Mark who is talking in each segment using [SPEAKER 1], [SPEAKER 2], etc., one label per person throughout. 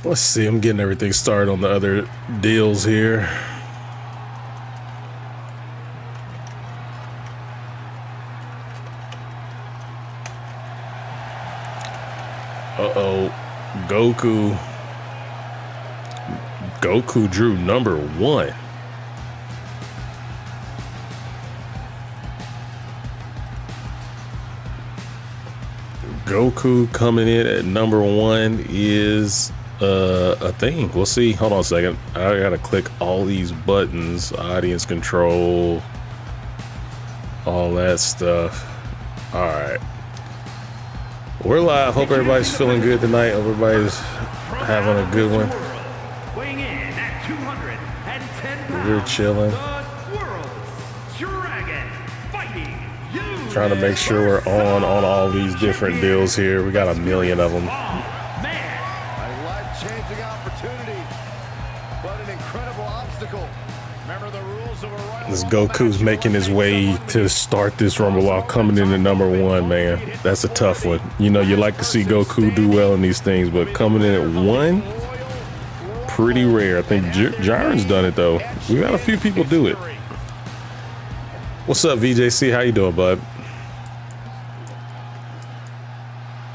[SPEAKER 1] Let's see, I'm getting everything started on the other deals here. Uh-oh, Goku drew number 1. Goku coming in at number 1 is a thing. We'll see. Hold on a second. I gotta click all these buttons, audience control, all that stuff. All right, we're live. Hope everybody's feeling good tonight. Hope everybody's having a good one. We're chilling. Trying to make sure we're on all these different deals here. We got a million of them. This Goku's making his way to start this Rumble while coming in at number 1, man. That's a tough one. You know, you like to see Goku do well in these things, but coming in at 1, pretty rare. I think Jaren's done it, though. We got a few people do it. What's up, VJC? How you doing, bud?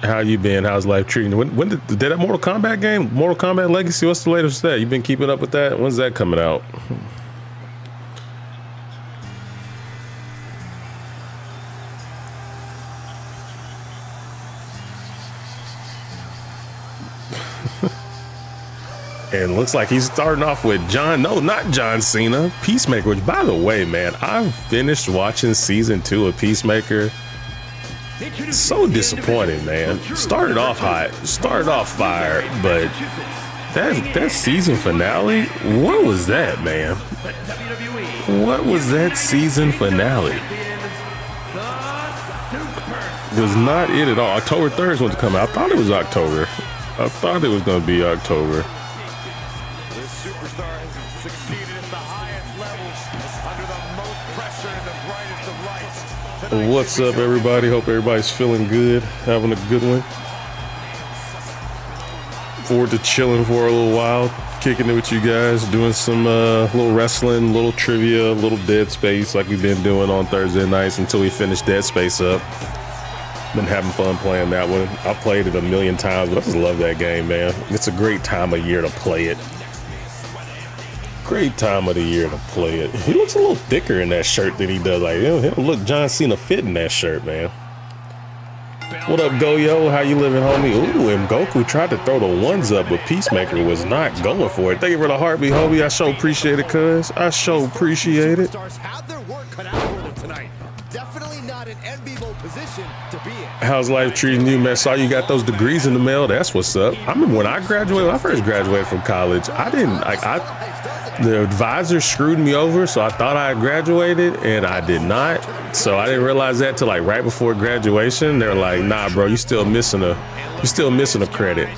[SPEAKER 1] How you been? How's life treating you? When did that Mortal Kombat game, Mortal Kombat Legacy, what's the latest with that? You been keeping up with that? When's that coming out? And looks like he's starting off with not John Cena, Peacemaker, which, by the way, man, I've finished watching season 2 of Peacemaker. So disappointed, man. Started off hot, started off fire, but that season finale, what was that, man? What was that season finale? Was not it at all. October 3rd is when to come out. I thought it was October. I thought it was going to be October. What's up, everybody? Hope everybody's feeling good, having a good one. Forward to chilling for a little while, kicking it with you guys, doing some little wrestling, little trivia, little Dead Space like we've been doing on Thursday nights until we finish Dead Space up. Been having fun playing that one. I've played it a million times, but I just love that game, man. It's a great time of year to play it. Great time of the year to play it. He looks a little thicker in that shirt than he does. Like, he'll look John Cena fit in that shirt, man. What up, Goyo? How you living, homie? Ooh, and Goku tried to throw the ones up, but Peacemaker was not going for it. Thank you for the heartbeat, homie. I sure appreciate it, cuz. I sure appreciate it.
[SPEAKER 2] Definitely not an enviable position to be in.
[SPEAKER 1] How's life treating you, man? Saw you got those degrees in the mail. That's what's up. I remember when I first graduated from college, the advisor screwed me over, so I thought I had graduated, and I did not. So I didn't realize that till like right before graduation. They're like, "Nah, bro, you're still missing a credit."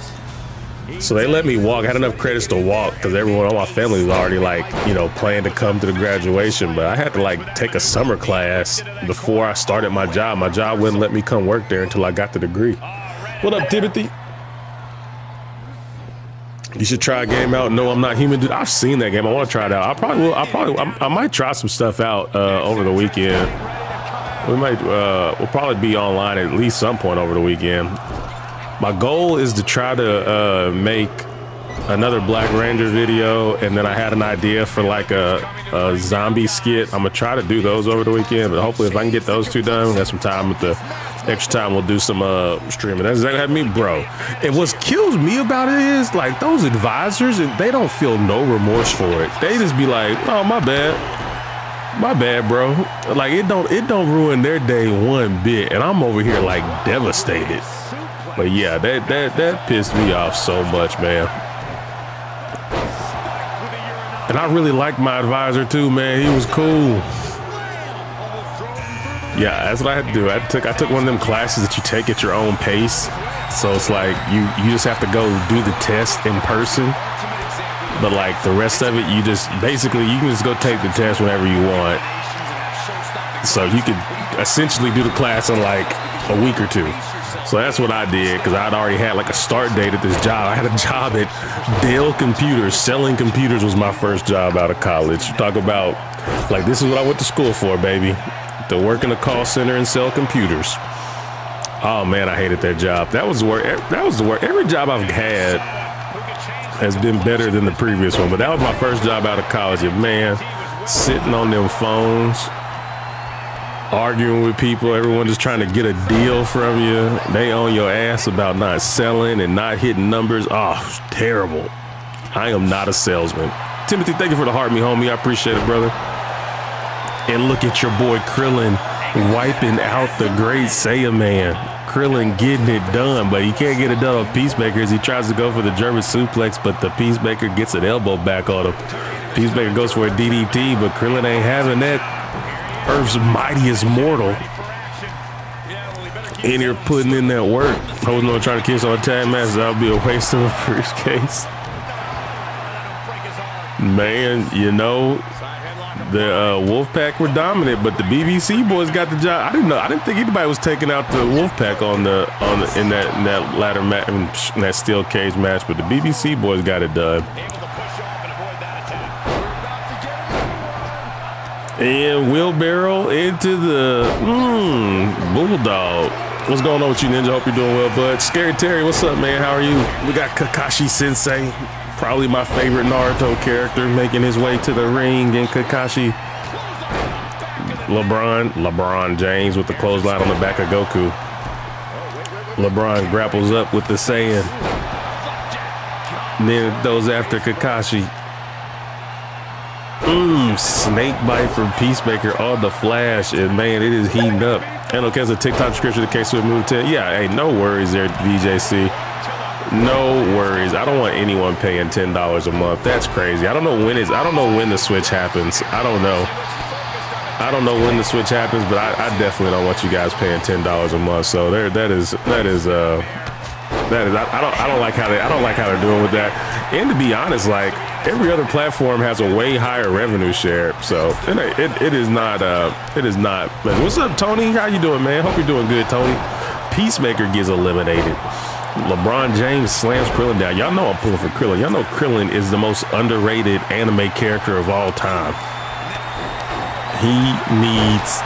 [SPEAKER 1] So they let me walk. I had enough credits to walk because everyone on my family was already like, planning to come to the graduation. But I had to like take a summer class before I started my job. My job wouldn't let me come work there until I got the degree. What up, Timothy? You should try a game out. No, I'm Not Human. Dude, I've seen that game. I want to try it out. I probably will. I might try some stuff out over the weekend. We'll probably be online at least some point over the weekend. My goal is to try to make another Black Ranger video, and then I had an idea for like a zombie skit. I'm gonna try to do those over the weekend, but hopefully if I can get those 2 done, we got some time with the extra time, we'll do some streaming. That's exactly what I mean, bro. And what kills me about it is like those advisors, they don't feel no remorse for it. They just be like, "Oh, my bad, bro." Like it don't ruin their day one bit, and I'm over here like devastated. But yeah, that pissed me off so much, man. And I really liked my advisor too, man. He was cool. Yeah, that's what I had to do. I took one of them classes that you take at your own pace. So it's like you just have to go do the test in person. But like the rest of it, you can just go take the test whenever you want. So you could essentially do the class in like a week or two. So that's what I did, because I'd already had like a start date at this job. I had a job at Dell Computers. Selling computers was my first job out of college. You talk about, like, this is what I went to school for, baby. To work in a call center and sell computers. Oh man, I hated that job. That was the work. Every job I've had has been better than the previous one, but that was my first job out of college. And man, sitting on them phones, arguing with people, everyone just trying to get a deal from you. They on your ass about not selling and not hitting numbers. Oh, terrible. I am not a salesman. Timothy, thank you for the heart, me homie. I appreciate it, brother. And look at your boy Krillin wiping out the great Saiyan man. Krillin getting it done, but he can't get it done on Peacemaker as he tries to go for the German suplex, but the Peacemaker gets an elbow back on him. Peacemaker goes for a DDT, but Krillin ain't having that. Earth's mightiest mortal in here putting in that work. Holding on, trying to kiss on a tag match. That'll be a waste of a briefcase. Man, you know, the Wolfpack were dominant, but the BBC boys got the job. I didn't think anybody was taking out the Wolfpack in that ladder match, in that steel cage match, but the BBC boys got it done. And wheelbarrow into the Bulldog. What's going on with you, Ninja? Hope you're doing well, bud. Scary Terry, what's up, man? How are you? We got Kakashi Sensei, probably my favorite Naruto character, making his way to the ring. And Kakashi, LeBron James with the clothesline on the back of Goku. LeBron grapples up with the Saiyan. And then those after Kakashi. Snake bite from Peacemaker on the Flash, and man, it is heating up. And okay, as a TikTok description of the case with move 10. Yeah, hey, no worries there, VJC. No worries. I don't want anyone paying $10 a month. That's crazy. I don't know when the switch happens. I don't know when the switch happens, but I definitely don't want you guys paying $10 a month. So I don't like how they're doing with that. And to be honest, like, every other platform has a way higher revenue share. So it is not. Man, what's up, Tony? How you doing, man? Hope you're doing good, Tony. Peacemaker gets eliminated. LeBron James slams Krillin down. Y'all know I'm pulling for Krillin. Y'all know Krillin is the most underrated anime character of all time. He needs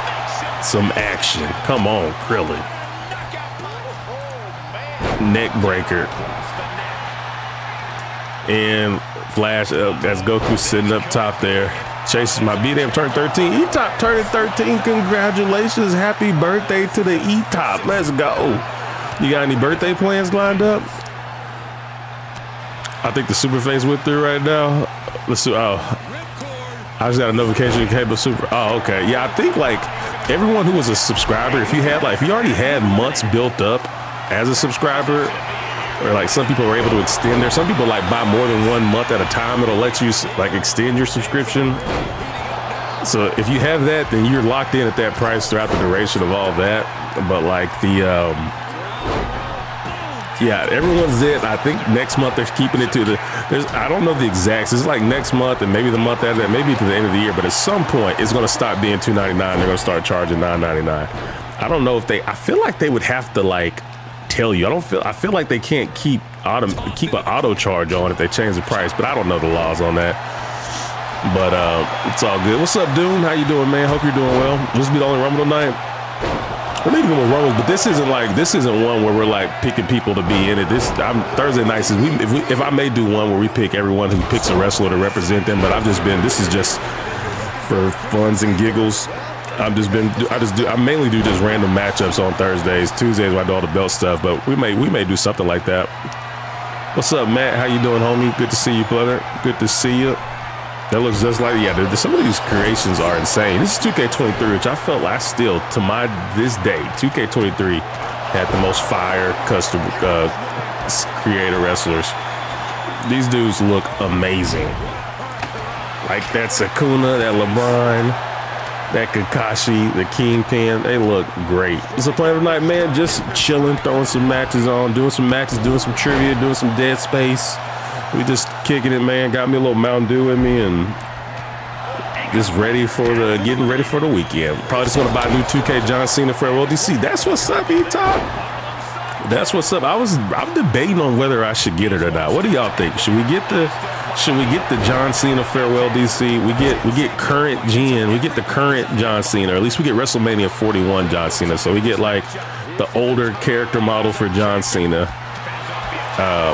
[SPEAKER 1] some action. Come on, Krillin. Neck breaker. And Flash, as Goku sitting up top there, chases my B-Dam turned 13. E-Top turning 13. Congratulations. Happy birthday to the E-Top. Let's go. You got any birthday plans lined up? I think the Superface went through right now. I just got a notification. Cable Super. Oh, okay. Yeah, I think like everyone who was a subscriber, if you already had months built up as a subscriber, or like some people are able to extend there. Some people like buy more than 1 month at a time. It'll let you like extend your subscription. So if you have that, then you're locked in at that price throughout the duration of all that. But like yeah, everyone's in. I think next month they're keeping it to I don't know the exacts. It's like next month and maybe the month after that, maybe to the end of the year. But at some point, it's going to stop being $2.99. They're going to start charging $9.99. I don't know if I feel like they would have to like tell you. I feel like they can't keep an auto charge on if they change the price, but I don't know the laws on that. But it's all good. What's up, Doom? How you doing, man? Hope you're doing well. This will be the only Rumble tonight. We're maybe going to Rumbles, but this isn't one where we're like picking people to be in it. Thursday nights is if I may do one where we pick everyone who picks a wrestler to represent them, but this is just for funs and giggles. I mainly do just random matchups on Thursdays. Tuesdays I do all the belt stuff, but we may do something like that. What's up, Matt? How you doing, homie? Good to see you, brother. Good to see you. That looks just like, yeah, some of these creations are insane. This is 2K23, which I felt like still, to this day, 2K23 had the most fire custom creator wrestlers. These dudes look amazing. Like that Sakuna, that LeBron, that Kakashi, the Kingpin, they look great. It's a plan tonight, man. Just chilling, throwing some matches on, doing some trivia, doing some Dead Space. We just kicking it, man. Got me a little Mountain Dew in me, and just getting ready for the weekend. Probably just gonna buy a new 2K John Cena farewell DC. That's what's up, E-Top. That's what's up. I'm debating on whether I should get it or not. What do y'all think? Should we get the John Cena farewell DC? We get current gen. We get the current John Cena, or at least we get WrestleMania 41 John Cena. So we get like the older character model for John Cena.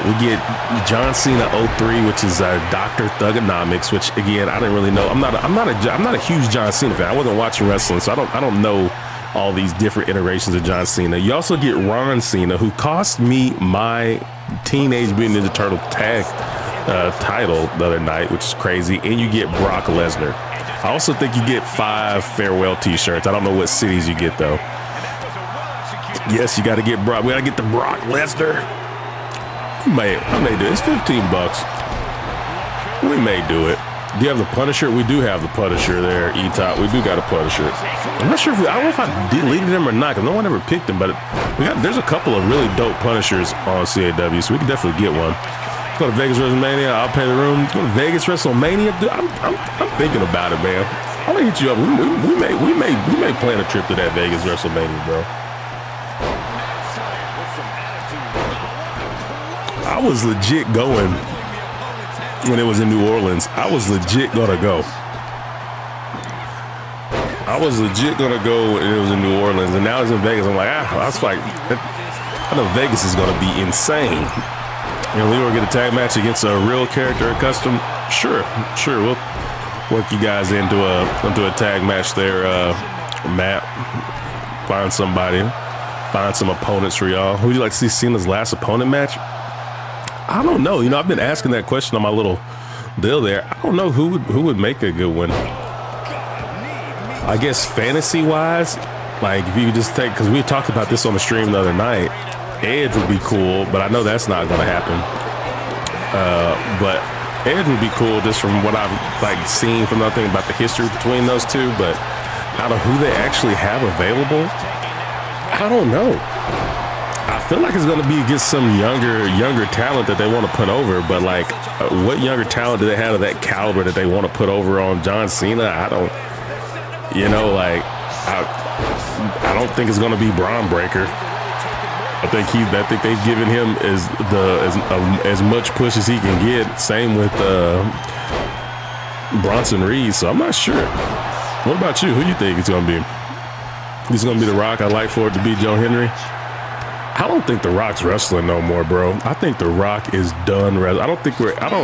[SPEAKER 1] We get John Cena 03, which is Dr. Thugonomics, which again I didn't really know. I'm not a huge John Cena fan. I wasn't watching wrestling, so I don't know all these different iterations of John Cena. You also get Ron Cena, who cost me my Teenage Mutant Ninja Turtle tag title the other night, which is crazy. And you get Brock Lesnar. I also think you get 5 farewell t-shirts. I don't know what cities you get though. Yes, you got to get Brock. We got to get the Brock Lesnar. I may do it. It's $15. We may do it. Do you have the Punisher? We do have the Punisher there, E-Top. We do got a Punisher. I'm not sure I don't know if I deleted them or not, because no one ever picked them, but there's a couple of really dope Punishers on CAW, so we can definitely get one. Let's go to Vegas WrestleMania. I'll pay the room. Let's go to Vegas WrestleMania. Dude, I'm thinking about it, man. I'm gonna hit you up. We may plan a trip to that Vegas WrestleMania, bro. I was legit going when it was in New Orleans. I was legit gonna go. And it was in New Orleans, and now it's in Vegas. I'm like, I was like, I know Vegas is gonna be insane. And we were gonna get a tag match against a real character, a custom. Sure, we'll work you guys into a tag match there, Matt. Find some opponents for y'all. Who would you like to see Cena's last opponent match? I don't know. I've been asking that question on my little deal there. I don't know who would make a good one. I guess fantasy-wise, like if you just take, because we talked about this on the stream the other night, Edge would be cool, but I know that's not going to happen. But Edge would be cool just from what I've seen from nothing about the history between those two. But out of who they actually have available, I don't know. I feel like it's going to be against some younger talent that they want to put over, but what younger talent do they have of that caliber that they want to put over on John Cena? I don't think it's going to be Braun Breaker. I think they've given him as much push as he can get. Same with Bronson Reed, so I'm not sure. What about you? Who do you think it's going to be? He's going to be The Rock. I'd like for it to be Joe Henry. I don't think The Rock's wrestling no more, bro. I think The Rock is done wrestling.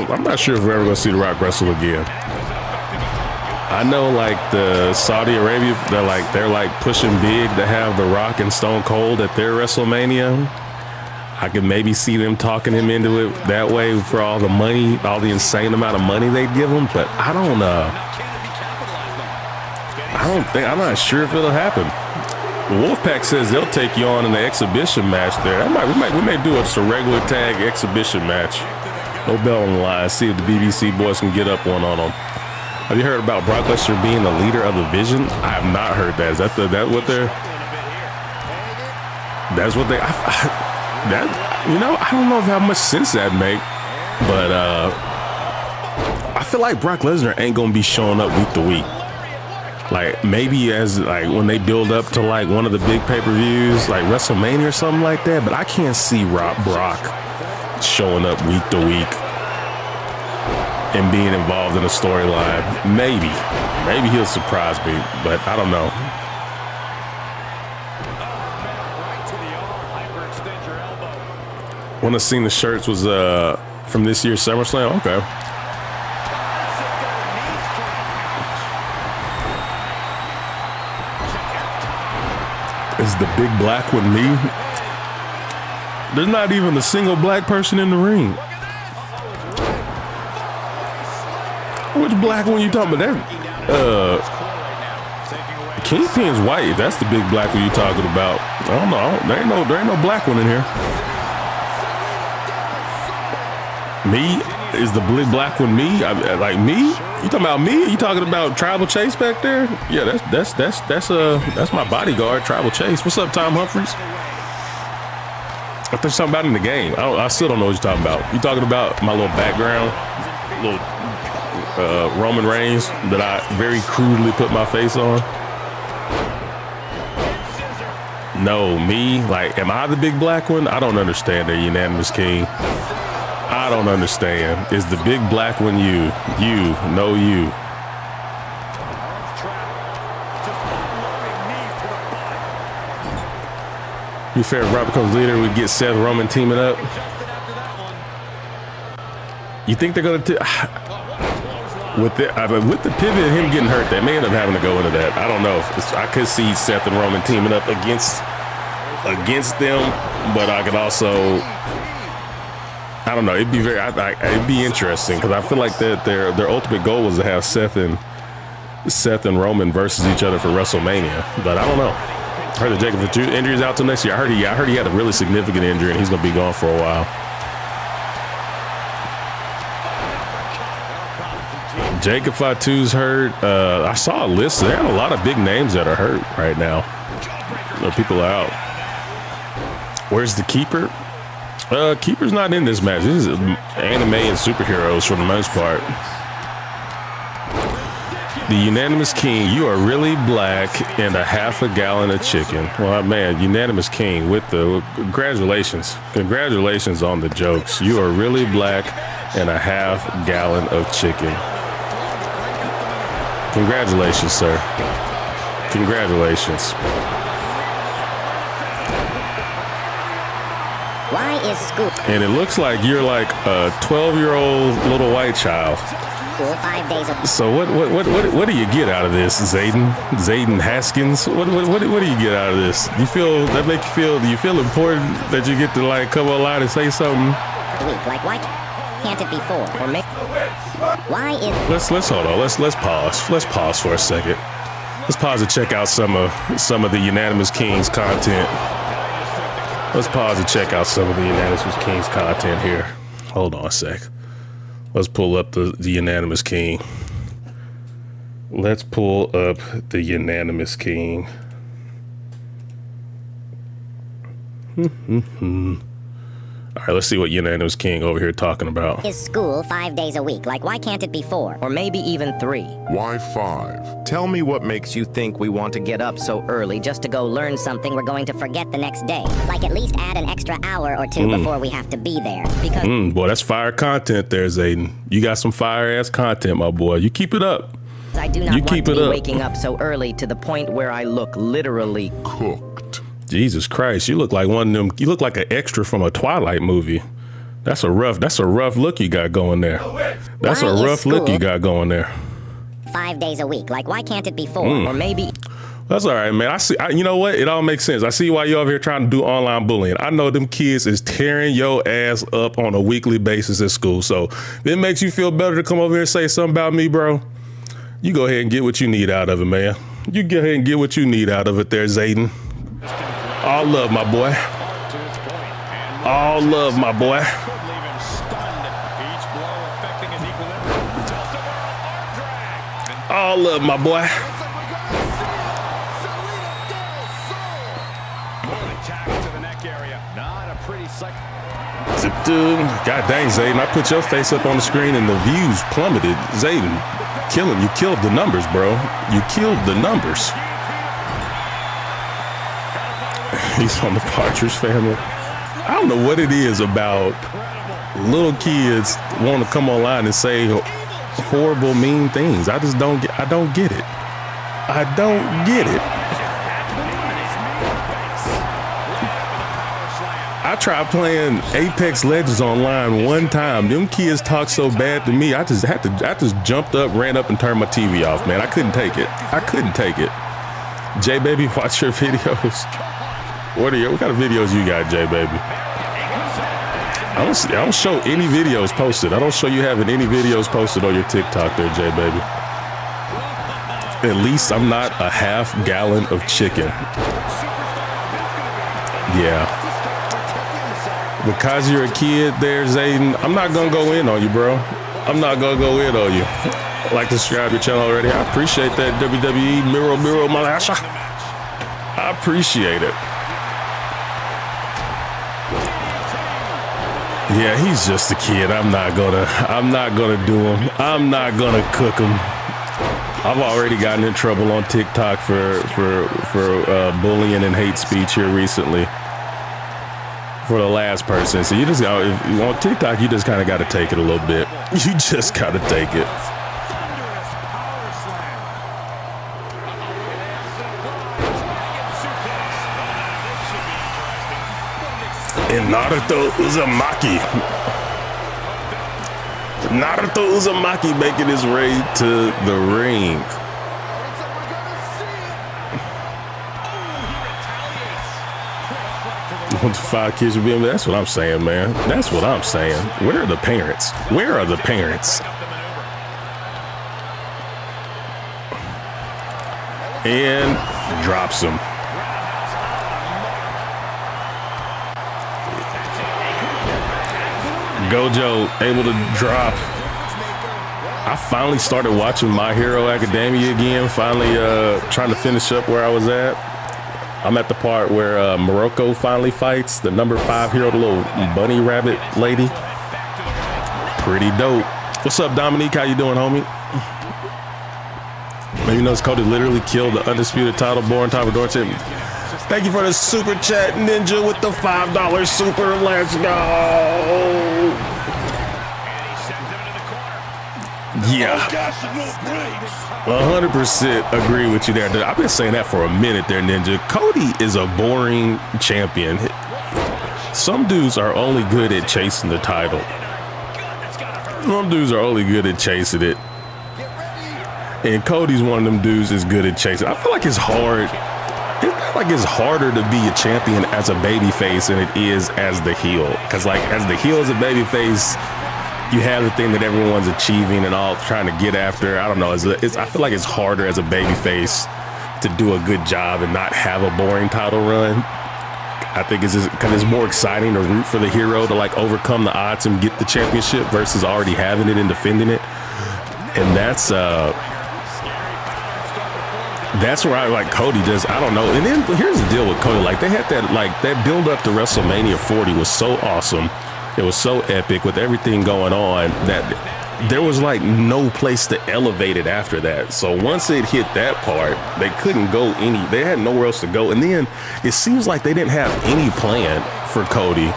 [SPEAKER 1] I'm not sure if we're ever going to see The Rock wrestle again. I know the Saudi Arabia, they're pushing big to have The Rock and Stone Cold at their WrestleMania. I could maybe see them talking him into it that way for all the money, all the insane amount of money they'd give him. But I'm not sure if it'll happen. Wolfpack says they'll take you on in the exhibition match there. We may do a regular tag exhibition match. No bell on the line. See if the BBC boys can get up one on them. Have you heard about Brock Lesnar being the leader of the Vision? I have not heard that. Is that what they're? That's what they. I don't know how much sense that make, but I feel like Brock Lesnar ain't gonna be showing up week to week. Maybe as when they build up to one of the big pay-per-views, like WrestleMania or something like that. But I can't see Brock showing up week to week and being involved in a storyline. Maybe he'll surprise me, but I don't know. One of the shirts was from this year's SummerSlam. Okay. Is the big black one me? There's not even a single black person in the ring. Which black one you talking about? That Kingpin's white. If that's the big black one you talking about. I don't know. There ain't no black one in here. Me? Is the big black one me? Me? You talking about me? You talking about Tribal Chase back there? Yeah, that's my bodyguard, Tribal Chase. What's up, Tom Humphries? I think something about in the game. I still don't know what you're talking about. You talking about my little background, little Roman Reigns that I very crudely put my face on? No, me? Like, am I the big black one? I don't understand the unanimous king. I don't understand. Is the big black one you? You, no you. Be fair, if Rob becomes leader, we'd get Seth Roman teaming up. You think they're gonna with the pivot and him getting hurt, they may end up having to go into that. I don't know. I could see Seth and Roman teaming up against them, but I could also, I don't know. It'd be it'd be interesting because I feel like that their ultimate goal was to have Seth and Roman versus each other for WrestleMania, but I don't know. I heard that Jacob Fatu injury is out till next year. I heard he had a really significant injury and he's gonna be gone for a while. Jacob Fatu's hurt. I saw a list. There are a lot of big names that are hurt right now. People are out. Where's the keeper? Keeper's not in this match. This is anime and superheroes for the most part. The unanimous king, you are really black and a half a gallon of chicken. Well, man, unanimous king with the congratulations. Congratulations on the jokes. You are really black and a half gallon of chicken. Congratulations, sir. Congratulations.
[SPEAKER 3] Why is school?
[SPEAKER 1] And it looks like you're like a 12-year-old little white child.
[SPEAKER 3] School 5 days a week.
[SPEAKER 1] So what do you get out of this, Zayden Haskins? What do you get out of this? Do you feel that make you feel? Do you feel important that you get to like come online and say something?
[SPEAKER 3] Week, like why can't it be 4 or maybe? Why is?
[SPEAKER 1] Let's hold on. Let's pause. Let's pause for a second. Let's pause to check out some of the Unanimous Kings content. Let's pause to check out some of the Unanimous Kings content here. Hold on a sec. Let's pull up the Unanimous King. Let's pull up the Unanimous King. All right, let's see what Unanimous King over here talking about.
[SPEAKER 3] Is school 5 days a week? Like, why can't it be 4? Or maybe even 3?
[SPEAKER 4] Why 5? Tell me what makes you think we want to get up so early
[SPEAKER 3] Just to go learn something we're going to forget the next day. Like, at least add an extra hour or 2 before we have to be there. Because
[SPEAKER 1] boy, that's fire content there, Zayden. You got some fire-ass content, my boy. You keep it up.
[SPEAKER 3] I do not
[SPEAKER 1] You
[SPEAKER 3] want
[SPEAKER 1] keep
[SPEAKER 3] to
[SPEAKER 1] it
[SPEAKER 3] be
[SPEAKER 1] up.
[SPEAKER 3] waking up so early to the point where I look literally
[SPEAKER 4] cooked?
[SPEAKER 1] Jesus Christ, you look like one of them. You look like an extra from a Twilight movie. That's a rough look you got going there. That's
[SPEAKER 3] Why
[SPEAKER 1] a
[SPEAKER 3] is
[SPEAKER 1] rough look
[SPEAKER 3] school
[SPEAKER 1] you got going there.
[SPEAKER 3] 5 days a week? Like, why can't it be 4? Or maybe
[SPEAKER 1] That's all right, man. I see. You know what? It all makes sense. I see why you over here trying to do online bullying. I know them kids is tearing your ass up on a weekly basis at school. So if it makes you feel better to come over here and say something about me, bro, you go ahead and get what you need out of it, man. You go ahead and get what you need out of it there, Zayden. All love, my boy. All love, my boy. All love, my boy. God dang, Zayden, I put your face up on the screen and the views plummeted. Zayden, you killed the numbers, bro. You killed the numbers. He's on the Partridge Family. I don't know what it is about little kids want to come online and say horrible, mean things. I just don't get. I don't get it. I don't get it. I tried playing Apex Legends online one time. Them kids talk so bad to me. I just jumped up, ran up, and turned my TV off. Man, I couldn't take it. I couldn't take it. J Baby, watch your videos. What kind of videos you got, J Baby? I don't show any videos posted. I don't show you having any videos posted on your TikTok there, J Baby. At least I'm not a half gallon of chicken. Yeah. Because you're a kid there, Zayden, I'm not gonna go in on you, bro. I'm not gonna go in on you. Like to subscribe to your channel already. I appreciate that, WWE Miro Malasha. I appreciate it. Yeah, he's just a kid. I'm not gonna do him. I'm not gonna cook him. I've already gotten in trouble on TikTok for bullying and hate speech here recently. For the last person, so you just on TikTok, you just kind of got to take it a little bit. You just got to take it. And Naruto Uzumaki making his way to the ring. Five kids would be. That's what I'm saying, man. That's what I'm saying. Where are the parents? Where are the parents? And drops him. Gojo able to drop. I finally started watching My Hero Academia again. Finally trying to finish up where I was at. I'm at the part where Morocco finally fights the number 5 hero, the little bunny rabbit lady. Pretty dope. What's up, Dominique? How you doing, homie? Maybe you know Cody literally killed the undisputed title born Tavador champion. Thank you for the super chat, Ninja, with the $5 super. Let's go. Yeah, 100% agree with you there. I've been saying that for a minute there, Ninja. Cody is a boring champion. Some dudes are only good at chasing the title. Some dudes are only good at chasing it. And Cody's one of them dudes that's good at chasing. I feel like it's hard. It's harder to be a champion as a babyface than it is as the heel. Because like as the heel, as a babyface, you have the thing that everyone's achieving and all trying to get after. I don't know. I feel like it's harder as a babyface to do a good job and not have a boring title run. I think it's just because it's more exciting to root for the hero to like overcome the odds and get the championship versus already having it and defending it. And that's where I like Cody just, I don't know. And then here's the deal with Cody. Like they had that build up to WrestleMania 40 was so awesome. It was so epic with everything going on that there was like no place to elevate it after that. So once it hit that part, they couldn't go they had nowhere else to go. And then it seems like they didn't have any plan for Cody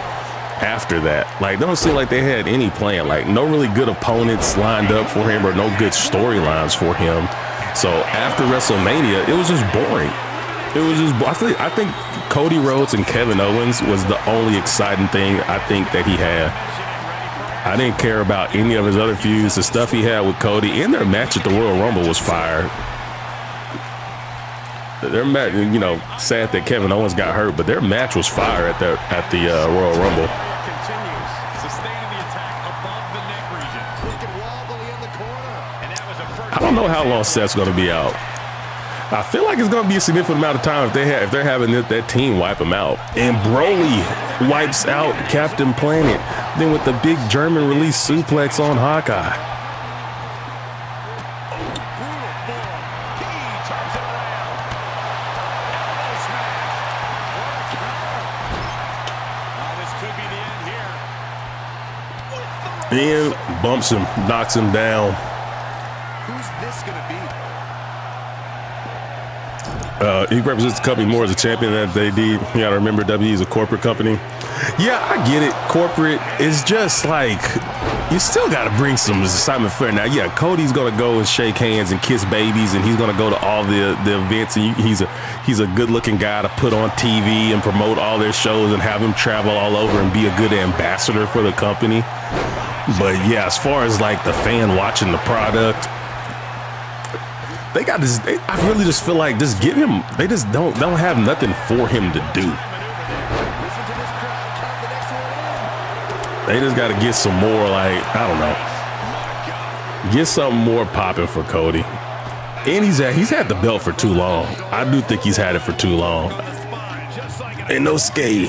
[SPEAKER 1] after that. Like, it don't seem like they had any plan, like no really good opponents lined up for him or no good storylines for him. So after WrestleMania, it was just boring. It was just, I think Cody Rhodes and Kevin Owens was the only exciting thing I think that he had. I didn't care about any of his other feuds. The stuff he had with Cody and their match at the Royal Rumble was fire. Their match, you know, sad that Kevin Owens got hurt, but their match was fire at the Royal Rumble. I don't know how long Seth's going to be out. I feel like it's going to be a significant amount of time if they're having that team wipe him out. And Broly wipes out Captain Planet. Then with the big German release suplex on Hawkeye. And bumps him, knocks him down.
[SPEAKER 2] Who's this going to be?
[SPEAKER 1] He represents the company more as a champion than they did. You gotta remember, WWE is a corporate company. Yeah, I get it. Corporate is just like, you still gotta bring some Simon Flair. Now, yeah, Cody's gonna go and shake hands and kiss babies, and he's gonna go to all the events, and he's a good-looking guy to put on TV and promote all their shows and have him travel all over and be a good ambassador for the company. But yeah, as far as like the fan watching the product, they got this. I really just feel like just give him. They just don't have nothing for him to do. They just got to get some more, like, I don't know, get something more popping for Cody. And he's had the belt for too long. I do think he's had it for too long. And no skate.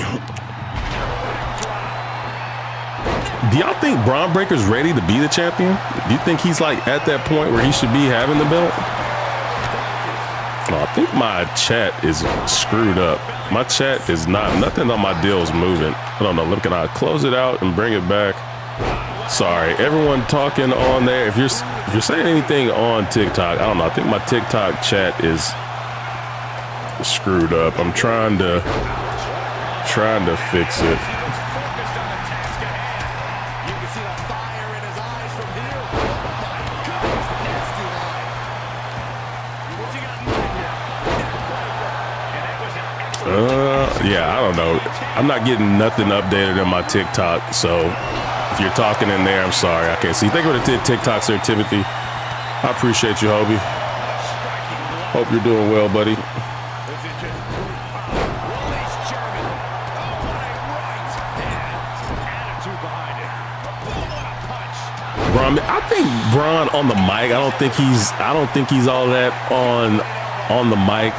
[SPEAKER 1] Do y'all think Braun Breaker's ready to be the champion? Do you think he's like at that point where he should be having the belt? Oh, I think my chat is screwed up. My chat is nothing on my deal is moving. I don't know. Can I close it out and bring it back? Sorry, everyone talking on there. If you're saying anything on TikTok, I don't know. I think my TikTok chat is screwed up. I'm trying to fix it. Yeah, I don't know. I'm not getting nothing updated on my TikTok, so if you're talking in there, I'm sorry. I can't see. Thank you for the TikTok, Sir Timothy. I appreciate you, Hobie. Hope you're doing well, buddy. Braun, I think Braun on the mic. I don't think he's all that on the mic.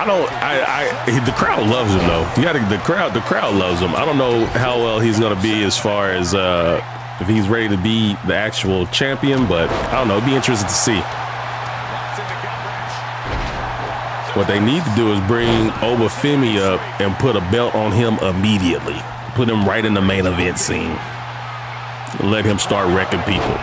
[SPEAKER 1] The crowd loves him though. The crowd loves him. I don't know how well he's gonna be as far as if he's ready to be the actual champion, but I don't know. It'd be interesting to see. What they need to do is bring Obafemi up and put a belt on him immediately. Put him right in the main event scene. Let him start wrecking people.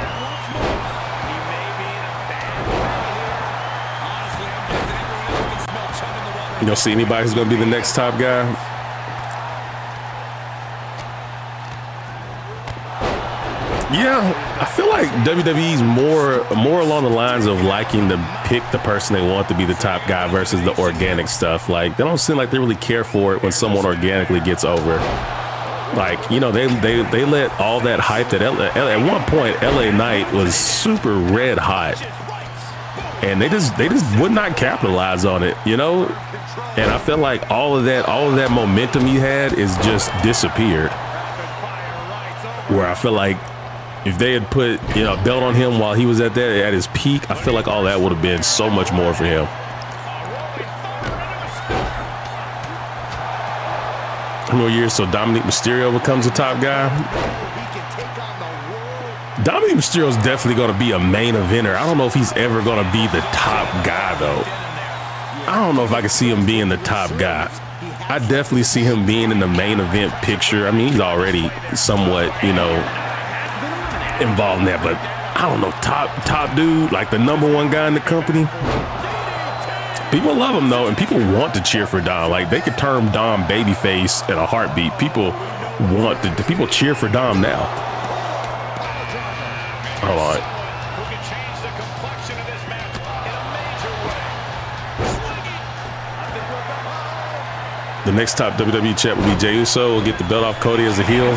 [SPEAKER 1] You don't see anybody who's going to be the next top guy? Yeah, I feel like WWE's more along the lines of liking to pick the person they want to be the top guy versus the organic stuff. Like, they don't seem like they really care for it when someone organically gets over. Like, you know, they let all that hype that at one point LA Knight was super red hot, and they just would not capitalize on it, you know. And I feel like all of that momentum he had is just disappeared. Where I feel like if they had put, you know, a belt on him while he was at his peak, I feel like all that would have been so much more for him. More years so Dominic Mysterio becomes a top guy. Dominic Mysterio is definitely going to be a main eventer. I don't know if he's ever going to be the top guy though. I don't know if I can see him being the top guy. I definitely see him being in the main event picture. I mean, he's already somewhat, you know, involved in that, but I don't know, top dude, like the #1 guy in the company. People love him though, and people want to cheer for Dom. Like, they could term Dom babyface in a heartbeat. People cheer for Dom now. Hold on. The next top WWE champ will be Jey Uso. Will get the belt off Cody as a heel.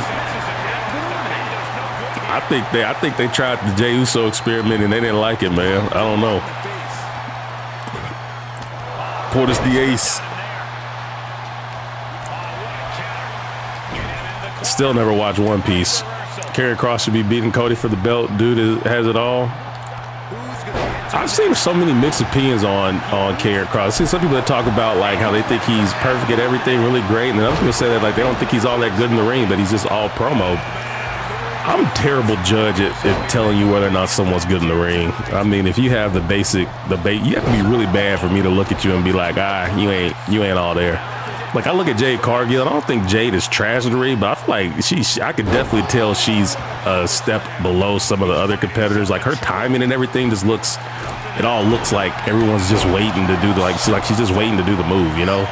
[SPEAKER 1] I think they tried the Jey Uso experiment and they didn't like it, man. I don't know. Portis the Ace. Still never watched One Piece. Karrion Kross should be beating Cody for the belt. Dude has it all. I've seen so many mixed opinions on Karrion Kross. I've seen some people that talk about like how they think he's perfect at everything, really great, and then other people say that like they don't think he's all that good in the ring, but he's just all promo. I'm a terrible judge at telling you whether or not someone's good in the ring. I mean, if you have you have to be really bad for me to look at you and be like, you ain't all there. Like, I look at Jade Cargill, and I don't think Jade is trash in the ring, but I feel like I could definitely tell she's a step below some of the other competitors. Like, her timing and everything just looks, it all looks like everyone's just waiting to do she's just waiting to do the move, you know?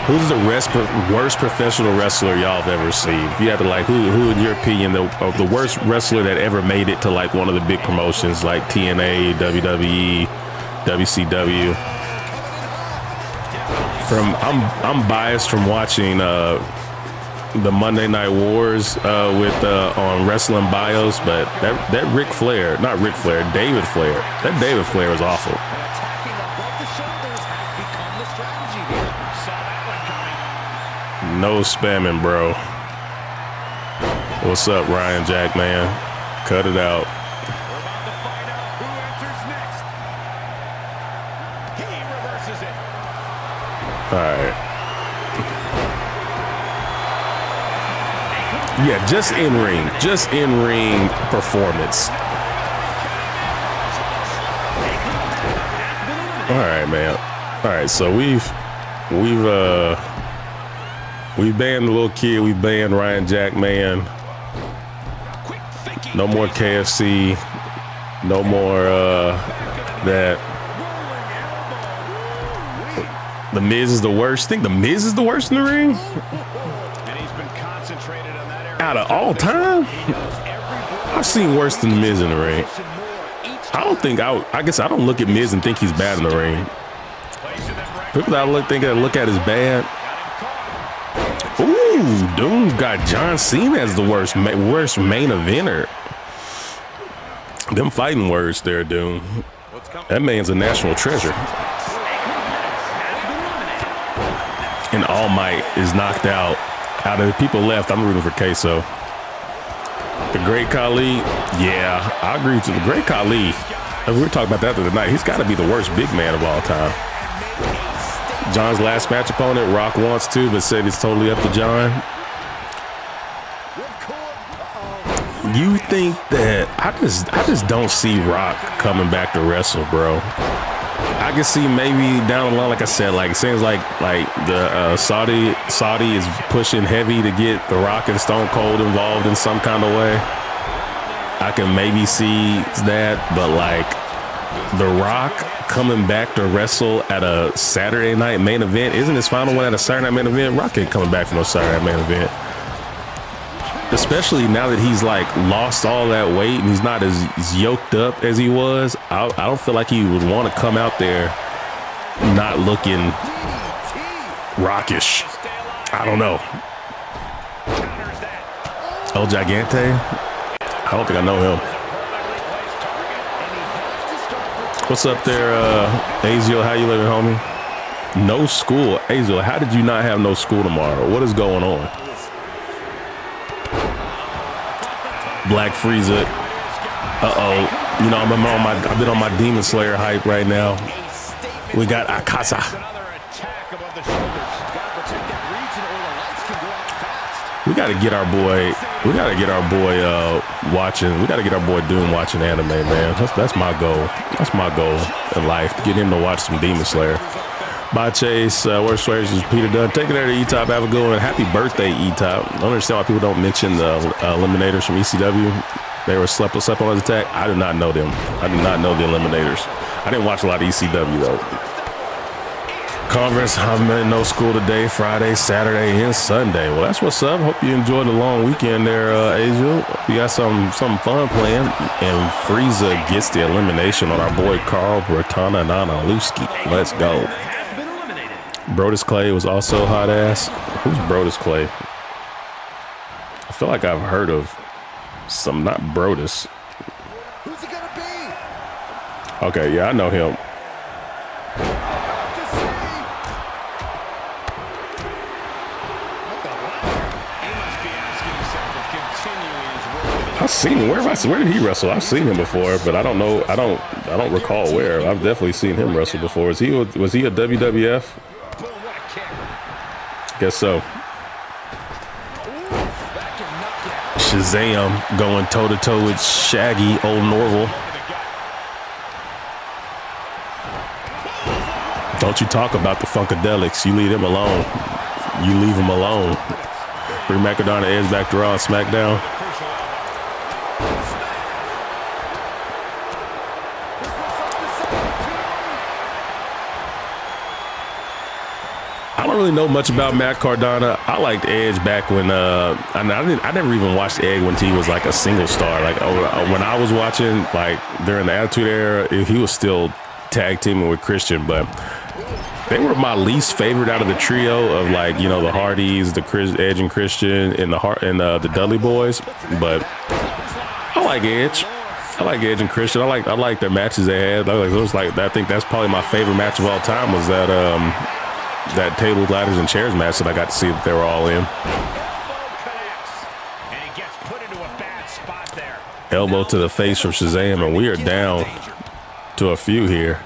[SPEAKER 1] Who's the worst professional wrestler y'all have ever seen? If you had to, like, who in your opinion, the worst wrestler that ever made it to, like, one of the big promotions, like TNA, WWE, WCW? I'm biased from watching the Monday Night Wars on Wrestling Bios, but that David Flair, that David Flair was awful. No spamming, bro. What's up, Ryan Jack, man? Cut it out. All right. Yeah, just in ring performance. All right, man. All right, so we've banned the little kid. We've banned Ryan Jackman. No more KFC. No more that. The Miz is the worst. Think the Miz is the worst in the ring? Out of all time? I've seen worse than the Miz in the ring. I guess I don't look at Miz and think he's bad in the ring. People that look at is bad. Ooh, Doom got John Cena as the worst main eventer. Them fighting words there, Doom. That man's a national treasure. And All Might is knocked out. Out of the people left, I'm rooting for Queso. The Great Khali, yeah, I agree with you. The Great Khali, we were talking about that the other night. He's got to be the worst big man of all time. John's last match opponent, Rock wants to, but said it's totally up to John. You think that I just don't see Rock coming back to wrestle, bro. I can see maybe down the line, like I said, like it seems like the Saudi is pushing heavy to get The Rock and Stone Cold involved in some kind of way. I can maybe see that, but like The Rock coming back to wrestle at a Saturday night main event, isn't his final one at a Saturday night main event? Rock ain't coming back from no Saturday night main event. Especially now that he's like lost all that weight and he's not as yoked up as he was. I don't feel like he would want to come out there not looking rockish. I don't know. El Gigante? I don't think I know him. What's up there, Azio? How you living, homie? No school. Azio, how did you not have no school tomorrow? What is going on? Black Frieza. You know, I've been on my Demon Slayer hype right now. We got Akasa. We got to get our boy. Watching. We got to get our boy Doom watching anime, man. That's my goal. That's my goal in life. To get him to watch some Demon Slayer. Bye, Chase. Worst Swears is Peter Dunn. Take it there to E-Top. Have a good one. Happy birthday, E-Top. I don't understand why people don't mention the Eliminators from ECW. They were slept on his attack. I did not know them. I did not know the Eliminators. I didn't watch a lot of ECW, though. Conference, I'm in no school today, Friday, Saturday, and Sunday. Well, that's what's up. Hope you enjoyed the long weekend there, Asia. Hope you got some fun playing. And Frieza gets the elimination on our boy Carl Bertana Nanalewski. Let's go. Brodus Clay was also hot ass. Who's Brodus Clay? I feel like I've heard of some, not Brodus.
[SPEAKER 2] Who's it gonna be?
[SPEAKER 1] Okay, yeah, I know him. I've seen him. Where did he wrestle? I've seen him before, but I don't know. I don't recall where. I've definitely seen him wrestle before. Was he a WWF? Guess so. Shazam going toe to toe with Shaggy, Old Norval. Don't you talk about the Funkadelics. You leave them alone. You leave them alone. Bring Macadona Edge back to Raw and SmackDown. I don't really know much about Matt Cardona. I liked Edge back when I never even watched Edge when he was like a single star. Like when I was watching, like during the Attitude Era, he was still tag teaming with Christian, but they were my least favorite out of the trio of, like, you know, the Hardys, Edge and Christian, and the Dudley Boys. But I like Edge. I like Edge and Christian. I like their matches they had. I think that's probably my favorite match of all time was that tables, ladders, and chairs match that I got to see that they were all in. Elbow to the face from Shazam, and we are down to a few here.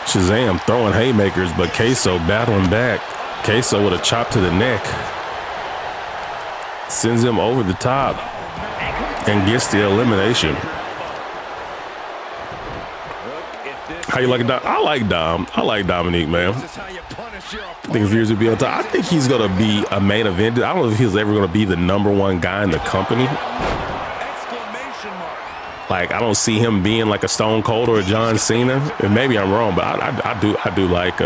[SPEAKER 1] Shazam throwing haymakers, but Queso battling back. Queso with a chop to the neck. Sends him over the top. and gets the elimination. How you like Dom? I like Dom. I like Dominique, man. I think Veers would be on top. I think he's going to be a main event. I don't know if he's ever going to be the #1 guy in the company. Like, I don't see him being like a Stone Cold or a John Cena. And maybe I'm wrong, but I do like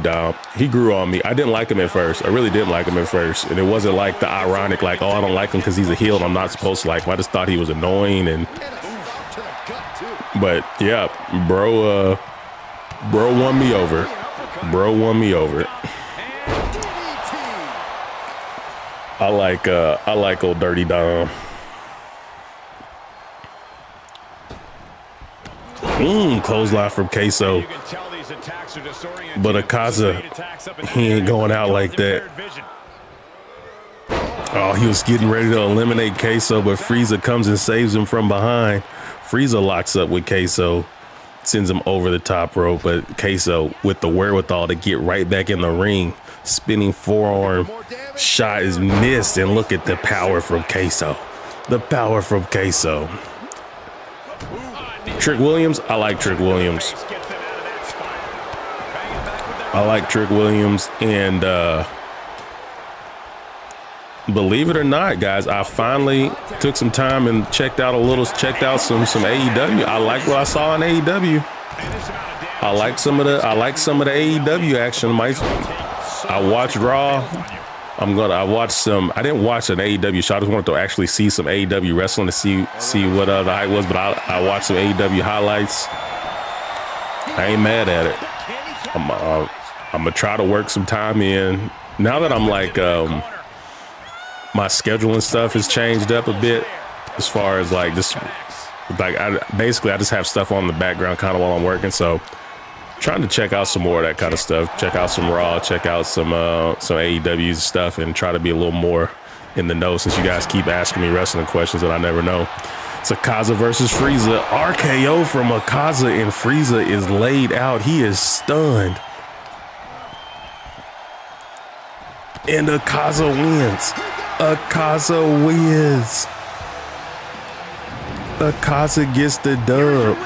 [SPEAKER 1] Dom. He grew on me. I didn't like him at first. I really didn't like him at first. And it wasn't like the ironic, like, oh, I don't like him because he's a heel and I'm not supposed to like him. I just thought he was annoying. But yeah, bro won me over. Bro won me over. I like old Dirty Dom. Clothesline from Queso. But Akaza, he ain't going out like that. Oh, he was getting ready to eliminate Queso, but Frieza comes and saves him from behind. Frieza locks up with Queso, sends him over the top rope, but Queso with the wherewithal to get right back in the ring. Spinning forearm shot is missed, and look at the power from Queso. The power from Queso. Trick Williams, I like Trick Williams. I like Trick Williams, and believe it or not, guys, I finally took some time and checked out some AEW. I like what I saw in AEW. I like some of the AEW action. I watched Raw. I didn't watch an AEW show. I just wanted to actually see some AEW wrestling to see what the hype was, but I watched some AEW highlights. I ain't mad at it. I'm gonna try to work some time in. Now that I'm like, my scheduling stuff has changed up a bit as far as like just like I just have stuff on the background kind of while I'm working. So trying to check out some more of that kind of stuff. Check out some Raw, check out some AEW stuff, and try to be a little more in the know since you guys keep asking me wrestling questions that I never know. It's Akaza versus Frieza. RKO from Akaza, and Frieza is laid out. He is stunned. And Akaza wins. Akaza wins. Akaza gets the dub.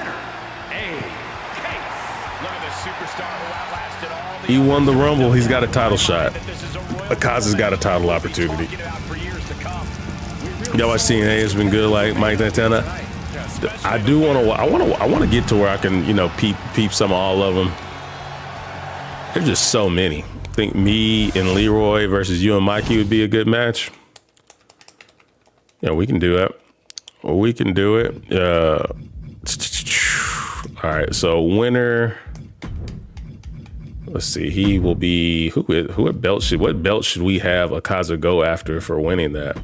[SPEAKER 1] He won the Rumble. He's got a title shot. Akaza's got a title opportunity. Y'all watch TNA. It's been good. Like Mike Santana. I do want to. I want to get to where I can, peep some of all of them. There's just so many. I think me and Leroy versus you and Mikey would be a good match. Yeah, we can do that. We can do it. All right. So winner. Let's see. He will be what belt should we have Akaza go after for winning that?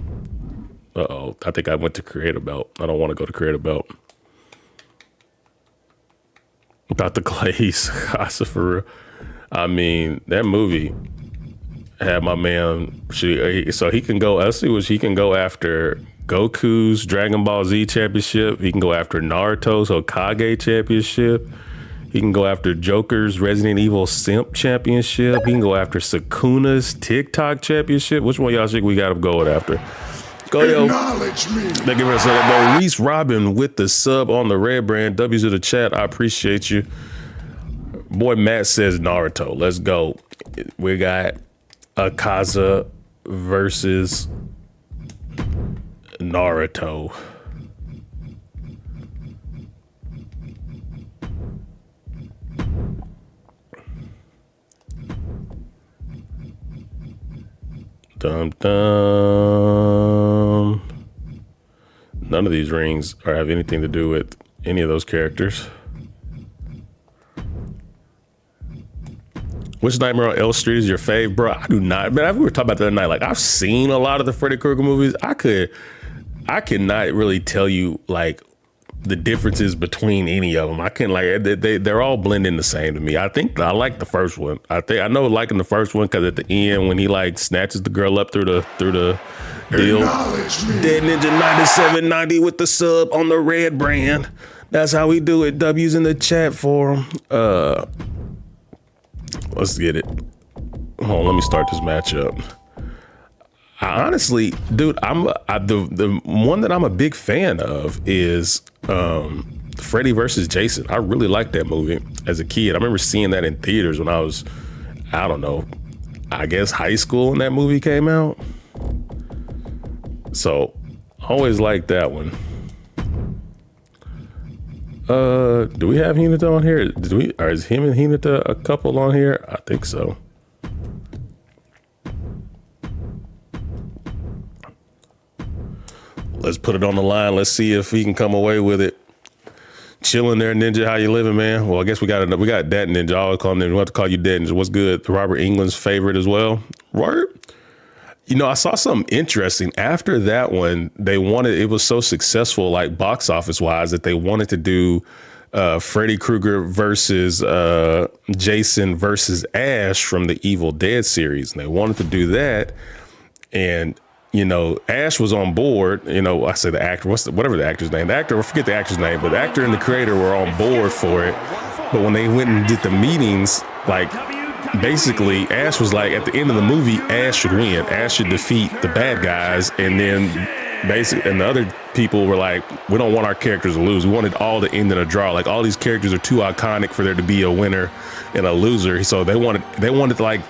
[SPEAKER 1] Uh-oh. I think I went to create a belt. I don't want to go to create a belt. About the Clays, Akaza for real. I mean, that movie had my man. So he can go. Let's see what he can go after. Goku's Dragon Ball Z championship. He can go after Naruto's Hokage championship. He can go after Joker's Resident Evil Simp championship. He can go after Sukuna's TikTok championship. Which one y'all think we got him going after? Go, yo.
[SPEAKER 2] Acknowledge me.
[SPEAKER 1] Thank you for saying. Reese Robin with the sub on the red brand. W's to the chat. I appreciate you. Boy, Matt says Naruto. Let's go. We got Akaza versus Naruto. Dum dum. None of these rings have anything to do with any of those characters. Which Nightmare on Elm Street is your fave, bro? I do not. Man, we were talking about the other night. Like, I've seen a lot of the Freddy Krueger movies. I cannot really tell you like the differences between any of them. I can't they're all blending the same to me. I think I like the first one. I know liking the first one because at the end when he like snatches the girl up through the deal. Dead Ninja 9790 with the sub on the red brand. That's how we do it. W's in the chat for him. Let's get it. Hold on, let me start this matchup. Honestly, dude, the one that I'm a big fan of is Freddy versus Jason. I really liked that movie as a kid. I remember seeing that in theaters when I was, I don't know, I guess high school when that movie came out. So always liked that one. Do we have Hinata on here? Or is him and Hinata a couple on here? I think so. Let's put it on the line. Let's see if he can come away with it. Chilling there, Ninja. How you living, man? Well, I guess we got that Ninja. I always call him Ninja. We'll have to call you Ninja. What's good? Robert England's favorite as well. Robert? You know, I saw something interesting. After that one, it was so successful, like box office wise, that they wanted to do Freddy Krueger versus Jason versus Ash from the Evil Dead series. And they wanted to do that. And you know, Ash was on board. You know, I say the actor, whatever the actor's name. The actor, I forget the actor's name, but the actor and the creator were on board for it. But when they went and did the meetings, like basically Ash was like, at the end of the movie, Ash should win. Ash should defeat the bad guys. And then basically, and the other people were like, we don't want our characters to lose. We wanted all to end in a draw. Like all these characters are too iconic for there to be a winner and a loser. So they wanted to like,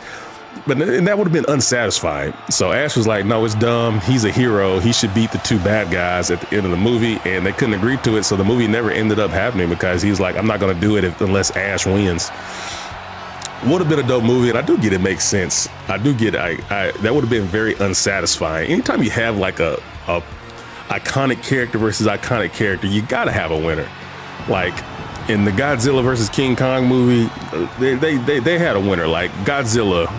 [SPEAKER 1] and that would have been unsatisfying. So Ash was like, no, it's dumb. He's a hero. He should beat the two bad guys at the end of the movie. And they couldn't agree to it. So the movie never ended up happening because he's like, I'm not going to do it unless Ash wins. Would have been a dope movie. And I do get it makes sense. I do get it. That would have been very unsatisfying. Anytime you have like a iconic character versus iconic character, you got to have a winner. Like in the Godzilla versus King Kong movie, they had a winner. Like Godzilla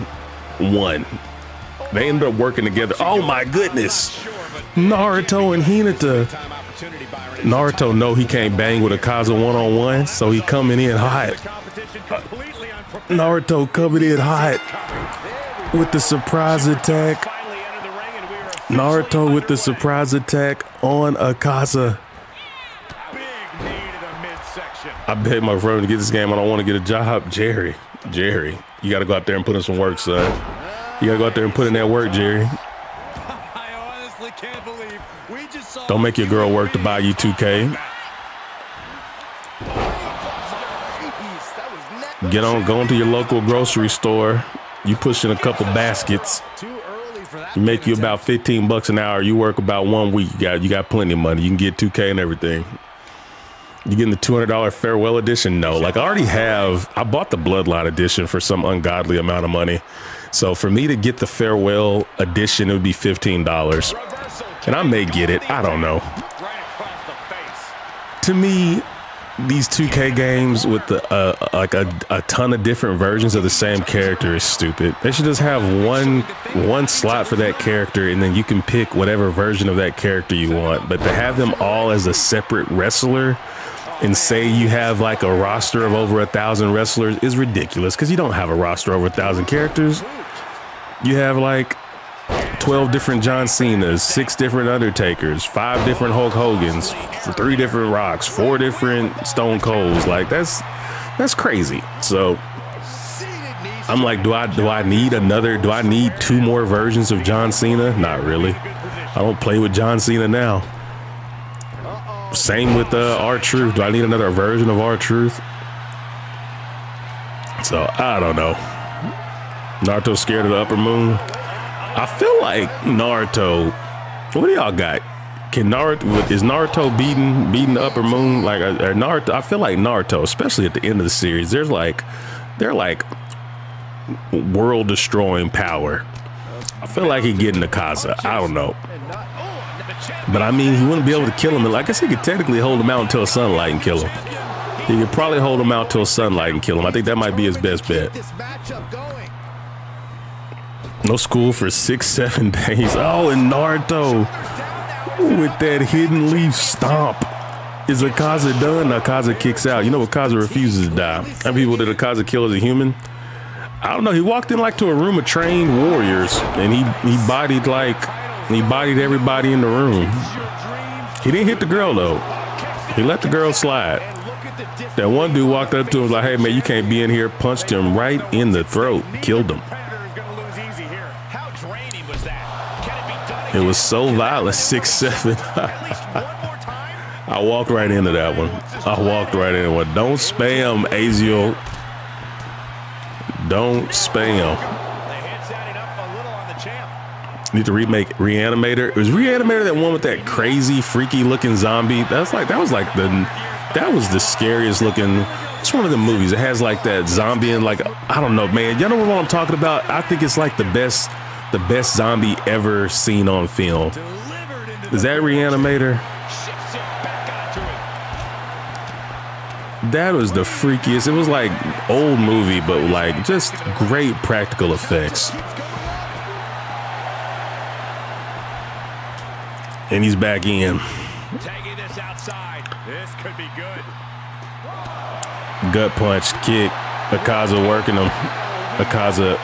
[SPEAKER 1] won. They ended up working together. Oh my goodness. Naruto and Hinata. Naruto know he can't bang with Akaza one-on-one, so he coming in hot. Naruto coming in hot with the surprise attack. Naruto with the surprise attack on Akaza. I bet my friend to get this game. I don't want to get a job. Jerry, you got to go out there and put in some work, son. You got to go out there and put in that work, Jerry.
[SPEAKER 2] I honestly can't believe we just saw.
[SPEAKER 1] Don't make your girl work to buy you 2K. Go into your local grocery store. You push in a couple baskets. You make you about $15 an hour. You work about 1 week. You got plenty of money. You can get 2K and everything. You getting the $200 farewell edition? No, like I bought the Bloodline edition for some ungodly amount of money. So for me to get the farewell edition, it would be $15. And I may get it. I don't know. To me, these 2K games with a ton of different versions of the same character is stupid. They should just have one slot for that character, and then you can pick whatever version of that character you want. But to have them all as a separate wrestler and say you have like a roster of over 1,000 wrestlers is ridiculous, because you don't have a roster over 1,000 characters. You have like 12 different John Cenas, 6 different Undertakers, 5 different Hulk Hogans, 3 different Rocks, 4 different Stone Colds. Like that's crazy. So I'm like, do I need 2 more versions of John Cena? Not really. I don't play with John Cena now. Same with R-Truth. Do I need another version of R-Truth? So I don't know. Naruto's scared of the upper moon. I feel like Naruto. What do y'all got? Is Naruto beating the upper moon? Like or Naruto? I feel like Naruto, especially at the end of the series, they're like world destroying power. I feel like he getting Akaza. I don't know. But I mean, he wouldn't be able to kill him. And I guess he could technically hold him out until sunlight and kill him. He could probably hold him out till sunlight and kill him. I think that might be his best bet. No school for 6-7 days. Oh, and Naruto with that hidden leaf stomp. Is Akaza done? Akaza kicks out. You know, Akaza refuses to die. How many people did Akaza kill as a human? I don't know. He walked in like to a room of trained warriors, and he bodied everybody in the room. He didn't hit the girl though. He let the girl slide. That one dude walked up to him like, hey man, you can't be in here. Punched him right in the throat. Killed him. It was so violent, 6'7". I walked right into that one. I walked right into it. Don't spam, Azio. Don't spam. Need to remake Reanimator. It was Reanimator that one with that crazy, freaky looking zombie. That was the scariest looking. It's one of the movies. It has like that zombie and like, I don't know, man. Y'all know what I'm talking about? I think it's like the best zombie ever seen on film. Is that Reanimator? That was the freakiest. It was like old movie, but like just great practical effects. And he's back in.
[SPEAKER 2] Taking this outside. This could be good.
[SPEAKER 1] Gut punch, kick. Akaza working him. Akaza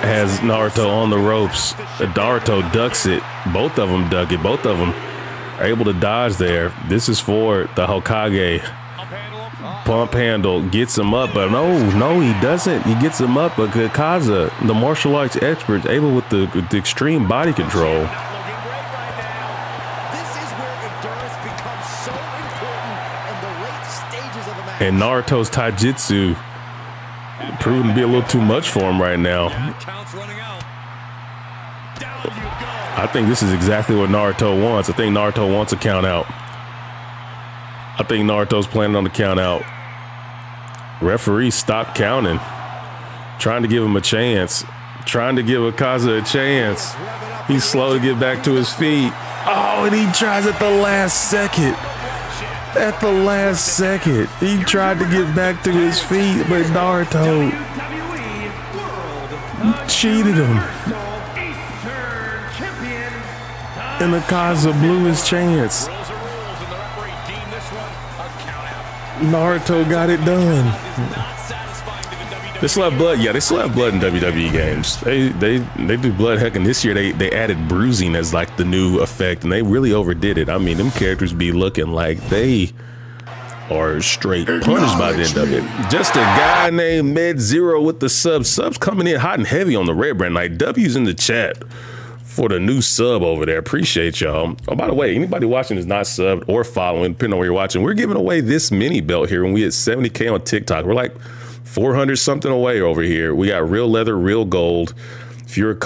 [SPEAKER 1] has Naruto on the ropes. Naruto ducks it. Both of them duck it. Both of them are able to dodge there. This is for the Hokage. Pump handle gets him up, but no, he doesn't. He gets him up, but Akaza, the martial arts expert, able with the extreme body control. And Naruto's taijutsu proving to be a little too much for him right now. I think this is exactly what Naruto wants. I think Naruto wants a count out. I think Naruto's planning on the count out. Referee stopped counting. Trying to give him a chance. Trying to give Akaza a chance. He's slow to get back to his feet. Oh, and he tries at the last second. At the last second, he tried to get back to his feet, but Naruto cheated him. And Akaza blew his chance. Naruto got it done. They still have blood. Yeah, they still have blood in WWE games. They do blood heck, and this year they added bruising as like the new effect, and they really overdid it. I mean, them characters be looking like they are straight punished by the end of it. Just a guy named Med Zero with the subs coming in hot and heavy on the Red Brand Night. W's in the chat for the new sub over there. Appreciate y'all. Oh, by the way, anybody watching is not subbed or following, depending on where you're watching. We're giving away this mini belt here when we hit 70K on TikTok. We're like 400 something away over here. We got real leather, real gold. If you're a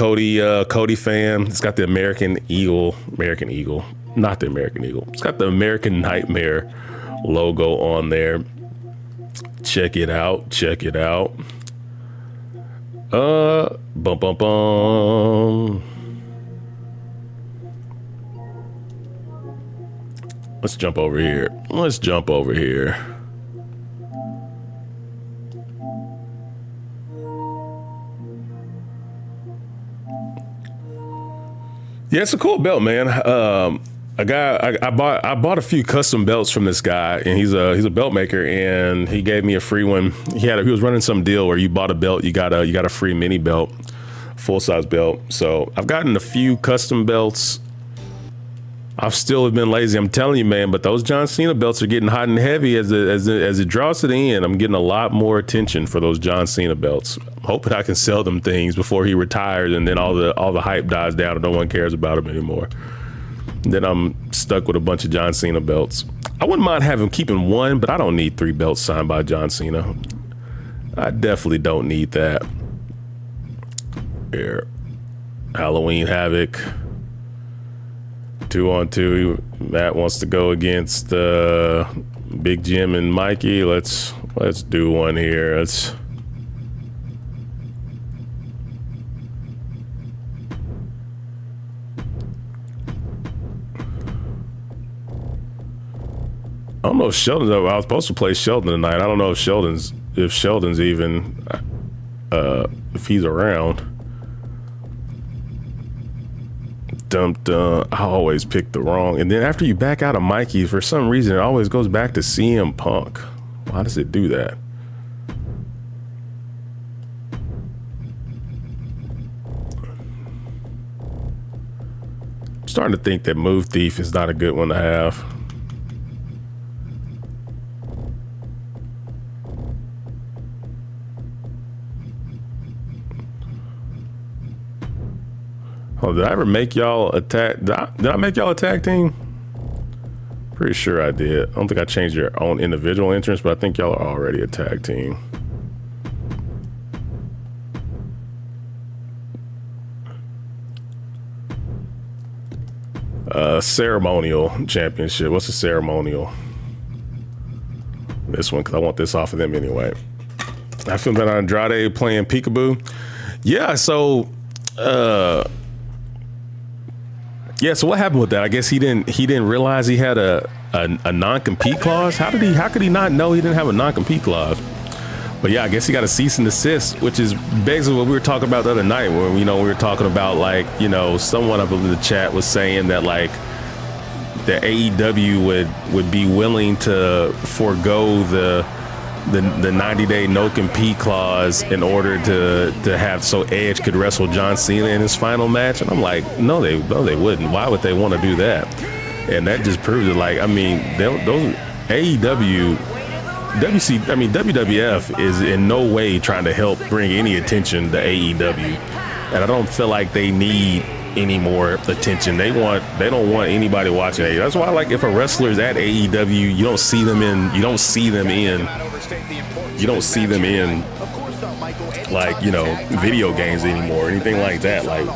[SPEAKER 1] Cody fan, it's got the American Eagle, not the American Eagle. It's got the American Nightmare logo on there. Check it out. Check it out. Bum bum bum. Let's jump over here. Let's jump over here. Yeah, it's a cool belt, man. I bought a few custom belts from this guy, and he's a belt maker, and he gave me a free one. He was running some deal where you bought a belt, you got a free mini belt, full size belt. So I've gotten a few custom belts. I've still been lazy, I'm telling you, man. But those John Cena belts are getting hot and heavy as it draws to the end. I'm getting a lot more attention for those John Cena belts. I'm hoping I can sell them things before he retires, and then all the hype dies down and no one cares about him anymore. Then I'm stuck with a bunch of John Cena belts. I wouldn't mind keeping one, but I don't need 3 belts signed by John Cena. I definitely don't need that. Here, Halloween Havoc. 2-on-2. Matt wants to go against Big Jim and Mikey. Let's do one here. I don't know if Sheldon's up. I was supposed to play Sheldon tonight. I don't know if Sheldon's even if he's around. I always pick the wrong. And then after you back out of Mikey, for some reason, it always goes back to CM Punk. Why does it do that? I'm starting to think that Move Thief is not a good one to have. Oh, did I ever make y'all attack? Did I make y'all a tag team? Pretty sure I did. I don't think I changed your own individual entrance, but I think y'all are already a tag team. Ceremonial championship. What's the ceremonial? This one, because I want this off of them anyway. I filmed that on Andrade playing peekaboo. Yeah, so so what happened with that? I guess he didn't realize he had a non-compete clause. How could he not know he didn't have a non-compete clause? But yeah, I guess he got a cease and desist, which is basically what we were talking about the other night, where we were talking about, like, someone up in the chat was saying that, like, the AEW would be willing to forego the 90-day no compete clause in order to have so Edge could wrestle John Cena in his final match. And I'm like, no, they wouldn't. Why would they want to do that? And that just proves it. Like, I mean, those WWF is in no way trying to help bring any attention to AEW, and I don't feel like they need any more attention. They don't want anybody watching AEW. That's why, like, if a wrestler's at AEW, you don't see them in like, video games anymore or anything like that. Like,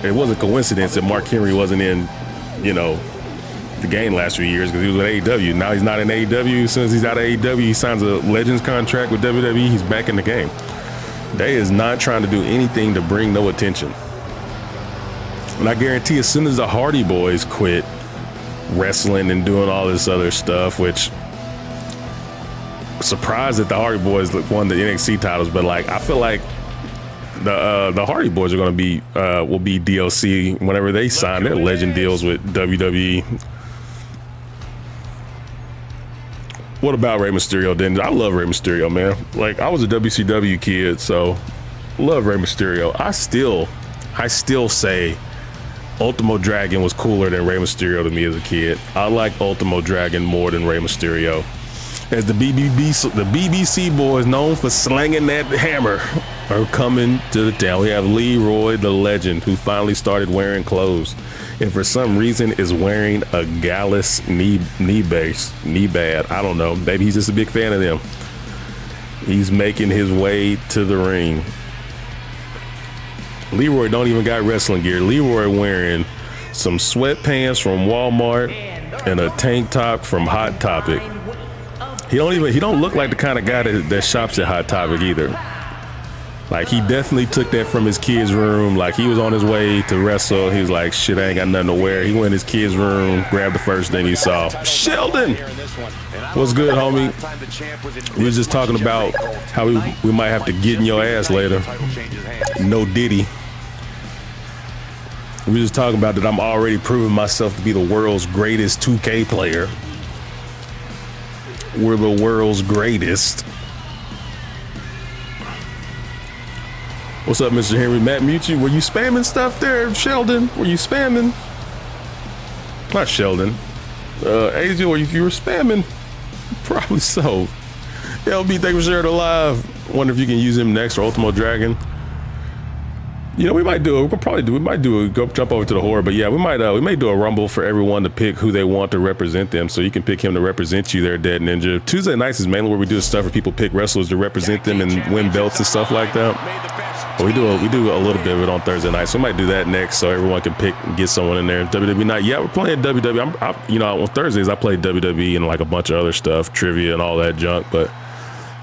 [SPEAKER 1] it wasn't a coincidence that Mark Henry wasn't in, the game last few years, because he was with AEW. Now he's not in AEW. As soon as he's out of AEW, he signs a Legends contract with WWE. He's back in the game. They is not trying to do anything to bring no attention. And I guarantee as soon as the Hardy Boys quit wrestling and doing all this other stuff, which, surprised that the Hardy Boys won the NXT titles, but, like, I feel like the Hardy Boys are going to be will be DLC whenever they sign their legend deals with WWE. What about Rey Mysterio, then? I love Rey Mysterio, man. Like, I was a WCW kid, so love Rey Mysterio. I still say Ultimo Dragon was cooler than Rey Mysterio to me as a kid. I like Ultimo Dragon more than Rey Mysterio. As the BBC boys, known for slanging that hammer, are coming to the town. We have Leroy the Legend, who finally started wearing clothes, and for some reason is wearing a Gallus knee pad. I don't know. Maybe he's just a big fan of them. He's making his way to the ring. Leroy don't even got wrestling gear. Leroy wearing some sweatpants from Walmart and a tank top from Hot Topic. He don't look like the kind of guy that shops at Hot Topic either. Like, he definitely took that from his kid's room. Like, he was on his way to wrestle. He was like, shit, I ain't got nothing to wear. He went in his kid's room, grabbed the first thing he saw. Sheldon! What's good, homie? We was just talking about how we might have to get in your ass later. No Diddy. We was just talking about that I'm already proving myself to be the world's greatest 2K player. We're the world's greatest. What's up, Mr. Henry? Matt Mucci, were you spamming stuff there, Sheldon? Were you spamming? Not Sheldon. AJ, if you were spamming, probably so. LB, thank you for sharing the live. Wonder if you can use him next for Ultimo Dragon. We might do it. Go jump over to the horror, but yeah, we may do a rumble for everyone to pick who they want to represent them, so you can pick him to represent you there, Dead Ninja. Tuesday nights is mainly where we do stuff where people pick wrestlers to represent them and win belts and stuff like that. But we do a little bit of it on Thursday night, so we might do that next, so everyone can pick and get someone in there. WWE night, yeah, we're playing WWE. On Thursdays I play WWE and like a bunch of other stuff, trivia and all that junk, but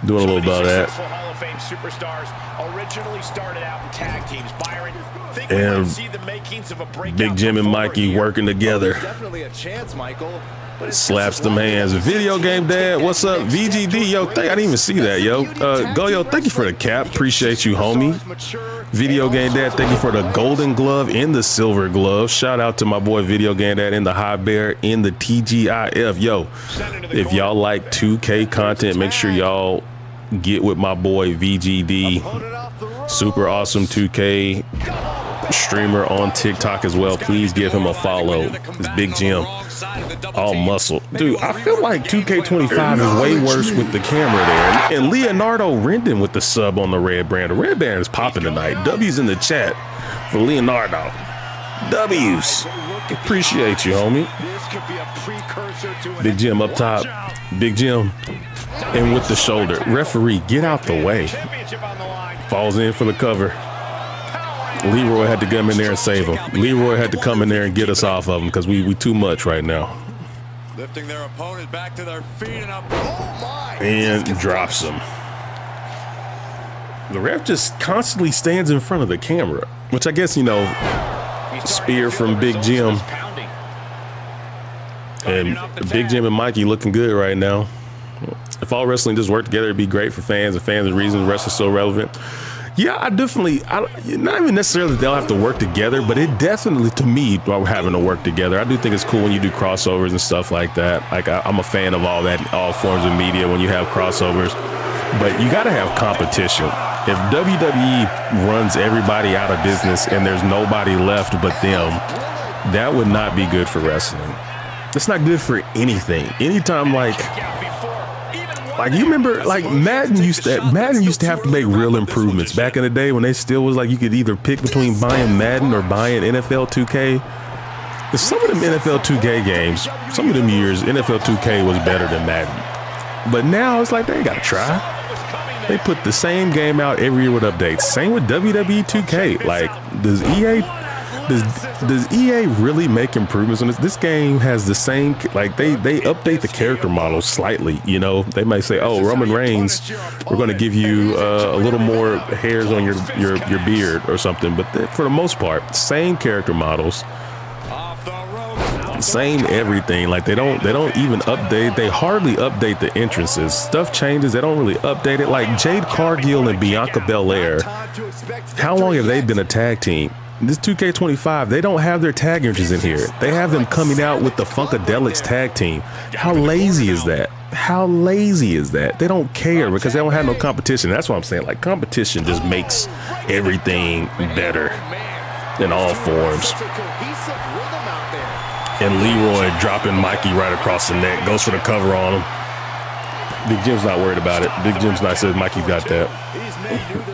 [SPEAKER 1] doing a little bit of that.
[SPEAKER 5] Hall of Fame superstars originally started out in tag teams. Byron, think
[SPEAKER 1] and
[SPEAKER 5] see the makings of a
[SPEAKER 1] Big Jim and Mikey working together.
[SPEAKER 2] Definitely a chance, Michael.
[SPEAKER 1] Slaps them hands. Video Game Dad, what's up? VGD, yo, I didn't even see that, yo. Goyo, thank you for the cap. Appreciate you, homie. Video Game Dad, thank you for the golden glove and the silver glove. Shout out to my boy Video Game Dad in the High Bear in the TGIF. Yo, if y'all like 2K content, make sure y'all get with my boy VGD. Super awesome 2K streamer on TikTok as well. Please give him a follow. It's Big Jim. All muscle. Dude, I feel like 2K25 is way worse with the camera there. And Leonardo Rendon with the sub on the red brand. The red brand is popping tonight. W's in the chat for Leonardo. W's. Appreciate you, homie.
[SPEAKER 5] This could be a precursor to an
[SPEAKER 1] Big Jim up top. Big Jim. And with the shoulder. Referee, get out the way.
[SPEAKER 5] championship on the line.
[SPEAKER 1] Falls in for the cover. Leroy had to come in there and save him. Leroy had to come in there and get us off of him because we too much right now.
[SPEAKER 2] Lifting their opponent back to their feet and up. Oh my!
[SPEAKER 1] And drops him. The ref just constantly stands in front of the camera, which I guess, you know, spear from Big Jim. And Big Jim and Mikey looking good right now. If all wrestling just worked together, it'd be great for fans and fans. The reason wrestling's so relevant. Yeah, not even necessarily that they'll have to work together, but it definitely, to me, while we're having to work together, I do think it's cool when you do crossovers and stuff like that. Like, I'm a fan of all that, all forms of media when you have crossovers. But you got to have competition. If WWE runs everybody out of business and there's nobody left but them, that would not be good for wrestling. It's not good for anything. Anytime, like you remember, like Madden used to have to make real improvements back in the day when they still was like you could either pick between buying Madden or buying NFL 2K. Some of them NFL 2K games, some of them years, NFL 2K was better than Madden. But now it's like they ain't got to try. They put the same game out every year with updates. Same with WWE 2K. Like, does EA really make improvements on this? This game has the same, like they update the character models slightly. You know, they might say, "Oh, Roman Reigns, we're going to give you a little more hairs on your beard or something." But for the most part, same character models. Same everything. Like they don't even update. They hardly update the entrances. Stuff changes. They don't really update it. Like Jade Cargill and Bianca Belair. How long have they been a tag team? This 2K25, they don't have their tag entries in here. They have them coming out with the Funkadelics tag team. How lazy is that? How lazy is that? They don't care because they don't have no competition. That's what I'm saying. Like competition just makes everything better in all forms. And Leroy dropping Mikey right across the neck. Goes for the cover on him. Big Jim's not worried about it. Big Jim's not says Mikey got that.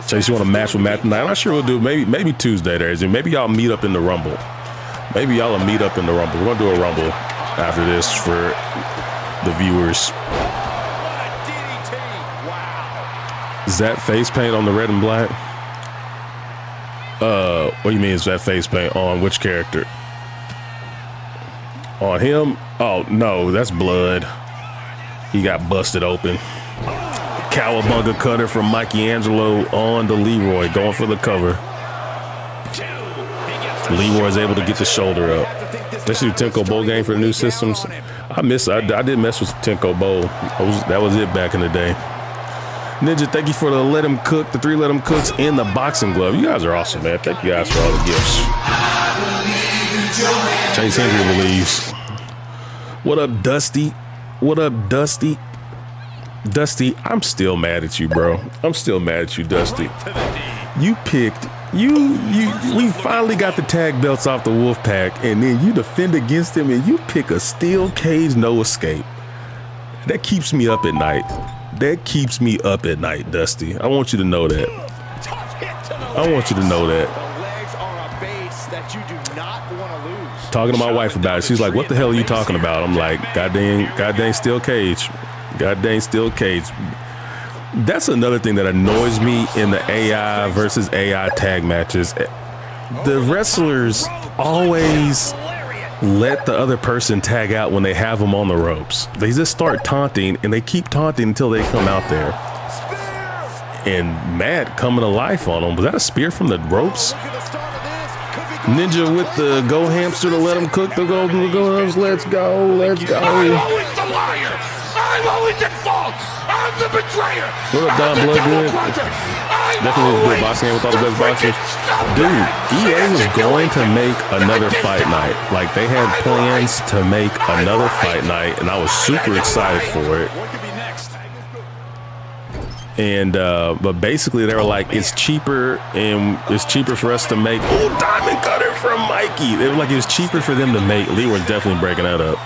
[SPEAKER 1] Chase, you want to match with Matt tonight? I'm not sure we'll do. Maybe Tuesday there. Maybe y'all meet up in the Rumble. Maybe y'all will meet up in the Rumble. We're going to do a Rumble after this for the viewers. Is that face paint on the red and black? What do you mean is that face paint on which character? On him? Oh, no, that's blood. He got busted open. Cowabunga cutter from Mikey Angelo on to Leroy, going for the cover. Leroy's able to get the shoulder up. Let's do Tenko Bowl game for the new systems. I did mess with Tenko Bowl. That was it back in the day. Ninja, thank you for the Let Him Cook, the 3 Let Him Cooks, and the boxing glove. You guys are awesome, man. Thank you guys for all the gifts. Chase Henry believes. What up, Dusty? What up, Dusty? Dusty, I'm still mad at you, bro. I'm still mad at you, Dusty. We finally got the tag belts off the Wolfpack, and then you defend against him, and you pick a steel cage, no escape. That keeps me up at night. That keeps me up at night, Dusty. I want you to know that. I want you to know that. Talking to my wife about it. She's like, what the hell are you talking about? I'm like, God dang steel cage. God dang steel cage. That's another thing that annoys me in the AI versus AI tag matches. The wrestlers always let the other person tag out when they have them on the ropes. They just start taunting and they keep taunting until they come out there. And Matt coming to life on him. Was that a spear from the ropes? Ninja with the go hamster to let him cook the golden gloves. Let's go. Let's go.
[SPEAKER 6] I'm always the liar. I'm always at fault. I'm the betrayer.
[SPEAKER 1] What up, Don Bloodgood? Definitely a good boxing game with all the best boxers. Dude, EA was going to make another fight night. Like, they had plans to make another fight night, and I was super excited for it. And but basically they were like, it's cheaper for us to make diamond cutter from Mikey. They were like, it's cheaper for them to make. Leroy's definitely breaking that up.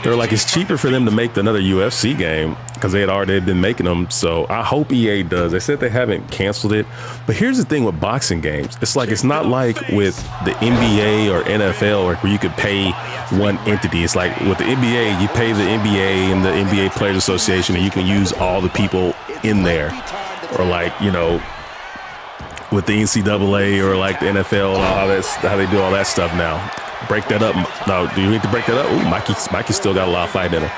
[SPEAKER 1] They're like, it's cheaper for them to make another UFC game because they had already been making them. So I hope EA does. They said they haven't canceled it. But here's the thing with boxing games. It's like, it's not like with the NBA or NFL where you could pay one entity. It's like with the NBA, you pay the NBA and the NBA Players Association, and you can use all the people in there. Or like, you know, with the NCAA or like the NFL and all that's how they do all that stuff now. Break that up. No, do you need to break that up? Ooh, Mikey still got a lot of fight in him.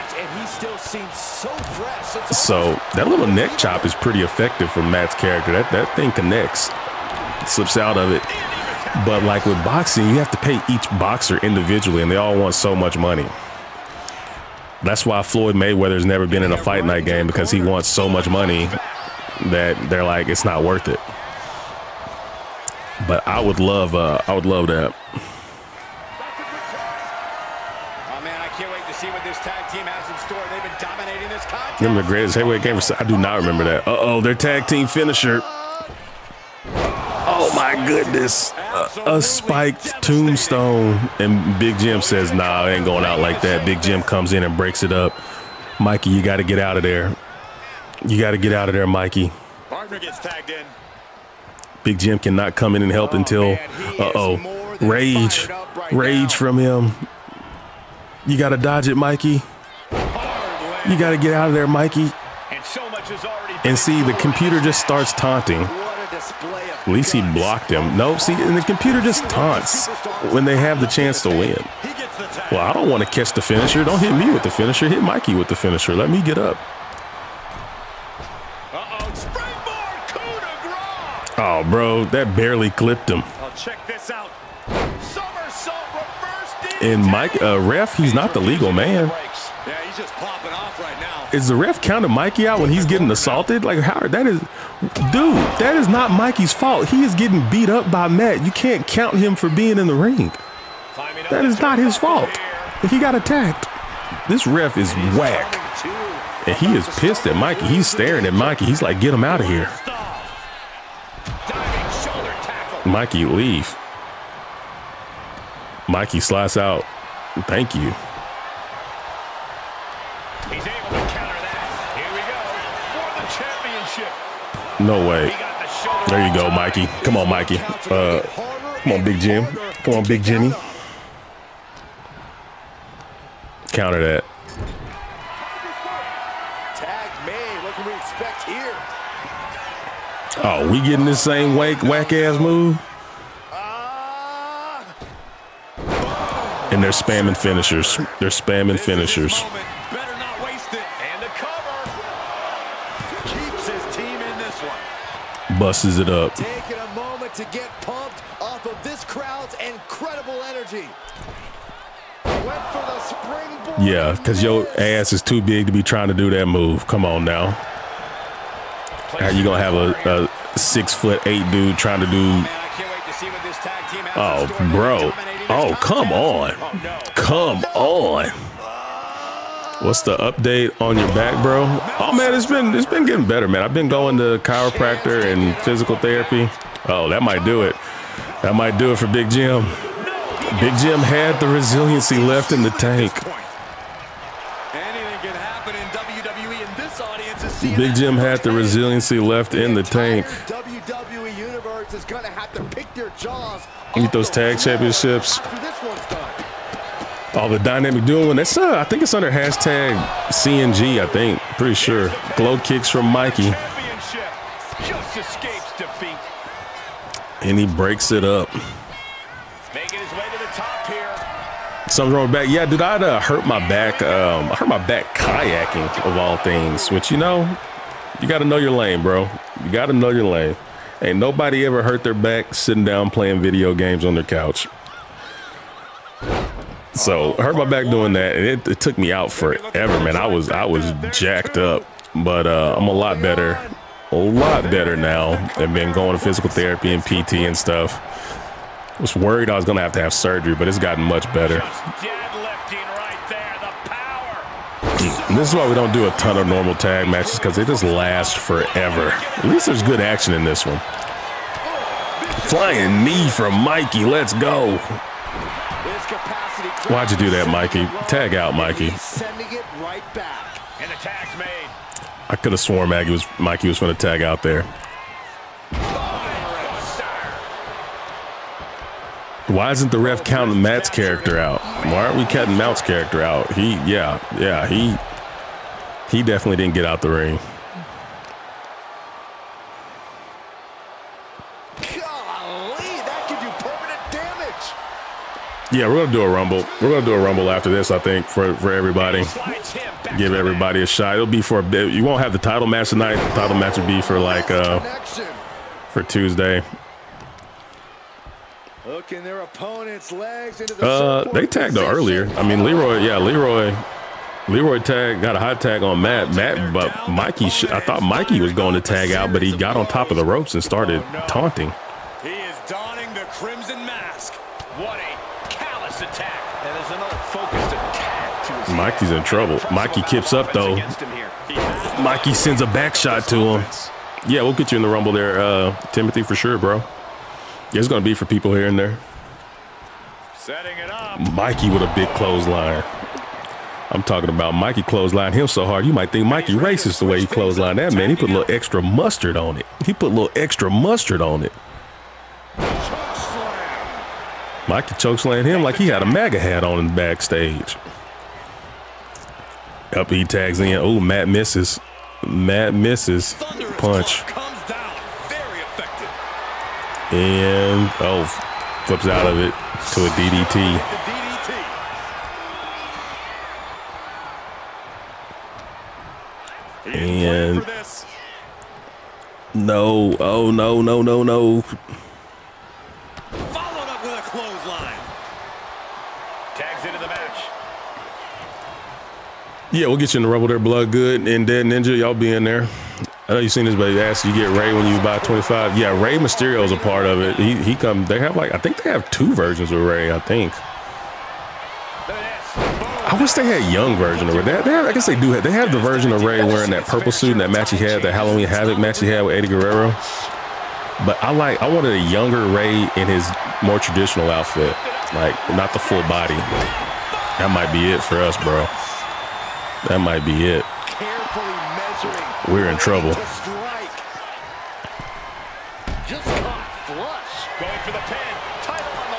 [SPEAKER 1] So that little neck chop is pretty effective from Matt's character. That thing connects, slips out of it. But like with boxing, you have to pay each boxer individually, and they all want so much money. That's why Floyd Mayweather's never been in a fight night game, because he wants so much money that they're like, it's not worth it. But I would love that. Remember the greatest heavyweight game? I do not remember that. Uh-oh, their tag team finisher. Oh my goodness. A spiked tombstone. And Big Jim says, nah, it ain't going out like that. Big Jim comes in and breaks it up. Mikey, you got to get out of there. You got to get out of there, Mikey.
[SPEAKER 2] Partner gets tagged in.
[SPEAKER 1] Big Jim cannot come in and help until, rage from him. You got to dodge it, Mikey. You got to get out of there, Mikey. And see, the computer just starts taunting. At least he blocked him. No, see, and the computer just taunts when they have the chance to win. Well, I don't want to catch the finisher. Don't hit me with the finisher. Hit Mikey with the finisher. Let me get up. Oh, bro, that barely clipped him.
[SPEAKER 2] Check this out.
[SPEAKER 1] And Mike, ref, he's not the legal man.
[SPEAKER 2] Yeah, he's just popping off right now.
[SPEAKER 1] Is the ref counting Mikey out when he's getting assaulted? Like, Howard, that is, dude, that is not Mikey's fault. He is getting beat up by Matt. You can't count him for being in the ring. That is not his fault. He got attacked. This ref is whack. And he is pissed at Mikey. He's staring at Mikey. He's like, get him out of here. Mikey, leave. Mikey slides out. Thank you.
[SPEAKER 2] He's able to counter that. Here we go for the championship.
[SPEAKER 1] No way. There you go, Mikey. Come on, Mikey. Come on, Big Jim. Come on, Big Jimmy. Counter that.
[SPEAKER 2] Tag made. What can we expect here?
[SPEAKER 1] Oh, we getting this same whack ass move? And they're spamming finishers. They're spamming finishers.
[SPEAKER 2] Better not waste it. And a cover. Keeps his team in this one.
[SPEAKER 1] Busses it up.
[SPEAKER 2] Taking a moment to get pumped off of this crowd's incredible energy. Went for the springboard.
[SPEAKER 1] Yeah, because your ass is too big to be trying to do that move. Come on now. How you gonna have a 6'8" dude trying to do? Oh, bro. Oh, come on. Come on. What's the update on your back, bro? Oh man, it's been getting better, man. I've been going to chiropractor and physical therapy. Oh, that might do it. That might do it for Big Jim. Big Jim had the resiliency left in the tank.
[SPEAKER 2] Anything can happen in WWE, and this audience is seeing
[SPEAKER 1] Big Jim had the resiliency left in the tank.
[SPEAKER 2] WWE universe is going to have to pick their jaws.
[SPEAKER 1] Get those tag championships. Oh, the dynamic duo, and that's I think it's under hashtag CNG. I think, pretty sure. Glow kicks from Mikey,
[SPEAKER 2] Just escapes defeat.
[SPEAKER 1] and he breaks it up.
[SPEAKER 2] Making his way to the top here.
[SPEAKER 1] Something wrong with back. Yeah, dude, I'd hurt my back. I hurt my back kayaking of all things. Which, you know, you got to know your lane, bro. You got to know your lane. Ain't nobody ever hurt their back sitting down playing video games on their couch. So I hurt my back doing that, and it took me out forever, man. I was jacked up, but I'm a lot better now. I've been going to physical therapy and PT and stuff. I was worried I was gonna have to have surgery, but it's gotten much better. And this is why we don't do a ton of normal tag matches, because they just last forever. At least there's good action in this one. Flying knee from Mikey. Let's go.
[SPEAKER 2] this capacity.
[SPEAKER 1] Why'd you do that, Mikey? Tag out, Mikey.
[SPEAKER 2] Sending it right back.
[SPEAKER 5] And the tag's made.
[SPEAKER 1] I could have sworn Mikey was going to tag out there. Why isn't the ref counting Matt's character out? Why aren't we cutting Mount's character out? He definitely didn't get out the ring.
[SPEAKER 2] Golly, that could do permanent damage.
[SPEAKER 1] Yeah, we're going to do a Rumble. We're going to do a Rumble after this, I think, for everybody. Give everybody a shot. It'll be for a bit. You won't have the title match tonight. The title match will be for for Tuesday.
[SPEAKER 2] Hooking their opponent's legs into the
[SPEAKER 1] they tagged her earlier. I mean, Leroy tag got a high tag on Matt, but Mikey, I thought Mikey was going to tag out, but he got on top of the ropes and started taunting.
[SPEAKER 5] He is donning the crimson mask. What a callous attack. And there's another focused attack to his
[SPEAKER 1] Mikey's in trouble. Mikey kips up though. Mikey sends a back shot to him. Yeah, we'll get you in the Rumble there, Timothy, for sure, bro. Yeah, it's gonna be for people here and there.
[SPEAKER 5] Setting it up.
[SPEAKER 1] Mikey with a big clothesline. I'm talking about Mikey clothesline him so hard you might think Mikey racist the way he clotheslined that man. He put a little extra mustard on it. Mikey chokeslammed him like he had a MAGA hat on in the backstage. Up he tags in. Oh, Matt misses. Punch. And flips out of it to a DDT. And no.
[SPEAKER 5] Followed up with a clothesline. Tags into the match.
[SPEAKER 1] Yeah, we'll get you in the Rumble there, Blood Good and Dead Ninja. Y'all be in there. I know you've seen this, but he asked you get Ray when you buy 25. Yeah, Ray Mysterio is a part of it. He come. They have I think they have 2 versions of Ray. I think. I wish they had young version of Ray. I guess they do. They have the version of Ray wearing that purple suit and that match he had, the Halloween Havoc match he had with Eddie Guerrero. But I wanted a younger Ray in his more traditional outfit, like not the full body. That might be it for us, bro. That might be it. We're in trouble.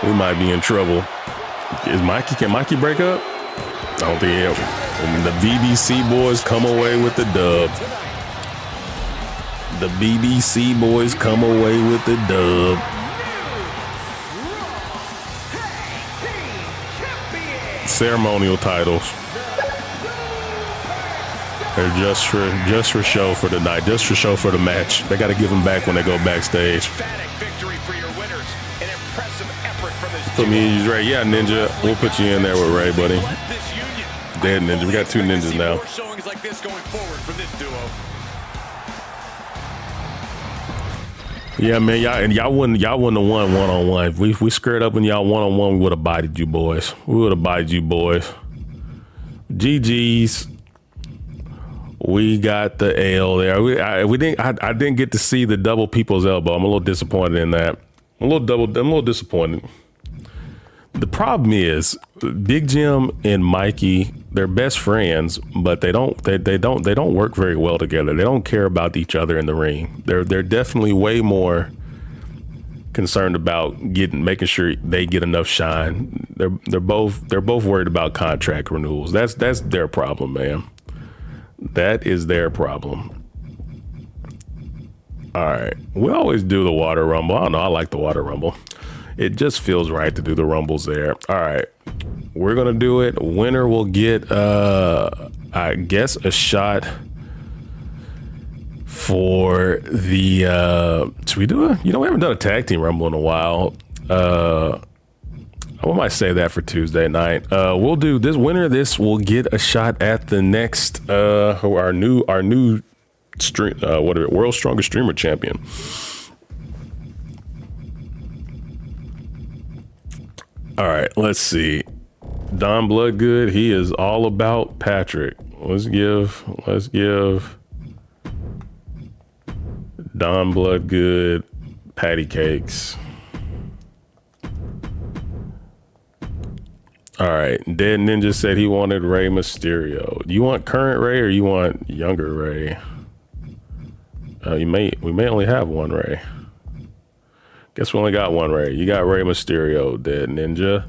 [SPEAKER 1] We might be in trouble. Can Mikey break up? I don't think he will. The BBC boys come away with the dub. The BBC boys come away with the dub. Ceremonial titles. They're just for show for the night, just for show for the match. They got to give them back when they go backstage. Put me in Ray. Yeah, Ninja. We'll put you in there with Ray, buddy. Dead Ninja. We got 2 ninjas now. Yeah, man. Y'all wouldn't have won one-on-one. If we squared up when y'all one-on-one, we would have bodied you boys. GG's. We got the L there. I didn't get to see the double people's elbow. I'm a little disappointed in that. I'm a little disappointed. The problem is Big Jim and Mikey, they're best friends, but they don't work very well together. They don't care about each other in the ring. They're definitely way more concerned about making sure they get enough shine. They're both worried about contract renewals. That's their problem, man. That is their problem. All right. We always do the water rumble. I don't know. I like the water rumble. It just feels right to do the rumbles there. All right. We're going to do it. Winner will get, I guess, a shot for the, should we do it? We haven't done a tag team rumble in a while. I might say that for Tuesday night. We'll do this. Winner of this will get a shot at the next, our new stream, World's Strongest Streamer champion. All right, let's see. Don Bloodgood, he is all about Patrick. Let's give Don Bloodgood patty cakes. All right. Dead Ninja said he wanted Rey Mysterio. Do you want current Rey or you want younger Rey? We may only have one Rey. Guess we only got one Rey. You got Rey Mysterio, Dead Ninja.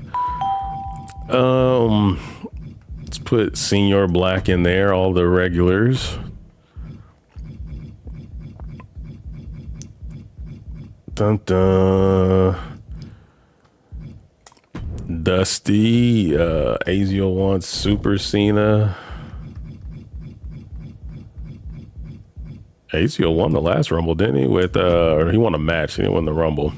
[SPEAKER 1] Let's put Senior Black in there, all the regulars. Dun dun. Dusty, Azio wants Super Cena. Azio won the last Rumble, didn't he? Or he won a match. He didn't win the Rumble.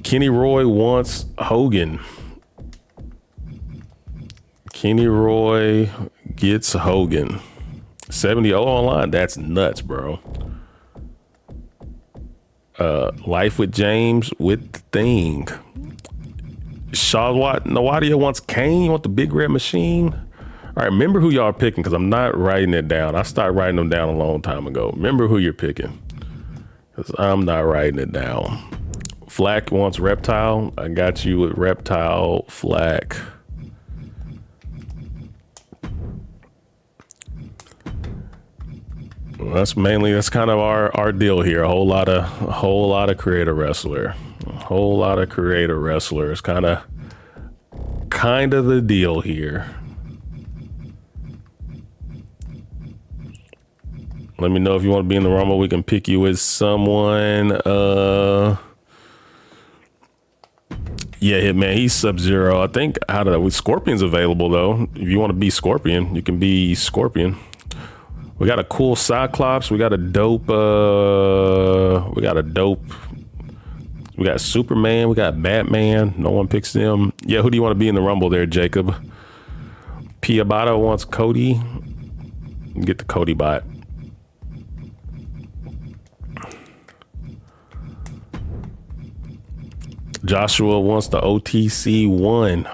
[SPEAKER 1] Kenny Roy wants Hogan. Kenny Roy gets Hogan. 70 online. That's nuts, bro. Life with James with the thing. Nawadia wants Kane. You want the big red machine? All right, remember who y'all are picking because I'm not writing it down. I started writing them down a long time ago. Remember who you're picking because I'm not writing it down. Flack wants Reptile. I got you with Reptile, Flack. Well, that's kind of our deal here. A whole lot of creator wrestler. A whole lot of creator wrestlers. Kind of the deal here. Let me know if you want to be in the Rumble. We can pick you with someone. Yeah, Hitman, he's Sub-Zero. I think Scorpion's available though. If you want to be Scorpion, you can be Scorpion. We got a cool Cyclops. We got Superman. We got Batman. No one picks them. Yeah, who do you want to be in the Rumble there, Jacob? Piabato wants Cody. Get the Cody bot. Joshua wants the OTC 1.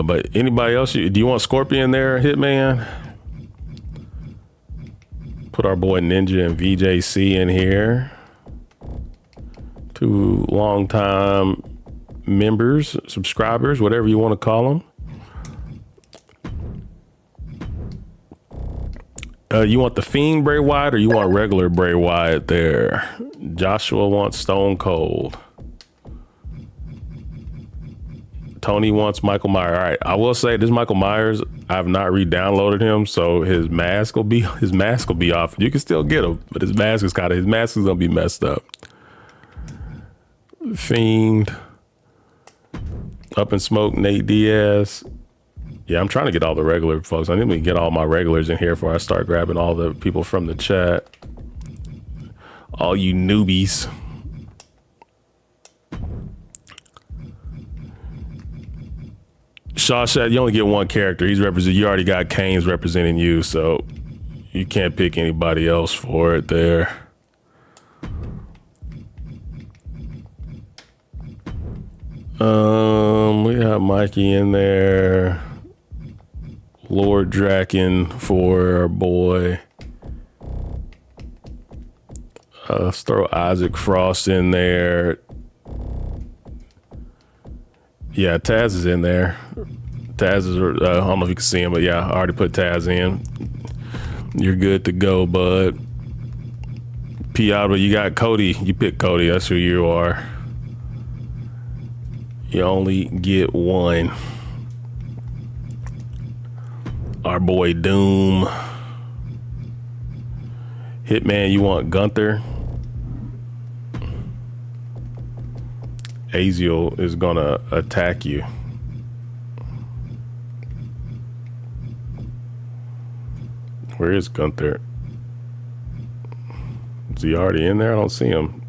[SPEAKER 1] But anybody else? Do you want Scorpion there, Hitman? Put our boy Ninja and VJC in here. 2 longtime members, subscribers, whatever you want to call them. You want the Fiend Bray Wyatt or you want regular Bray Wyatt there? Joshua wants Stone Cold. Tony wants Michael Myers. All right, I will say this Michael Myers, I've not re-downloaded him, so his mask will be off. You can still get him, but his mask is gonna be messed up. Fiend, Up in Smoke, Nate Diaz. Yeah, I'm trying to get all the regular folks. I need to get all my regulars in here before I start grabbing all the people from the chat. All you newbies. Shaw said you only get one character. You already got Kane's representing you, so you can't pick anybody else for it there. We have Mikey in there. Lord Draken for our boy. Let's throw Isaac Frost in there. Yeah, Taz is in there. Taz is, I don't know if you can see him, but yeah, I already put Taz in. You're good to go, bud. Piablo, you got Cody. You pick Cody. That's who you are. You only get one. Our boy Doom. Hitman, you want Gunther? Azio is gonna attack you. Where is Gunther? Is he already in there? I don't see him.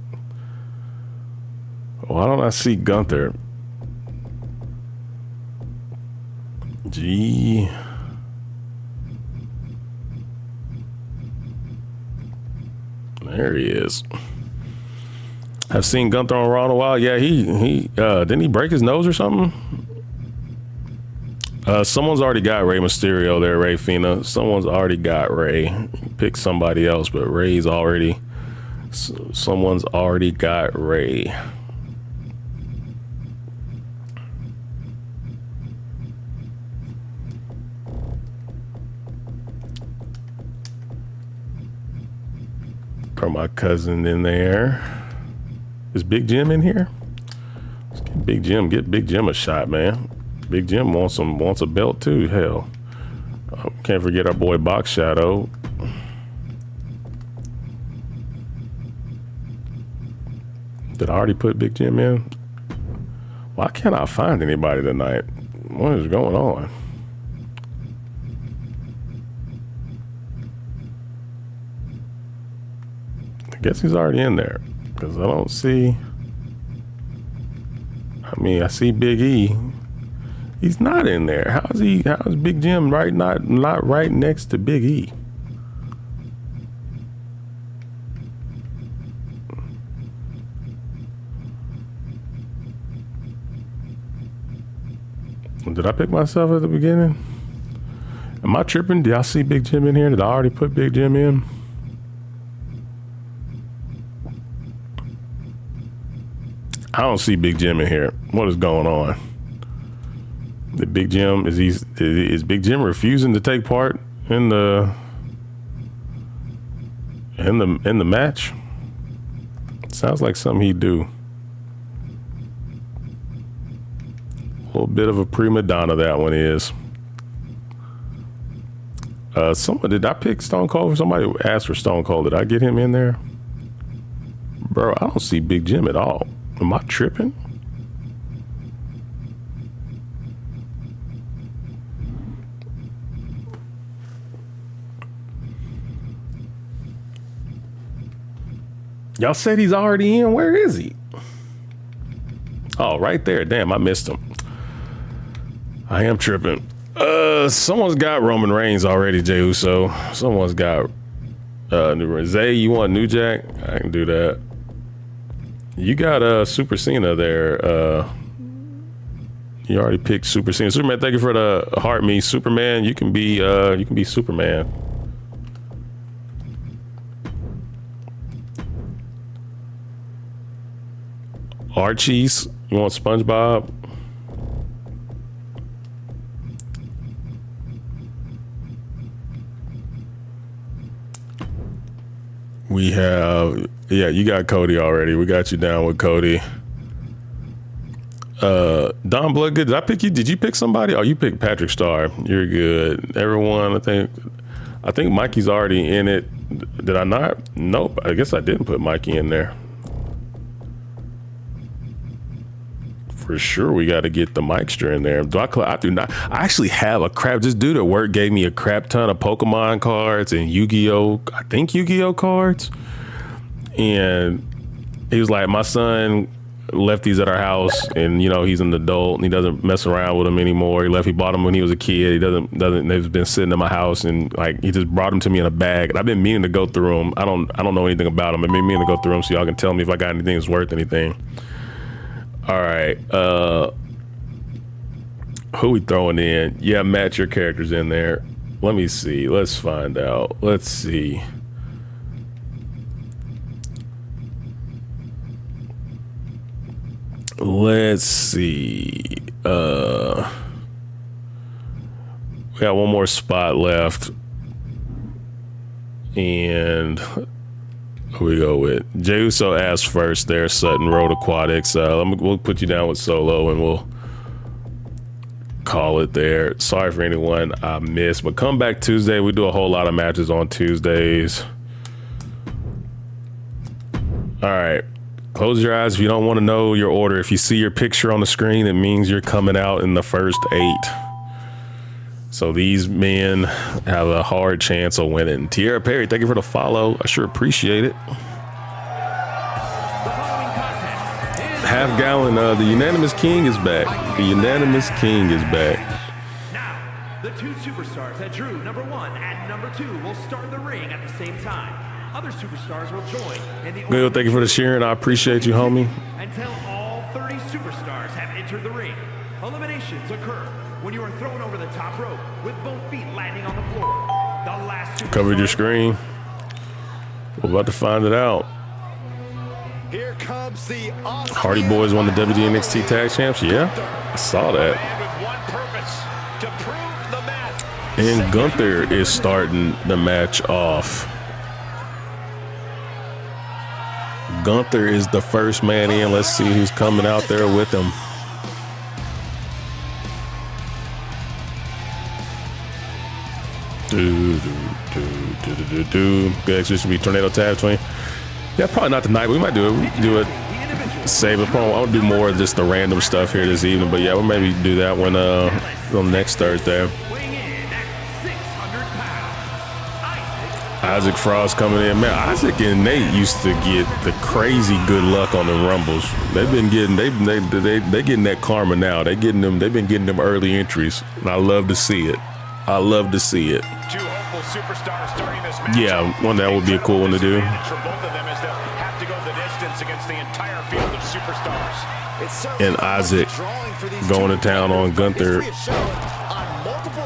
[SPEAKER 1] Why don't I see Gunther? Gee. There he is. I've seen Gunther on Raw in a while. Yeah, he didn't he break his nose or something? Someone's already got Rey Mysterio there, Ray Fina. Someone's already got Ray. Pick somebody else, but Ray's already. Someone's already got Ray. Throw my cousin in there. Is Big Jim in here? Let's get Big Jim. Get Big Jim a shot, man. Big Jim wants a belt too. Hell, can't forget our boy Box Shadow. Did I already put Big Jim in? Why can't I find anybody tonight? What is going on? I guess he's already in there because I don't see. I mean, I see Big E. He's not in there. How is he? How is Big Jim not right next to Big E? Did I pick myself at the beginning? Am I tripping? Did I see Big Jim in here? Did I already put Big Jim in? I don't see Big Jim in here. What is going on? The Big Jim is Big Jim refusing to take part in the match? Sounds like something he'd do. A little bit of a prima donna that one is. Did I pick Stone Cold? Somebody asked for Stone Cold. Did I get him in there? Bro, I don't see Big Jim at all. Am I tripping? Y'all said he's already in. Where is he? Oh, right there. Damn, I missed him. I am tripping. Someone's got Roman Reigns already, Jey Uso. Someone's got Zay, you want New Jack? I can do that. You got Super Cena there. You already picked Super Cena. Superman, thank you for the heart me. Superman, you can be Superman. Archie's, you want SpongeBob? We have, yeah, you got Cody already. We got you down with Cody. Don Bloodgood, did I pick you? Did you pick somebody? Oh, you picked Patrick Starr. You're good. Everyone, I think Mikey's already in it. Did I not? Nope. I guess I didn't put Mikey in there. For sure, we got to get the Mikester in there. I do not. I actually have a crap. This dude at work gave me a crap ton of Pokemon cards and Yu-Gi-Oh. I think Yu-Gi-Oh cards. And he was like, my son left these at our house, and you know he's an adult and he doesn't mess around with them anymore. He bought them when he was a kid. He doesn't. They've been sitting in my house, and like he just brought them to me in a bag. And I've been meaning to go through them. I don't know anything about them. I've been meaning to go through them so y'all can tell me if I got anything that's worth anything. All right, who we throwing in? Yeah, Matt, your character's in there. Let me see. Let's find out. Let's see. Let's see. We got one more spot left, and we go with Jey Uso asked first there. Sutton Road Aquatics. We'll put you down with Solo, and we'll call it there. Sorry for anyone I missed, but come back Tuesday. We do a whole lot of matches on Tuesdays. All right. Close your eyes if you don't want to know your order. If you see your picture on the screen, it means you're coming out in the first 8. So these men have a hard chance of winning. Tierra Perry, thank you for the follow. I sure appreciate it. Half Gallon, the Unanimous King is back. The Unanimous King is back.
[SPEAKER 7] Now, the two superstars that drew number 1 and number 2 will start the ring at the same time. Other superstars will join.
[SPEAKER 1] Bill, thank you for the sharing. I appreciate you, homie.
[SPEAKER 7] Until all 30 superstars have entered the ring. Eliminations occur when you are thrown over the top rope with both feet landing on the floor. The last
[SPEAKER 1] Covered your screen. We're about to find it out.
[SPEAKER 2] Here comes the
[SPEAKER 1] Hardy Boys won the WWE NXT Tag Champs. Yeah, I saw that.
[SPEAKER 5] And with one purpose, to prove the match.
[SPEAKER 1] And Gunther is starting the match off. Gunther is the first man in. Let's see who's coming out there with him. Good exhibition be tornado tab between. Yeah, probably not tonight. We might do it. We can do it. Save it. I'll do more of just the random stuff here this evening. But yeah, we'll maybe do that when on next Thursday.
[SPEAKER 7] weighing in at 600 pounds.
[SPEAKER 1] Isaac Frost coming in. Man, Isaac and Nate used to get the crazy good luck on the rumbles. They've been getting they getting that karma now. They've been getting them early entries. And I love to see it. I love to see it.
[SPEAKER 5] Two hopeful superstars starting this match.
[SPEAKER 1] Yeah, one that would be a cool one to do.
[SPEAKER 5] For both of them, as they'll have to go the distance against the entire field of superstars.
[SPEAKER 1] And Isaac going to town on Gunther.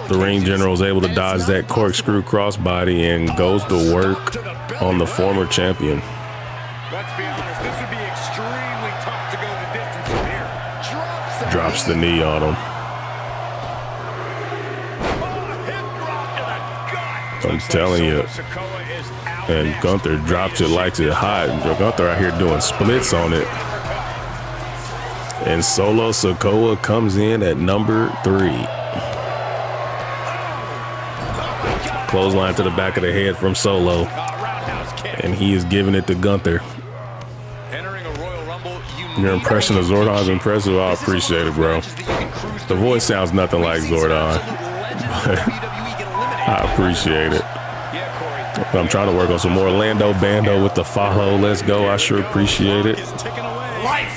[SPEAKER 1] The ring general is able to dodge that corkscrew crossbody and goes to work on the former champion.
[SPEAKER 5] Let's be honest, this would be extremely tough to go the distance from here.
[SPEAKER 1] Drops the knee on him. I'm telling you. And Gunther drops it, likes it hot. Gunther out here doing splits on it. And Solo Sikoa comes in at number 3. Clothesline to the back of the head from Solo. And he is giving it to Gunther. Your impression of Zordon is impressive. I appreciate it, bro. The voice sounds nothing like Zordon. I appreciate it. I'm trying to work on some more Orlando Bando with the follow. Let's go. I sure appreciate it.
[SPEAKER 6] Life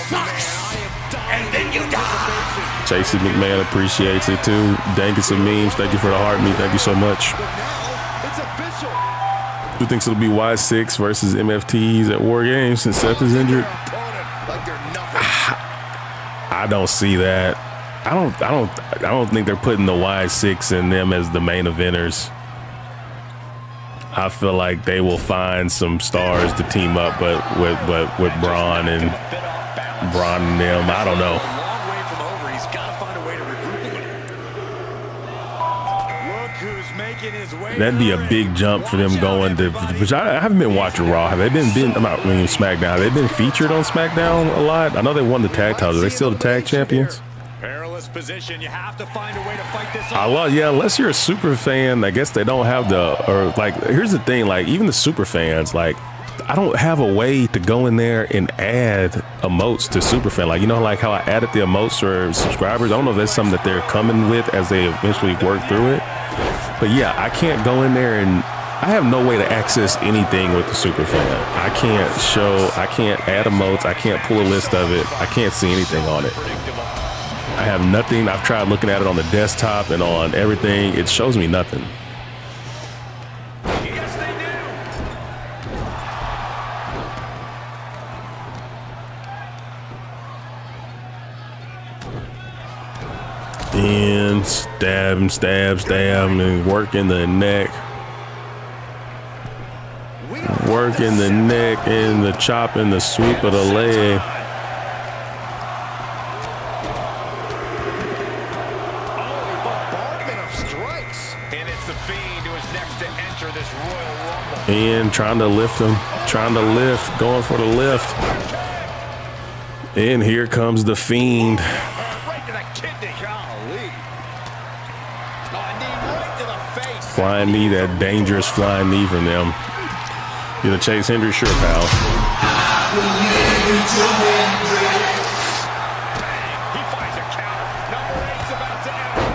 [SPEAKER 6] sucks, and then you die.
[SPEAKER 1] Chasey McMahon appreciates it too. Dangus of Memes, thank you for the heart meat. Thank you so much. Who thinks it'll be Y6 versus MFTs at War Games since Seth is injured? I don't see that. I don't think they're putting the Y6 in them as the main eventers. I feel like they will find some stars to team up, but with Braun and them, I don't know. That'd be a big jump for them going to. Which I haven't been watching Raw. Have they been? SmackDown. They've been featured on SmackDown a lot. I know they won the tag titles. Are they still the tag champions?
[SPEAKER 5] Perilous position. You have to find a way to fight this.
[SPEAKER 1] Yeah, unless you're a super fan, I guess they don't have here's the thing, like even the super fans, like I don't have a way to go in there and add emotes to superfan. Like, like how I added the emotes for subscribers. I don't know if that's something that they're coming with as they eventually work through it. But yeah, I can't go in there and I have no way to access anything with the superfan. I can't add emotes. I can't pull a list of it. I can't see anything on it. I have nothing. I've tried looking at it on the desktop and on everything. It shows me nothing.
[SPEAKER 5] Yes, they do.
[SPEAKER 1] And stab, and working the neck. Working the neck and the chop and the sweep of the leg. And trying to lift him, going for the lift. And here comes the Fiend. Flying knee, that dangerous flying knee from them. You know, Chase Hendry, sure, pal.
[SPEAKER 5] He finds a counter. Number 8's about to enter.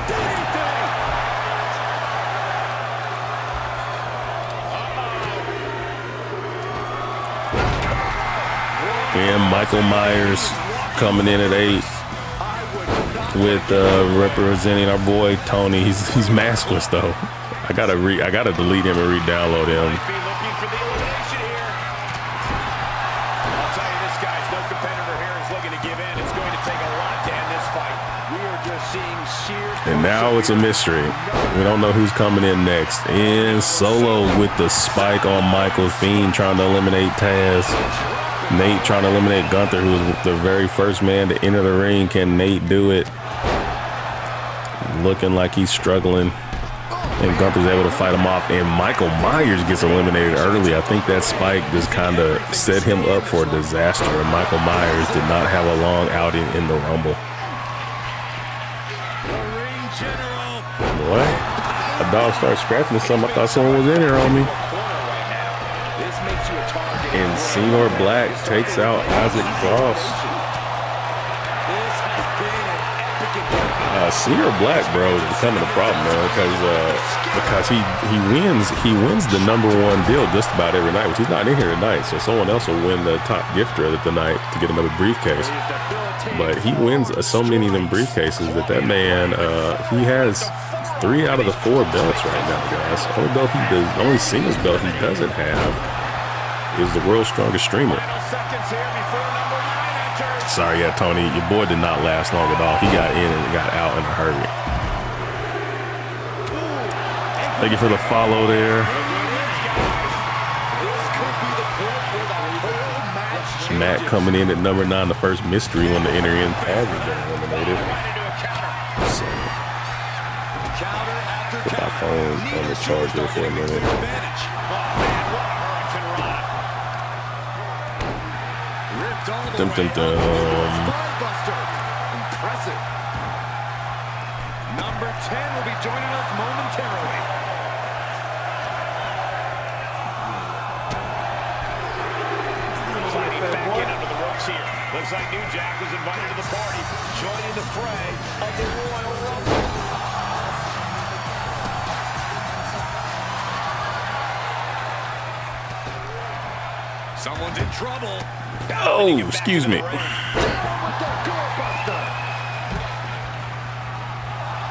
[SPEAKER 1] And Michael Myers coming in at 8 with representing our boy Tony. He's maskless though. I gotta delete him and re-download him.
[SPEAKER 5] Might be looking for the elimination here. I'll tell you this, guys, no competitor here is looking to give in. It's going to take a lot to end this fight. We are just seeing sheer
[SPEAKER 1] And now it's a mystery. We don't know who's coming in next. And Solo with the spike on Michael. Fiend trying to eliminate Taz. Nate trying to eliminate Gunther, who was the very first man to enter the ring. Can Nate do it? Looking like he's struggling. And Gunther's able to fight him off. And Michael Myers gets eliminated early. I think that spike just kind of set him up for a disaster. And Michael Myers did not have a long outing in the Rumble. What? A dog started scratching at something. I thought someone was in here on me. And Senior Black takes out Isaac Frost. Senior Black, bro, is becoming a problem, man, because he wins the #1 deal just about every night, which he's not in here tonight. So someone else will win the top gifter of the night to get another briefcase. But he wins so many of them briefcases that man he has 3 out of the 4 belts right now, guys. Only singles belt he doesn't have is the world's strongest streamer. Sorry, yeah, Tony, your boy did not last long at all. He got in and got out in a hurry. Thank you for the follow there. Matt coming in at number 9, the first mystery one to enter in. Taz has been eliminated. So, put my phone on the charger for a minute. Dum, dum, dum.
[SPEAKER 2] Impressive. Number 10 will be joining us momentarily.
[SPEAKER 5] Sliding back in under the ropes here. Looks like New Jack was invited to the party, joining the fray of the Royal Rumble. Someone's in trouble.
[SPEAKER 1] Oh, excuse me.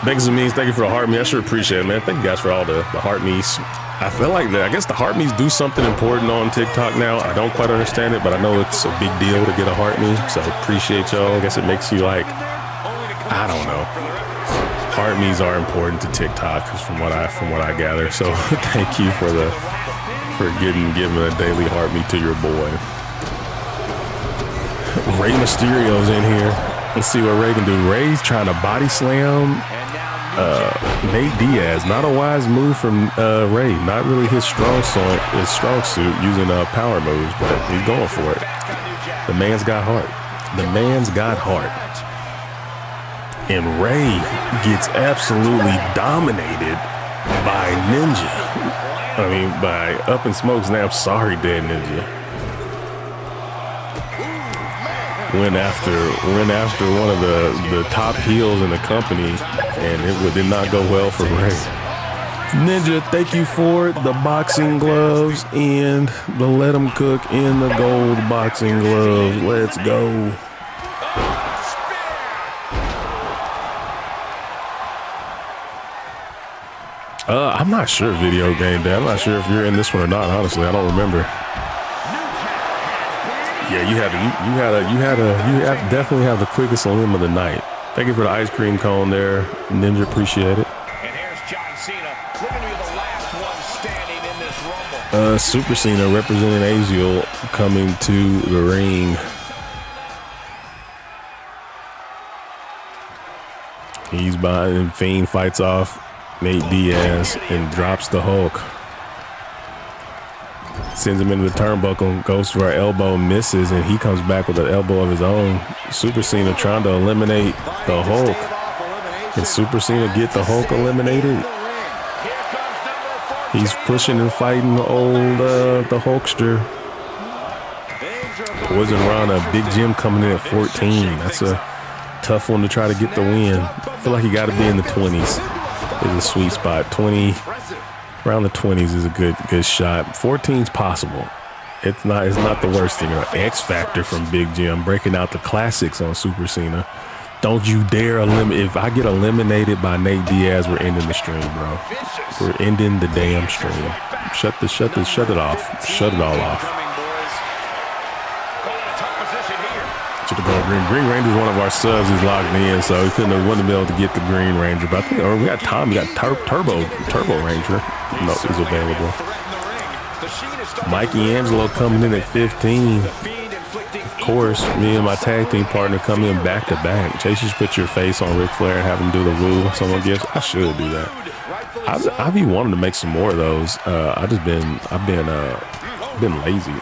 [SPEAKER 1] Beggars and Means, thank you for the heart me. I sure appreciate it, man. Thank you guys for all the heart me's. I feel like that. I guess the heart me's do something important on TikTok now. I don't quite understand it, but I know it's a big deal to get a heart me. So I appreciate y'all. I guess it makes you like, I don't know. Heart me's are important to TikTok, from what I gather. So thank you for giving a daily heart me to your boy. Rey Mysterio's in here. Let's see what Rey can do. Rey's trying to body slam Nate Diaz. Not a wise move from Rey. Not really his strong suit using power moves, but he's going for it. The man's got heart. The man's got heart. And Rey gets absolutely dominated by Ninja. I mean, by Up in Smoke's now. I'm sorry, Dead Ninja. Went after one of the top heels in the company, and it did not go well for Rey. Ninja, thank you for the boxing gloves and the Let 'em Cook in the gold boxing gloves. Let's go. I'm not sure, Video Game Dad. I'm not sure if you're in this one or not. Honestly, I don't remember. Yeah, you definitely have the quickest limb of the night. Thank you for the ice cream cone there, Ninja. Appreciate it.
[SPEAKER 5] And here's John Cena, looking to be the last one standing in this Rumble.
[SPEAKER 1] Super Cena representing Aziel coming to the ring. He's behind, and Fiend fights off Nate Diaz and drops the Hulk. Sends him into the turnbuckle, goes for an elbow, misses, and he comes back with an elbow of his own. Super Cena trying to eliminate the Hulk. Can Super Cena get the Hulk eliminated? He's pushing and fighting the Hulkster. Boys and Rana, Big Jim coming in at 14. That's a tough one to try to get the win. I feel like you got to be in the 20s. Is a sweet spot. 20, around the 20s is a good shot. 14's possible. It's not the worst thing. X Factor from Big Jim breaking out the classics on Super Cena. Don't you dare eliminate. If I get eliminated by Nate Diaz, we're ending the stream, bro. We're ending the damn stream. Shut it off. Shut it all off. to the Gold Green. Green Ranger is one of our subs. He's logged in, so he wouldn't be able to get the Green Ranger. But I think, or we got Tom. We got Turbo Ranger. No, he's available. Mikey Angelo coming in at 15. Of course, me and my tag team partner come in back to back. Chase, you should put your face on Ric Flair and have him do the woo someone gives. I should do that. I've been wanting to make some more of those. I've been lazy.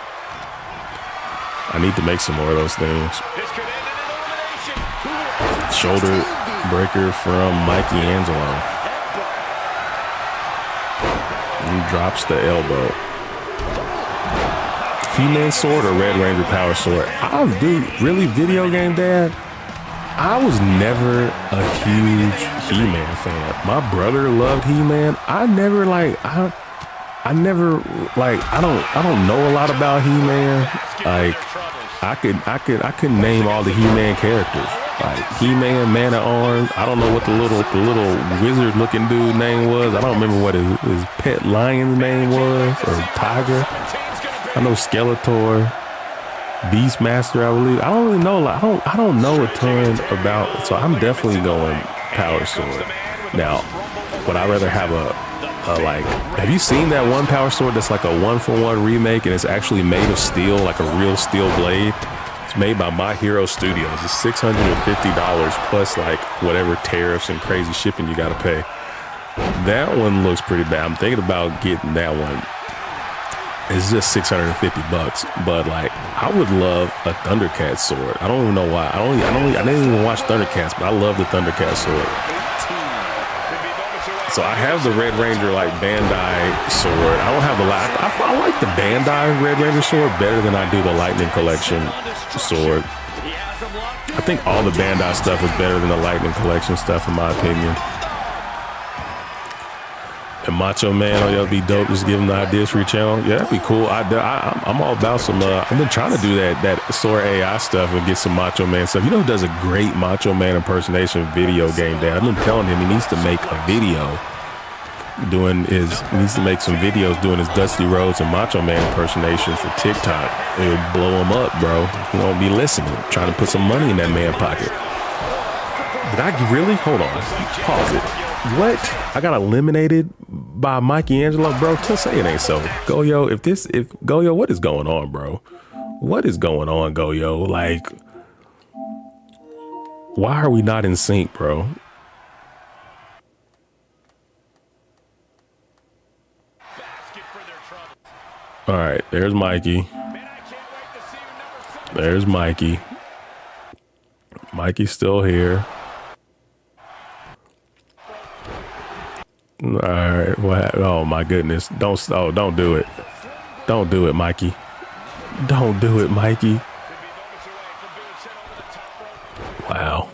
[SPEAKER 1] I need to make some more of those things. Shoulder breaker from Mikey Angelo. He drops the elbow. He-Man sword or Red Ranger power sword? Really, video game dad? I was never a huge He-Man fan. My brother loved He-Man. I don't know a lot about He-Man. Like, I couldn't name all the He-Man characters. Like He-Man, Man at Arms. I don't know what the little wizard looking dude name was. I don't remember what his pet lion's name was, or tiger. I know Skeletor, Beastmaster, I believe. I don't really know. I don't know a ton about. So I'm definitely going Power Sword. Now, would I rather have a like? Have you seen that one Power Sword that's like a 1-for-1 remake, and it's actually made of steel, like a real steel blade? It's made by My Hero Studios. It's $650 plus like whatever tariffs and crazy shipping you got to pay. That one looks pretty bad. I'm thinking about getting that one. It's just $650, but like I would love a Thundercat sword. I don't even know why. I didn't even watch Thundercats, but I love the Thundercat sword. So I have the Red Ranger like Bandai sword. I don't have the I like the Bandai Red Ranger sword better than I do the Lightning Collection sword. I think all the Bandai stuff is better than the Lightning Collection stuff in my opinion. And Macho Man, oh, that'd be dope. Just give him the ideas for your channel. Yeah, that'd be cool. I'm all about some. I've been trying to do that Sora AI stuff and get some Macho Man stuff. You know who does a great Macho Man impersonation video game? Dad, I've been telling him he needs to make a video. He needs to make some videos doing his Dusty Rhodes and Macho Man impersonations for TikTok. It'll blow him up, bro. He won't be listening. Trying to put some money in that man's pocket. Did I really? Hold on. Pause it. What? I got eliminated by Mikey Angelo, bro. Just say it ain't so. Goyo, Goyo, what is going on, bro? What is going on, Goyo? Like, why are we not in sync, bro? All right, there's Mikey. There's Mikey. Mikey's still here. All right. What? Oh my goodness! Don't do it! Don't do it, Mikey! Don't do it, Mikey! Wow!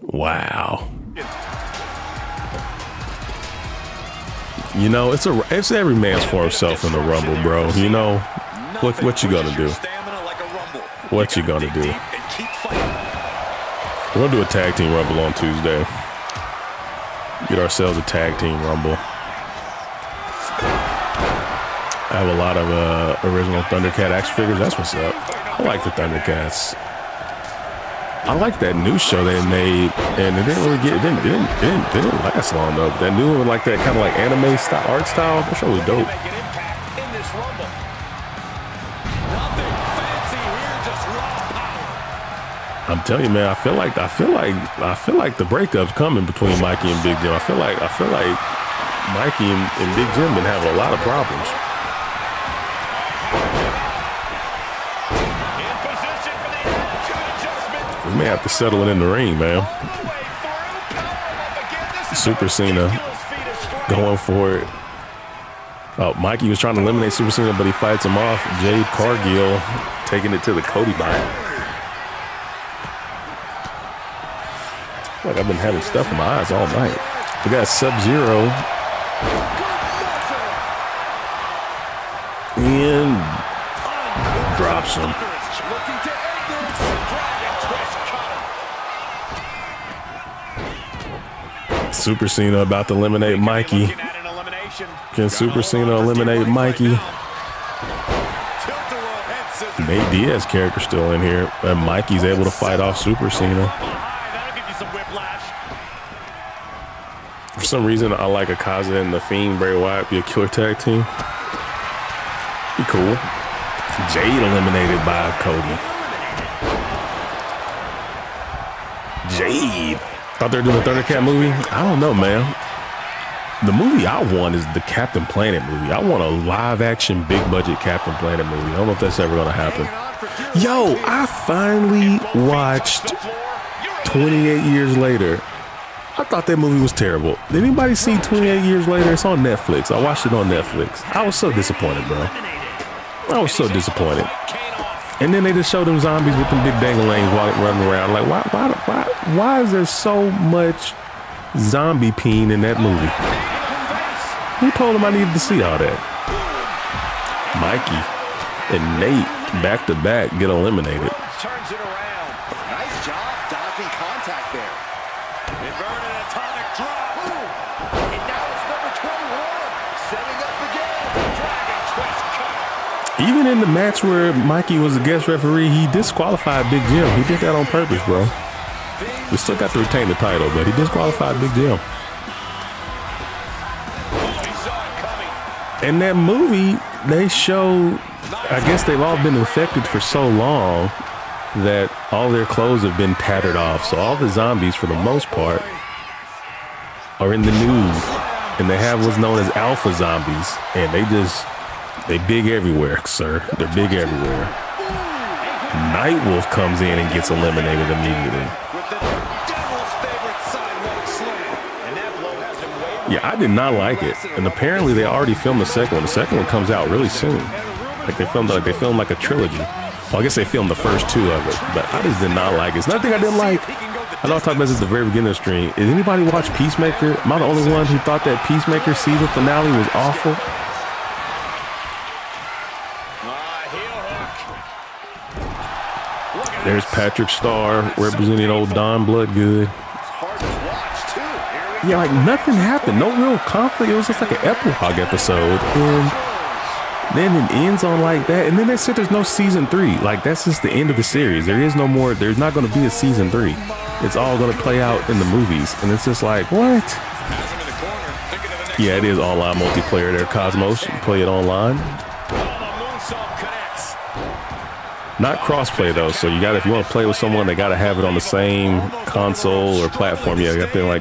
[SPEAKER 1] Wow! You know, it's every man's for himself in the Rumble, bro. You know, what you gonna do? What you gonna do? We're gonna do a tag team Rumble on Tuesday. Get ourselves a tag team Rumble. I have a lot of original Thundercat action figures. That's what's up. I like the Thundercats. I like that new show they made, and it didn't last long though. That new one, like that kind of like anime style, art style. That show was dope. I'm telling you, man. I feel like the breakup's coming between Mikey and Big Jim. I feel like Mikey and Big Jim been having a lot of problems. We may have to settle it in the ring, man. Super Cena going for it. Oh, Mikey was trying to eliminate Super Cena, but he fights him off. Jade Cargill taking it to the Cody bite. Like I've been having stuff in my eyes all night. We got Sub-Zero and drops him. Super Cena about to eliminate Mikey. Can Super Cena eliminate Mikey? They Nate Diaz character still in here, and Mikey's able to fight off Super Cena.
[SPEAKER 5] That'll give you some whiplash.
[SPEAKER 1] For some reason, I like Akaza and The Fiend, Bray Wyatt be a killer tag team. Be cool. Jade eliminated by Cody. Jade. Thought they were doing a Thundercat movie? I don't know, man. The movie I want is the Captain Planet movie. I want a live-action, big-budget Captain Planet movie. I don't know if that's ever going to happen. Yo, I finally watched 28 Years Later. I thought that movie was terrible. Did anybody see 28 Years Later? It's on Netflix. I watched it on Netflix. I was so disappointed, bro. I was so disappointed. And then they just showed them zombies with them big dangalangs running around. Like, why is there so much zombie peen in that movie? Who told him I needed to see all that? Mikey and Nate back to back get eliminated.
[SPEAKER 2] Turns it around. Nice job dodging contact there.
[SPEAKER 5] Inverted atomic drop.
[SPEAKER 2] And now it's number 21. Setting up again. Dragon twist cover.
[SPEAKER 1] Even in the match where Mikey was a guest referee, he disqualified Big Jim. He did that on purpose, bro. We still got to retain the title, but he disqualified Big Jim. In that movie, they show, I guess they've all been infected for so long that all their clothes have been tattered off. So all the zombies, for the most part, are in the nude. And they have what's known as alpha zombies. And they big everywhere, sir. They're big everywhere. Nightwolf comes in and gets eliminated immediately. Yeah, I did not like it, and apparently they already filmed the second one. The second one comes out really soon. Like they filmed like a trilogy. Well, I guess they filmed the first two of it, but I just did not like it. It's nothing I didn't like. I know I talked about this at the very beginning of the stream. Did anybody watch Peacemaker? Am I the only one who thought that Peacemaker season finale was awful? There's Patrick Starr representing old Don Bloodgood. Yeah, like nothing happened. No real conflict. It was just like an epilogue episode. And then it ends on like that. And then they said there's no season 3. Like that's just the end of the series. There is no more. There's not going to be a season 3. It's all going to play out in the movies. And it's just like, what? Yeah, it is online multiplayer there, Cosmos. You play it online. Not crossplay though, so if you want to play with someone, they gotta have it on the same console or platform. Yeah, you got to be on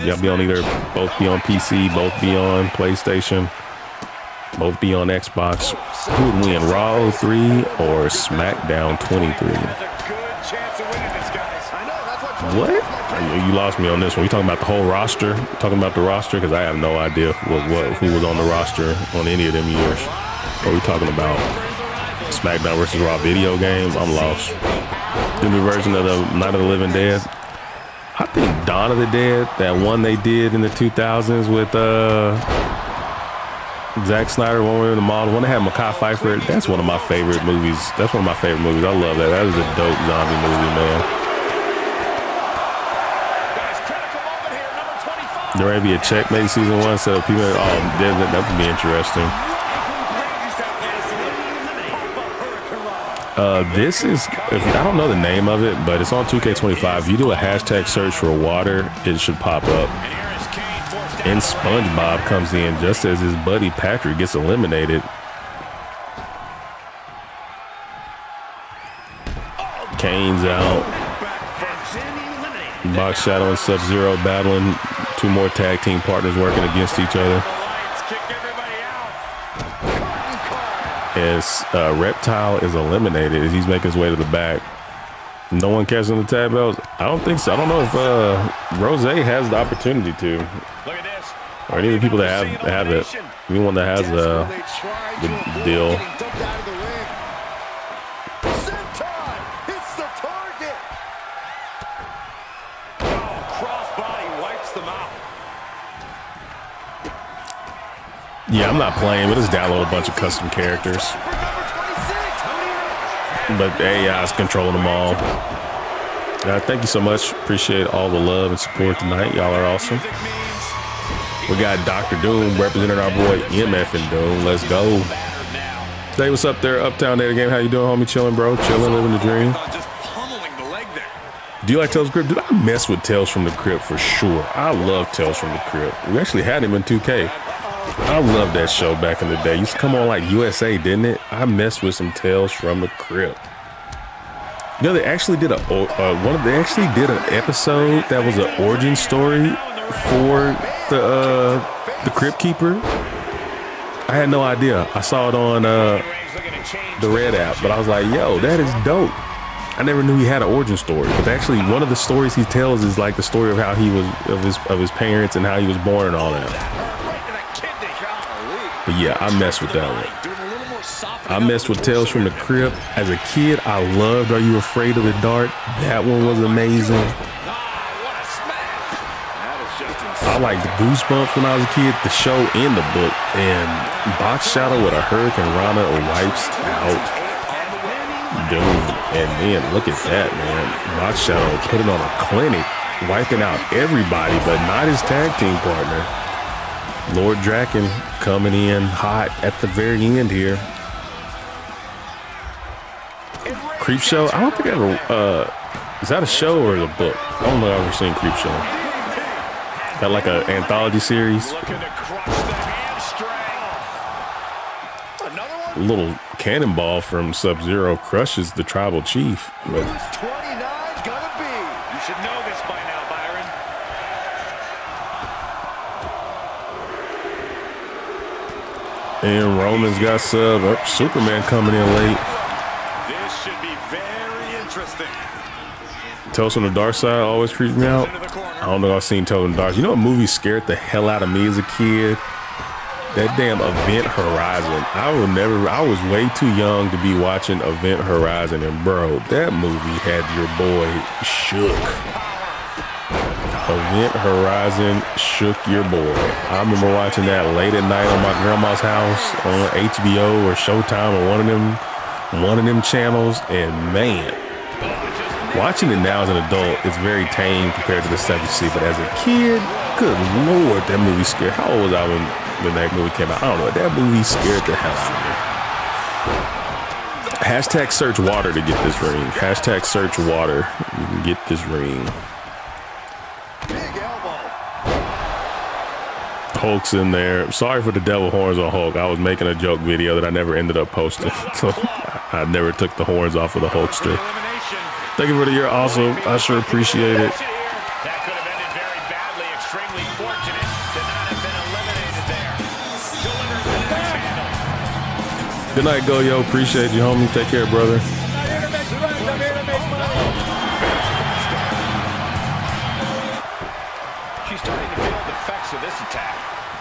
[SPEAKER 1] both be on PC, both be on PlayStation, both be on Xbox. Who would win, Raw 03 or SmackDown 23? What? You lost me on this one. You talking about the whole roster? Talking about the roster? Because I have no idea who was on the roster on any of them years. What are we talking about? SmackDown versus Raw video games? I'm lost. The new version of the Night of the Living Dead. I think Dawn of the Dead, that one they did in the 2000s with Zack Snyder, one with the model, one that had Mekhi Phifer. That's one of my favorite movies. That's one of my favorite movies. I love that. That is a dope zombie movie, man. There may be a checkmate season 1 set of people. Oh, that would be interesting. This is, I don't know the name of it, but it's on 2K25. If you do a hashtag search for water, it should pop up. And SpongeBob comes in just as his buddy Patrick gets eliminated. Kane's out. Box Shadow and Sub-Zero battling. 2 more tag team partners working against each other. As Reptile is eliminated as he's making his way to the back. No one catching the tag belts? I don't think so. I don't know if Rose has the opportunity to.
[SPEAKER 5] Look at this.
[SPEAKER 1] Or any of the people that have it. Anyone that has the deal. Yeah, I'm not playing, but just download a bunch of custom characters. But the AI is controlling them all. Thank you so much. Appreciate all the love and support tonight. Y'all are awesome. We got Dr. Doom representing our boy MF and Doom. Let's go. Hey, what's up there, Uptown Data Game? How you doing, homie? Chilling, bro. Chilling, living the dream.
[SPEAKER 5] Just pummeling the leg there.
[SPEAKER 1] Do you like Tales from the Crypt? Dude, I mess with Tales from the Crypt for sure. I love Tales from the Crypt. We actually had him in 2K. I love that show back in the day. Used to come on like USA, didn't it? I messed with some Tales from the Crypt. You know, they actually did an episode that was an origin story for the Crypt Keeper. I had no idea. I saw it on the Red app, but I was like, yo, that is dope. I never knew he had an origin story, but actually one of the stories he tells is like the story of how he was, of his parents and how he was born and all that. But yeah, I messed with that one. I messed with Tales from the Crypt. As a kid, I loved Are You Afraid of the Dark? That one was amazing. I liked Goosebumps when I was a kid, the show and the book. And Box Shadow with a Hurricane Rana wipes out. Dude, and then look at that, man. Box Shadow put it on a clinic, wiping out everybody, but not his tag team partner. Lord Draken coming in hot at the very end here. Creep Show? I don't think I ever, is that a show or a book? I don't know if I've ever seen Creep Show. Got like an anthology series. A little cannonball from Sub-Zero crushes the tribal chief. But
[SPEAKER 2] Who's 29 gonna be?
[SPEAKER 5] You should know this by now, Byron.
[SPEAKER 1] and Roman's got sub. Superman coming in late.
[SPEAKER 5] This should be very interesting.
[SPEAKER 1] Tales from the Dark Side always creeps me out. I don't know if I've seen Tales from the Dark. You know what movie scared the hell out of me as a kid? That damn Event Horizon. I was way too young to be watching Event Horizon, and bro, that movie had your boy shook. Event Horizon shook your boy. I remember watching that late at night on my grandma's house on HBO or Showtime or one of them channels, and man, watching it now as an adult is very tame compared to the stuff you see, but as a kid, good lord, that movie scared. How old was I when that movie came out? I don't know. That movie scared the hell out of me. Hashtag search water to get this ring. Hashtag search water. You can get this ring.
[SPEAKER 2] Big elbow.
[SPEAKER 1] Hulk's in there. Sorry for the devil horns on Hulk. I was making a joke video that I never ended up posting. So I never took the horns off of the Hulkster. Thank you for the year also. I sure appreciate it.
[SPEAKER 5] That could have ended very badly. Extremely fortunate to not have been eliminated there. Delivers the handle.
[SPEAKER 1] Good night, Go-Yo. Appreciate you, homie. Take care, brother.
[SPEAKER 5] She's starting to feel the effects of this attack.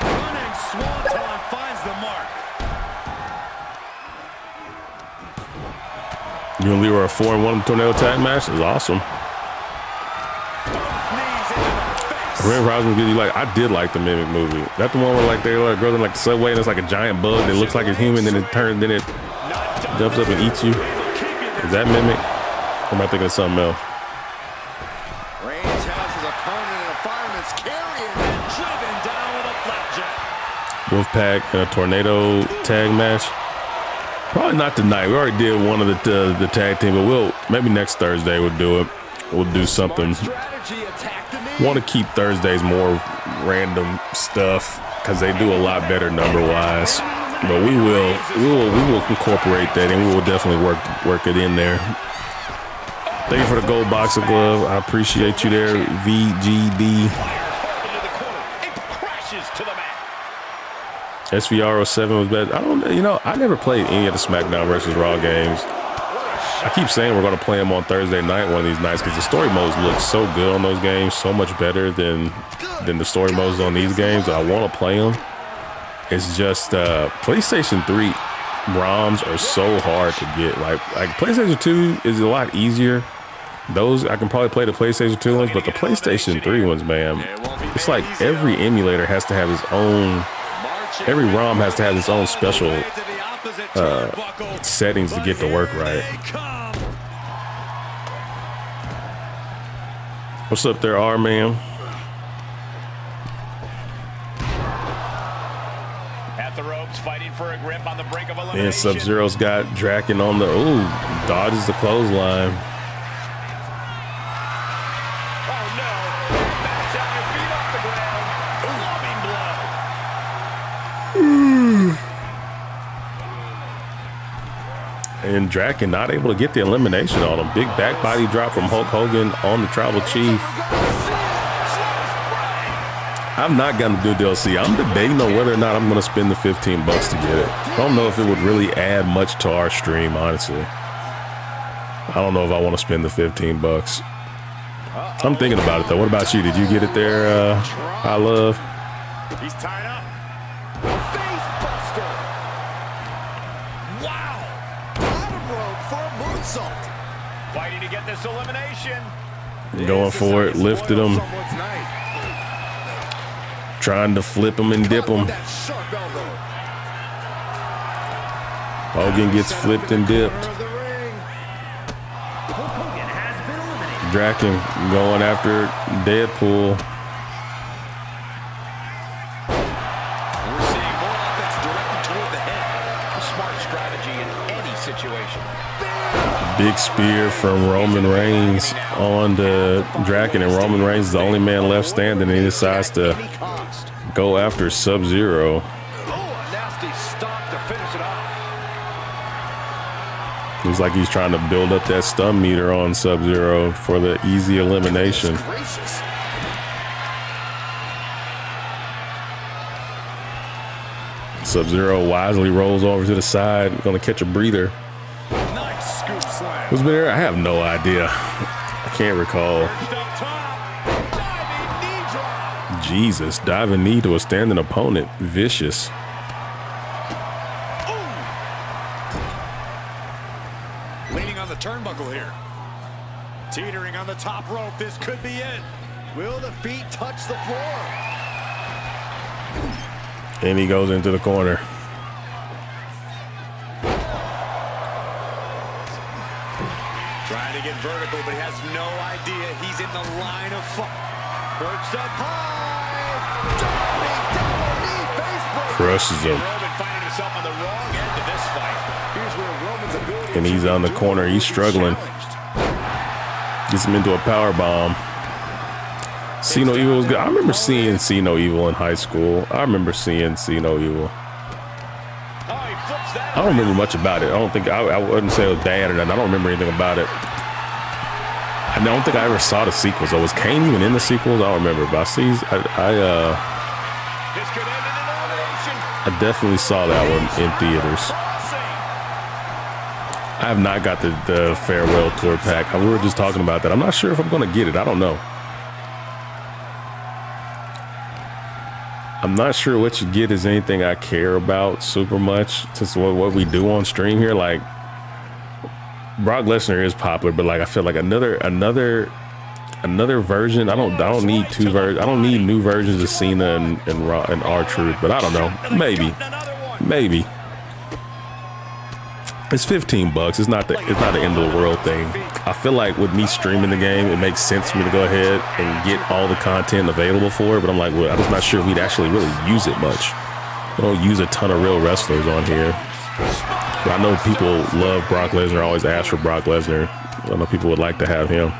[SPEAKER 5] Running Swanton finds the mark.
[SPEAKER 1] You and Leroy are 4-1 tornado tag match. Is awesome. Red Horizon gives you like, I did like the Mimic movie. That the one where like they're like girls in like the subway and it's like a giant bug that looks like it's human, then it turns, then it jumps up and eats you. Is that Mimic? Or am I thinking of something else?
[SPEAKER 2] Reigns has his opponent in a fireman's carry and driven down with a flapjack.
[SPEAKER 1] Wolfpack in a tornado tag match. Probably not tonight. We already did one of the tag team, but maybe next Thursday we'll do it. We'll do something.
[SPEAKER 2] Strategy attack the knee.
[SPEAKER 1] Want to keep Thursdays more random stuff because they do a lot better number wise. But we will incorporate that, and we will definitely work it in there. Thank you for the gold boxing glove. I appreciate you there, VGD. SVR07 was bad. I never played any of the SmackDown versus Raw games. I keep saying we're going to play them on Thursday night one of these nights because the story modes look so good on those games, so much better than the story modes on these games. I want to play them. It's just PlayStation 3 ROMs are so hard to get. Like PlayStation 2 is a lot easier. Those I can probably play the PlayStation 2 ones, but the PlayStation 3 ones, man, it's like every emulator has to have its own. Every ROM has to have its own special settings to get to work right. What's up there, R-Man?
[SPEAKER 5] At the ropes, fighting for for a grip on the brink of elimination.
[SPEAKER 1] And Sub-Zero's got Draken on the, ooh, dodges the clothesline.
[SPEAKER 5] Oh no! Match out your feet off the ground. Loving blow.
[SPEAKER 1] And Draken not able to get the elimination on him. Big back body drop from Hulk Hogan on the Tribal Chief. I'm not gonna do DLC. I'm debating on whether or not I'm gonna spend the $15 to get it. I don't know if it would really add much to our stream, honestly. I don't know if I want to spend the $15. I'm thinking about it though. What about you? Did you get it there, I Love?
[SPEAKER 5] He's tied up.
[SPEAKER 2] Face buster. Wow. Bottom rope for a moonsault.
[SPEAKER 5] Fighting to get this elimination.
[SPEAKER 1] Going for it, lifted him,
[SPEAKER 2] Someone's night.
[SPEAKER 1] trying to flip him and dip him.
[SPEAKER 2] That sharp elbow.
[SPEAKER 1] Hogan gets flipped and dipped.
[SPEAKER 2] Of the ring.
[SPEAKER 7] Hulk Hogan has been eliminated.
[SPEAKER 1] Draken going after Deadpool.
[SPEAKER 6] We're seeing more offense directed toward the head. A smart strategy in any situation.
[SPEAKER 1] Big spear from Roman Reigns on to Draken, and Roman Reigns is the only man left standing, and he decides to
[SPEAKER 2] Any cost.
[SPEAKER 1] go after Sub-Zero.
[SPEAKER 6] Oh, a nasty stop to finish it off.
[SPEAKER 1] Looks like he's trying to build up that stun meter on Sub-Zero for the easy elimination.
[SPEAKER 2] Gracious.
[SPEAKER 1] Sub-Zero wisely rolls over to the side, gonna catch a breather.
[SPEAKER 6] Nice scoop slam.
[SPEAKER 1] Who's been there? I have no idea. I can't recall.
[SPEAKER 5] Up top. Diving knee drop.
[SPEAKER 1] Jesus, diving knee to a standing opponent. Vicious.
[SPEAKER 6] Leaning on the turnbuckle here.
[SPEAKER 5] Teetering on the top rope. This could be it.
[SPEAKER 2] Will the feet touch the floor?
[SPEAKER 1] And he goes into the corner.
[SPEAKER 5] Trying to get vertical, but he has no idea he's in the line of fire. Perched up high.
[SPEAKER 2] Double knee face breaker.
[SPEAKER 1] Crushes him.
[SPEAKER 5] Roman finding himself on the wrong end of this fight.
[SPEAKER 2] Here's where Roman's ability
[SPEAKER 1] And he's on the corner. He's struggling. Gets him into a power bomb. See No Evil was good. I remember seeing See No Evil in high school. I remember seeing See No Evil.
[SPEAKER 5] Oh, he flips that.
[SPEAKER 1] I don't remember much about it. I don't think I wouldn't say it was bad or nothing. I don't remember anything about it. I don't think I ever saw the sequels. Though. Was Kane even in the sequels? I don't remember. But
[SPEAKER 5] This could end in an elimination.
[SPEAKER 1] I definitely saw that one in theaters. I have not got the farewell tour pack. We were just talking about that. I'm not sure if I'm going to get it. I don't know. I'm not sure what you get is anything I care about super much. Since what we do on stream here, like Brock Lesnar is popular, but like I feel like another version. I don't need two versions. I don't need new versions of Cena and R-Truth. But I don't know. Maybe. It's $15. It's not the end of the world thing. I feel like with me streaming the game, it makes sense for me to go ahead and get all the content available for it. But I'm like, well, I'm just not sure if we'd actually really use it much. We don't use a ton of real wrestlers on here. But I know people love Brock Lesnar, always ask for Brock Lesnar. I know people would like to have him.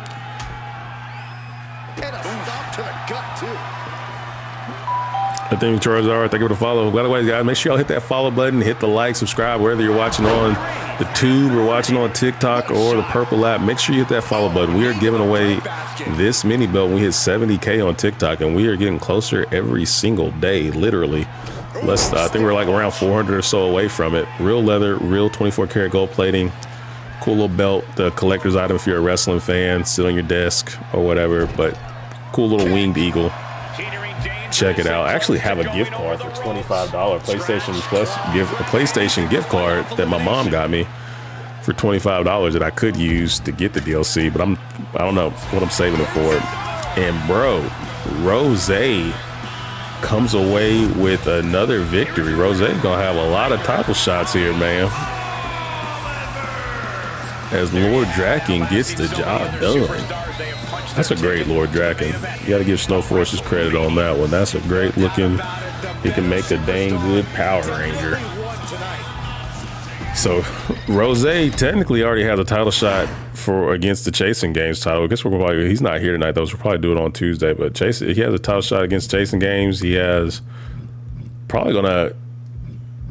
[SPEAKER 2] And a stop to the gut, too.
[SPEAKER 1] I think Charizard, thank you for the follow. By the way, guys, make sure y'all hit that follow button, hit the like, subscribe, wherever you're watching on the Tube or watching on TikTok or the Purple app. Make sure you hit that follow button. We are giving away this mini belt when we hit 70K on TikTok, and we are getting closer every single day, literally. I think we're like around 400 or so away from it. Real leather, real 24 karat gold plating. Cool little belt, the collector's item if you're a wrestling fan, sit on your desk or whatever, but cool little winged eagle. Check it out. I actually have a gift card for $25 PlayStation gift card that my mom got me for $25 that I could use to get the DLC, but I don't know what I'm saving it for. And bro, Rose comes away with another victory. Rose's gonna have a lot of title shots here, man. As Lord Draken gets the job done. That's a great Lord Draken. You got to give Snow Forces credit on that one. That's a great looking. He can make a dang good Power Ranger. So Rose technically already has a title shot for against the Chasing Games title. I guess we're probably, he's not here tonight though, so we'll probably do it on Tuesday. But he has a title shot against Chasing Games. He has probably gonna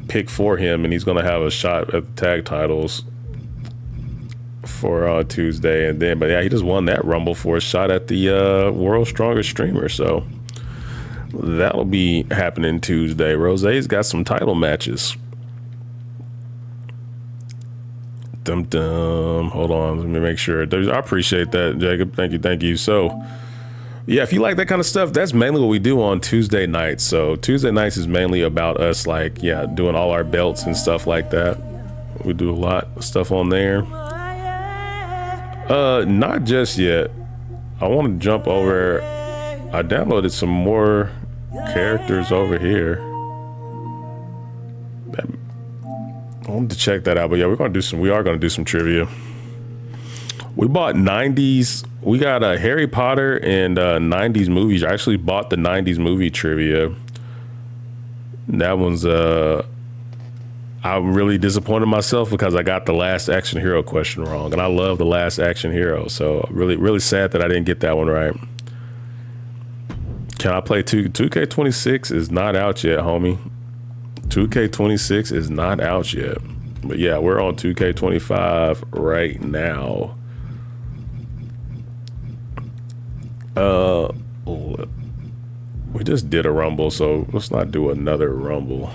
[SPEAKER 1] pick for him, and he's gonna have a shot at the tag titles for Tuesday. And then, but yeah, he just won that Rumble for a shot at the World's Strongest Streamer. So that'll be happening Tuesday. Rose's got some title matches. Hold on, let me make sure. I appreciate that, Jacob. Thank you. So yeah, if you like that kind of stuff, that's mainly what we do on Tuesday nights. So Tuesday nights is mainly about us, like, yeah, doing all our belts and stuff like that. We do a lot of stuff on there. Not just yet. I want to jump over. I downloaded some more characters over here. I wanted to check that out, but yeah, we are gonna do some trivia. We bought 90s. We got a Harry Potter and 90s movies. I actually bought the 90s movie trivia. That one's I'm really disappointed in myself because I got the Last Action Hero question wrong, and I love the Last Action Hero. So really sad that I didn't get that one right. Can I play 2K26 is not out yet, homie. 2K26 is not out yet, but yeah, we're on 2K25 right now. We just did a Rumble, so let's not do another Rumble.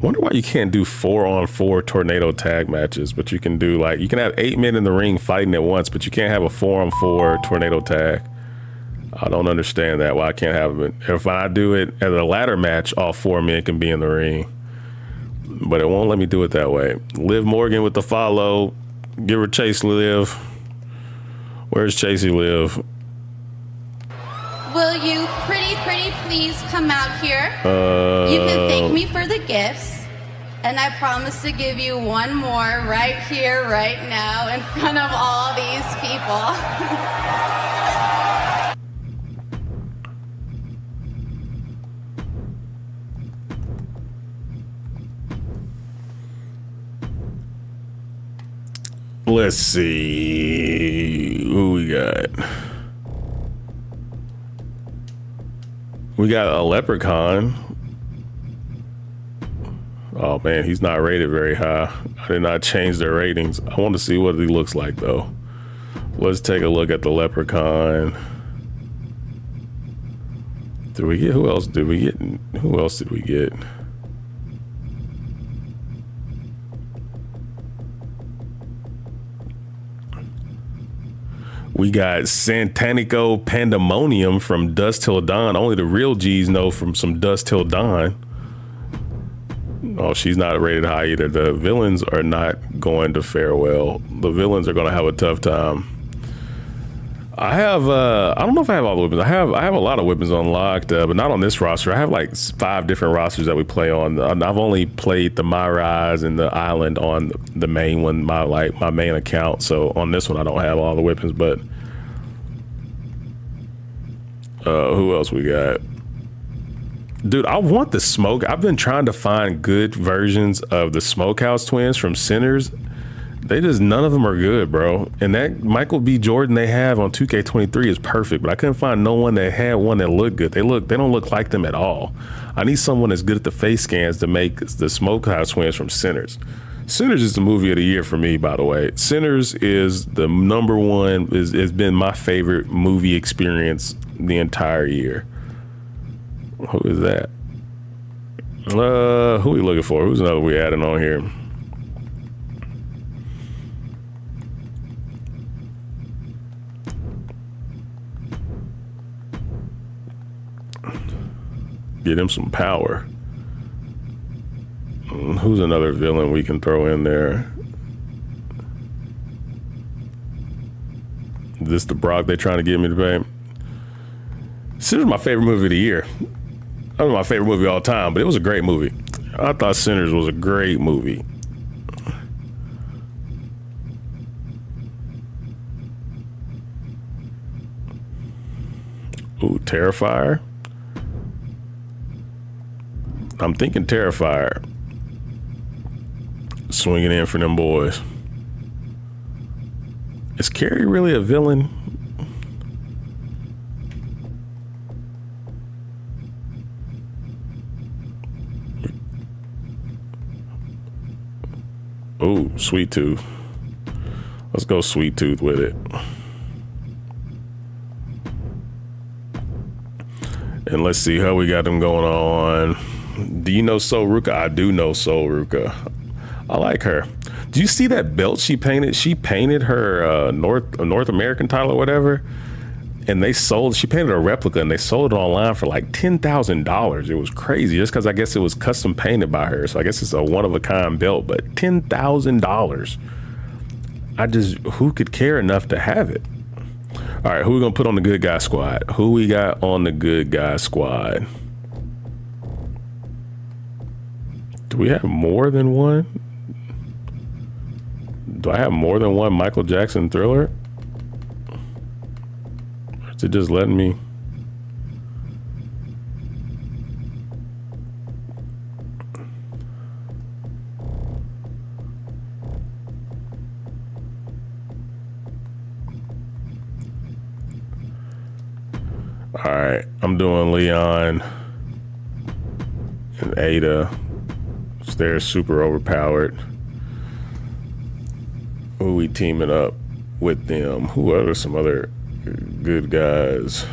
[SPEAKER 1] Wonder why you can't do 4-on-4 tornado tag matches, but you can do, like, you can have 8 men in the ring fighting at once, but you can't have a 4-on-4 tornado tag. I don't understand that, why I can't have it. If I do it as a ladder match, all 4 men can be in the ring, but it won't let me do it that way. Liv Morgan with the follow. Give her Chase, Liv. Where's Chasey Liv?
[SPEAKER 8] Will you pretty please come out here? You can thank me for the gifts, and I promise to give you one more right here, right now, in front of all these people.
[SPEAKER 1] Let's see who we got. We got a Leprechaun. Oh man, he's not rated very high. I did not change their ratings. I want to see what he looks like though. Let's take a look at the Leprechaun. Did we get, who else did we get? Who else did we get? We got Santanico Pandemonium from Dusk Till Dawn. Only the real G's know from some Dusk Till Dawn. Oh, she's not rated high either. The villains are not going to fare well. The villains are going to have a tough time. I have, I don't know if I have all the weapons. I have a lot of weapons unlocked, but not on this roster. I have like 5 different rosters that we play on. I've only played the My Rise and the Island on the main one, my main account. So on this one, I don't have all the weapons, but who else we got? Dude, I want the smoke. I've been trying to find good versions of the Smokehouse Twins from Sinners. They just, none of them are good, bro. And that Michael B. Jordan they have on 2K23 is perfect, but I couldn't find no one that had one that looked good. They don't look like them at all. I need someone that's good at the face scans to make the Smokehouse Twins from Sinners. Sinners is the movie of the year for me, by the way. Sinners is the #1, has been my favorite movie experience the entire year. Who is that? Who are we looking for? Who's another we adding on here? Get him some power. Who's another villain we can throw in there? Is this the Brock they're trying to get me to pay? Sinners is my favorite movie of the year. That was my favorite movie of all time, but it was a great movie. I thought Sinners was a great movie. Ooh, Terrifier. I'm thinking Terrifier. Swinging in for them boys. Is Carrie really a villain? Ooh, Sweet Tooth. Let's go Sweet Tooth with it. And let's see how we got them going on. Do you know Soul Ruka? I do know Soul Ruka. I like her. Do you see that belt she painted? She painted her North American title or whatever. And she painted a replica and they sold it online for like $10,000. It was crazy just because I guess it was custom painted by her. So I guess it's a one-of-a-kind belt, but $10,000. Who could care enough to have it? All right, who we gonna put on the good guy squad? Who we got on the good guy squad? Do we have more than one? Do I have more than one Michael Jackson Thriller? Or is it just letting me? All right, I'm doing Leon and Ada. They're super overpowered. Who we teaming up with them? Who are some other good guys?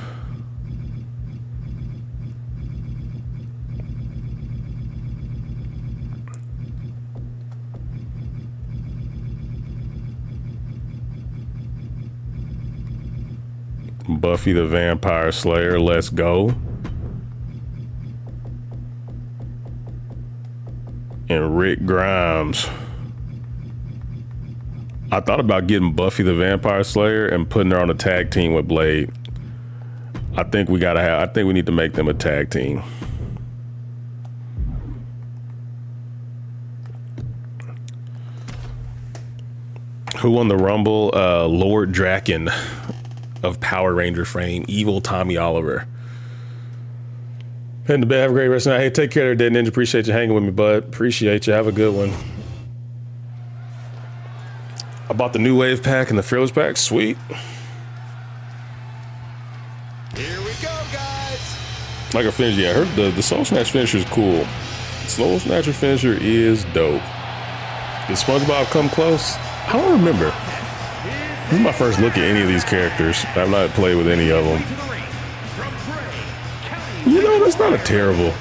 [SPEAKER 1] Buffy the Vampire Slayer, let's go. And Rick Grimes. I thought about getting Buffy the Vampire Slayer and putting her on a tag team with Blade. I think we need to make them a tag team. Who won the Rumble? Lord Draken of Power Ranger fame, evil Tommy Oliver. Heading to bed, have a great rest of the night. Hey, take care there, Dead Ninja. Appreciate you hanging with me, bud. Appreciate you. Have a good one. I bought the New Wave pack and the Frills pack. Sweet.
[SPEAKER 2] Here we go, guys.
[SPEAKER 1] Like a finisher, yeah. I heard the Soul Snatch finisher is cool. Soul Snatcher finisher is dope. Did SpongeBob come close? I don't remember. This is my first look at any of these characters. I've not played with any of them. You know, that's not a terrible.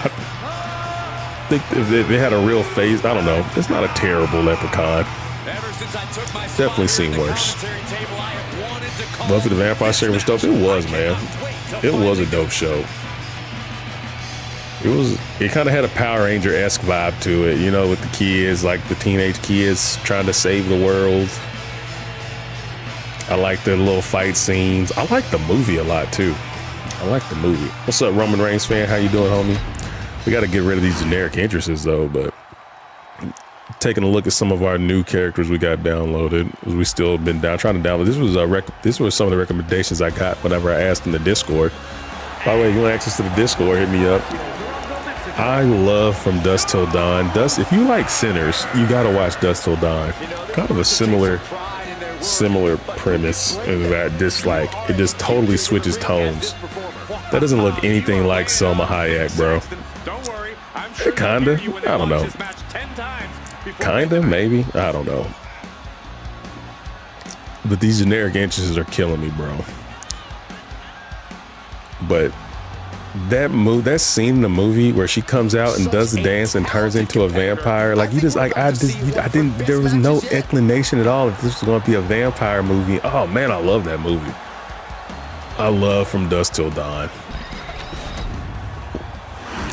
[SPEAKER 1] I think if they had a real face, I don't know. It's not a terrible Leprechaun. Definitely seen worse. Buffy the Vampire Slayer was dope. It was, man. It was a dope show. It kind of had a Power Ranger-esque vibe to it, you know, with the kids, like the teenage kids trying to save the world. I like the little fight scenes. I like the movie a lot too. I like the movie. What's up, Roman Reigns fan? How you doing, homie? We got to get rid of these generic entrances though, but taking a look at some of our new characters we got downloaded. We still been trying to download. This was some of the recommendations I got whenever I asked in the Discord. By the way, if you want access to the Discord, hit me up. I love From Dusk Till Dawn. If you like Sinners, you gotta watch Dusk Till Dawn. Kind of a similar premise in that it just totally switches tones. That doesn't look anything like Selma Hayek, bro. Kinda, I don't know. Kinda, maybe, I don't know. But these generic entrances are killing me, bro. But that scene in the movie where she comes out and does the dance and turns into a vampire, like there was no inclination at all if this was going to be a vampire movie. Oh man, I love that movie. I love From Dusk Till Dawn.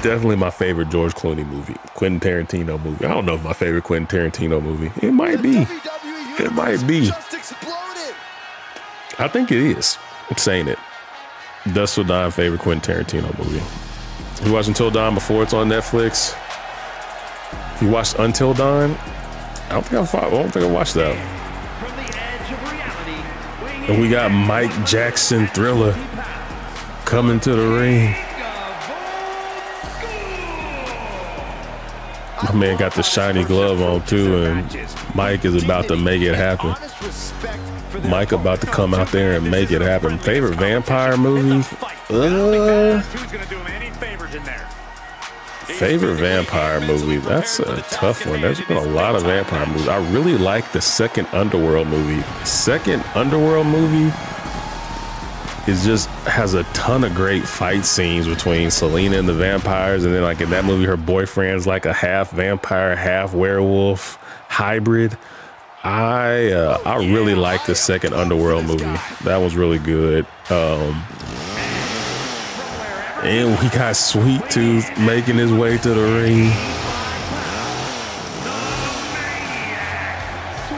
[SPEAKER 1] Definitely my favorite George Clooney movie, Quentin Tarantino movie. I don't know if my favorite Quentin Tarantino movie. It might be. It might be. I think it is. I'm saying it. Dusk Till Dawn, favorite Quentin Tarantino movie. You watched Until Dawn before it's on Netflix? If you watched Until Dawn, I don't think I watched that. And we got Mike Jackson Thriller coming to the ring. My man got the shiny glove on too, and Mike is about to make it happen. Mike about to come out there and make it happen. Favorite vampire movie? Favorite vampire movie? That's a tough one. There's been a lot of vampire movies. I really like the second Underworld movie. The second Underworld movie has a ton of great fight scenes between Selena and the vampires, and then like in that movie, her boyfriend's like a half vampire, half werewolf hybrid. I really like the second Underworld movie. That was really good. And we got Sweet Tooth making his way to the ring.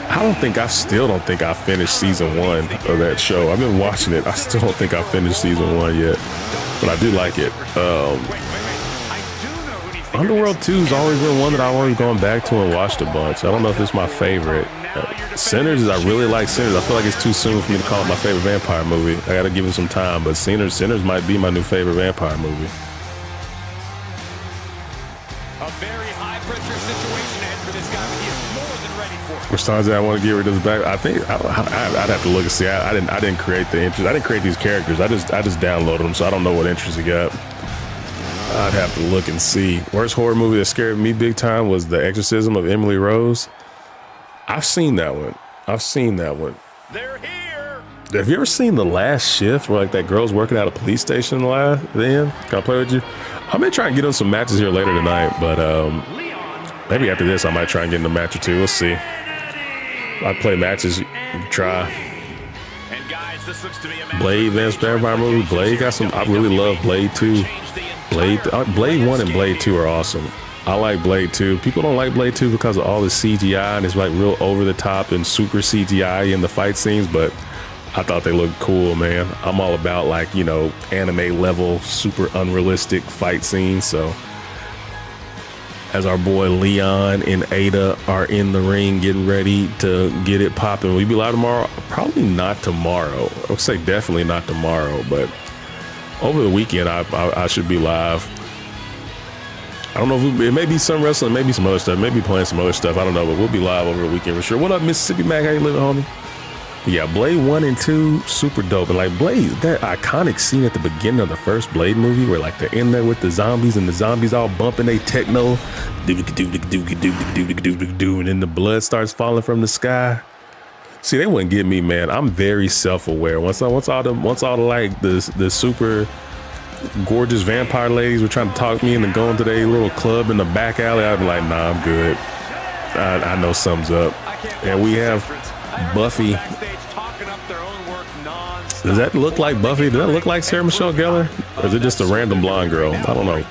[SPEAKER 1] I still don't think I finished season 1 of that show. I've been watching it. I still don't think I finished season 1 yet, but I do like it. Underworld 2 has always been one that I've always gone back to and watched a bunch. I don't know if it's my favorite. Sinners, I really like Sinners. I feel like it's too soon for me to call it my favorite vampire movie. I gotta give it some time, but Sinners might be my new favorite vampire movie.
[SPEAKER 5] A very high-pressure situation ahead for this guy, but he is more than ready for it.
[SPEAKER 1] Which times I want to get rid of this back? I think I'd have to look and see. I didn't create the interest. I didn't create these characters. I just downloaded them, so I don't know what interest he got. I'd have to look and see. Worst horror movie that scared me big time was The Exorcism of Emily Rose. I've seen that one.
[SPEAKER 5] They're here.
[SPEAKER 1] Have you ever seen The Last Shift, where like that girl's working at a police station at the end? Can I play with you? I may try and get on some matches here later tonight, but maybe after this I might try and get in a match or two. We'll see. I play matches. You can try.
[SPEAKER 5] And guys, this looks to be a
[SPEAKER 1] Blade, vampire movie. Blade got some. I really love Blade 2. Blade 1 and Blade 2 are awesome. I like Blade 2. People don't like Blade 2 because of all the CGI, and it's like real over the top and super CGI in the fight scenes, but I thought they looked cool, man. I'm all about like, you know, anime level, super unrealistic fight scenes. So as our boy Leon and Ada are in the ring getting ready to get it popping, will we be live tomorrow? Probably not tomorrow. I would say definitely not tomorrow, but over the weekend I should be live. I don't know if it may be some wrestling, maybe some other stuff, maybe playing some other stuff. I don't know, but we'll be live over the weekend for sure. What up, Mississippi Mac? How you living, homie? But yeah, Blade 1 and 2, super dope. And like Blade, that iconic scene at the beginning of the first Blade movie where like they're in there with the zombies and the zombies all bumping they techno, and then the blood starts falling from the sky. See, they wouldn't get me, man. I'm very self-aware. Once all the like the super gorgeous vampire ladies were trying to talk me into going to their little club in the back alley, I'd be like, nah, I'm good. I know something's up. And we have Buffy. Does that look like Buffy? Does that look like Sarah Michelle Gellar? Or is it just a random blonde girl? I don't know.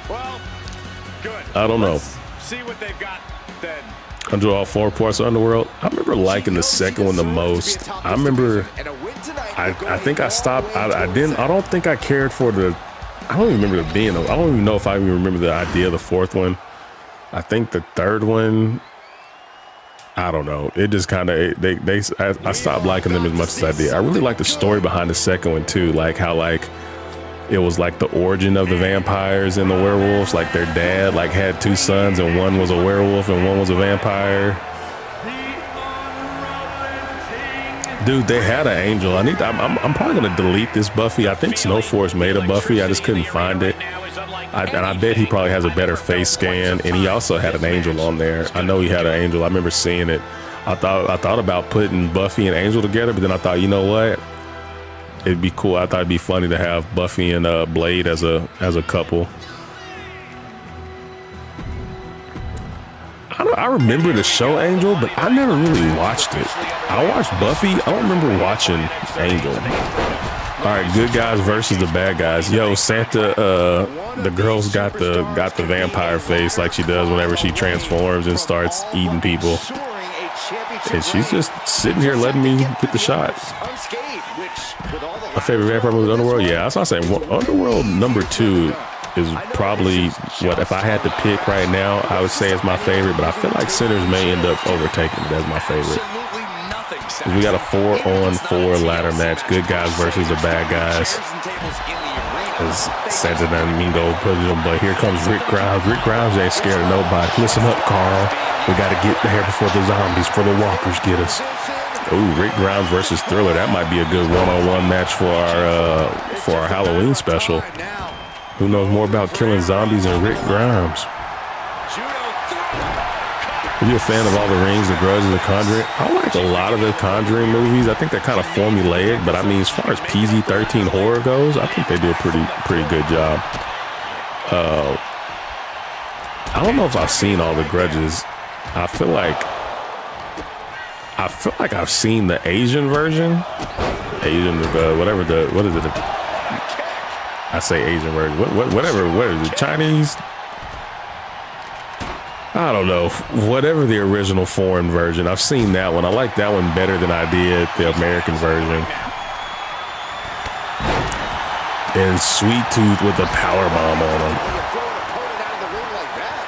[SPEAKER 1] I don't know.
[SPEAKER 5] See what they've got then.
[SPEAKER 1] I drew all 4 parts of Underworld. I remember liking the second one the most. I remember, I think I stopped. I don't think I cared for the, I don't even remember the being, I don't even know if I even remember the idea of the 4th one. I think the 3rd one, I don't know. It just kind of, I stopped liking them as much as I did. I really like the story behind the second one too. Like how like, it was like the origin of the vampires and the werewolves. Like their dad like had 2 sons and one was a werewolf and one was a vampire. Dude, they had an angel. I'm probably gonna delete this Buffy. I think Snowforce made a Buffy. I just couldn't find it. And I bet he probably has a better face scan. And he also had an angel on there. I know he had an angel. I remember seeing it. I thought about putting Buffy and Angel together, but then I thought, you know what? It'd be cool. I thought it'd be funny to have Buffy and Blade as a couple. I remember the show Angel, but I never really watched it. I watched Buffy. I don't remember watching Angel. All right, good guys versus the bad guys. Yo, Santa, the girl's got the vampire face like she does whenever she transforms and starts eating people. And she's just sitting here letting me get the shot. My favorite vampire movie, Underworld? Yeah, that's what I'm saying. Underworld #2 is probably what, if I had to pick right now, I would say it's my favorite, but I feel like Sinners may end up overtaking it as my favorite. We got a 4-on-4 ladder match. Good guys versus the bad guys. As Santa didn't mean to put him, but here comes Rick Grimes. Rick Grimes ain't scared of nobody. Listen up, Carl. We got to get there before the zombies, for the walkers get us. Ooh, Rick Grimes versus Thriller. That might be a good one-on-one match for our Halloween special. Who knows more about killing zombies than Rick Grimes? Are you a fan of all the Rings, the Grudge, and the Conjuring? I like a lot of the Conjuring movies. I think they're kind of formulaic, but I mean, as far as PG-13 horror goes, I think they do a pretty good job. I don't know if I've seen all the Grudges. I feel like I've seen the Asian version. What is it? I say Asian version. What is it? Chinese? I don't know. Whatever the original foreign version. I've seen that one. I like that one better than I did the American version. And Sweet Tooth with the power bomb on him.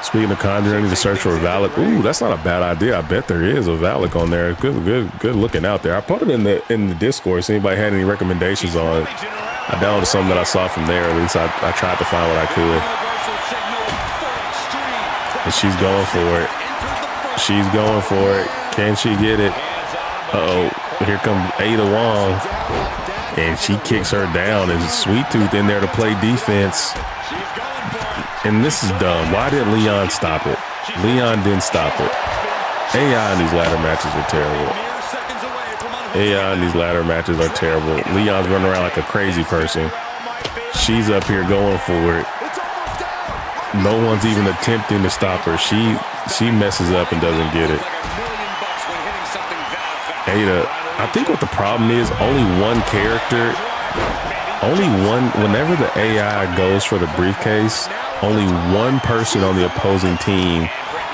[SPEAKER 1] Speaking of Conjuring, I need to search for a Valak. Ooh, that's not a bad idea. I bet there is a Valak on there. Good looking out there. I put it in the Discord. So anybody had any recommendations on it? I downloaded something that I saw from there. At least I tried to find what I could. And she's going for it. She's going for it. Can she get it? Uh-oh. Here comes Ada Wong. And she kicks her down. And Sweet Tooth in there to play defense. And this is dumb. Why didn't Leon stop it? Leon didn't stop it. AI in these ladder matches are terrible. AI in these ladder matches are terrible. Leon's running around like a crazy person. She's up here going for it. No one's even attempting to stop her. She messes up and doesn't get it. Ada, I think what the problem is, whenever the AI goes for the briefcase, only one person on the opposing team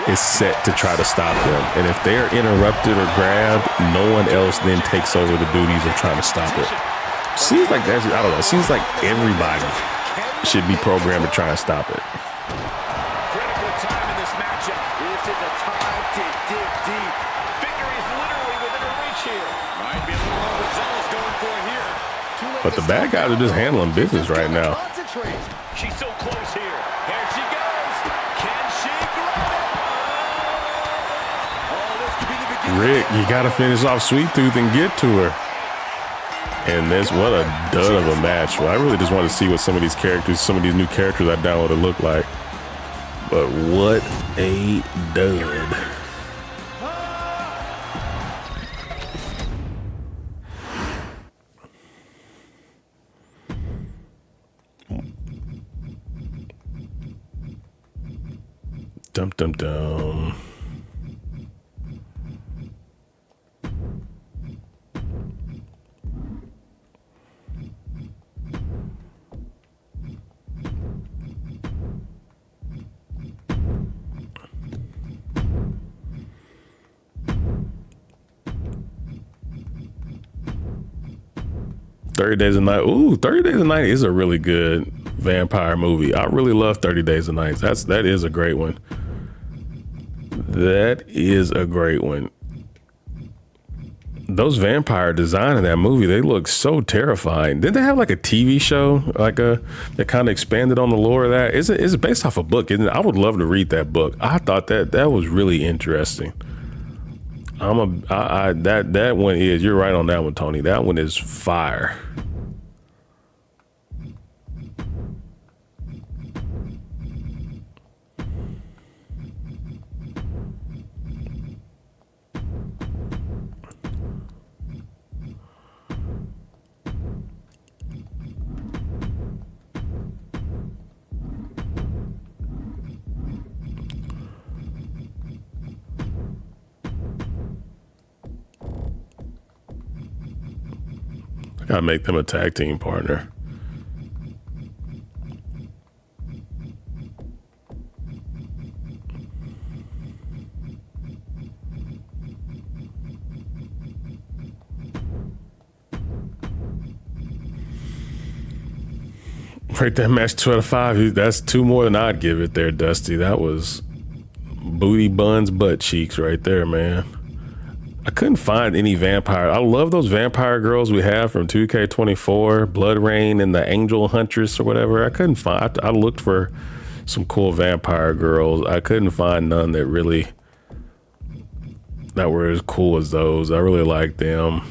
[SPEAKER 1] is set to try to stop them. And if they're interrupted or grabbed, no one else then takes over the duties of trying to stop it. Seems like that's, I don't know, seems like everybody should be programmed to try and stop it. But the bad guys are just handling business right now.
[SPEAKER 5] She's so close here. Here she goes. Can she grab it?
[SPEAKER 1] Rick, you got to finish off Sweet Tooth and get to her. And this, what a dud of a match. Well, I really just want to see what some of these new characters I downloaded look like. But what a dud. Dum dum dum. Days a Night. Ooh, 30 Days a Night is a really good vampire movie. I really love 30 Days a Night. That is a great one. That is a great one. Those vampire design in that movie, they look so terrifying. Didn't they have like a TV show, that kind of expanded on the lore of that? Is it based off a book? Isn't it? I would love to read that book. I thought that was really interesting. That one is, you're right on that one, Tony. That one is fire. Gotta make them a tag team partner. Right, that match 12-5. That's two more than I'd give it there, Dusty. That was booty buns, butt cheeks right there, man. I couldn't find any vampire. I love those vampire girls we have from 2K24, Blood Rain and the Angel Huntress or whatever. I couldn't find. I looked for some cool vampire girls. I couldn't find none that were as cool as those. I really like them.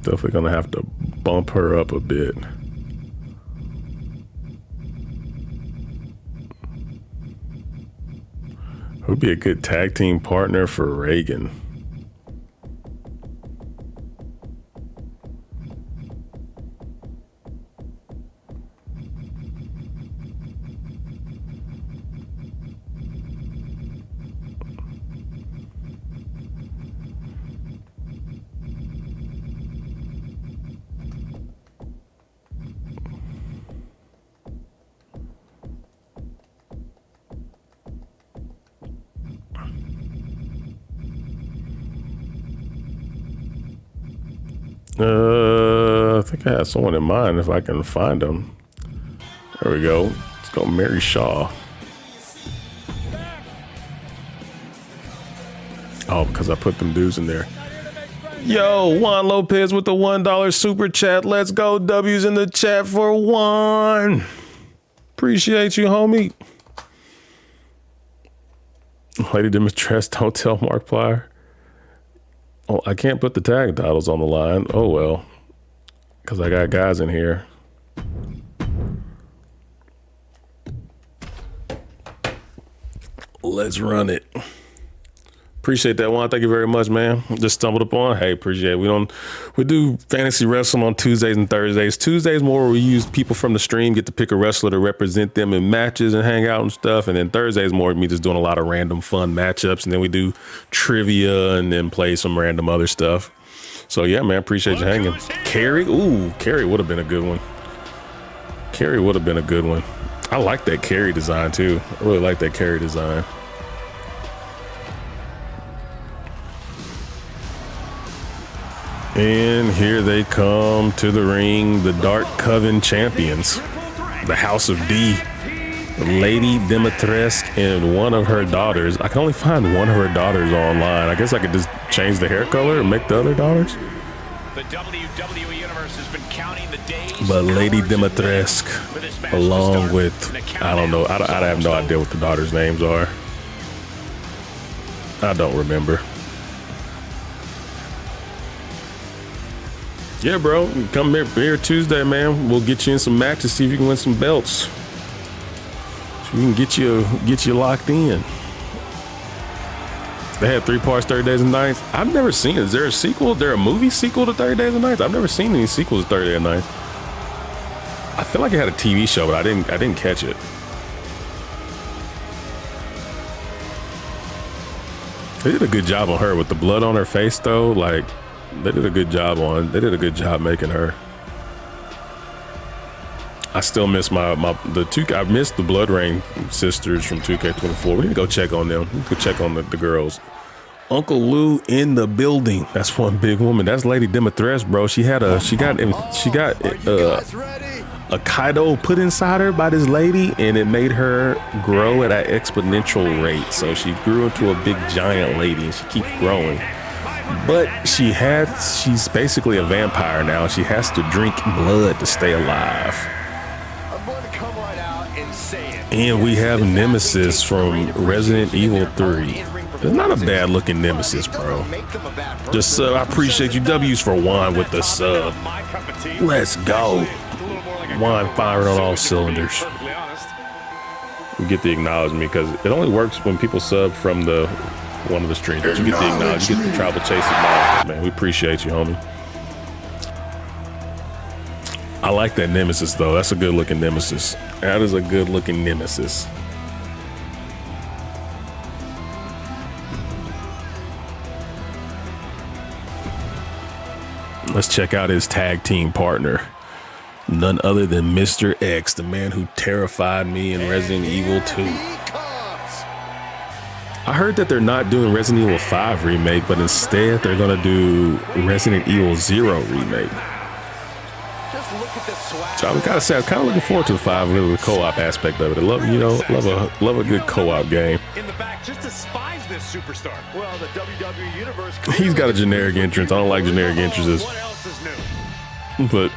[SPEAKER 1] Definitely gonna have to bump her up a bit. Who'd be a good tag team partner for Reagan? I think I have someone in mind if I can find them. There we go. Let's go Mary Shaw. Oh, because I put them dudes in there. Yo, Juan Lopez with the $1 super chat. Let's go. W's in the chat for Juan. Appreciate you, homie. Lady Demetress, don't tell Markiplier. Oh, I can't put the tag titles on the line. Oh, well, because I got guys in here. Let's run it. Appreciate that one. Thank you very much, man. Just stumbled upon. Hey, appreciate it. We do fantasy wrestling on Tuesdays and Thursdays. Tuesdays more where we use people from the stream, get to pick a wrestler to represent them in matches and hang out and stuff. And then Thursdays more me just doing a lot of random fun matchups. And then we do trivia and then play some random other stuff. So yeah, man, appreciate you hanging. Carrie, ooh, Carrie would have been a good one. Carrie would have been a good one. I like that Carrie design too. I really like that Carrie design. And here they come to the ring, the Dark Coven champions, the House of D, Lady Demetress and one of her daughters. I can only find one of her daughters online. I guess I could just change the hair color and make the other daughters.
[SPEAKER 5] The WWE Universe has been counting the days.
[SPEAKER 1] But Lady Demetress, along with, I don't know, I have no idea what the daughters' names are. I don't remember. Yeah, bro, come here Tuesday, man. We'll get you in some matches, see if you can win some belts. So we can get you locked in. They had 3 parts, 30 Days and Nights. I've never seen it. Is there a sequel? Is there a movie sequel to 30 Days and Nights? I've never seen any sequels to 30 Days and Nights. I feel like it had a TV show, but I didn't catch it. They did a good job on her with the blood on her face, though. Like, they did a good job making her. I still miss I missed the Blood Rain sisters from 2K24. We need to go check on them. We need to go check on the girls. Uncle Lou in the building. That's one big woman. That's Lady Demetress, bro. She got a Kaido put inside her by this lady, and it made her grow at an exponential rate. So she grew into a big giant lady, and she keeps growing. But she's basically a vampire now. She has to drink blood to stay alive.
[SPEAKER 2] I'm going to come right out and say it.
[SPEAKER 1] And we have Nemesis from Resident Evil 3. It's not a bad looking Nemesis, bro. Just I appreciate you W's for Juan with the sub. Let's go. Juan firing on all cylinders. We get the acknowledgement because it only works when people sub from one of the streams. But you get the acknowledgement, you get the Tribal Chase acknowledgement, man. We appreciate you, homie. I like that Nemesis, though. That's a good looking Nemesis. That is a good looking Nemesis. Let's check out his tag team partner. None other than Mr. X, the man who terrified me in Resident Evil 2. I heard that they're not doing Resident Evil 5 remake, but instead they're gonna do Resident Evil 0 remake.
[SPEAKER 2] look at the swag.
[SPEAKER 1] So I'm kind of looking forward to the 5, really, the co-op aspect of it. I love, love a good co-op game.
[SPEAKER 5] In the back, just despise this superstar.
[SPEAKER 2] Well, the WWE Universe.
[SPEAKER 1] He's got a generic entrance. I don't like generic entrances,
[SPEAKER 5] What else is new?
[SPEAKER 1] but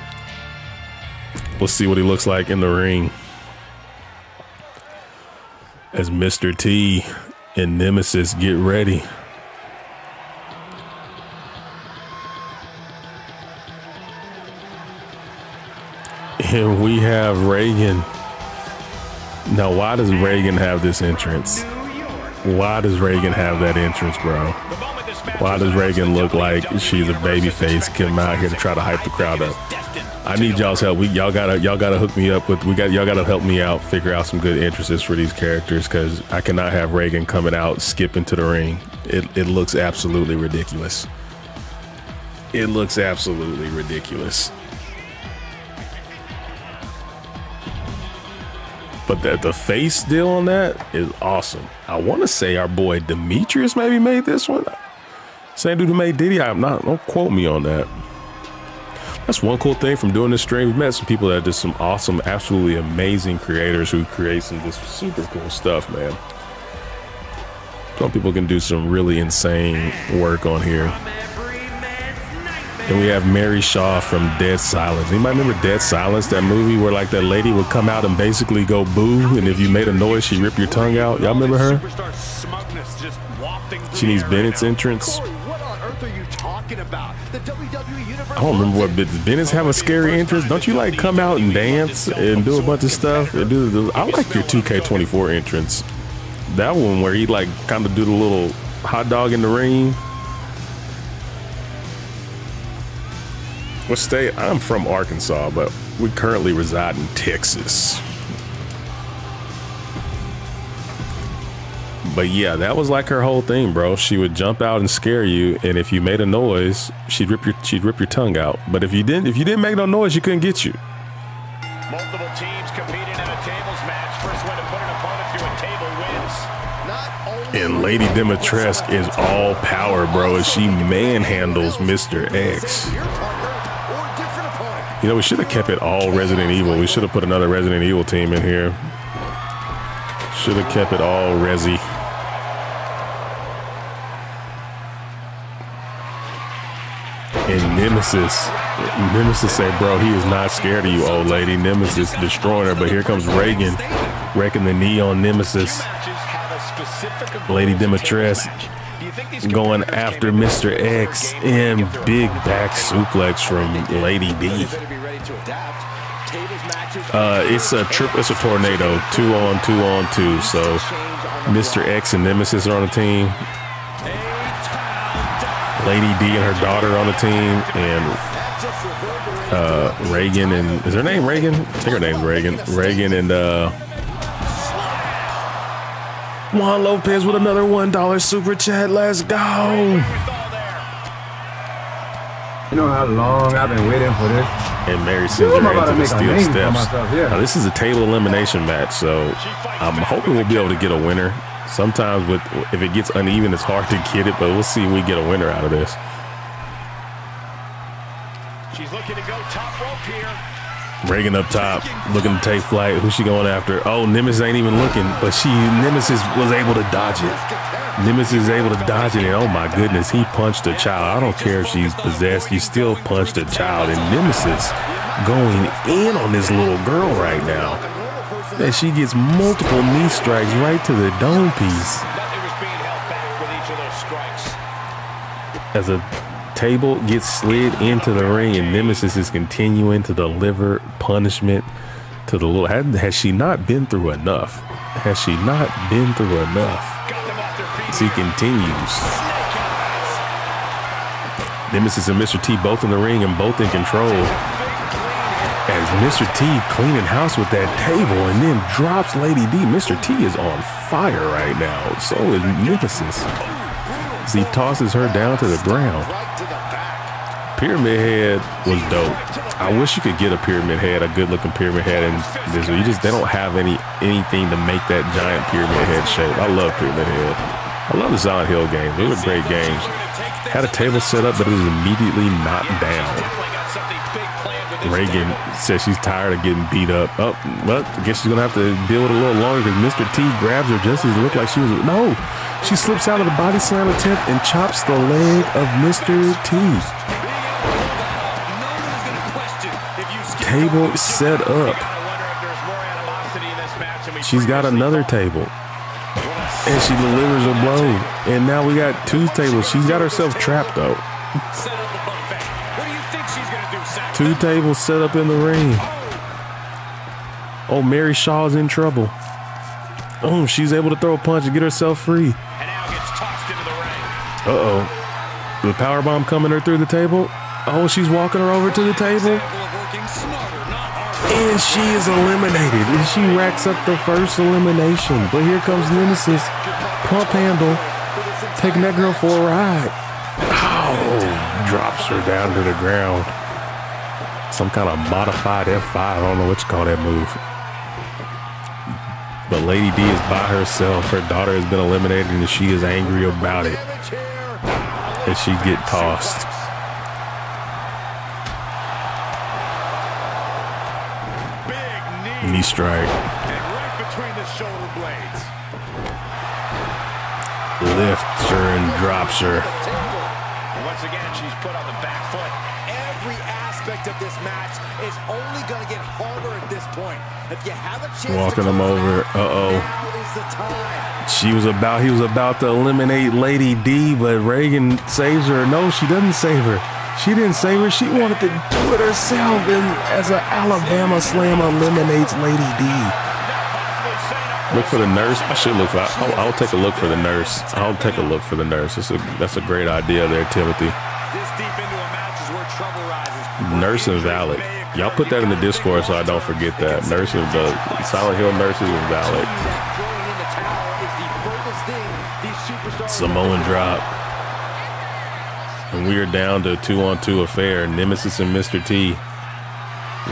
[SPEAKER 1] we'll see what he looks like in the ring as Mr. T and Nemesis get ready. And we have Reagan. Now, why does Reagan have this entrance? Why does Reagan have that entrance, bro? Why does Reagan look like she's a baby face coming out here to try to hype the crowd up? I need y'all's help. Y'all gotta hook me up with. Y'all gotta help me out, figure out some good entrances for these characters, because I cannot have Reagan coming out skipping to the ring. It looks absolutely ridiculous. It looks absolutely ridiculous. But the face deal on that is awesome. I want to say our boy Demetrius maybe made this one. Same dude who made Diddy. Don't quote me on that. That's one cool thing from doing this stream. We've met some people that are just some awesome, absolutely amazing creators who create some just super cool stuff, man. Some people can do some really insane work on here. And we have Mary Shaw from Dead Silence. Anybody remember Dead Silence, that movie where like that lady would come out and basically go boo, and if you made a noise, she'd rip your tongue out? Y'all remember her? She needs Bennett's entrance.
[SPEAKER 2] What on earth are you talking about? The WWE Universe.
[SPEAKER 1] I don't remember what Bennett's have a scary entrance. Don't you like come out and dance and do a bunch of stuff? And I like your 2K24 entrance. That one where he like kind of do the little hot dog in the ring. What state? I'm from Arkansas, but we currently reside in Texas. But yeah, that was like her whole thing, bro. She would jump out and scare you, and if you made a noise, she'd rip your tongue out. But if you didn't make no noise, she couldn't get you.
[SPEAKER 5] Multiple teams competing in a tables match. First way to put an opponent through a table wins.
[SPEAKER 1] And Lady Dimitrescu is all power, bro, as she manhandles Mr. X. You know, we should have kept it all Resident Evil. We should have put another Resident Evil team in here. Should have kept it all Resi. And Nemesis said, bro, he is not scared of you, old lady. Nemesis destroying her, but here comes Reagan wrecking the knee on Nemesis. Lady Dimitrescu going after Mr. X, and big back suplex from Lady D. It's a tornado, 2-on-2-on-2. So Mr. X and Nemesis are on the team. Lady D and her daughter on the team, and Reagan and is her name Reagan? I think her name's Reagan. Reagan and Juan Lopez with another $1 super chat. Let's go.
[SPEAKER 9] You know how long I've been waiting for this.
[SPEAKER 1] And Mary sends her into the steel steps. Now, this is a table elimination match, so I'm hoping we'll be able to get a winner. Sometimes if it gets uneven, it's hard to get it, but we'll see if we get a winner out of this.
[SPEAKER 5] She's looking to go top rope here.
[SPEAKER 1] Reagan up top, looking to take flight. Who's she going after? Oh, Nemesis ain't even looking, but Nemesis was able to dodge it. Nemesis is able to dodge it, and oh my goodness, he punched a child. I don't care if she's possessed, he still punched a child. And Nemesis going in on this little girl right now. And she gets multiple knee strikes right to the dome piece. As a table gets slid into the ring, and Nemesis is continuing to deliver punishment to the little. Has she not been through enough? Has she not been through enough? As he continues. Nemesis and Mr. T both in the ring and both in control. As Mr. T cleaning house with that table and then drops Lady D. Mr. T is on fire right now. So is Nemesis. As he tosses her down to the ground. Pyramid head was dope. I wish you could get a pyramid head, a good looking pyramid head, and they don't have anything to make that giant pyramid head shape. I love pyramid head. I love the Silent Hill games. Those are great games. Had a table set up, but it was immediately knocked down. Reagan says she's tired of getting beat up. Oh, well, I guess she's gonna have to deal with it a little longer because Mr. T grabs her just as it looked like she was. No, she slips out of the body slam attempt and chops the leg of Mr. T. Table set up. She's got another table. And she delivers a blow. And now we got 2 tables. She's got herself trapped though. 2 tables set up in the ring. Oh, Mary Shaw's in trouble. Oh, she's able to throw a punch and get herself free. Uh-oh. The powerbomb coming her through the table. Oh, she's walking her over to the table. And she is eliminated. And she racks up the first elimination. But here comes Nemesis. Pump handle. Taking that girl for a ride. Oh, drops her down to the ground. Some kind of modified F5. I don't know what you call that move. But Lady D is by herself. Her daughter has been eliminated and she is angry about it. And she get tossed. Knee strike.
[SPEAKER 5] Right between the shoulder blades.
[SPEAKER 1] Lifts her and drops her.
[SPEAKER 5] Once again, she's put on the back foot.
[SPEAKER 2] Every aspect of this match is only going to get harder at this point. If you have a chance
[SPEAKER 1] walking
[SPEAKER 2] to
[SPEAKER 1] him over. Uh-oh.
[SPEAKER 2] now is the time.
[SPEAKER 1] He was about to eliminate Lady D, but Reagan saves her. No, she doesn't save her. She didn't save her. She wanted to do it herself. And as an Alabama slam eliminates Lady D. Look for the nurse. I should look for. I'll take a look for the nurse. I'll take a look for the nurse. That's a great idea there, Timothy.
[SPEAKER 5] This deep into a match is where trouble rises.
[SPEAKER 1] Nurse invalid. Y'all put that in the Discord so I don't forget that. Nurse of the Silent Hill nurse is invalid. Samoan drop. And we are down to a 2-on-2 affair. Nemesis and Mr. T.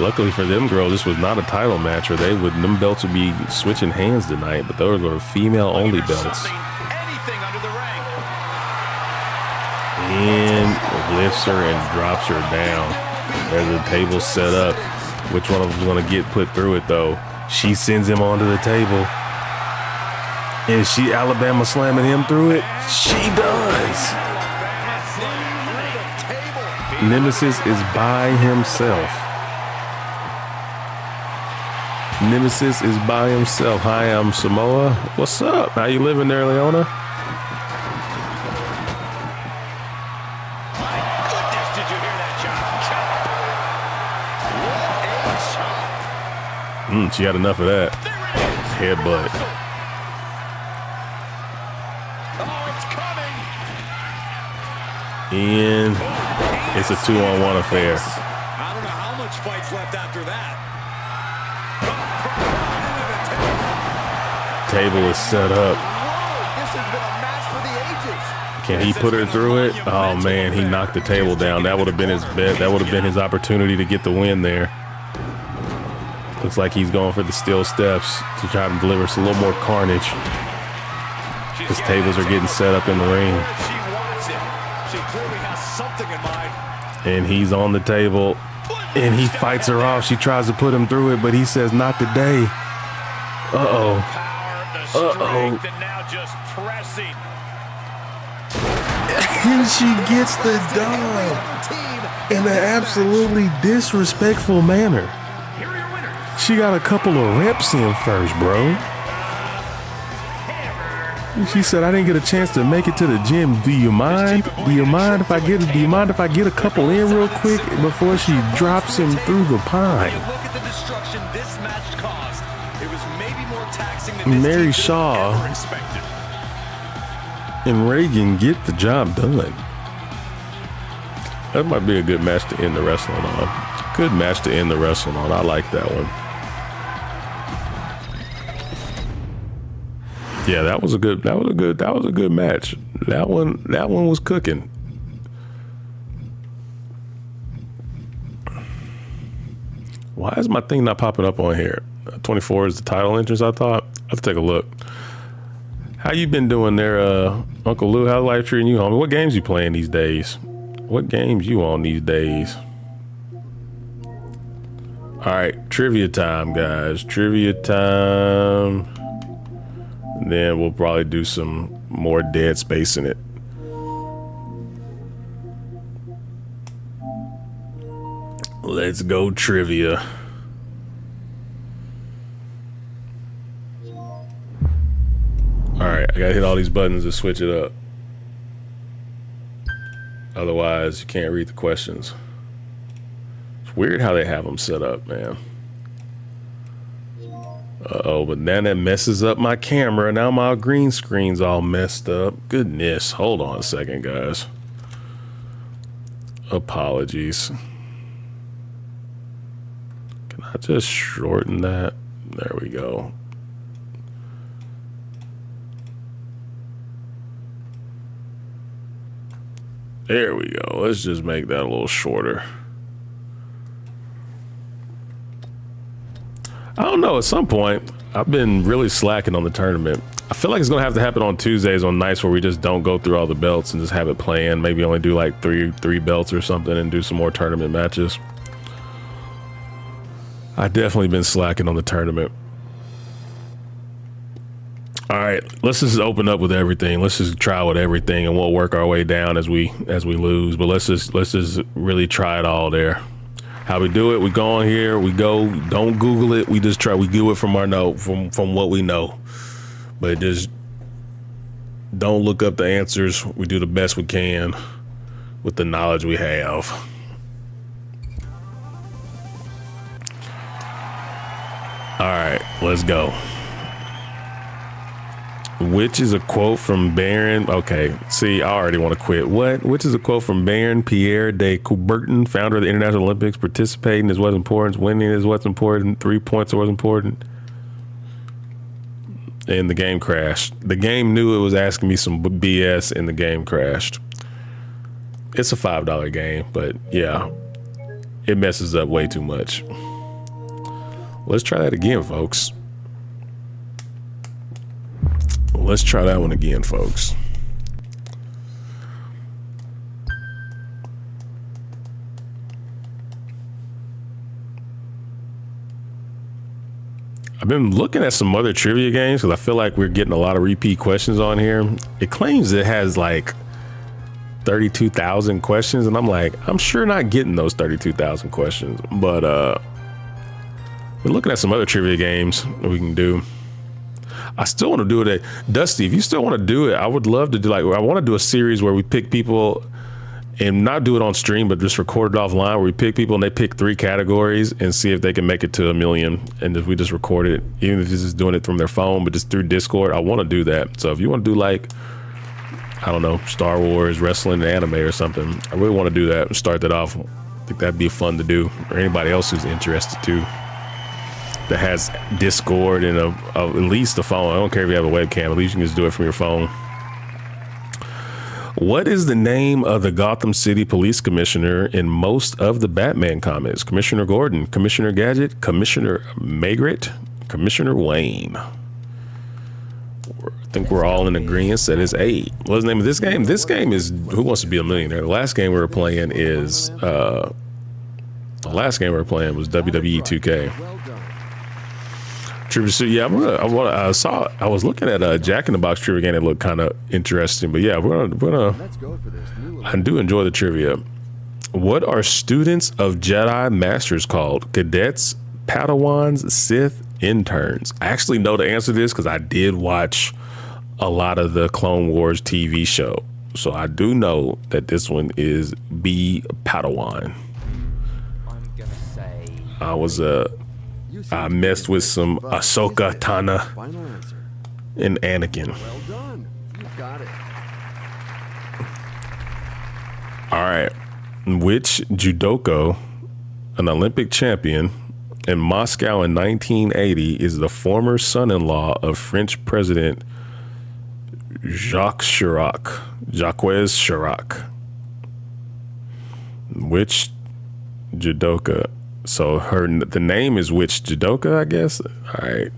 [SPEAKER 1] Luckily for them girls, this was not a title match, or them belts would be switching hands tonight, but those were female-only belts. And lifts her and drops her down. There's a table set up. Which one of them is going to get put through it, though? She sends him onto the table. And she Alabama slamming him through it? She does. Nemesis is by himself. Nemesis is by himself. Hi, I'm Samoa. What's up? How you living there, Leona? She had enough of that. Headbutt. And it's a 2-on-1 affair.
[SPEAKER 6] I don't know how much fight's left after that.
[SPEAKER 1] Table is set up. Can he put her through it? Oh man, he knocked the table down. That would have been his bet. That would have been his opportunity to get the win there. Looks like he's going for the steel steps to try to deliver us a little more carnage. His tables are getting set up in the ring.
[SPEAKER 5] She clearly has something in mind.
[SPEAKER 1] And he's on the table. And he fights her off. She tries to put him through it, but he says, not today. Uh-oh. Uh-oh.
[SPEAKER 5] And now just pressing.
[SPEAKER 1] And she gets the dub in an absolutely disrespectful manner. She got a couple of reps in first, bro. She said, I didn't get a chance to make it to the gym. Do you mind? Do you mind if I get a couple in real quick before she drops him through the pine?
[SPEAKER 6] Look at the destruction this match caused. It was maybe more taxing than
[SPEAKER 1] Mary Shaw and Reagan get the job done. That might be a good match to end the wrestling on. Good match to end the wrestling on. I like that one. Yeah, that was a good match. That one was cooking. Why is my thing not popping up on here? 24 is the title entrance, I thought. I have to take a look. How you been doing there, Uncle Lou? How's life treating you, homie? What games you playing these days? What games you on these days? All right, trivia time, guys. Trivia time. And then we'll probably do some more Dead Space in it. Let's go trivia. All right, I gotta hit all these buttons to switch it up. Otherwise, you can't read the questions. It's weird how they have them set up, man. Uh-oh, but then it messes up my camera. Now my green screen's all messed up. Goodness, hold on a second, guys. Apologies. Can I just shorten that? There we go. There we go. Let's just make that a little shorter. I don't know. At some point, I've been really slacking on the tournament. I feel like it's going to have to happen on Tuesdays on nights where we just don't go through all the belts and just have it planned. Maybe only do like three belts or something and do some more tournament matches. I've definitely been slacking on the tournament. All right, let's just open up with everything. Let's just try with everything, and we'll work our way down as we lose. But let's just really try it all there. How we do it? We go on here. We go. Don't Google it. We just try. We do it from our from what we know. But just don't look up the answers. We do the best we can with the knowledge we have. All right, let's go. Which is a quote from Baron. Okay, see, I already want to quit. What? Which is a quote from Baron Pierre de Coubertin, founder of the International Olympics. Participating is what's important. Winning is what's important. 3 points are what's important. And the game crashed. The game knew it was asking me some BS, and the game crashed. It's a $5 game, but yeah, it messes up way too much. Let's try that again, folks. Let's try that one again, folks. I've been looking at some other trivia games because I feel like we're getting a lot of repeat questions on here. It claims it has like 32,000 questions, and I'm like, I'm sure not getting those 32,000 questions, but we're looking at some other trivia games that we can do. I still want to do it. Dusty, if you still want to do it, I would love to do I want to do a series where we pick people and not do it on stream, but just record it offline where we pick people and they pick 3 categories and see if they can make it to 1 million. And if we just record it, even if it's just doing it from their phone, but just through Discord, I want to do that. So if you want to do like, I don't know, Star Wars, wrestling, and anime or something, I really want to do that and start that off. I think that'd be fun to do, or anybody else who's interested too. That has Discord and at least a phone. I don't care if you have a webcam, at least you can just do it from your phone. What is the name of the Gotham City Police Commissioner in most of the Batman comics? Commissioner Gordon, Commissioner Gadget, Commissioner Maigret, Commissioner Wayne. I think we're all in agreement that it's 8. What's the name of this game? This game is Who Wants to Be a Millionaire. The last game we were playing is was WWE 2K. So yeah, I was looking at a Jack in the Box trivia game that looked kind of interesting, but yeah, we're gonna I do enjoy the trivia. What are students of Jedi Masters called? Cadets, Padawans, Sith, interns. I actually know the answer to this because I did watch a lot of the Clone Wars TV show, so I do know that this one is B, Padawan.
[SPEAKER 10] I'm gonna say
[SPEAKER 1] I messed with some Ahsoka, Tana, and Anakin.
[SPEAKER 2] Well done. You got it.
[SPEAKER 1] All right. Which judoka, an Olympic champion in Moscow in 1980, is the former son-in-law of French President Jacques Chirac? Which judoka? So the name is which judoka, I guess. All right.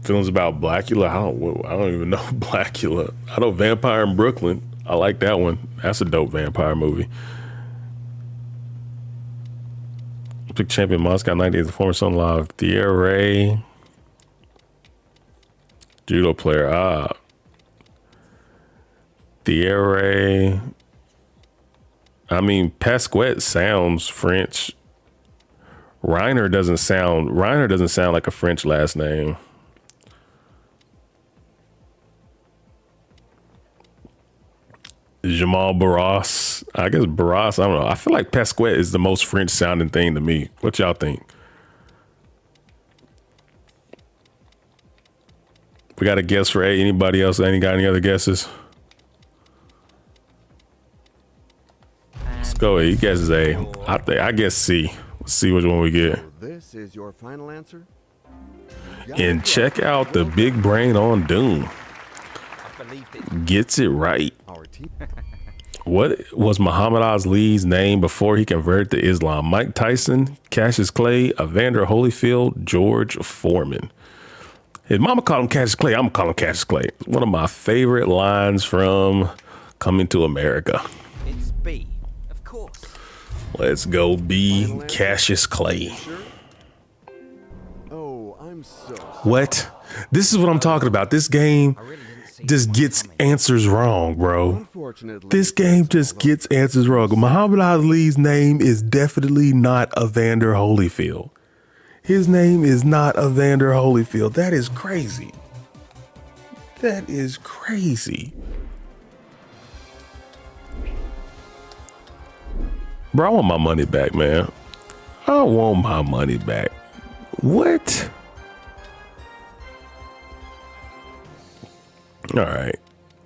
[SPEAKER 1] Feelings about Blackula. I don't even know Blackula. I know Vampire in Brooklyn. I like that one. That's a dope vampire movie. Olympic champion Moscow 98, the former son-in-law of Thierry. Judo player. Thierry. I mean, Pasquette sounds French. Reiner doesn't sound like a French last name. Jamal Barras. I guess Barras. I don't know. I feel like Pasquette is the most French sounding thing to me. What y'all think? We got a guess for A. Anybody else? Ain't got any other guesses? Let's go. He guesses A. I guess C. Let's see which one we get.
[SPEAKER 2] This is your final answer?
[SPEAKER 1] And check out the big brain on Doom. Gets it right. What was Muhammad Ali's name before he converted to Islam? Mike Tyson, Cassius Clay, Evander Holyfield, George Foreman. His mama called him Cassius Clay. I'm gonna call him Cassius Clay. It's one of my favorite lines from Coming to America.
[SPEAKER 10] It's B, of course.
[SPEAKER 1] Let's go B, Cassius Clay.
[SPEAKER 2] Oh, I'm so sorry.
[SPEAKER 1] What? This is what I'm talking about. This game just gets answers wrong, bro. This game just gets answers wrong. Muhammad Ali's name is definitely not Evander Holyfield. His name is not Evander Holyfield. That is crazy. That is crazy. Bro, I want my money back, man. I want my money back. What? All right.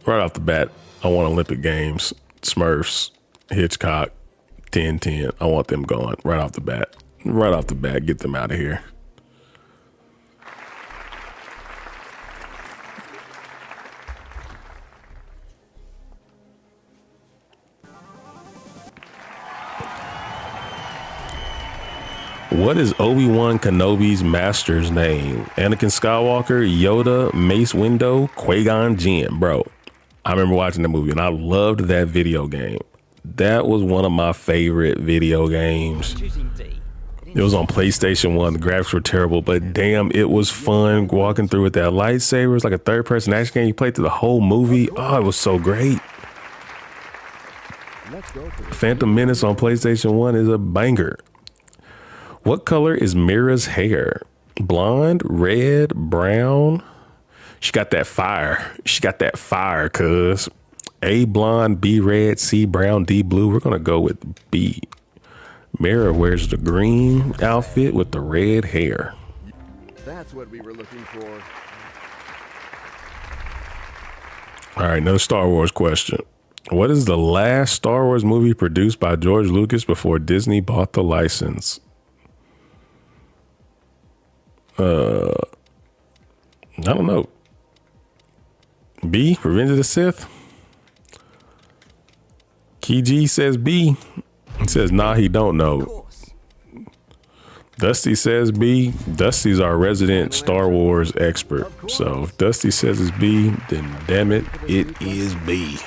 [SPEAKER 1] Right off the bat, I want Olympic Games, Smurfs, Hitchcock, 10-10. I want them going right off the bat. Right off the bat, get them out of here. What is Obi-Wan Kenobi's master's name? Anakin Skywalker, Yoda, Mace Windu, Qui-Gon Jinn. Bro, I remember watching the movie and I loved that video game. That was one of my favorite video games. It was on PlayStation 1. The graphics were terrible, but damn, it was fun walking through with that lightsaber. It's like a third-person action game. You played through the whole movie. Oh, it was so great. Phantom Menace on PlayStation 1 is a banger. What color is Mira's hair? Blonde, red, brown? She got that fire. She got that fire, cuz. A, blonde, B, red, C, brown, D, blue. We're going to go with B. Mira wears the green outfit with the red hair.
[SPEAKER 2] That's what we were looking for.
[SPEAKER 1] All right, another Star Wars question. What is the last Star Wars movie produced by George Lucas before Disney bought the license? I don't know. B, Revenge of the Sith. Key G says B. He says, nah, he don't know. Dusty says B. Dusty's our resident Star Wars expert. So if Dusty says it's B, then damn it, it is B.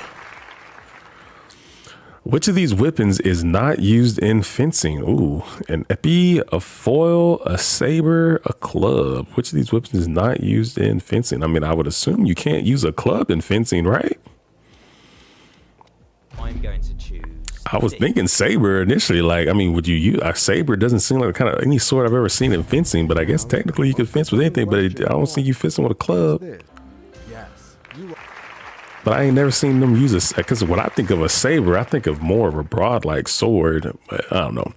[SPEAKER 1] Which of these weapons is not used in fencing? Ooh, an épée, a foil, a saber, a club. Which of these weapons is not used in fencing? I mean, I would assume you can't use a club in fencing, right?
[SPEAKER 10] I'm going to choose.
[SPEAKER 1] I was thinking saber initially. Like, I mean, would you use a saber? Doesn't seem like kind of any sword I've ever seen in fencing, but I guess technically you could fence with anything, but I don't see you fencing with a club. But I ain't never seen them use a, because when I think of a saber, I think of more of a broad like sword, but I don't know.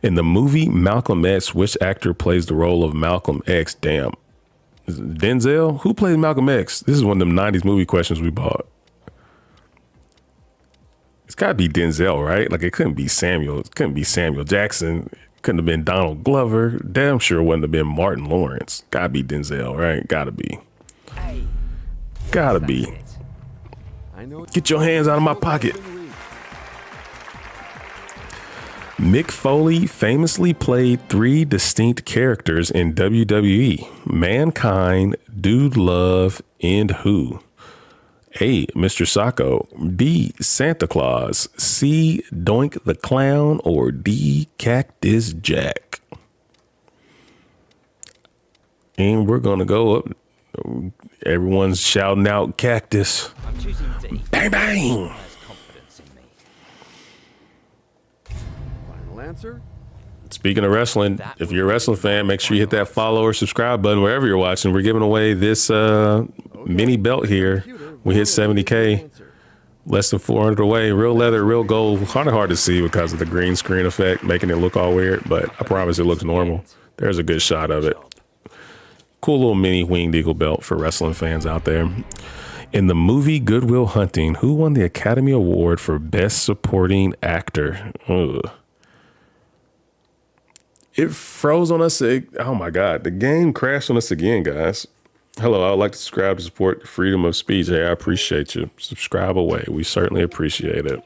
[SPEAKER 1] In the movie Malcolm X, which actor plays the role of Malcolm X? Damn. Denzel? Who plays Malcolm X? This is one of them 90s movie questions we bought. It's gotta be Denzel, right? Like it couldn't be Samuel. It couldn't be Samuel Jackson. It couldn't have been Donald Glover. Damn sure it wouldn't have been Martin Lawrence. Gotta be Denzel, right? Gotta be. Gotta be. Get your hands out of my pocket. Mick Foley famously played 3 distinct characters in WWE: Mankind, Dude Love, and who? A, Mr. Sacco, B, Santa Claus, C, Doink the Clown, or D, Cactus Jack. And we're going to go up. Everyone's shouting out Cactus.
[SPEAKER 10] I'm choosing D.
[SPEAKER 1] Bang, bang.
[SPEAKER 10] Has confidence in me.
[SPEAKER 2] Final answer?
[SPEAKER 1] Speaking of wrestling, if you're a wrestling fan, make sure you hit that follow or subscribe button wherever you're watching. We're giving away this mini belt here. We hit 70K, less than 400 away. Real leather, real gold. Kind of hard to see because of the green screen effect, making it look all weird, but I promise it looks normal. There's a good shot of it. Cool little mini winged eagle belt for wrestling fans out there. In the movie Good Will Hunting, who won the Academy Award for Best Supporting Actor? Ugh. It froze on us. Oh my God. The game crashed on us again, guys. Hello, I would like to subscribe to support freedom of speech. Hey, I appreciate you. Subscribe away. We certainly appreciate it.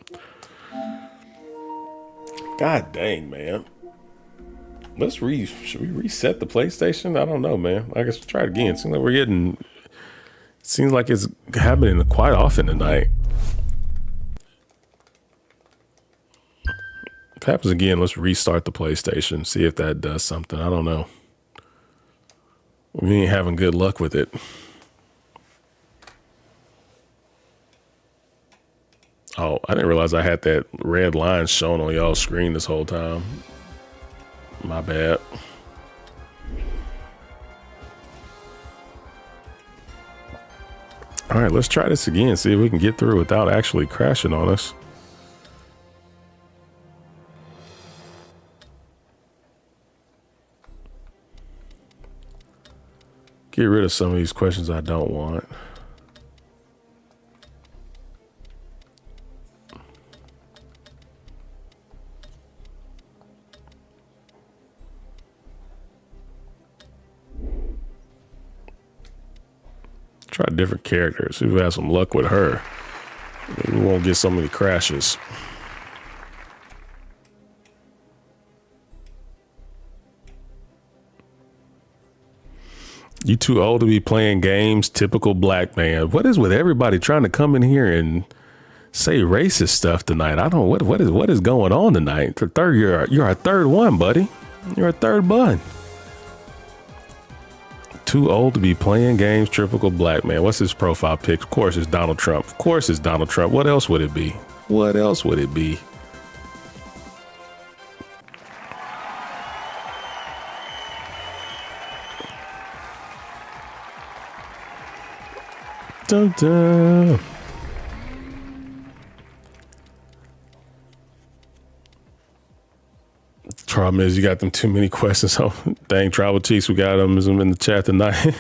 [SPEAKER 1] God dang, man. Should we reset the PlayStation? I don't know, man. I guess we'll try it again. Seems like it's happening quite often tonight. If it happens again, let's restart the PlayStation. See if that does something. I don't know. We ain't having good luck with it. Oh, I didn't realize I had that red line shown on y'all's screen this whole time. My bad. All right, let's try this again. See if we can get through without actually crashing on us. Get rid of some of these questions I don't want. Try different characters. See if we have some luck with her. Maybe we won't get so many crashes. You too old to be playing games, typical black man. What is with everybody trying to come in here and say racist stuff tonight? I don't what is going on tonight? The third you're our third one, buddy. You're a third bun. Too old to be playing games, typical black man. What's his profile pic? Of course it's Donald Trump. Of course it's Donald Trump. What else would it be? What else would it be? Dun, dun. The problem is you got them too many questions. Oh, dang, Tribal Cheeks, we got them in the chat tonight.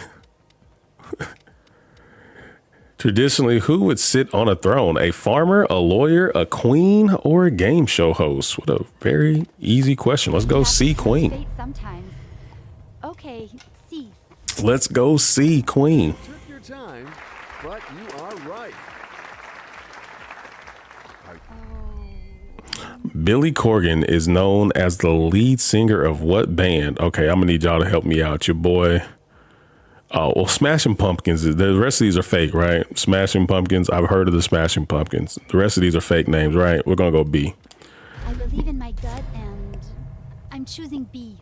[SPEAKER 1] Traditionally, who would sit on a throne? A farmer, a lawyer, a queen, or a game show host? What a very easy question. Let's go see queen.
[SPEAKER 11] Sometimes. Okay, C.
[SPEAKER 1] Let's go see queen.
[SPEAKER 2] Took your time, but you are right.
[SPEAKER 1] Billy Corgan is known as the lead singer of what band? Okay, I'm gonna need y'all to help me out. Your boy. Oh, well, Smashing Pumpkins. The rest of these are fake, right? Smashing Pumpkins. I've heard of the Smashing Pumpkins. The rest of these are fake names, right? We're gonna go B.
[SPEAKER 11] I believe in my gut and I'm choosing B.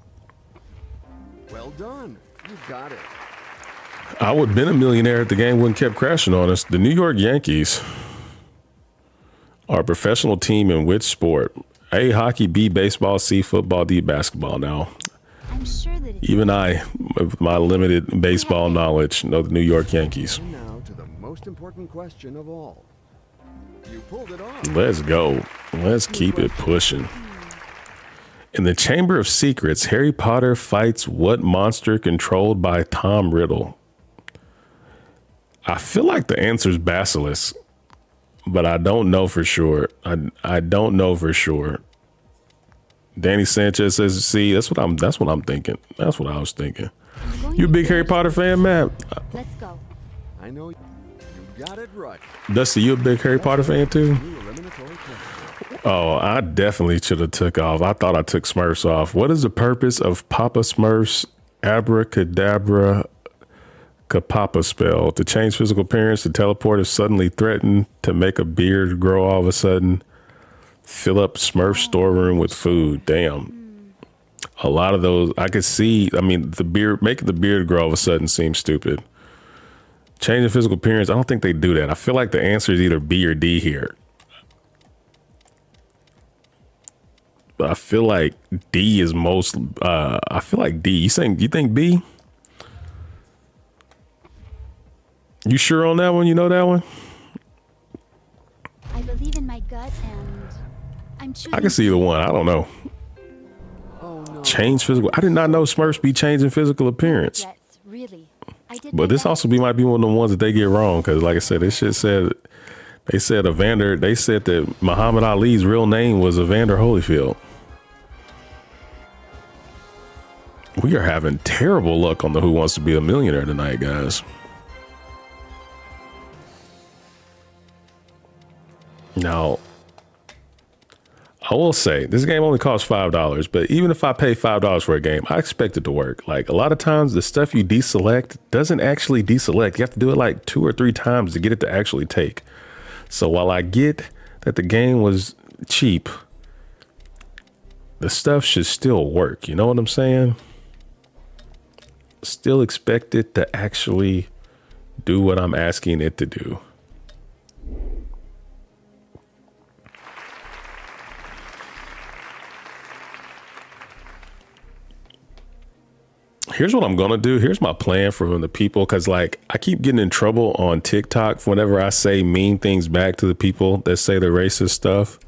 [SPEAKER 2] Well done. You got it.
[SPEAKER 1] I would have been a millionaire if the game wouldn't kept crashing on us. The New York Yankees are a professional team in which sport? A, hockey, B, baseball, C, football, D, basketball. Now,
[SPEAKER 11] I'm sure that
[SPEAKER 1] even I, with my limited baseball knowledge, know the New York Yankees.
[SPEAKER 2] And now to the most important question of all. You pulled it off.
[SPEAKER 1] Let's go. Let's keep it pushing. In the Chamber of Secrets, Harry Potter fights what monster controlled by Tom Riddle? I feel like the answer is Basilisk, but I don't know for sure. I don't know for sure. Danny Sanchez says C. That's what I'm thinking. That's what I was thinking. You a big Harry Potter fan, Matt?
[SPEAKER 11] Let's go.
[SPEAKER 2] I know you got it right.
[SPEAKER 1] Dusty, you a big Harry Potter fan too? Oh, I definitely should have took off. I thought I took Smurfs off. What is the purpose of Papa Smurf's abracadabra Kapapa spell. To change physical appearance, the teleporter suddenly threatened to make a beard grow all of a sudden. Fill up Smurf storeroom with food. Damn. A lot of those I could see. I mean, the beard, making the beard grow all of a sudden seems stupid. Changing physical appearance, I don't think they do that. I feel like the answer is either B or D here. But I feel like D is most, I feel like D. You think B? You sure on that one? You know that one?
[SPEAKER 11] I believe in my gut and I'm choosing.
[SPEAKER 1] I can see the one. I don't know. Change physical. I did not know Smurfs be changing physical appearance.
[SPEAKER 11] Really.
[SPEAKER 1] But this also might be one of the ones that they get wrong. Because like I said, this shit said, they said that Muhammad Ali's real name was Evander Holyfield. We are having terrible luck on the Who Wants to Be a Millionaire tonight, guys. Now, I will say this game only costs $5, but even if I pay $5 for a game, I expect it to work. Like a lot of times the stuff you deselect doesn't actually deselect. You have to do it like 2 or 3 times to get it to actually take. So while I get that the game was cheap, the stuff should still work. You know what I'm saying? Still expect it to actually do what I'm asking it to do. Here's what I'm going to do. Here's my plan for the people. Cause like I keep getting in trouble on TikTok whenever I say mean things back to the people that say the racist stuff.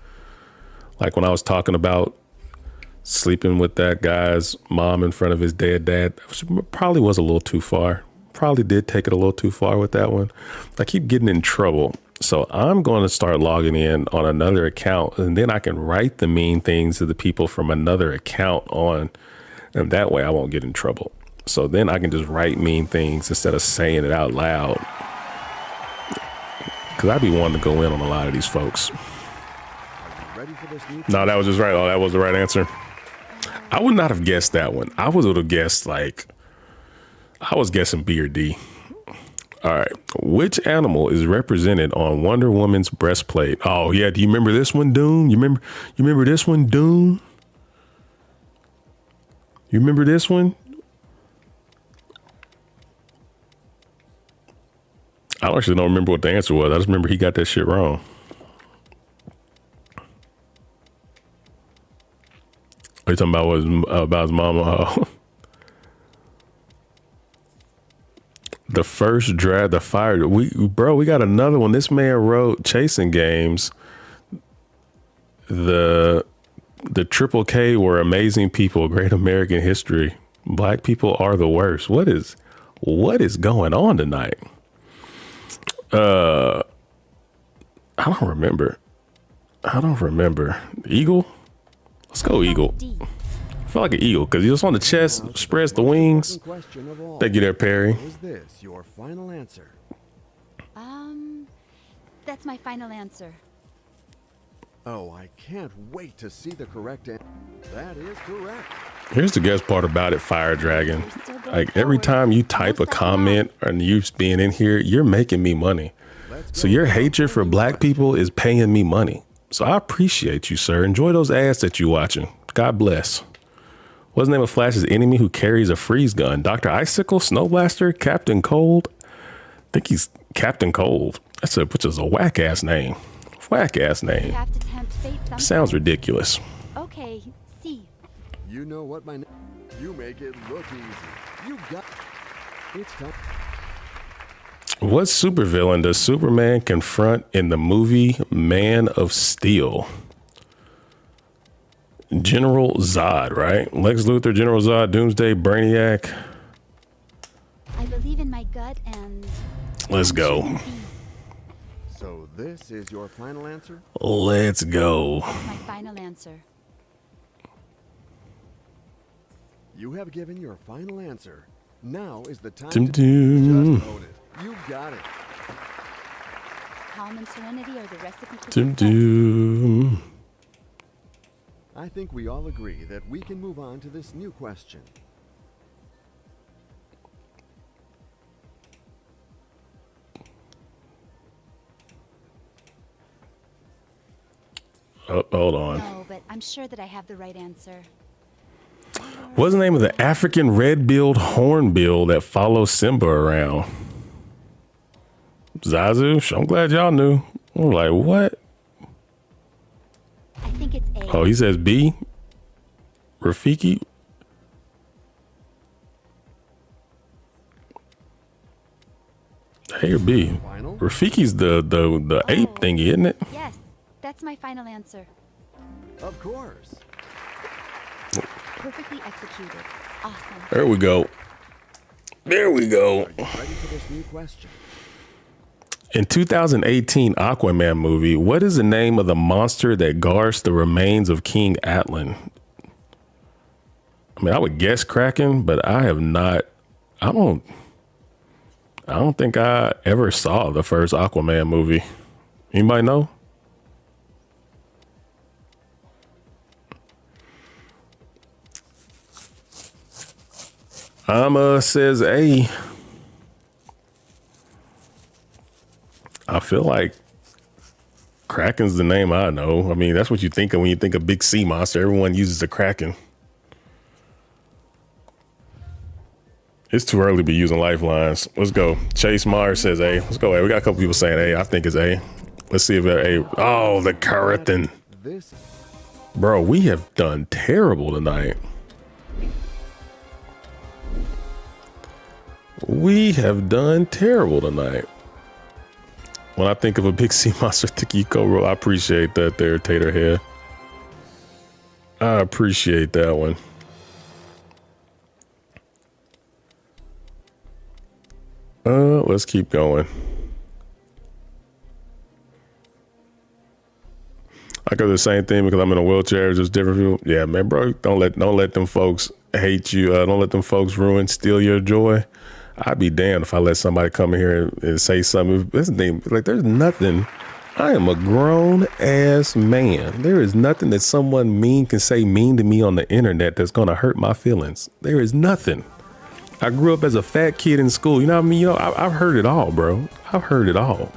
[SPEAKER 1] Like when I was talking about sleeping with that guy's mom in front of his dead dad, which probably was a little too far. Probably did take it a little too far with that one. I keep getting in trouble. So I'm going to start logging in on another account and then I can write the mean things to the people from another account on. And that way I won't get in trouble. So then I can just write mean things instead of saying it out loud. Cause I'd be wanting to go in on a lot of these folks. No, that was just right. Oh, that was the right answer. I would not have guessed that one. I would have guessed I was guessing B or D. All right. Which animal is represented on Wonder Woman's breastplate? Oh yeah. Do you remember this one, Doom? You remember this one, Doom? You remember this one? I actually don't remember what the answer was. I just remember he got that shit wrong. Are you talking about his mama? The first draft, the fire. We got another one. This man wrote Chasing Games. The Triple K were amazing people, great American history. Black people are the worst. What is going on tonight? I don't remember. Eagle? Let's go Eagle. I feel like an eagle because he's just on the chest, spreads the wings. Thank you there, Perry.
[SPEAKER 2] Is this your final answer?
[SPEAKER 11] That's my final answer.
[SPEAKER 2] Oh, I can't wait to see the correct answer. That is correct.
[SPEAKER 1] Here's the best part about it, Fire Dragon. Like every time you type a comment and you being in here, you're making me money. So your hatred for black people is paying me money. So I appreciate you, sir. Enjoy those ads that you're watching. God bless. What's the name of Flash's enemy who carries a freeze gun? Dr. Icicle, Snow Blaster, Captain Cold? I think he's Captain Cold. Which is a whack ass name. Whack ass name. Sounds ridiculous.
[SPEAKER 11] Okay, C.
[SPEAKER 2] You know what you make it look easy. You got it's time.
[SPEAKER 1] What supervillain does Superman confront in the movie Man of Steel? General Zod, right? Lex Luthor, General Zod, Doomsday, Brainiac.
[SPEAKER 11] I believe in my gut and
[SPEAKER 1] let's go.
[SPEAKER 2] So this is your final answer?
[SPEAKER 1] Let's go.
[SPEAKER 11] That's my final answer.
[SPEAKER 2] You have given your final answer. Now is the time
[SPEAKER 1] to
[SPEAKER 2] just own it. You got it.
[SPEAKER 11] Calm and serenity are the recipe for
[SPEAKER 1] success.
[SPEAKER 2] I think we all agree that we can move on to this new question.
[SPEAKER 1] Oh, hold on.
[SPEAKER 11] No, but I'm sure that I have the right answer.
[SPEAKER 1] What's the name of the African red-billed hornbill that follows Simba around? Zazu? I'm glad y'all knew. I'm like, what?
[SPEAKER 11] I think it's A.
[SPEAKER 1] Oh, he says B. Rafiki. A or B? Rafiki's the ape thingy, isn't it?
[SPEAKER 11] Yes, that's my final answer.
[SPEAKER 2] Of course.
[SPEAKER 11] Perfectly executed. Awesome.
[SPEAKER 1] There we go. There we go.
[SPEAKER 2] Ready for this new question?
[SPEAKER 1] In 2018 Aquaman movie, what is the name of the monster that guards the remains of King Atlan? I mean, I would guess Kraken, but I have not. I don't think I ever saw the first Aquaman movie. Anybody know? Says A. I feel like Kraken's the name I know. I mean, that's what you think of when you think of big sea monster. Everyone uses the Kraken. It's too early to be using lifelines. Let's go. Chase Mars says A. Let's go A. We got a couple people saying A. I think it's A. Let's see if they're A. Oh, the Curriton. Bro, we have done terrible tonight. We have done terrible tonight. When I think of a big sea monster, Tikiko, I appreciate that there, Taterhead. I appreciate that one. Let's keep going. I go the same thing because I'm in a wheelchair, just different people. Yeah, man, bro, don't let them folks hate you. Don't let them folks steal your joy. I'd be damned if I let somebody come in here and say something. This thing, like, there's nothing. I am a grown ass man. There is nothing that someone mean can say mean to me on the internet that's gonna hurt my feelings. There is nothing. I grew up as a fat kid in school. You know what I mean? Yo, I've heard it all, bro. I've heard it all.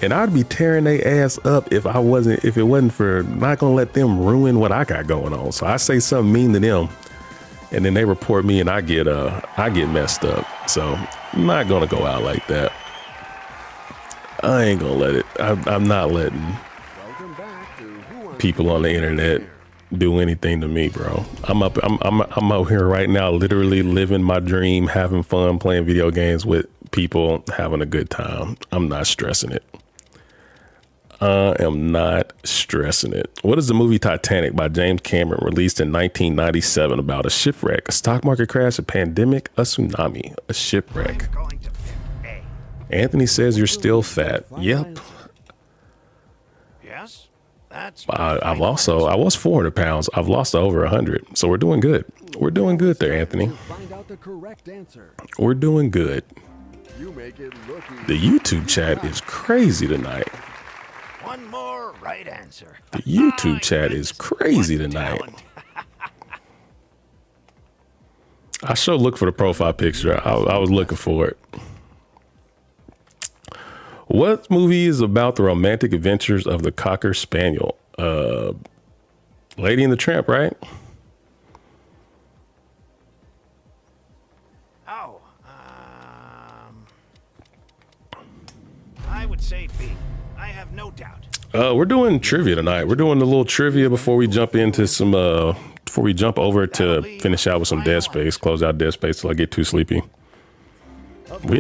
[SPEAKER 1] And I'd be tearing their ass up if it wasn't for not gonna let them ruin what I got going on. So I say something mean to them, and then they report me, and I get messed up. So I'm not gonna go out like that. I ain't gonna let it. I'm not letting people on the internet do anything to me, bro. I'm out here right now, literally living my dream, having fun, playing video games with people, having a good time. I'm not stressing it. I am not stressing it. What is the movie Titanic by James Cameron, released in 1997, about? A shipwreck, a stock market crash, a pandemic, a tsunami, a shipwreck. Anthony says you're still fat. Yep.
[SPEAKER 5] Yes, that's.
[SPEAKER 1] I was 400 pounds. I've lost over 100. So we're doing good. We're doing good there, Anthony.
[SPEAKER 2] Find out the correct answer.
[SPEAKER 1] We're doing good.
[SPEAKER 2] You make it look
[SPEAKER 1] The YouTube chat is crazy tonight.
[SPEAKER 5] One more right answer.
[SPEAKER 1] The YouTube chat is crazy tonight. I sure look for the profile picture. I was looking for it. What movie is about the romantic adventures of the Cocker Spaniel? Lady and the Tramp, right?
[SPEAKER 5] Oh, I would say B. I have no doubt.
[SPEAKER 1] We're doing trivia tonight. We're doing a little trivia before we jump into some, before we jump over to finish out with some Dead Space, close out Dead Space till I get too sleepy. We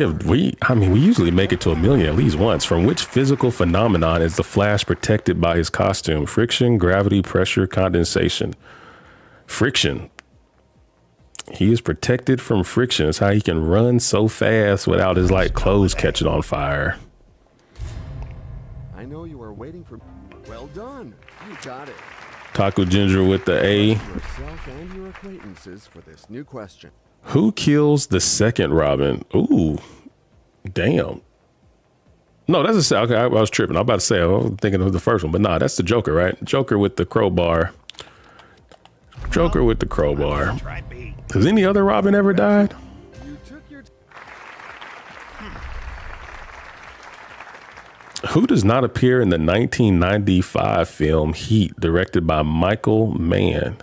[SPEAKER 1] usually make it to 1 million at least once. From which physical phenomenon is the Flash protected by his costume? Friction, gravity, pressure, condensation. Friction. He is protected from friction. It's how he can run so fast without his clothes catching on fire.
[SPEAKER 2] I know you are waiting for. Well done. You got it.
[SPEAKER 1] Taco Ginger with the A.
[SPEAKER 2] Yourself and your acquaintances for this new question.
[SPEAKER 1] Who kills the second Robin? Ooh, damn. No, that's okay. I was tripping. I'm about to say I was thinking of the first one, but nah, that's the Joker, right? Joker with the crowbar. Joker with the crowbar. Has any other Robin ever died? Who does not appear in the 1995 film Heat, directed by Michael Mann?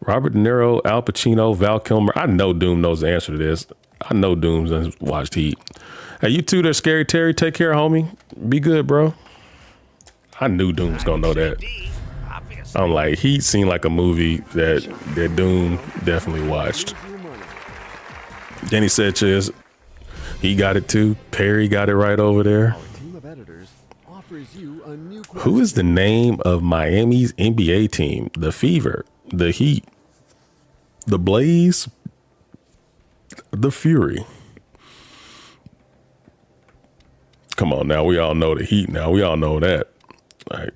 [SPEAKER 1] Robert De Niro, Al Pacino, Val Kilmer. I know Doom knows the answer to this. I know Doom's has watched Heat. Hey, you two there, Scary Terry. Take care, homie. Be good, bro. I knew Doom was gonna know that. I'm like, Heat seemed like a movie that Doom definitely watched. Danny Sanchez, he got it too. Perry got it right over there. Who is the name of Miami's NBA team? The Fever, the Heat, the Blaze, the Fury. Come on now, we all know the Heat now. We all know that. All right.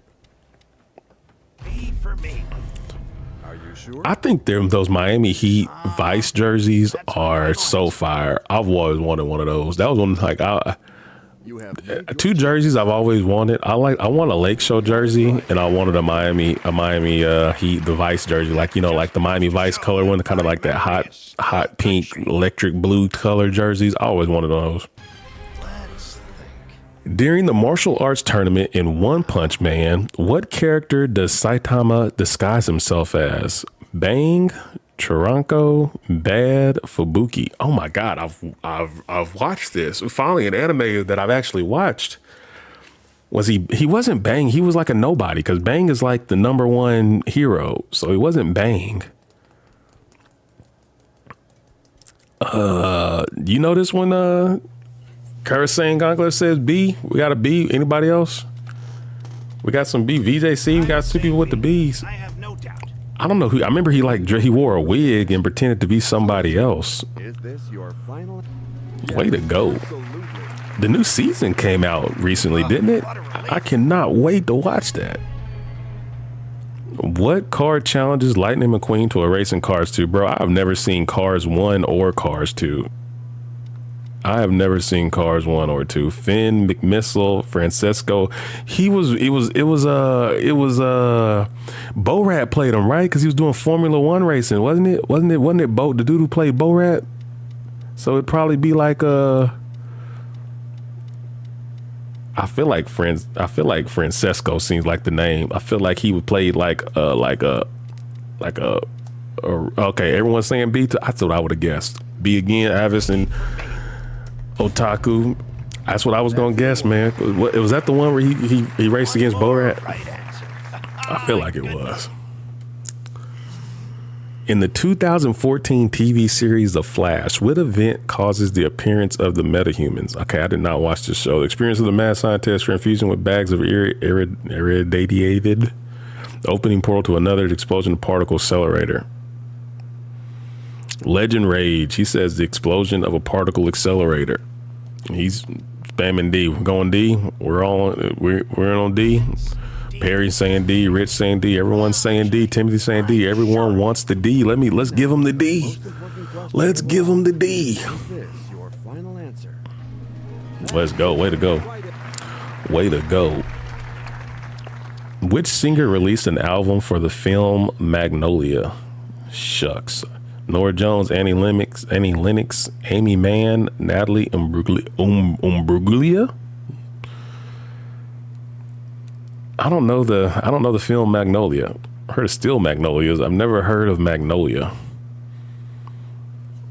[SPEAKER 1] I think those Miami Heat Vice jerseys are so fire. I've always wanted one of those. That was one like two jerseys I've always wanted. I want a Lake Show jersey, and I wanted a Miami Heat the Vice jersey, like like the Miami Vice color one, kind of like that hot pink electric blue color jerseys. I always wanted those. During the martial arts tournament in One Punch Man, what character does Saitama disguise himself as? Bang, Chiranko, Bad, Fubuki. Oh my God, I've watched this. Finally, an anime that I've actually watched. He wasn't Bang, he was like a nobody, because Bang is like the #1 hero. So he wasn't Bang. You know this one, Karasan Gongler says B. We got a B. Anybody else? We got some B. VJC. We got two people with the B's. I don't know who. I remember he wore a wig and pretended to be somebody else. Is this your final? Way to go. The new season came out recently, didn't it? I cannot wait to watch that. What card challenges Lightning McQueen to a racing Cars 2? Bro, I've never seen Cars 1 or Cars 2. I have never seen Cars 1 or 2. Finn McMissile, Francesco. It was Borat played him, right? Because he was doing Formula 1 racing, wasn't it? Wasn't it Bo, the dude who played Borat? So it'd probably be like I feel like Francesco seems like the name. I feel like he would play like okay, everyone's saying B. That's what I would have guessed. B again, Avis and Otaku. That's what I was gonna guess, man. Was that the one where he raced against Borat? I feel like it was. In the 2014 TV series The Flash, what event causes the appearance of the metahumans? Okay, I did not watch this show. The experience of the mad scientist for infusing with bags of irradiated, opening portal to another explosion of particle accelerator. Legend Rage, he says the explosion of a particle accelerator. He's spamming D. We're going D. We're on D. Perry saying D. Rich saying D. Everyone's saying D. Timothy saying D. Everyone wants the D. Let's give him the D. Let's give him the D. Let's go. Way to go. Way to go. Which singer released an album for the film Magnolia? Shucks. Nora Jones, Annie Lennox, Amy Mann, Natalie Imbruglia. I don't know the film Magnolia. I heard of Steel Magnolias. I've never heard of Magnolia.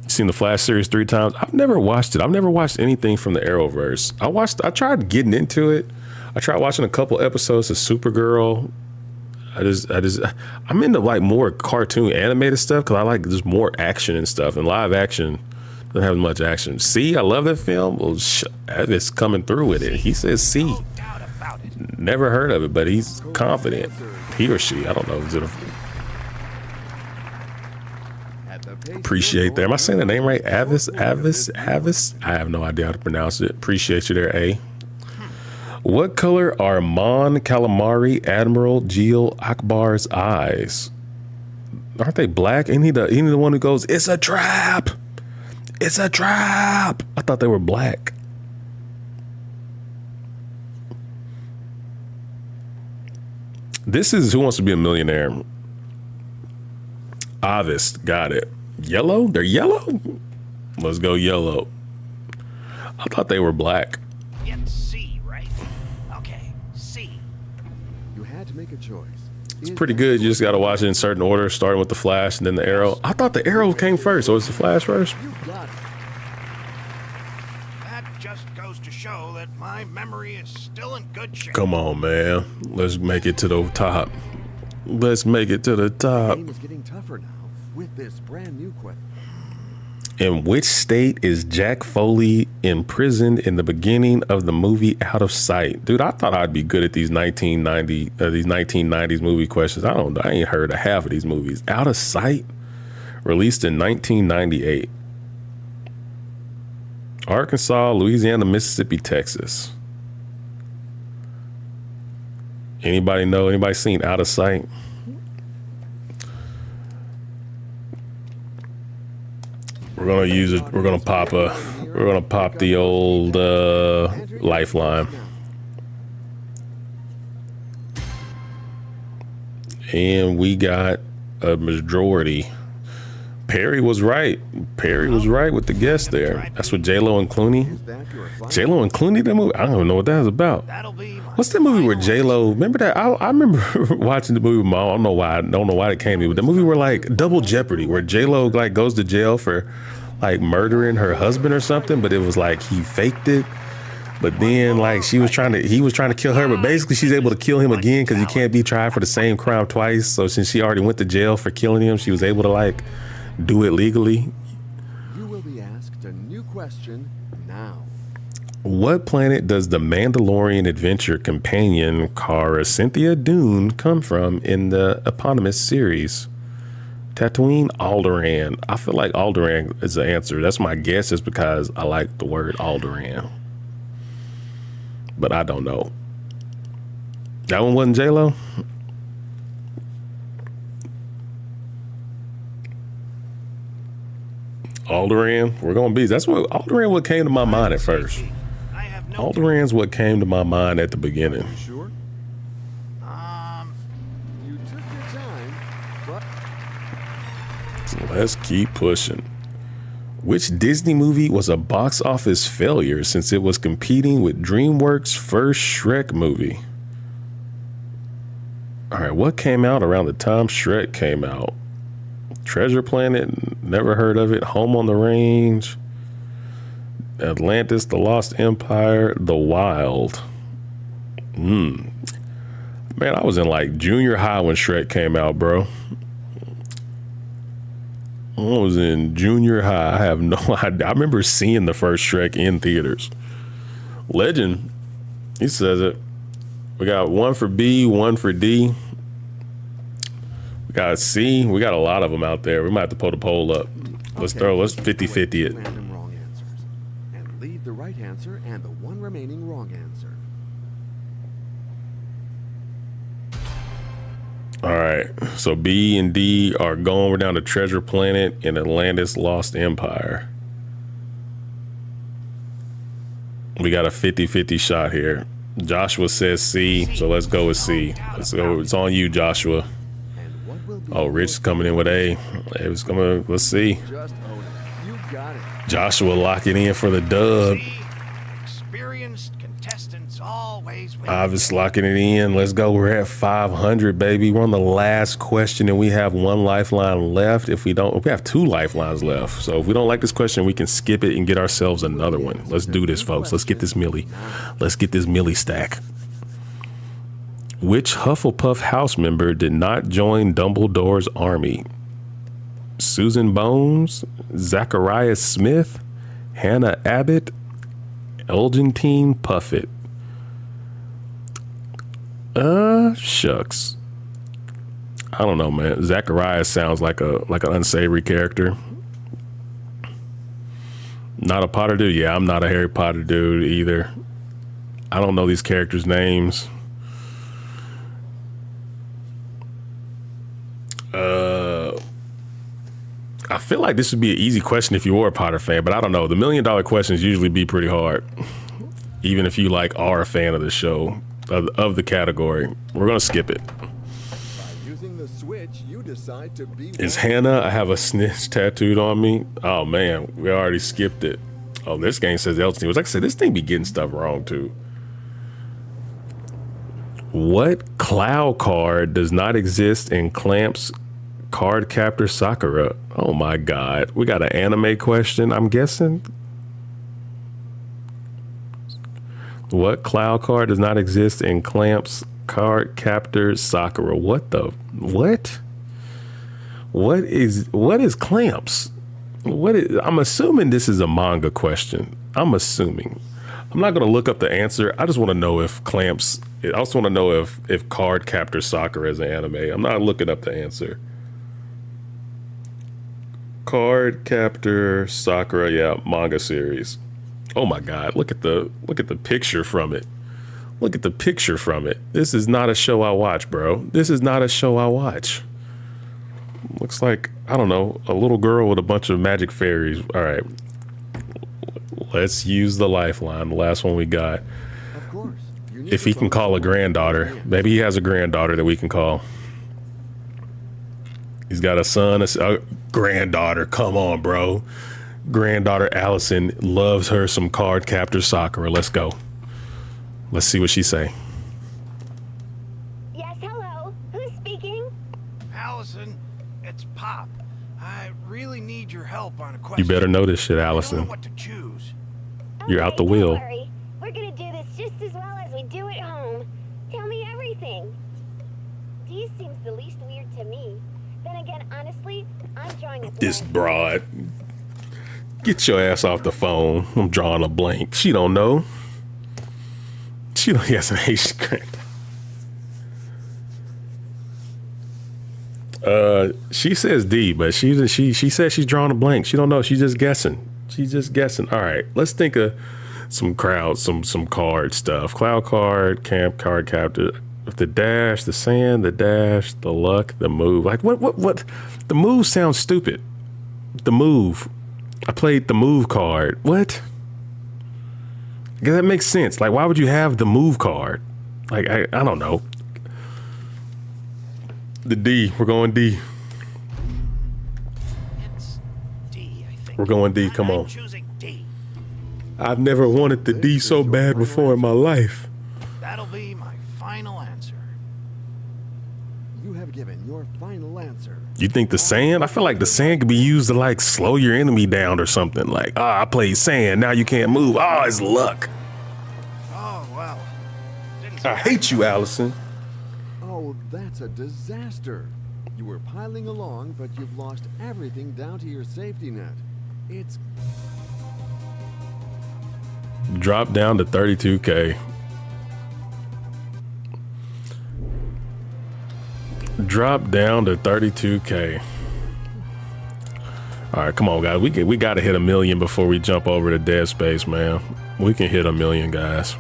[SPEAKER 1] Seen the Flash series 3 times. I've never watched it. I've never watched anything from the Arrowverse. I tried getting into it. I tried watching a couple episodes of Supergirl. I'm into like more cartoon animated stuff because I like just more action and stuff, and live action doesn't have much action. See, I love that film. Well, it's coming through with it. He says C. Never heard of it, but he's confident. He or she, I don't know. Appreciate that. Am I saying the name right? Avis? I have no idea how to pronounce it. Appreciate you there, A. What color are Mon Calamari Admiral Gil Akbar's eyes? Aren't they black? Ain't he the one who goes, "It's a trap. It's a trap." I thought they were black. This is Who Wants to Be a Millionaire. Avis, got it. Yellow? They're yellow? Let's go yellow. I thought they were black.
[SPEAKER 5] C, right?
[SPEAKER 12] make a choice.
[SPEAKER 1] It's pretty good. You just got to watch it in certain order, starting with the Flash and then the Arrow. I thought the Arrow came first, so it's the Flash first.
[SPEAKER 13] That just goes to show that my memory is still in good shape.
[SPEAKER 1] Come on, man. Let's make it to the top. Let's make it to the top.
[SPEAKER 12] The game is getting tougher now with this brand new question.
[SPEAKER 1] In which state is Jack Foley imprisoned in the beginning of the movie Out of Sight? Dude, I thought I'd be good at these 1990s movie questions. I ain't heard of half of these movies. Out of Sight, released in 1998. Arkansas, Louisiana, Mississippi, Texas. Anybody know? Anybody seen Out of Sight? We're gonna use it. We're gonna pop the old lifeline, and we got a majority. Perry was right. Perry was right with the guess there. That's what J-Lo and Clooney. J-Lo and Clooney, that movie. I don't even know what that was about. What's that movie where J-Lo? Remember that? I remember watching the movie with Mom. I don't know why it came to me. But the movie where like Double Jeopardy, where J-Lo like goes to jail for like murdering her husband or something, but it was like he faked it. But then like he was trying to kill her, but basically she's able to kill him again because you can't be tried for the same crime twice. So since she already went to jail for killing him, she was able to like do it legally.
[SPEAKER 12] You will be asked a new question now.
[SPEAKER 1] What planet does the Mandalorian adventure companion Cara Cynthia Dune come from in the eponymous series? Tatooine, Alderaan. I feel like Alderaan is the answer. That's my guess, just because I like the word Alderaan. But I don't know. That one wasn't J-Lo? Alderaan, we're gonna be. That's what Alderaan. What came to my mind at first. Alderaan's what came to my mind at the beginning.
[SPEAKER 12] Sure. You took your time, but
[SPEAKER 1] let's keep pushing. Which Disney movie was a box office failure since it was competing with DreamWorks' first Shrek movie? All right, what came out around the time Shrek came out? Treasure Planet, never heard of it. Home on the Range, Atlantis, The Lost Empire, The Wild. Man, I was in like junior high when Shrek came out, bro. I was in junior high. I have no idea. I remember seeing the first Shrek in theaters. Legend, he says it. We got one for B, one for D. We got C. We got a lot of them out there. We might have to pull the poll up. Let's 50-50 it.
[SPEAKER 12] Random wrong answers. And leave the right answer and the one remaining wrong answer.
[SPEAKER 1] All right. So B and D are going. We're down to Treasure Planet and Atlantis Lost Empire. We got a 50-50 shot here. Joshua says C, so let's go with C. Let's go. It's on you, Joshua. Oh, Rich coming in with A. It's coming. Let's see.
[SPEAKER 12] Just own it. You got it.
[SPEAKER 1] Joshua locking in for the dub.
[SPEAKER 13] Experienced contestants always win.
[SPEAKER 1] Obvious locking it in. Let's go. We're at 500, baby. We're on the last question, and we have one lifeline left. We have two lifelines left. So if we don't like this question, we can skip it and get ourselves another one. Let's do this, folks. Let's get this Millie. Let's get this Millie stack. Which Hufflepuff house member did not join Dumbledore's army? Susan Bones, Zacharias Smith, Hannah Abbott, Elgentine Puffett. Shucks. I don't know, man. Zacharias sounds like an unsavory character. Not a Potter dude? Yeah, I'm not a Harry Potter dude either. I don't know these characters' names. I feel like this would be an easy question if you were a Potter fan, but I don't know. The $1 million questions usually be pretty hard, even if you like are a fan of the show, of the category. We're gonna skip it.
[SPEAKER 12] By using the switch, you decide to be.
[SPEAKER 1] Is Hannah? I have a snitch tattooed on me. Oh man, we already skipped it. Oh, this game says Elgin. Like I said, this thing be getting stuff wrong too. What cloud card does not exist in Clamp's Card Captor Sakura? Oh my God. We got an anime question, I'm guessing. What cloud card does not exist in Clamp's Card Captor Sakura? What the what? What is Clamps? I'm assuming this is a manga question. I'm assuming. I'm not gonna look up the answer. I just want to know if Clamps. I also want to know if Card Captor Sakura is an anime. I'm not looking up the answer. Card Captor Sakura, yeah, manga series. Oh my God! Look at the picture from it. Look at the picture from it. This is not a show I watch, bro. This is not a show I watch. Looks like, I don't know, a little girl with a bunch of magic fairies. All right. Let's use the lifeline, the last one we got.
[SPEAKER 12] Of course.
[SPEAKER 1] If he can call a granddaughter. Maybe he has a granddaughter that we can call. He's got a son, a granddaughter. Come on, bro. Granddaughter Allison loves her some Card Captor Sakura. Let's go. Let's see what she say.
[SPEAKER 14] Yes, hello. Who's speaking?
[SPEAKER 13] Allison, it's Pop. I really need your help on a question.
[SPEAKER 1] You better know this shit,
[SPEAKER 13] I don't
[SPEAKER 1] Allison.
[SPEAKER 13] know what to choose.
[SPEAKER 1] You're out the
[SPEAKER 14] Don't
[SPEAKER 1] wheel.
[SPEAKER 14] worry. We're gonna do this just as well as we do at home. Tell me everything. D seems the least weird to me. Then again, honestly, I'm drawing a
[SPEAKER 1] This
[SPEAKER 14] blank.
[SPEAKER 1] broad. Get your ass off the phone. I'm drawing a blank. She don't know. She don't have an H script. She says D, but she says she's drawing a blank. She don't know. She's just guessing. She's just guessing. All right, let's think of some some card stuff. Cloud card, camp card captor, the dash, the sand, the dash, the luck, the move. Like what? The move sounds stupid. The move. I played the move card. What? Yeah, that makes sense. Like, why would you have the move card? Like, I don't know. The D. We're going D.
[SPEAKER 13] It's D, I think.
[SPEAKER 1] We're going D. Come
[SPEAKER 13] I'm
[SPEAKER 1] on.
[SPEAKER 13] choosing D.
[SPEAKER 1] I've never wanted the D so bad before in my life.
[SPEAKER 13] That'll be my final answer.
[SPEAKER 12] You have given your final answer.
[SPEAKER 1] You think the sand? I feel like the sand could be used to like slow your enemy down or something. Like, I played sand. Now you can't move. Oh, it's luck.
[SPEAKER 13] Oh, well.
[SPEAKER 1] I hate you, Allison.
[SPEAKER 12] Oh, that's a disaster. You were piling along, but you've lost everything down to your safety net. It's
[SPEAKER 1] Drop down to 32K. Drop down to 32K. All right, come on, guys. We got to hit 1 million before we jump over to Dead Space, man. We can hit 1 million, guys.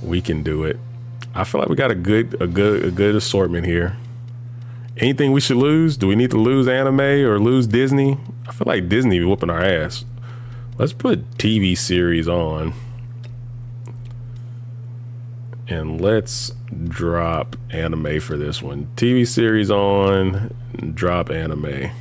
[SPEAKER 1] We can do it. I feel like we got a good assortment here. Anything we should lose? Do we need to lose anime or lose Disney? I feel like Disney be whooping our ass. Let's put TV series on. And let's drop anime for this one. TV series on, drop anime.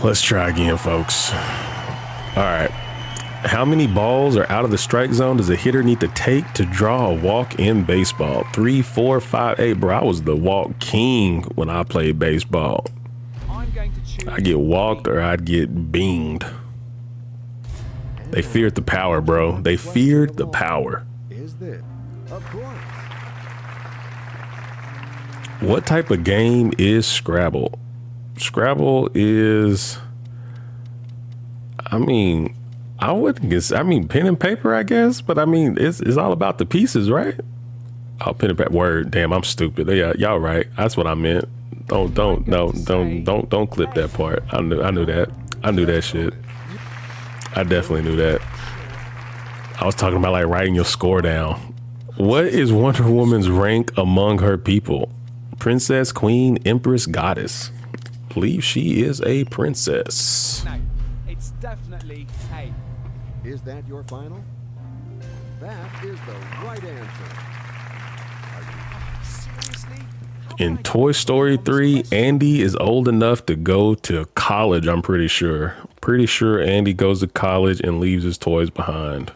[SPEAKER 1] Let's try again, folks. All right. How many balls are out of the strike zone does a hitter need to take to draw a walk in baseball? 3, 4, 5, 8. Bro, I was the walk king when I played baseball. I'd get walked or I'd get binged. They feared the power, bro. They feared the power.
[SPEAKER 12] Is this? Of course.
[SPEAKER 1] What type of game is Scrabble? Scrabble is, I mean, I wouldn't guess. I mean, pen and paper, I guess. But I mean, it's all about the pieces, right? Oh, pen and paper. Word. Damn, I'm stupid. Yeah, y'all right. That's what I meant. Don't clip that part. I knew that. I knew that shit. I definitely knew that. I was talking about like writing your score down. What is Wonder Woman's rank among her people? Princess, queen, empress, goddess. Believe she is a princess.
[SPEAKER 15] No, it's definitely A.
[SPEAKER 12] Is that your final? That is the right answer.
[SPEAKER 15] Seriously?
[SPEAKER 1] In Toy Story 3, Andy is old enough to go to college, I'm pretty sure. Pretty sure Andy goes to college and leaves his toys behind.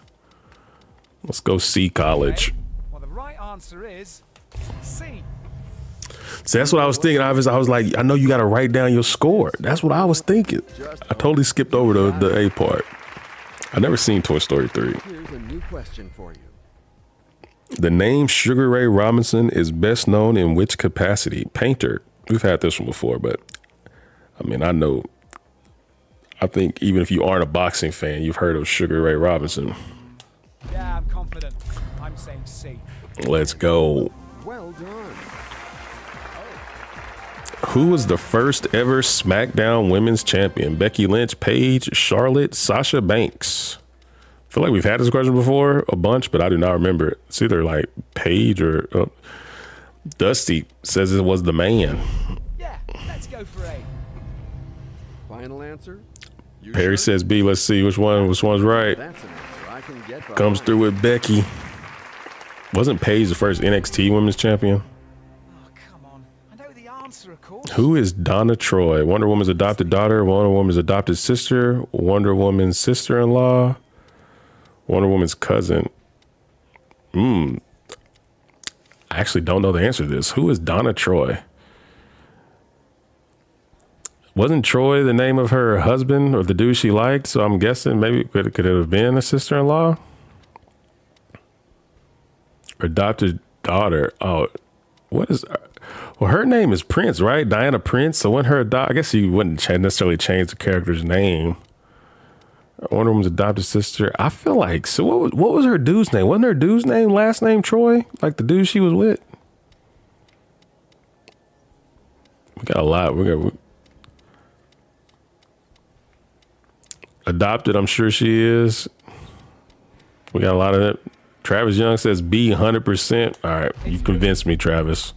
[SPEAKER 1] Let's go see college.
[SPEAKER 15] Well, the right answer is C.
[SPEAKER 1] So that's what I was thinking. I was like, I know you got to write down your score. That's what I was thinking. I totally skipped over the A part. I never seen Toy Story 3.
[SPEAKER 12] Here's a new question for you.
[SPEAKER 1] The name Sugar Ray Robinson is best known in which capacity? Painter. We've had this one before, but I mean, I think even if you aren't a boxing fan, you've heard of Sugar Ray Robinson.
[SPEAKER 15] Yeah, I'm confident. I'm saying C.
[SPEAKER 1] Let's go.
[SPEAKER 12] Well done.
[SPEAKER 1] Who was the first ever SmackDown Women's Champion? Becky Lynch, Paige, Charlotte, Sasha Banks. I feel like we've had this question before a bunch, but I do not remember it. It's either like Paige or Dusty says it was the man.
[SPEAKER 15] Yeah, let's go for A.
[SPEAKER 12] Final answer? You
[SPEAKER 1] Perry
[SPEAKER 12] sure?
[SPEAKER 1] says B. Let's see which one's right.
[SPEAKER 12] That's an answer I can get behind.
[SPEAKER 1] Comes through with Becky. Wasn't Paige the first NXT Women's Champion?
[SPEAKER 15] Oh, come on. I know the answer, of course.
[SPEAKER 1] Who is Donna Troy? Wonder Woman's adopted daughter, Wonder Woman's adopted sister, Wonder Woman's sister-in-law, Wonder Woman's cousin. I actually don't know the answer to this. Who is Donna Troy? Wasn't Troy the name of her husband or the dude she liked? So I'm guessing maybe could it have been a sister-in-law? Or adopted daughter. Oh, what is... Well, her name is Prince, right? Diana Prince. So when her I guess you wouldn't necessarily change the character's name. Wonder Woman's adopted sister. I feel like, so what was her dude's name? Wasn't her dude's name last name Troy? Like the dude she was with? We got a lot. Adopted, I'm sure she is. We got a lot of it. Travis Young says B, 100%. All right, you convinced me, Travis.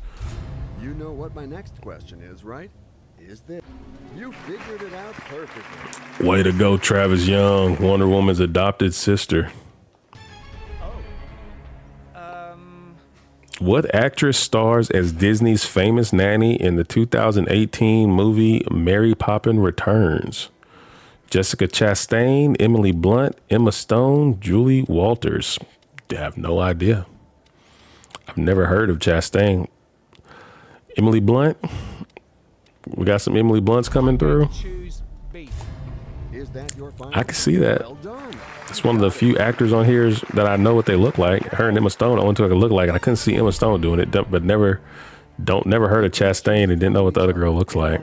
[SPEAKER 12] You know what my next question is, right? Is this? You figured it out perfectly.
[SPEAKER 1] Way to go, Travis Young, Wonder Woman's adopted sister. What actress stars as Disney's famous nanny in the 2018 movie Mary Poppins Returns? Jessica Chastain, Emily Blunt, Emma Stone, Julie Walters. I have no idea. I've never heard of Chastain. Emily Blunt? We got some Emily Blunts coming through.
[SPEAKER 12] Is that your final?
[SPEAKER 1] I can see that.
[SPEAKER 12] Well done.
[SPEAKER 1] It's one of the few actors on here that I know what they look like. Her and Emma Stone, I went to look like, and I couldn't see Emma Stone doing it, but never heard of Chastain and didn't know what the other girl looks like.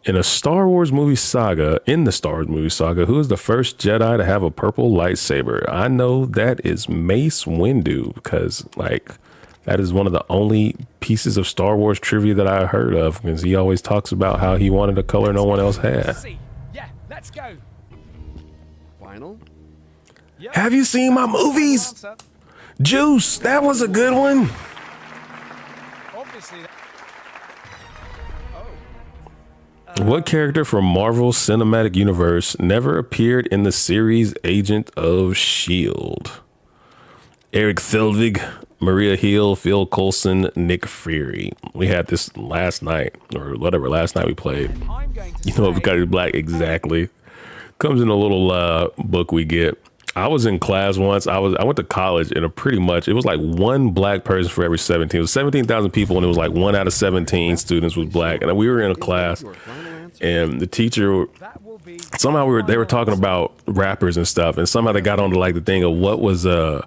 [SPEAKER 1] In the Star Wars movie saga, who is the first Jedi to have a purple lightsaber? I know that is Mace Windu, because that is one of the only pieces of Star Wars trivia that I heard of, because he always talks about how he wanted a color no one else had.
[SPEAKER 15] Yeah, let's go.
[SPEAKER 12] Final?
[SPEAKER 15] Yep.
[SPEAKER 1] Have you seen my movies? Juice, that was a good one.
[SPEAKER 15] Obviously.
[SPEAKER 1] What character from Marvel's Cinematic Universe never appeared in the series Agent of S.H.I.E.L.D.? Eric Selvig, Maria Hill, Phil Coulson, Nick Fury. We had this last night, or whatever, last night we played. You know, because he's black, exactly. Comes in a little book we get. I was in class once. I went to college, and it was like one black person for every 17. It was 17,000 people, and it was like 1 out of 17 students was black. And we were in a class, and the teacher, somehow they were talking about rappers and stuff, and somehow they got onto like the thing of what was I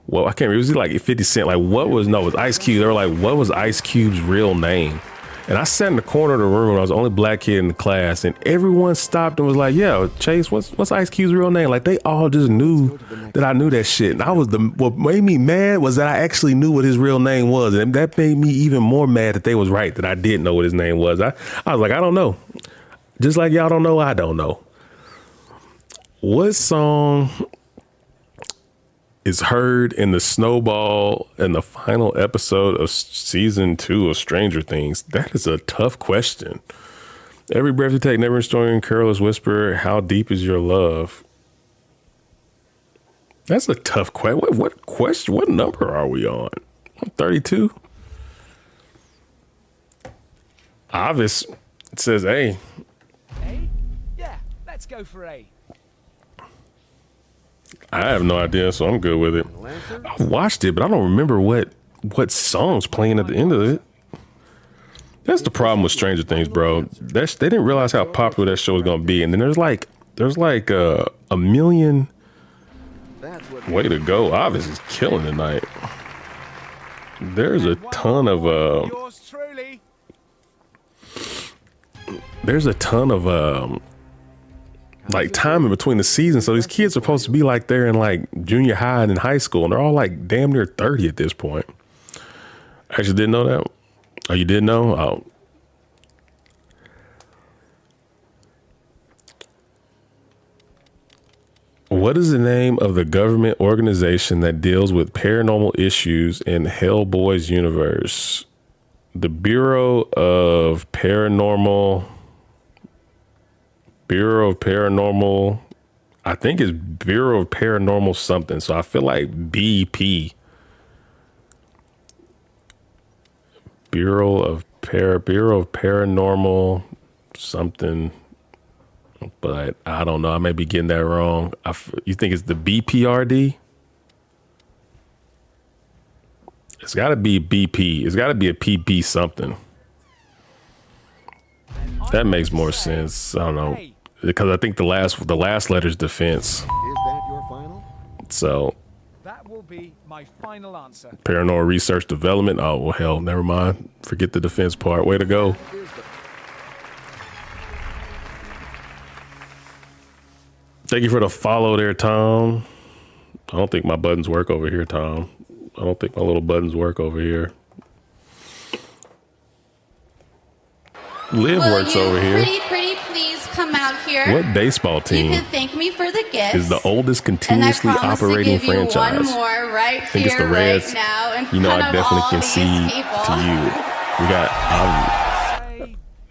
[SPEAKER 1] can't remember. It was like 50 Cent. Like it was Ice Cube. They were like, what was Ice Cube's real name? And I sat in the corner of the room. I was the only black kid in the class, and everyone stopped and was like, "Yeah, Chase, what's Ice Cube's real name?" Like they all just knew that I knew that shit. And what made me mad was that I actually knew what his real name was, and that made me even more mad that they was right that I didn't know what his name was. I was like, I don't know. Just like y'all don't know, I don't know. What song is heard in the Snowball in the final episode of season 2 of Stranger Things? That is a tough question. Every breath you take, never restoring, careless whisper, how deep is your love? That's a tough question. What question? What number are we on? 32? Obvious. It says A.
[SPEAKER 15] A? Yeah, let's go for A.
[SPEAKER 1] I have no idea, so I'm good with it. I watched it, but I don't remember what song's playing at the end of it. That's the problem with Stranger Things, bro. They didn't realize how popular that show was gonna be, and then there's like a million. Way to go! Obvious is killing tonight. There's a ton of like time in between the seasons, so these kids are supposed to be like they're in like junior high and in high school, and they're all like damn near 30 at this point. I actually didn't know that. Oh, you didn't know? Oh. What is the name of the government organization that deals with paranormal issues in Hellboy's universe? The Bureau of Paranormal. I think it's Bureau of Paranormal something. So I feel like BP. Bureau of Paranormal something. But I don't know. I may be getting that wrong. You think it's the BPRD? It's got to be BP. It's got to be a PP something. That makes more sense. I don't know, because I think the last letter's defense.
[SPEAKER 12] Is that your final?
[SPEAKER 1] So
[SPEAKER 15] That will be my final answer.
[SPEAKER 1] Paranormal Research Development. Oh well, hell, never mind. Forget the defense part. Way to go. Thank you for the follow there, Tom. I don't think my buttons work over here, Tom. I don't think my little buttons work over here. Liv works over here.
[SPEAKER 8] Pretty please come out here.
[SPEAKER 1] What baseball team?
[SPEAKER 8] You can thank me for the gift.
[SPEAKER 1] Is the oldest continuously operating franchise.
[SPEAKER 8] One more right
[SPEAKER 1] I think it's the Reds.
[SPEAKER 8] Right now in
[SPEAKER 1] you know,
[SPEAKER 8] front
[SPEAKER 1] I
[SPEAKER 8] of
[SPEAKER 1] definitely
[SPEAKER 8] all
[SPEAKER 1] can
[SPEAKER 8] these
[SPEAKER 1] see
[SPEAKER 8] people.
[SPEAKER 1] to you. We got.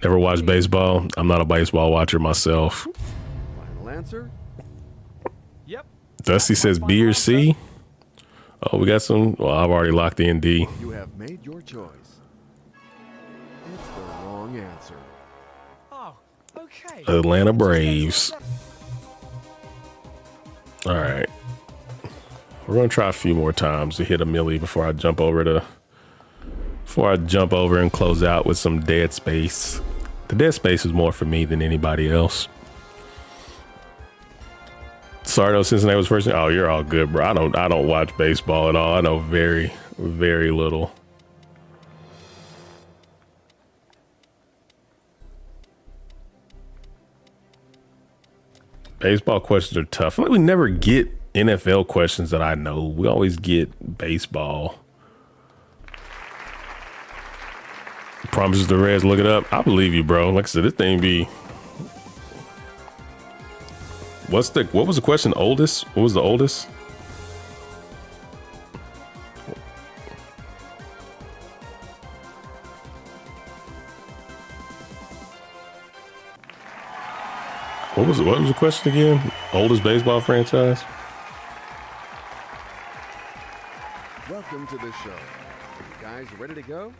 [SPEAKER 1] Never watched baseball. I'm not a baseball watcher myself.
[SPEAKER 12] Final answer?
[SPEAKER 15] Yep.
[SPEAKER 1] Dusty says B or C. Oh, we got some. Well, I've already locked in D.
[SPEAKER 12] You have made your choice. It's the wrong answer.
[SPEAKER 15] Oh, okay.
[SPEAKER 1] Atlanta Braves. All right. We're gonna try a few more times to hit a milli before I jump over and close out with some Dead Space. The Dead Space is more for me than anybody else. Sorry, though, Cincinnati was first. Oh, you're all good, bro. I don't watch baseball at all. I know very, very little. Baseball questions are tough. I feel like we never get NFL questions that I know. We always get baseball. Promises the Reds. Look it up. I believe you, bro. Like I said, this thing be. What was the question? Oldest? What was the oldest? What was the question again? Oldest baseball franchise?
[SPEAKER 12] Welcome to the show. Are you guys ready to go?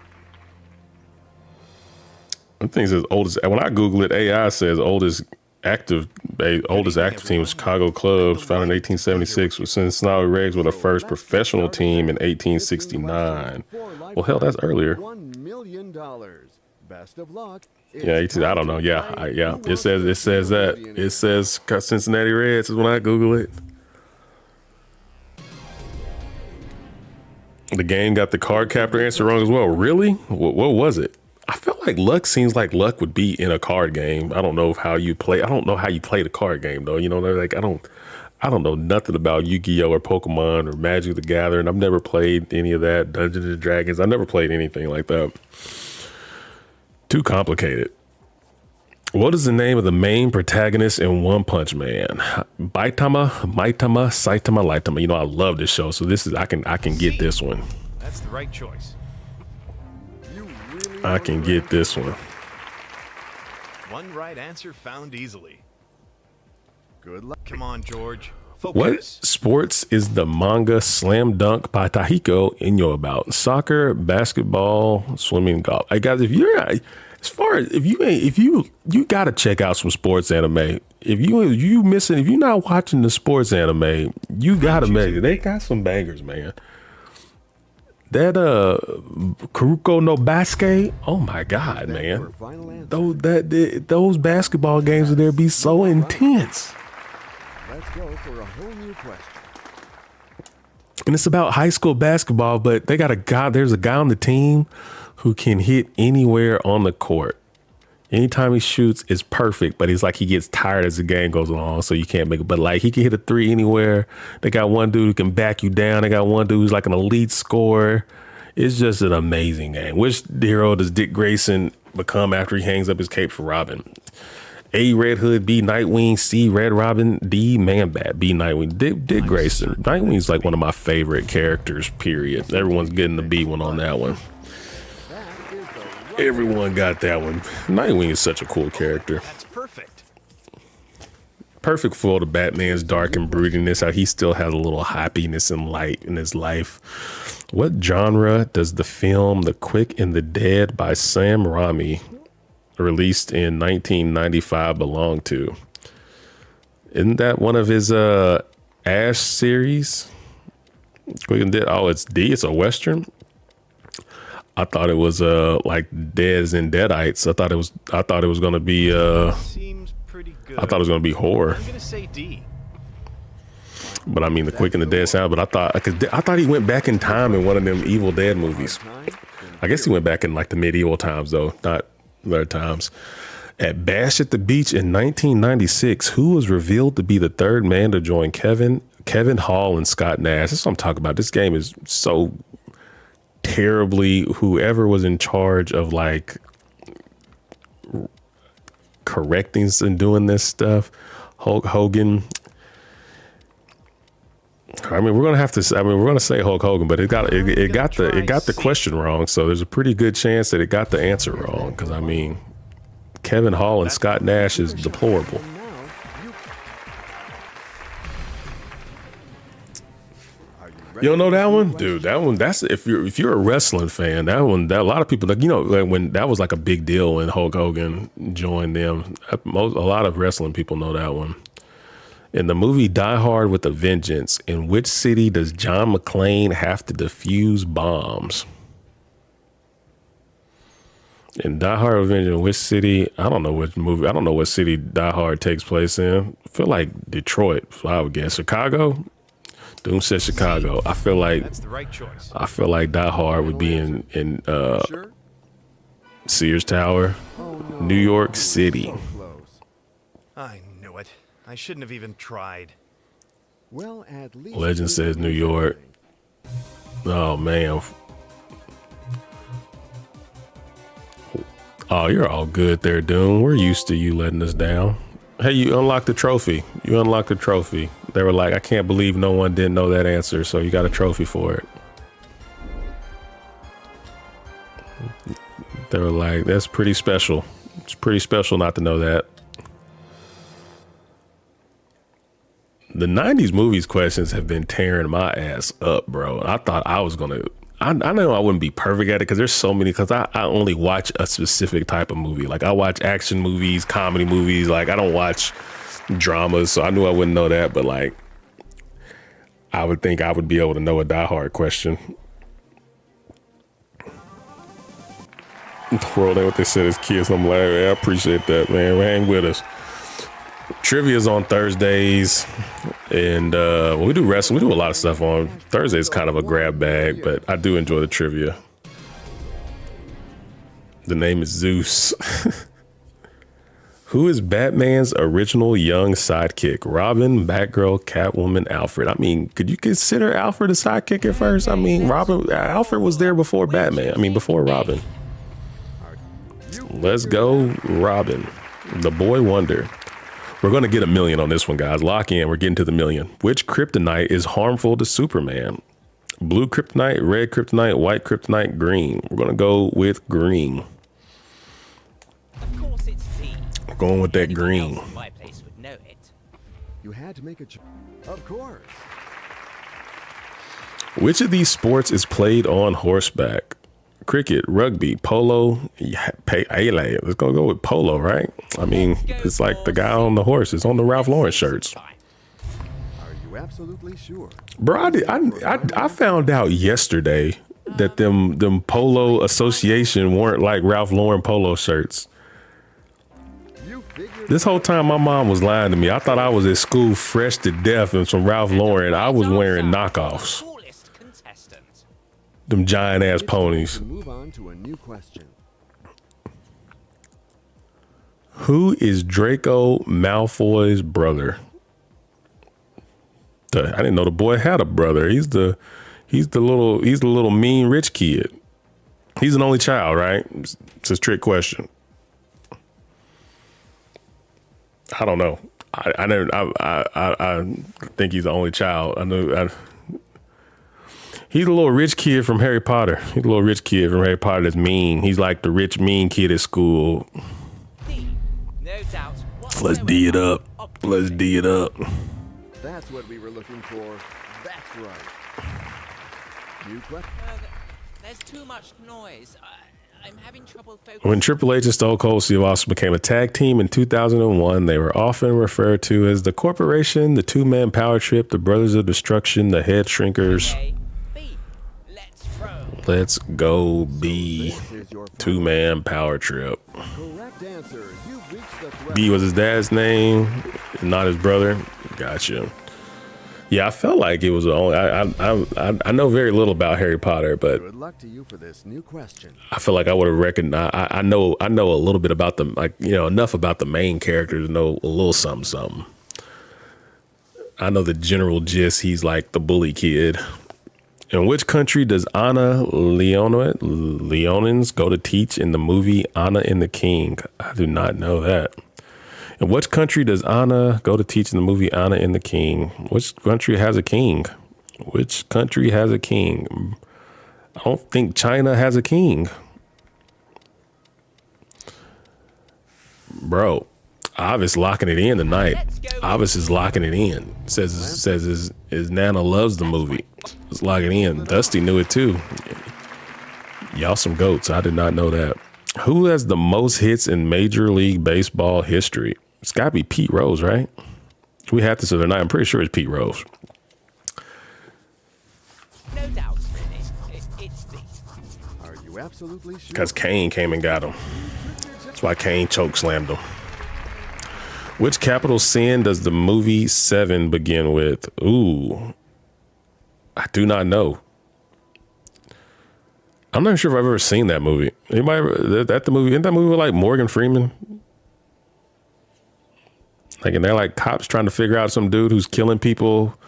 [SPEAKER 1] I think it says oldest. When I Google it, AI says oldest active team was Chicago Cubs, founded in 1876, with Cincinnati Reds were the first professional team in 1869. Well, hell, that's earlier.
[SPEAKER 12] $1 million. Best of luck.
[SPEAKER 1] Yeah, I don't know. Yeah, yeah. It says that. It says Cincinnati Reds is when I Google it. The game got the card captor answer wrong as well. Really? What was it? I feel like Luck would be in a card game. I don't know how you play. I don't know how you play the card game though. You know, like I don't know nothing about Yu-Gi-Oh or Pokemon or Magic the Gathering. I've never played any of that. Dungeons and Dragons. I never played anything like that. Too complicated. What is the name of the main protagonist in One Punch Man? Baitama, Maitama, Saitama, Lightama. You know, I love this show, so this is I can get this one.
[SPEAKER 6] That's the right choice.
[SPEAKER 1] I can get this one.
[SPEAKER 6] One right answer found easily. Good luck. Come on, George. Focus.
[SPEAKER 1] What sports is the manga Slam Dunk by Tahiko Ino about? Soccer, basketball, swimming, golf. Hey guys, if As far as if you gotta check out some sports anime. If you're not watching the sports anime, you gotta make it. They got some bangers, man. That Kuruko no Basket, oh my God, man. Those basketball games in there be so intense.
[SPEAKER 12] Let's go for a whole new question.
[SPEAKER 1] And it's about high school basketball, but they got there's a guy on the team who can hit anywhere on the court. Anytime he shoots, it's perfect, but he's like, he gets tired as the game goes along, so you can't make it. But like, he can hit a three anywhere. They got one dude who can back you down. They got one dude who's like an elite scorer. It's just an amazing game. Which hero does Dick Grayson become after he hangs up his cape for Robin? A, Red Hood, B, Nightwing, C, Red Robin, D, Man-Bat, B, Nightwing. Dick Grayson. Nightwing's like one of my favorite characters, period. Everyone's getting the B one on that one. Everyone got that one. Nightwing is such a cool character.
[SPEAKER 13] That's perfect.
[SPEAKER 1] Perfect for the Batman's dark and broodiness, how he still has a little happiness and light in his life. What genre does the film The Quick and the Dead by Sam Raimi, released in 1995, belong to? Isn't that one of his Ash series? Quick and Dead. Oh, it's D. It's a Western. I thought it was like Deads and Deadites. I thought it was gonna be
[SPEAKER 13] Seems pretty good.
[SPEAKER 1] I thought it was gonna be horror.
[SPEAKER 13] I'm gonna say D.
[SPEAKER 1] But I mean, The Quick and the Dead sound. But I thought he went back in time in one of them Evil Dead movies. I guess he went back in like the medieval times though, not other times. At Bash at the Beach in 1996, who was revealed to be the third man to join Kevin Hall and Scott Nash? That's what I'm talking about. This game is so terribly, whoever was in charge of like correcting and doing this stuff, Hulk Hogan. I mean, we're gonna say Hulk Hogan, but it got the question wrong. So there's a pretty good chance that it got the answer wrong. Because I mean, Kevin Hall and Scott Nash is deplorable. You don't know that one, dude? That one, that's if you're a wrestling fan, that a lot of people, like, you know, like when that was like a big deal when Hulk Hogan joined them. A lot of wrestling people know that one. In the movie Die Hard with a Vengeance, in which city does John McClane have to defuse bombs? In Die Hard with a Vengeance, in which city? I don't know which movie. I don't know what city Die Hard takes place in. I feel like Detroit, so I would guess. Chicago? Doom says Chicago. I feel like
[SPEAKER 13] that's the right choice.
[SPEAKER 1] I feel like Die Hard would be in Sears Tower, New York City.
[SPEAKER 13] I knew it. I shouldn't have even tried.
[SPEAKER 12] Well, at least
[SPEAKER 1] Legend says New York. Oh man. Oh, you're all good there, Doom. We're used to you letting us down. Hey, you unlocked the trophy. You unlocked the trophy. They were like, I can't believe no one didn't know that answer, so you got a trophy for it. They were like, that's pretty special. It's pretty special not to know that. The 90s movies questions have been tearing my ass up, bro. I thought I was going to, I know I wouldn't be perfect at it because there's so many, because I only watch a specific type of movie. Like I watch action movies, comedy movies. Like I don't watch dramas, so I knew I wouldn't know that. But like, I would think I would be able to know a Die Hard question. The world ain't what they said as kids. I'm like, I appreciate that, man. Hang with us. Trivia's on Thursdays, and when we do wrestling, we do a lot of stuff on Thursdays. Kind of a grab bag, but I do enjoy the trivia. The name is Zeus. Who is Batman's original young sidekick? Robin, Batgirl, Catwoman, Alfred. I mean, could you consider Alfred a sidekick at first? I mean, Alfred was there before Batman. I mean, before Robin. Let's go, Robin, the boy wonder. We're going to get 1 million on this one, guys. Lock in. We're getting to the 1 million. Which kryptonite is harmful to Superman? Blue kryptonite, red kryptonite, white kryptonite, green. We're going to go with green.
[SPEAKER 10] Of course it's D.
[SPEAKER 1] We're going with that green.
[SPEAKER 10] My place would know it.
[SPEAKER 12] You had to make a of course.
[SPEAKER 1] Which of these sports is played on horseback? cricket, rugby, polo, Pele. Let's go with polo, right? I mean, it's like the guy on the horse. It's on the Ralph Lauren shirts.
[SPEAKER 12] Are you absolutely sure?
[SPEAKER 1] Bro, I found out yesterday that them polo association weren't like Ralph Lauren polo shirts. This whole time my mom was lying to me. I thought I was at school fresh to death and some Ralph Lauren. I was wearing knockoffs. Them giant ass ponies.
[SPEAKER 12] Move on to a new question.
[SPEAKER 1] Who is Draco Malfoy's brother? I didn't know the boy had a brother. He's the little mean rich kid. He's an only child, right? It's a trick question. I don't know. I think he's the only child. He's a little rich kid from Harry Potter. He's a little rich kid from Harry Potter that's mean. He's like the rich mean kid at school. Let's D it up. Let's D it up.
[SPEAKER 12] That's what we were looking for. That's right. New question.
[SPEAKER 10] There's too much noise. I'm having trouble focusing.
[SPEAKER 1] When Triple H and Stone Cold Steve Austin became a tag team in 2001, they were often referred to as the Corporation, the Two-Man Power Trip, the Brothers of Destruction, the Head Shrinkers.
[SPEAKER 10] Okay.
[SPEAKER 1] Let's go B. Two-Man Power Trip.
[SPEAKER 12] Correct answer. You've reached the threshold.
[SPEAKER 1] B was his dad's name, not his brother. Gotcha. Yeah, I felt like it was only. I know very little about Harry Potter, but
[SPEAKER 12] Good luck to you for this new question.
[SPEAKER 1] I feel like I would have recognized. I know a little bit about them, enough about the main characters to know a little something. I know the general gist. He's like the bully kid. In which country does Anna Leonins go to teach in the movie Anna and the King? I do not know that. In which country does Anna go to teach in the movie Anna and the King? Which country has a king? Which country has a king? I don't think China has a king. Bro, Avis locking it in tonight. Avis is locking it in. Says his Nana loves the movie. Let's lock it in. Dusty knew it too. Y'all some goats. I did not know that. Who has the most hits in Major League Baseball history? It's got to be Pete Rose, right? We had this other night. I'm pretty sure it's Pete Rose.
[SPEAKER 10] No doubt, really. It's me.
[SPEAKER 12] Are you absolutely sure?
[SPEAKER 1] Because Kane came and got him. That's why Kane choke slammed him. Which capital sin does the movie Seven begin with? Ooh, I do not know. I'm not sure if I've ever seen that movie. Anybody that the movie? Isn't that movie with like Morgan Freeman? Like, and they're like cops trying to figure out some dude who's killing people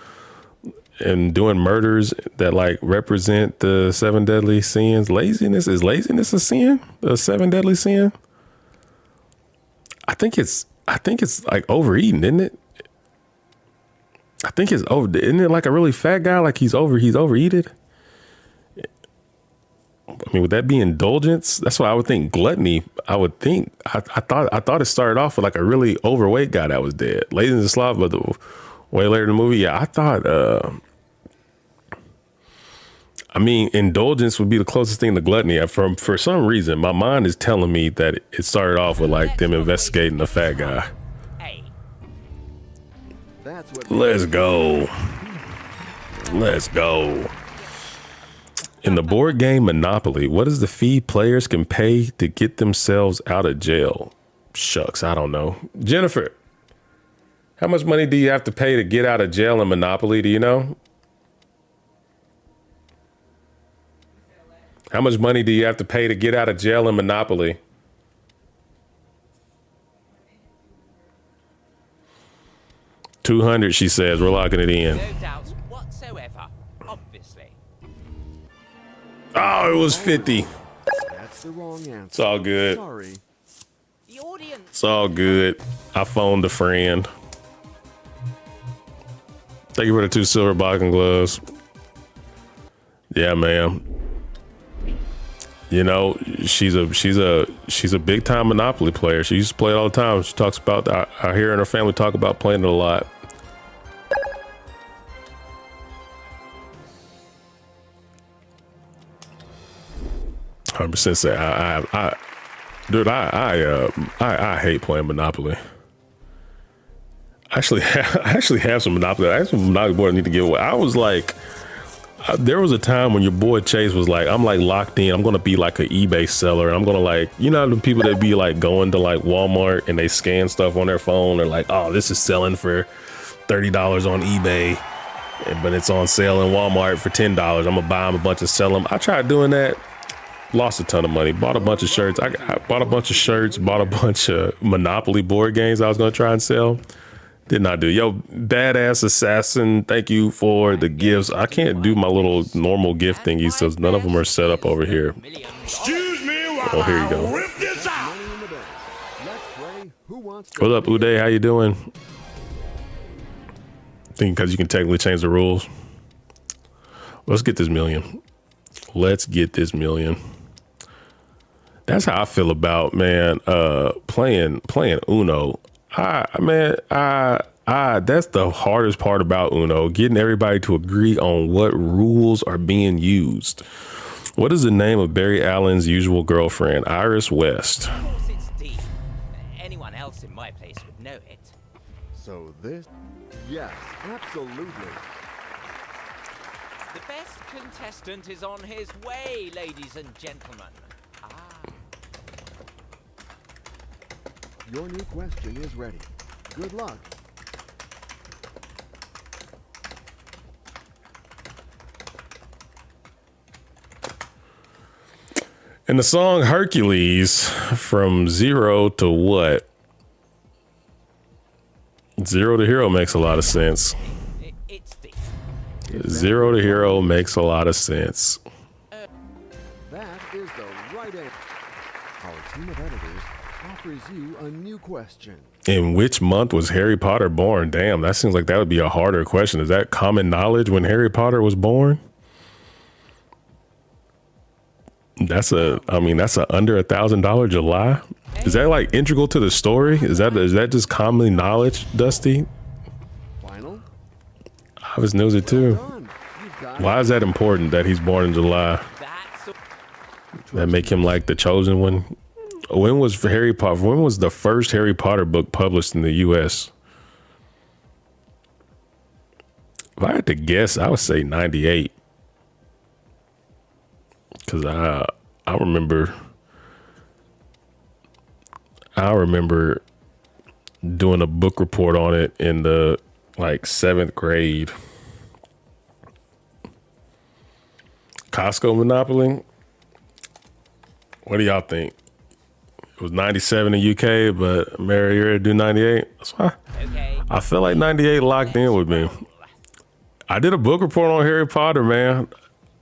[SPEAKER 1] and doing murders that like represent the 7 deadly sins. Laziness, is laziness a sin? The 7 deadly sin? I think it's like overeating, isn't it? I think it's over. Isn't it like a really fat guy? Like he's overeated. I mean, would that be indulgence? That's what I would think. Gluttony. I would think. I thought it started off with like a really overweight guy that was dead. Laziness and sloth, but way later in the movie, yeah, I thought. I mean, indulgence would be the closest thing to gluttony. For some reason, my mind is telling me that it started off with like them investigating the fat guy. Let's go. Let's go. In the board game Monopoly, what is the fee players can pay to get themselves out of jail? Shucks, I don't know. Jennifer, how much money do you have to pay to get out of jail in Monopoly? Do you know? How much money do you have to pay to get out of jail in Monopoly? $200, she says. We're locking it in.
[SPEAKER 10] No doubts whatsoever, obviously.
[SPEAKER 1] Oh, it was 50.
[SPEAKER 12] That's the wrong answer.
[SPEAKER 1] It's all good.
[SPEAKER 12] Sorry.
[SPEAKER 10] The audience.
[SPEAKER 1] It's all good. I phoned a friend. Thank you for the 2 silver boxing gloves. Yeah, man. You know, she's a big time Monopoly player. She used to play it all the time. She talks about, I hear her and her family talk about playing it a lot. 100% say dude, I hate playing Monopoly. I actually have some Monopoly. I have some Monopoly board I need to give away. I was like, there was a time when your boy Chase was like, I'm like locked in. I'm gonna be like an eBay seller. I'm gonna like, you know, the people that be like going to like Walmart and they scan stuff on their phone. They're like, oh, this is selling for $30 on eBay, but it's on sale in Walmart for $10. I'm gonna buy them a bunch and sell them. I tried doing that. Lost a ton of money. Bought a bunch of shirts. I bought a bunch of shirts. Bought a bunch of Monopoly board games I was gonna try and sell. Did not do. Yo, badass assassin, thank you for the gifts. I can't do my little normal gift thingies, so none of them are set up over here.
[SPEAKER 13] Excuse me while
[SPEAKER 1] Oh, here you go.
[SPEAKER 13] I rip this out.
[SPEAKER 1] What up, Uday? How you doing? Think because you can technically change the rules. Let's get this million. Let's get this million. That's how I feel about, man, playing Uno. That's the hardest part about Uno, getting everybody to agree on what rules are being used. What is the name of Barry Allen's usual girlfriend? Iris West.
[SPEAKER 10] Of course it's Dean. Anyone else in my place would know it.
[SPEAKER 12] So this? Yes, absolutely.
[SPEAKER 10] The best contestant is on his way, ladies and gentlemen.
[SPEAKER 12] Your new question is ready. Good luck.
[SPEAKER 1] In the song Hercules, from zero to what? Zero to hero makes a lot of sense. Zero to hero makes a lot of sense.
[SPEAKER 12] That is the right answer. Our team of editors offers you a new question.
[SPEAKER 1] In which month was Harry Potter born? Damn, that seems like that would be a harder question. Is that common knowledge when Harry Potter was born? That's a under $1,000 July. Is that like integral to the story? Is that just commonly knowledge, Dusty?
[SPEAKER 12] Final?
[SPEAKER 1] I was knows it too. Why is that important that he's born in July? That make him like the chosen one? When was the first Harry Potter book published in the US? If I had to guess, I would say 98. Cause I remember doing a book report on it in the like 7th grade. Costco Monopoly. What do y'all think? It was 97 in UK, but Mary, you're ready to do 98? That's fine. I feel like 98 locked in with me. I did a book report on Harry Potter, man.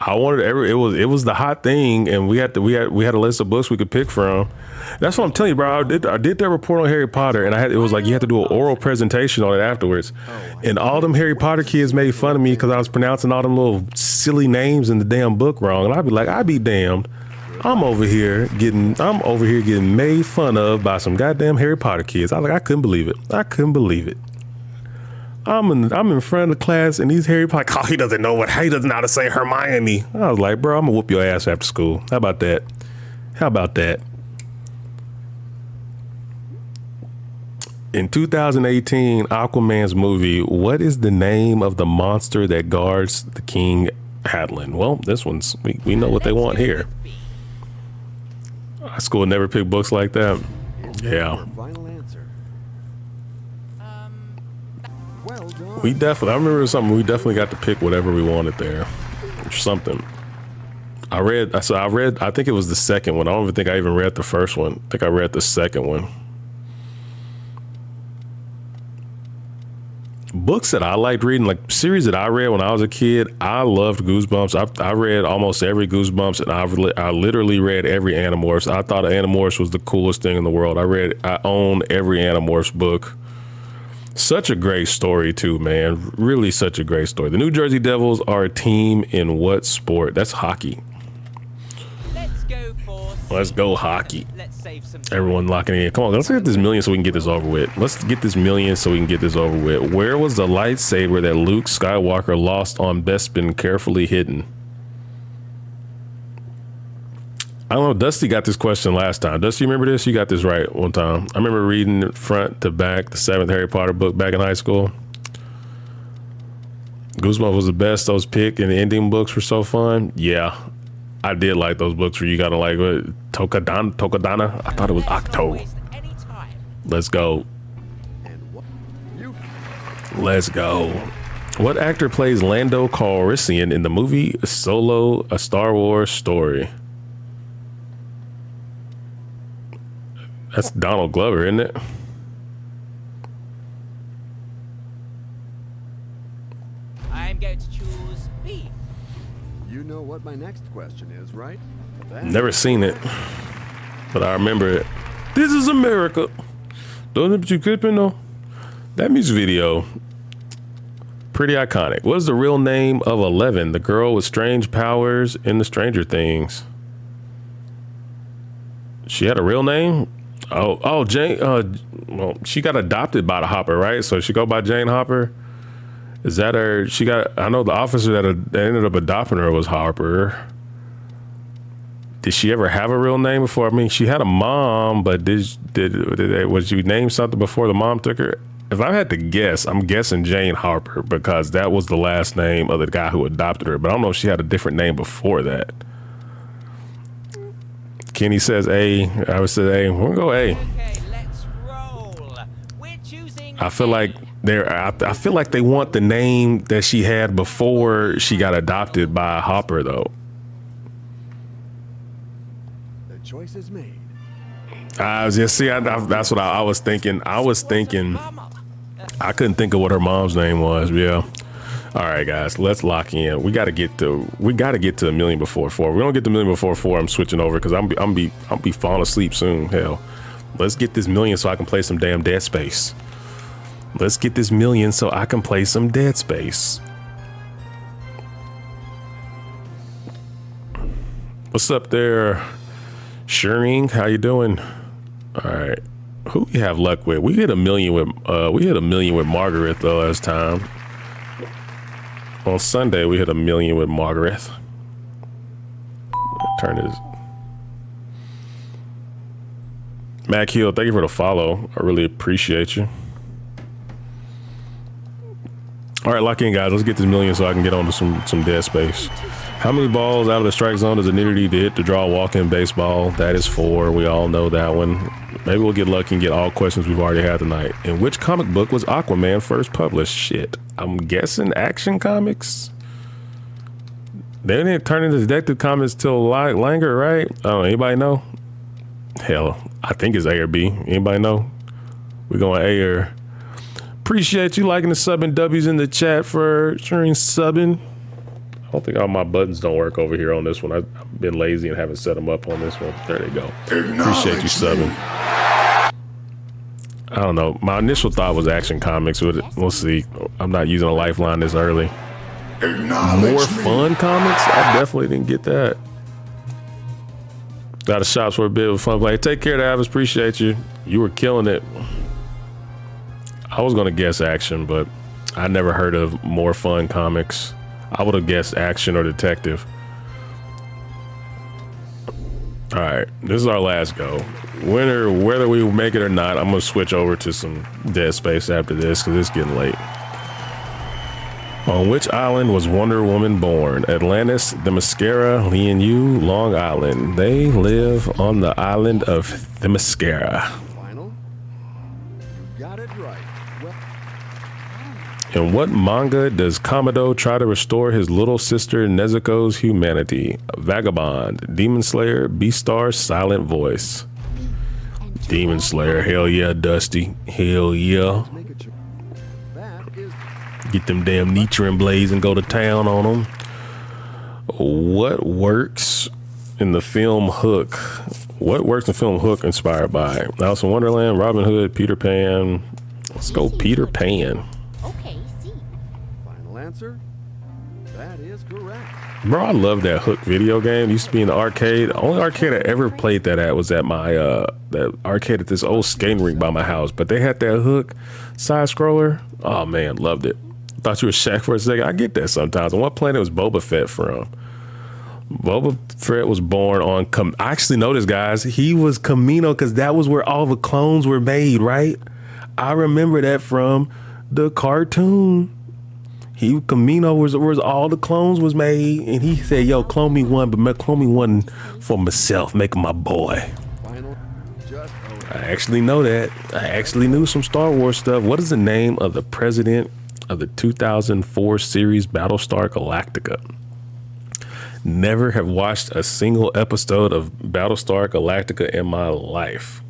[SPEAKER 1] I wanted it was the hot thing, and we had a list of books we could pick from. That's what I'm telling you, bro. I did that report on Harry Potter, and it was like you had to do an oral presentation on it afterwards. And all them Harry Potter kids made fun of me because I was pronouncing all them little silly names in the damn book wrong. And I'd be like, I'd be damned. I'm over here getting made fun of by some goddamn Harry Potter kids. I couldn't believe it. I'm in front of the class, and these Harry Potter, he doesn't know how to say Hermione. I was like, bro, I'm gonna whoop your ass after school. How about that? In 2018, Aquaman's movie, what is the name of the monster that guards the King Hadlin? Well, this one's, we know what they want here. Our school never picked books like that. Yeah. I remember something. We definitely got to pick whatever we wanted there. Or something. I think it was the second one. I don't even think I even read the first one. I think I read the second one. Books that I liked reading, like series that I read when I was a kid, I loved Goosebumps. I read almost every Goosebumps, and I literally read every Animorphs. I thought Animorphs was the coolest thing in the world. I own every Animorphs book. Such a great story too, man. Really such a great story. The New Jersey Devils are a team in what sport? That's hockey. Let's go hockey. Everyone locking in. Come on, let's get this million so we can get this over with. Where was the lightsaber that Luke Skywalker lost on Bespin carefully hidden? I don't know. Dusty got this question last time. Dusty, you remember this? You got this right one time. I remember reading it front to back, the 7th Harry Potter book back in high school. Goosebumps was the best. Those pick and the ending books were so fun. Yeah, I did like those books where you gotta like Tokadana. I thought it was Octo. Let's go. Let's go. What actor plays Lando Calrissian in the movie Solo: A Star Wars Story? That's Donald Glover, isn't it?
[SPEAKER 10] I'm going to choose B.
[SPEAKER 12] You know what my next question is, right?
[SPEAKER 1] Never seen it, but I remember it. This is America. Don't you clipping though? That music video, pretty iconic. What is the real name of 11, the girl with strange powers in the Stranger Things? She had a real name? Oh, Jane. Well, she got adopted by the Hopper, right? So she go by Jane Hopper. Is that her? She got. I know the officer that ended up adopting her was Harper. Did she ever have a real name before? I mean, she had a mom, but was you named something before the mom took her? If I had to guess, I'm guessing Jane Harper because that was the last name of the guy who adopted her. But I don't know if she had a different name before that. Kenny says A. I would say A. We're gonna go A.
[SPEAKER 10] Okay, let's roll. We're choosing
[SPEAKER 1] I feel like I feel like they want the name that she had before she got adopted by Hopper, though.
[SPEAKER 12] The choice is made.
[SPEAKER 1] That's what I was thinking. I couldn't think of what her mom's name was. Yeah. All right, guys, let's lock in. We got to get to a million before 4. If we don't get to a million before 4, I'm switching over because I'm be falling asleep soon. Hell, let's get this million so I can play some damn Dead Space. Let's get this million so I can play some Dead Space. What's up there, Shireen? How you doing? All right, who we have luck with? We hit a million with Margaret the last time. On Sunday, we hit a million with Margaret. Turn this. Mac Hill, thank you for the follow. I really appreciate you. All right, lock in, guys. Let's get this million so I can get on to some Dead Space. How many balls out of the strike zone does it need to hit to draw a walk-in baseball? That is 4. We all know that one. Maybe we'll get lucky and get all questions we've already had tonight. In which comic book was Aquaman first published? Shit. I'm guessing Action Comics. They didn't turn into Detective Comics till Langer, right? I don't know. Anybody know? Hell, I think it's A or B. Anybody know? We're going A or... Appreciate you liking the subbing W's in the chat for sharing subbing. I don't think all my buttons don't work over here on this one. I've been lazy and haven't set them up on this one. There they go. Appreciate you subbing. I don't know. My initial thought was Action Comics, but we'll see. I'm not using a lifeline this early. More fun comics? I definitely didn't get that. Got a shops for a bit of fun play. Take care, Travis. Appreciate you. You were killing it. I was gonna guess Action, but I never heard of More Fun Comics. I would have guessed Action or Detective. All right, this is our last go. Whether we make it or not, I'm gonna switch over to some Dead Space after this because it's getting late. On which island was Wonder Woman born? Atlantis, Themyscira, Lian-Yu, Long Island. They live on the island of Themyscira.
[SPEAKER 12] Final? You got it right.
[SPEAKER 1] In what manga does Kamado try to restore his little sister Nezuko's humanity? Vagabond, Demon Slayer, Beastar, Silent Voice. Demon Slayer, hell yeah, Dusty. Hell yeah. Get them damn Nichiren blades and go to town on them. What works in the film Hook? What works in film Hook inspired by? Alice in Wonderland, Robin Hood, Peter Pan. Let's go Peter Pan.
[SPEAKER 12] Final answer? That is correct.
[SPEAKER 1] Bro, I love that Hook video game. It used to be in the arcade. The only arcade I ever played that at was at my that arcade at this old skating rink by my house. But they had that Hook side scroller. Oh man, loved it. Thought you were Shaq for a second. I get that sometimes. On what planet was Boba Fett from? Boba Fett was born on. I actually know this, guys. He was Camino because that was where all the clones were made, right? I remember that from the cartoon. Camino was all the clones was made, and he said, "Yo, clone me one, but clone me one for myself, make him my boy." I actually know that. I actually knew some Star Wars stuff. What is the name of the president of the 2004 series Battlestar Galactica? Never have watched a single episode of Battlestar Galactica in my life.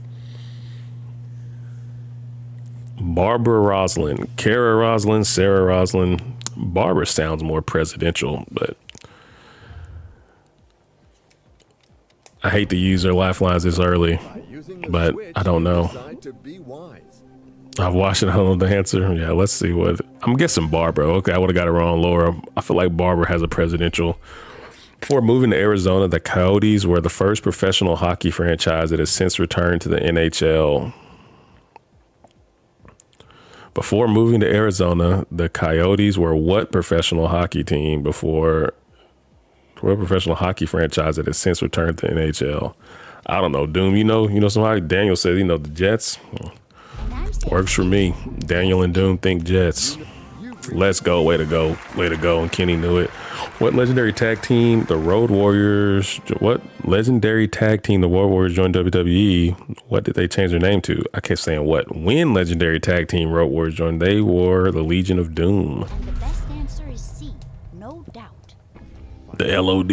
[SPEAKER 1] Barbara Roslin, Kara Roslin, Sarah Roslin. Barbara sounds more presidential, but I hate to use their lifelines this early, but I don't know. I've watched it. I don't know the answer. Yeah, let's see what. I'm guessing Barbara. Okay, I would have got it wrong, Laura. I feel like Barbara has a presidential. Before moving to Arizona, the Coyotes were the first professional hockey franchise that has since returned to the NHL. Before moving to Arizona, the Coyotes were what professional hockey team before what professional hockey franchise that has since returned to NHL? I don't know. Doom, you know somebody? Daniel says, the Jets. Works for me. Daniel and Doom think Jets. Let's go. Way to go. Way to go. And Kenny knew it. What legendary tag team? The Road Warriors. What legendary tag team? The Road Warriors joined WWE. What did they change their name to? I kept saying what? When legendary tag team Road Warriors joined, they were the Legion of Doom.
[SPEAKER 11] And the best answer is C, no doubt.
[SPEAKER 1] The LOD.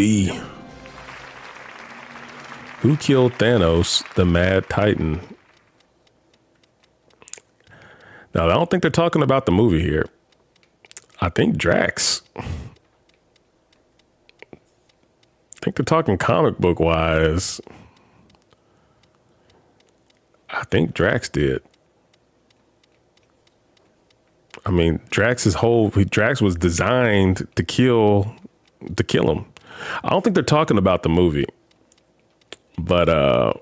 [SPEAKER 1] Who killed Thanos, the Mad Titan? Now, I don't think they're talking about the movie here. I think Drax. I think they're talking comic book wise. I think Drax did. I mean, Drax was designed to kill him. I don't think they're talking about the movie. But I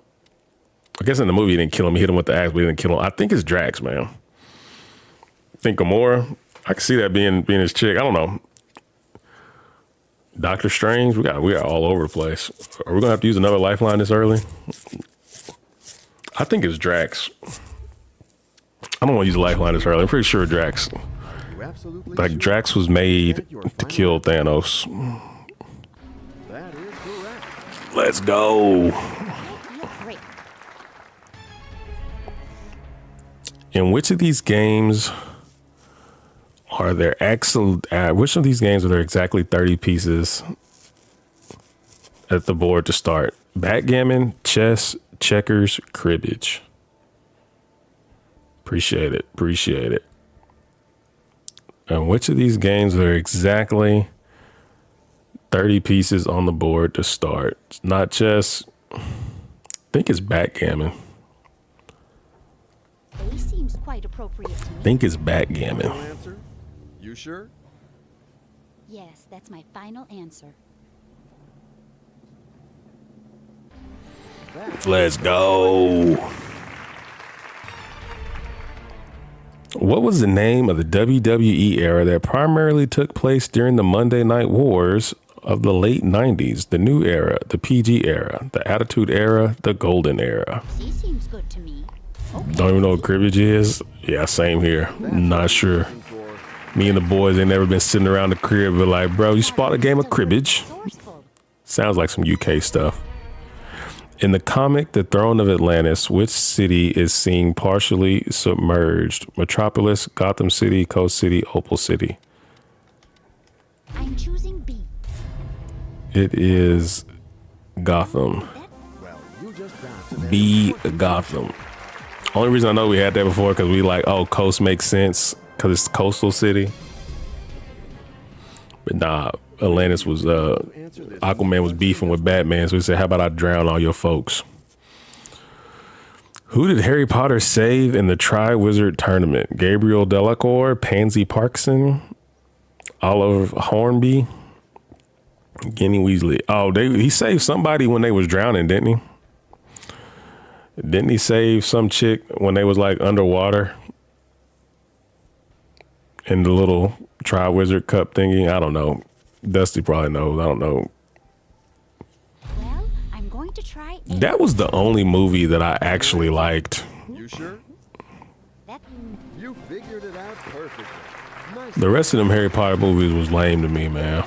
[SPEAKER 1] guess in the movie he didn't kill him. He hit him with the axe, but he didn't kill him. I think it's Drax, man. I think Gamora. I can see that being his chick. I don't know. Doctor Strange. We got all over the place. Are we gonna have to use another lifeline this early? I think it's Drax. I don't want to use a lifeline this early. I'm pretty sure Drax. Like Drax was made to kill Thanos.
[SPEAKER 12] That is correct.
[SPEAKER 1] Let's go. In which of these games are there which of these games are there exactly 30 pieces at the board to start? Backgammon, chess, checkers, cribbage. Appreciate it. And which of these games are there exactly 30 pieces on the board to start? It's not chess. I think it's backgammon.
[SPEAKER 11] A seems quite appropriate to me.
[SPEAKER 1] I think it's backgammon.
[SPEAKER 12] Answer? You sure?
[SPEAKER 11] Yes, that's my final answer.
[SPEAKER 1] Let's go. What was the name of the WWE era that primarily took place during the Monday Night Wars of the late 90s? The New Era, the PG Era, the Attitude Era, the Golden Era.
[SPEAKER 11] C seems good to me. Okay.
[SPEAKER 1] Don't even know what cribbage is? Yeah, same here. Not sure. Me and the boys ain't never been sitting around the crib but like, bro, you spot a game of cribbage? Sounds like some UK stuff. In the comic The Throne of Atlantis, which city is seen partially submerged? Metropolis, Gotham City, Coast City, Opal City.
[SPEAKER 11] I'm choosing B.
[SPEAKER 1] It is Gotham. B, Gotham. Only reason I know we had that before because we like, oh, coast makes sense because it's coastal city. But nah, Atlantis was Aquaman was beefing with Batman, so he said, how about I drown all your folks? Who did Harry Potter save in the Tri-Wizard Tournament? Gabriel Delacour, Pansy Parkinson, Oliver Hornby, Ginny Weasley. Oh, he saved somebody when they was drowning, didn't he? Didn't he save some chick when they was like underwater in the little Tri-Wizard Cup thingy? I don't know. Dusty probably knows. I don't know.
[SPEAKER 11] to try?
[SPEAKER 1] That was the only movie that I actually liked.
[SPEAKER 12] You sure? You figured it out perfectly. Nice.
[SPEAKER 1] The rest of them Harry Potter movies was lame to me, man.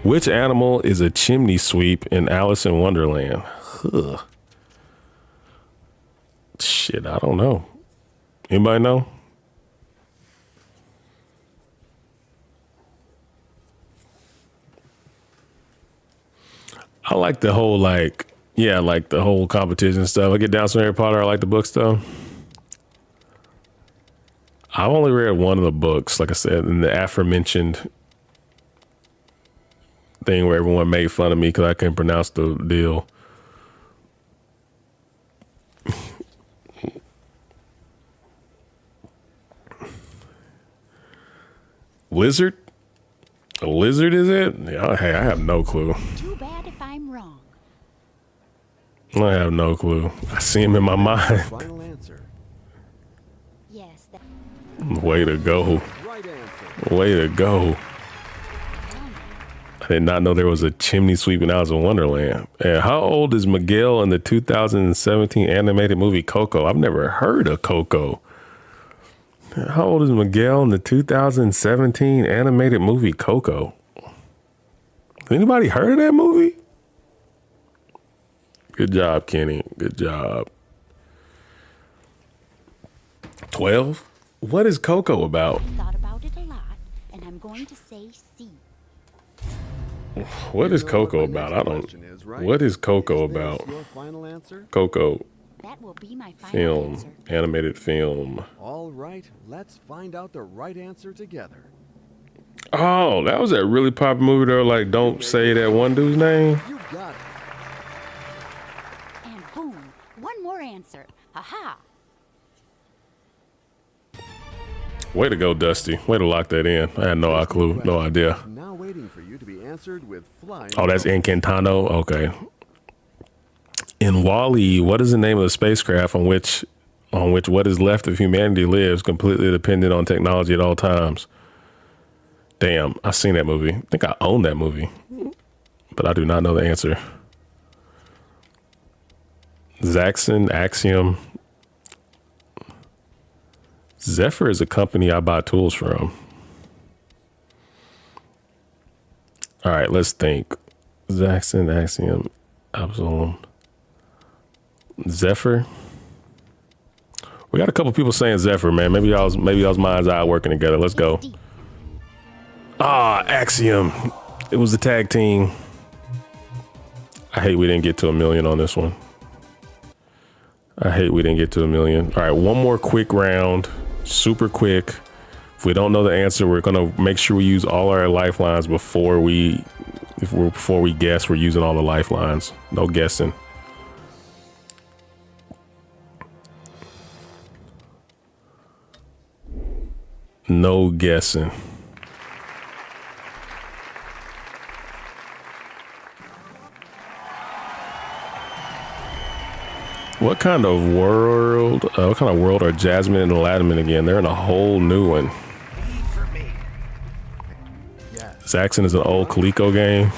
[SPEAKER 1] Which animal is a chimney sweep in Alice in Wonderland? Ugh. Shit, I don't know. Anybody know? I like the whole, like, yeah, like the whole competition stuff. I get down some Harry Potter. I like the books, though. I've only read one of the books, like I said, in the aforementioned thing where everyone made fun of me because I couldn't pronounce the deal. Lizard? A lizard, is it? Yeah, hey, I have no clue.
[SPEAKER 11] Too bad if I'm wrong.
[SPEAKER 1] I have no clue. I see him in my mind.
[SPEAKER 12] Final answer.
[SPEAKER 11] Yes.
[SPEAKER 1] Way to go.
[SPEAKER 12] Right answer.
[SPEAKER 1] Way to go. I did not know there was a chimney sweep in Alice in Wonderland. And how old is Miguel in the 2017 animated movie Coco? I've never heard of Coco. How old is Miguel in the 2017 animated movie Coco? Anybody heard of that movie? Good job, Kenny. Good job. 12? What is Coco about?
[SPEAKER 11] I thought about it a lot, and I'm going to say C.
[SPEAKER 1] What is Coco about? I don't. What is Coco about?
[SPEAKER 12] Your final answer?
[SPEAKER 1] Coco.
[SPEAKER 11] That will be my final
[SPEAKER 1] Film.
[SPEAKER 11] answer.
[SPEAKER 1] Animated film.
[SPEAKER 12] All right, let's find out the right answer together.
[SPEAKER 1] Oh, that was that really popular movie though. Like, don't say that one dude's name.
[SPEAKER 12] You got it.
[SPEAKER 11] And boom, one more answer. Aha!
[SPEAKER 1] Way to go, Dusty. Way to lock that in. I had no clue, no idea.
[SPEAKER 12] Now waiting for you to be answered with flying.
[SPEAKER 1] Oh, that's Incantano. Okay. In Wall-E, what is the name of the spacecraft on which what is left of humanity lives, completely dependent on technology at all times? Damn, I've seen that movie. I think I own that movie, but I do not know the answer. Zaxxon, Axiom. Zephyr is a company I buy tools from. All right, let's think. Zaxxon, Axiom, Absalom. Zephyr. We got a couple people saying Zephyr, man. Maybe y'all's minds eye working together. Let's go. Axiom. It was the tag team. I hate we didn't get to 1 million on this one. I hate we didn't get to 1 million. All right, one more quick round. Super quick. If we don't know the answer, we're gonna make sure we use all our lifelines before we guess. We're using all the lifelines. No guessing. No guessing. What kind of world are Jasmine and Aladdin again? They're in a whole new one. Zaxxon is an old Coleco game.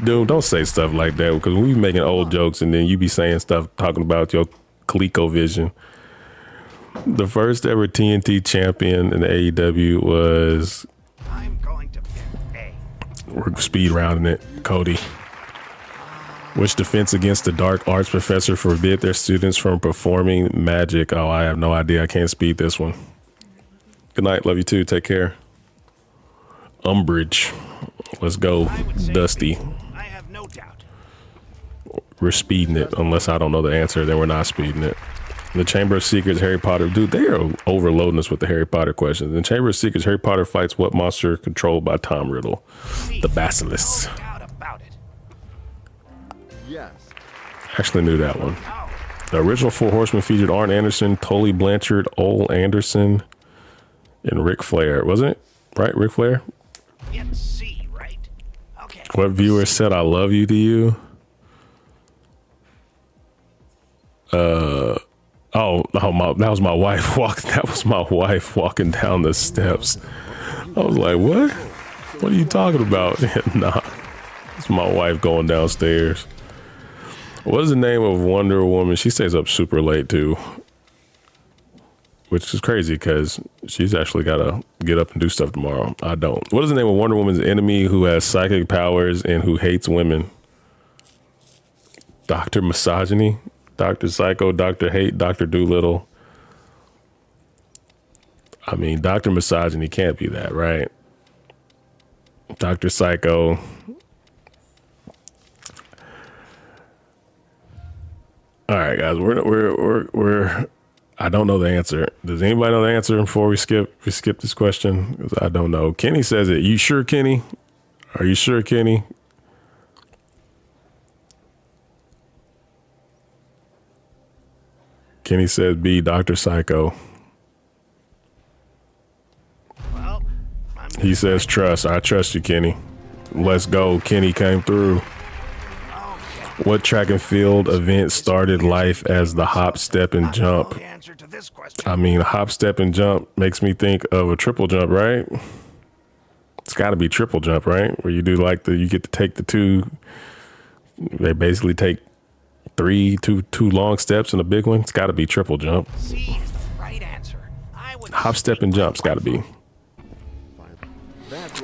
[SPEAKER 1] Dude, don't say stuff like that, because we be making old jokes and then you be saying stuff talking about your Coleco vision. The first ever TNT champion in the AEW was...
[SPEAKER 13] I'm going to pick A.
[SPEAKER 1] We're speed rounding it. Cody. Which defense against the dark arts professor forbid their students from performing magic? Oh, I have no idea. I can't speed this one. Good night. Love you too. Take care. Umbridge. Let's go, Dusty.
[SPEAKER 13] I have no doubt.
[SPEAKER 1] We're speeding it. Unless I don't know the answer, then we're not speeding it. The Chamber of Secrets, Harry Potter. Dude, they are overloading us with the Harry Potter questions. In the Chamber of Secrets, Harry Potter fights what monster controlled by Tom Riddle? The Basilisk.
[SPEAKER 13] No doubt about it.
[SPEAKER 12] Yes.
[SPEAKER 1] Actually knew that one. The original Four Horsemen featured Arn Anderson, Tully Blanchard, Ole Anderson, and Ric Flair. Wasn't it? Right? Ric Flair?
[SPEAKER 13] It's C, right? Okay.
[SPEAKER 1] What viewer said I love you to you? That was my wife walking down the steps. I was like, what? What are you talking about? Nah. It's my wife going downstairs. What is the name of Wonder Woman? She stays up super late too, which is crazy because she's actually got to get up and do stuff tomorrow. I don't. What is the name of Wonder Woman's enemy who has psychic powers and who hates women? Dr. Misogyny, Dr. Psycho, Dr. Hate, Dr. Doolittle. I mean, Dr. Misogyny can't be that, right? Dr. Psycho. All right, guys, we're I don't know the answer. Does anybody know the answer before we skip this question? Because I don't know. Kenny says it. You sure, Kenny? Are you sure, Kenny? Kenny says B, Dr. Psycho.
[SPEAKER 13] Well,
[SPEAKER 1] he says trust. I trust you, Kenny. Let's go. Kenny came through. What track and field event started life as the hop, step, and jump? I mean, hop, step, and jump makes me think of a triple jump, right? It's got to be triple jump, right? Where you do like you get to take the two. They basically take two long steps and a big one. It's got to be triple jump.
[SPEAKER 13] C is the right answer.
[SPEAKER 1] Hop, step, and jump's got to be.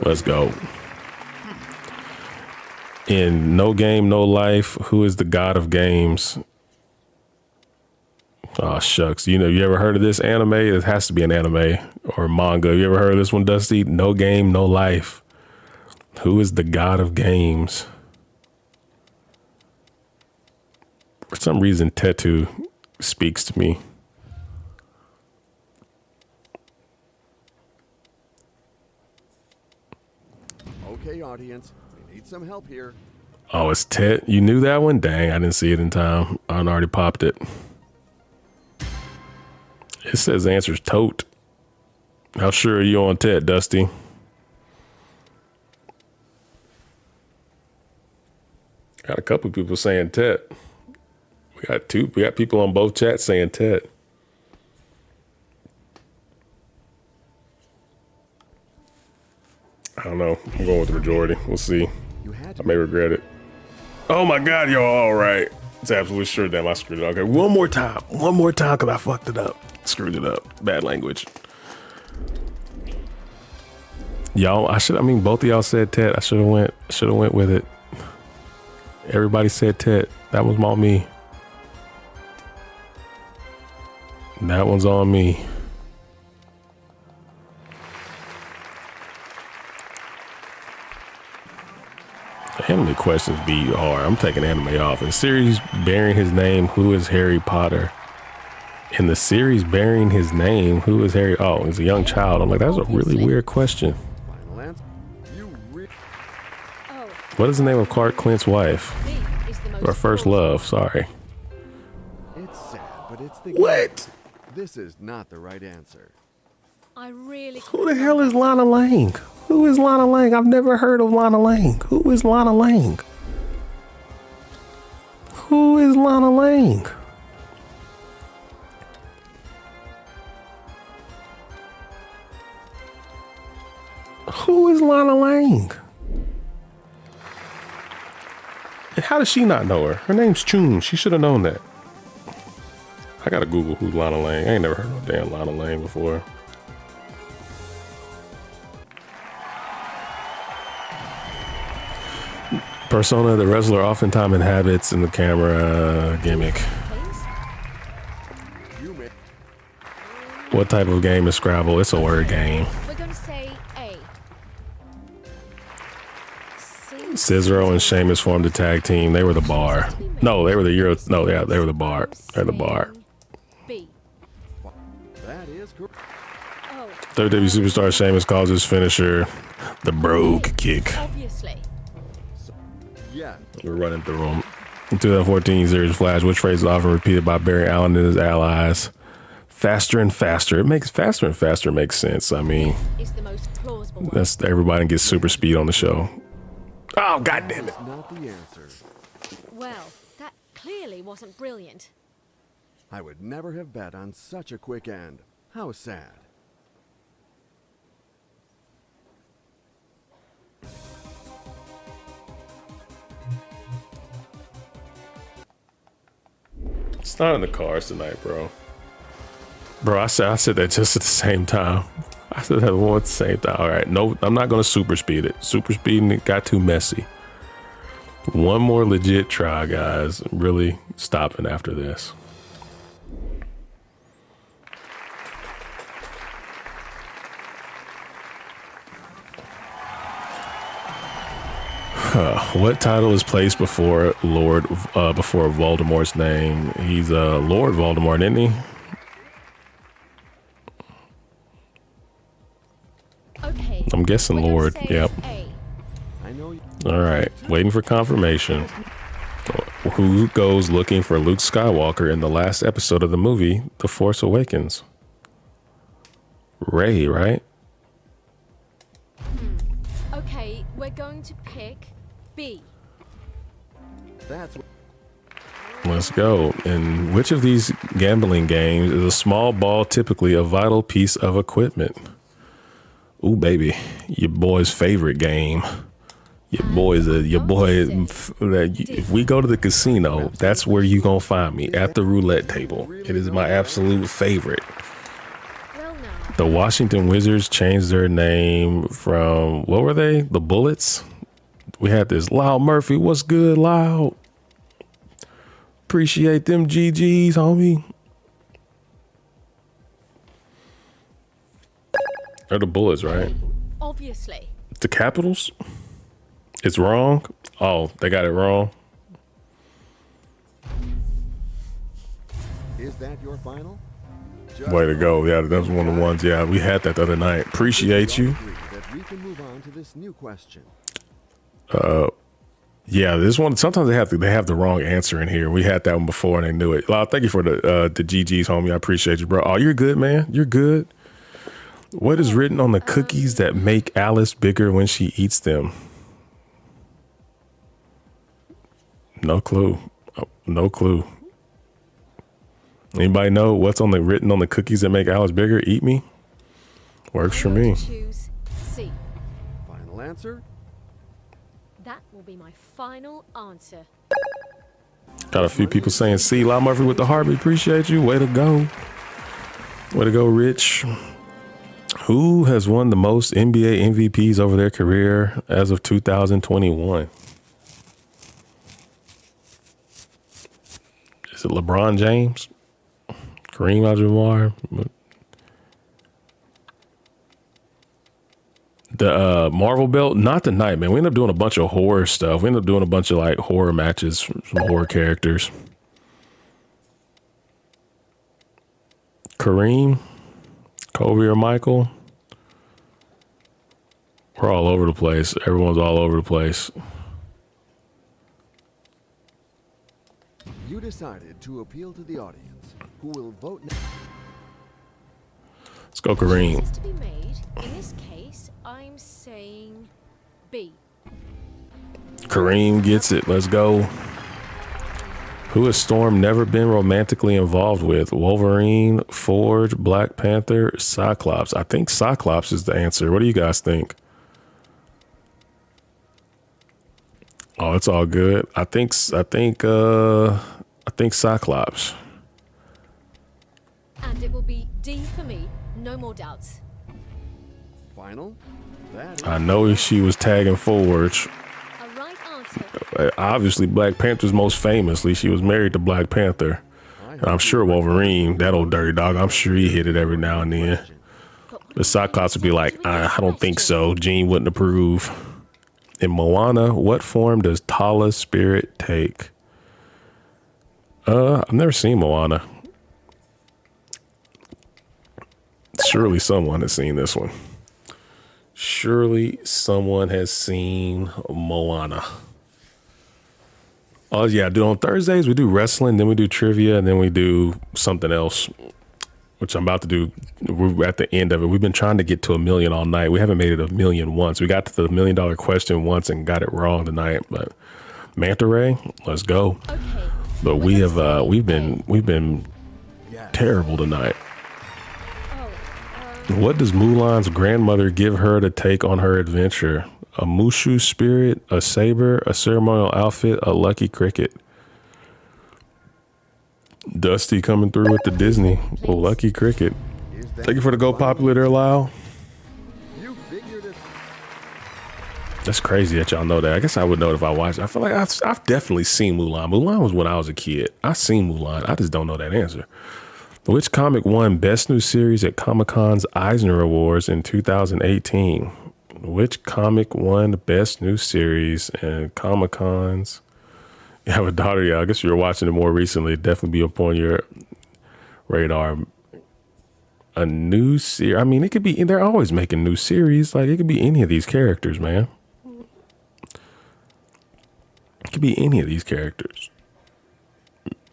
[SPEAKER 1] Let's go. In No Game, No Life, who is the god of games? Oh, shucks. You ever heard of this anime? It has to be an anime or manga. You ever heard of this one, Dusty? No Game, No Life. Who is the god of games? For some reason, Tetu speaks to me.
[SPEAKER 12] Okay, audience. We need some help here.
[SPEAKER 1] Oh, it's Tet. You knew that one? Dang, I didn't see it in time. I already popped it. It says the answer's Tote. How sure are you on Tet, Dusty? Got a couple people saying Tet. We got people on both chats saying Tet. I don't know. I'm going with the majority. We'll see. I may regret it. Oh my God, y'all all right. It's absolutely sure. Damn, I screwed it up. Okay, one more time because I fucked it up. Screwed it up. Bad language. Y'all, both of y'all said Tet. I should have went with it. Everybody said Tet. That was on me. That one's on me. Anime questions be hard. I'm taking anime off. In the series bearing his name, who is Harry Potter? In the series bearing his name, who is Harry? Oh, he's a young child. I'm like, that's a really weird question. What is the name of Clark Kent's wife? Or first love, sorry.
[SPEAKER 12] It's sad, but it's the
[SPEAKER 1] What?
[SPEAKER 12] This is not the right answer.
[SPEAKER 1] Who the hell is Lana Lang? Who is Lana Lang? I've never heard of Lana Lang. Who is Lana Lang? Who is Lana Lang? Who is Lana Lang? And how does she not know her? Her name's Chun. She should have known that. I gotta Google who's Lana Lang. I ain't never heard of damn Lana Lang before. Persona the wrestler oftentimes inhabits in the camera gimmick. What type of game is Scrabble? It's a word game.
[SPEAKER 11] We're going to say A.
[SPEAKER 1] Cesaro and Sheamus formed a tag team. They were the bar. No, they were the Euro. No, yeah, they were the bar. They're the bar.
[SPEAKER 11] B.
[SPEAKER 12] That is correct.
[SPEAKER 1] WWE superstar Sheamus calls his finisher the Brogue Kick.
[SPEAKER 11] Obviously.
[SPEAKER 12] Yeah.
[SPEAKER 1] We're running through them. In 2014 series Flash, which phrase is often repeated by Barry Allen and his allies? Faster and faster. It makes faster and faster makes sense. I mean, that's everybody gets super speed on the show. Oh, God damn it.
[SPEAKER 12] Not the answer.
[SPEAKER 11] Well, that clearly wasn't brilliant.
[SPEAKER 12] I would never have bet on such a quick end. How sad.
[SPEAKER 1] It's not in the cards tonight, bro. Bro, I said that just at the same time. I said that one at the same time. All right, no, I'm not gonna super speed it. Super speeding it got too messy. One more legit try, guys. I'm really stopping after this. What title is placed before before Voldemort's name? He's Lord Voldemort, isn't he?
[SPEAKER 11] Okay.
[SPEAKER 1] I'm guessing Lord. Yep. All right. Waiting for confirmation. Who goes looking for Luke Skywalker in the last episode of the movie, The Force Awakens? Rey, right?
[SPEAKER 11] Okay, we're going to pick B.
[SPEAKER 12] That's
[SPEAKER 1] Let's go. In which of these gambling games is a small ball typically a vital piece of equipment? Ooh, baby, your boy's favorite game. Your boy. If we go to the casino, that's where you gonna find me, at the roulette table. It is my absolute favorite. The Washington Wizards changed their name from, what were they? The Bullets? We had this. Loud Murphy, what's good, Loud? Appreciate them GGs, homie. They're the Bullets, right?
[SPEAKER 11] Obviously.
[SPEAKER 1] The Capitals? It's wrong? Oh, they got it wrong?
[SPEAKER 12] Is that your final?
[SPEAKER 1] Way to go. Yeah, that's one of the ones. Yeah, we had that the other night. Appreciate you.
[SPEAKER 12] That we can move on to this new question.
[SPEAKER 1] Yeah, this one, sometimes they have the wrong answer in here. We had that one before and they knew it. Thank you for the GGs, homie. I appreciate you, bro. Oh, you're good, man. You're good. What is written on the cookies that make Alice bigger when she eats them? No clue. Oh, no clue. Anybody know what's written on the cookies that make Alice bigger? Eat me? Works for me.
[SPEAKER 11] Choose C.
[SPEAKER 12] Final answer?
[SPEAKER 11] That will be my final answer.
[SPEAKER 1] Got a few people saying C. Loud Murphy with the heartbeat. Appreciate you. Way to go. Way to go, Rich. Who has won the most NBA MVPs over their career as of 2021? Is it LeBron James? Kareem Abdul-Jabbar? The Marvel belt? Not tonight, man. We ended up doing a bunch of horror stuff. We ended up doing a bunch of like horror matches from some horror characters. Kareem? Kobe or Michael? We're all over the place. Everyone's all over the place.
[SPEAKER 12] You decided to appeal to the audience, who will vote now.
[SPEAKER 1] Let's go, Kareem.
[SPEAKER 11] Choices to be made. In this case, I'm saying B.
[SPEAKER 1] Kareem gets it. Let's go. Who has Storm never been romantically involved with? Wolverine, Forge, Black Panther, Cyclops. I think Cyclops is the answer. What do you guys think? Oh, it's all good. I think Cyclops.
[SPEAKER 11] And it will be D for me. No more doubts.
[SPEAKER 12] Final?
[SPEAKER 1] I know she was tagging Forge.
[SPEAKER 11] A right answer.
[SPEAKER 1] Obviously, Black Panther's most famously, she was married to Black Panther. And I'm sure Wolverine, that old dirty dog, I'm sure he hit it every now and then. But Cyclops would be like, I don't think so. Gene wouldn't approve. In Moana, what form does Tala's spirit take? I've never seen Moana. Surely someone has seen this one. Surely someone has seen Moana. Oh yeah, dude, on Thursdays we do wrestling, then we do trivia, and then we do something else, which I'm about to do. We're at the end of it. We've been trying to get to 1 million all night. We haven't made it 1 million once. We got to the $1 million question once and got it wrong tonight. But Manta Ray, let's go.
[SPEAKER 11] Okay.
[SPEAKER 1] But we've been terrible tonight. What does Mulan's grandmother give her to take on her adventure? A Mushu spirit, a saber, a ceremonial outfit, a lucky cricket. Dusty coming through with the Disney. Lucky Cricket. Thank you for the Go Popular there, Lyle. That's crazy that y'all know that. I guess I would know it if I watched it. I feel like I've definitely seen Mulan. Mulan was when I was a kid. I seen Mulan. I just don't know that answer. Which comic won Best New Series at Comic-Con's Eisner Awards in 2018? Which comic won Best New Series and Comic-Con's? You have a daughter, yeah. I guess you're watching it more recently. It'd definitely be up on your radar. A new series. I mean, it could be, they're always making new series. Like, it could be any of these characters, man. It could be any of these characters.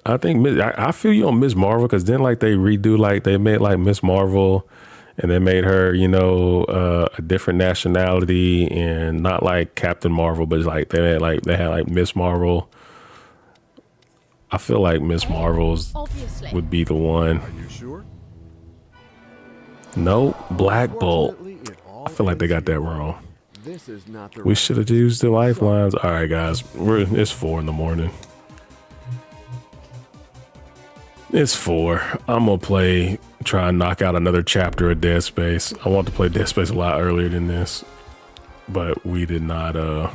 [SPEAKER 1] I think I feel you on Miss Marvel, because then like they redo, like they made like Miss Marvel and they made her, you know, a different nationality, and not like Captain Marvel, but it's like they had like Miss Marvel. I feel like Miss Marvel's would be the one.
[SPEAKER 12] Are you sure?
[SPEAKER 1] No, Black Bolt. I feel like they got that wrong.
[SPEAKER 12] This is not the
[SPEAKER 1] We should have used the lifelines. All right, guys, it's 4 a.m. It's 4. I'm gonna try and knock out another chapter of Dead Space. I want to play Dead Space a lot earlier than this, but we did not. I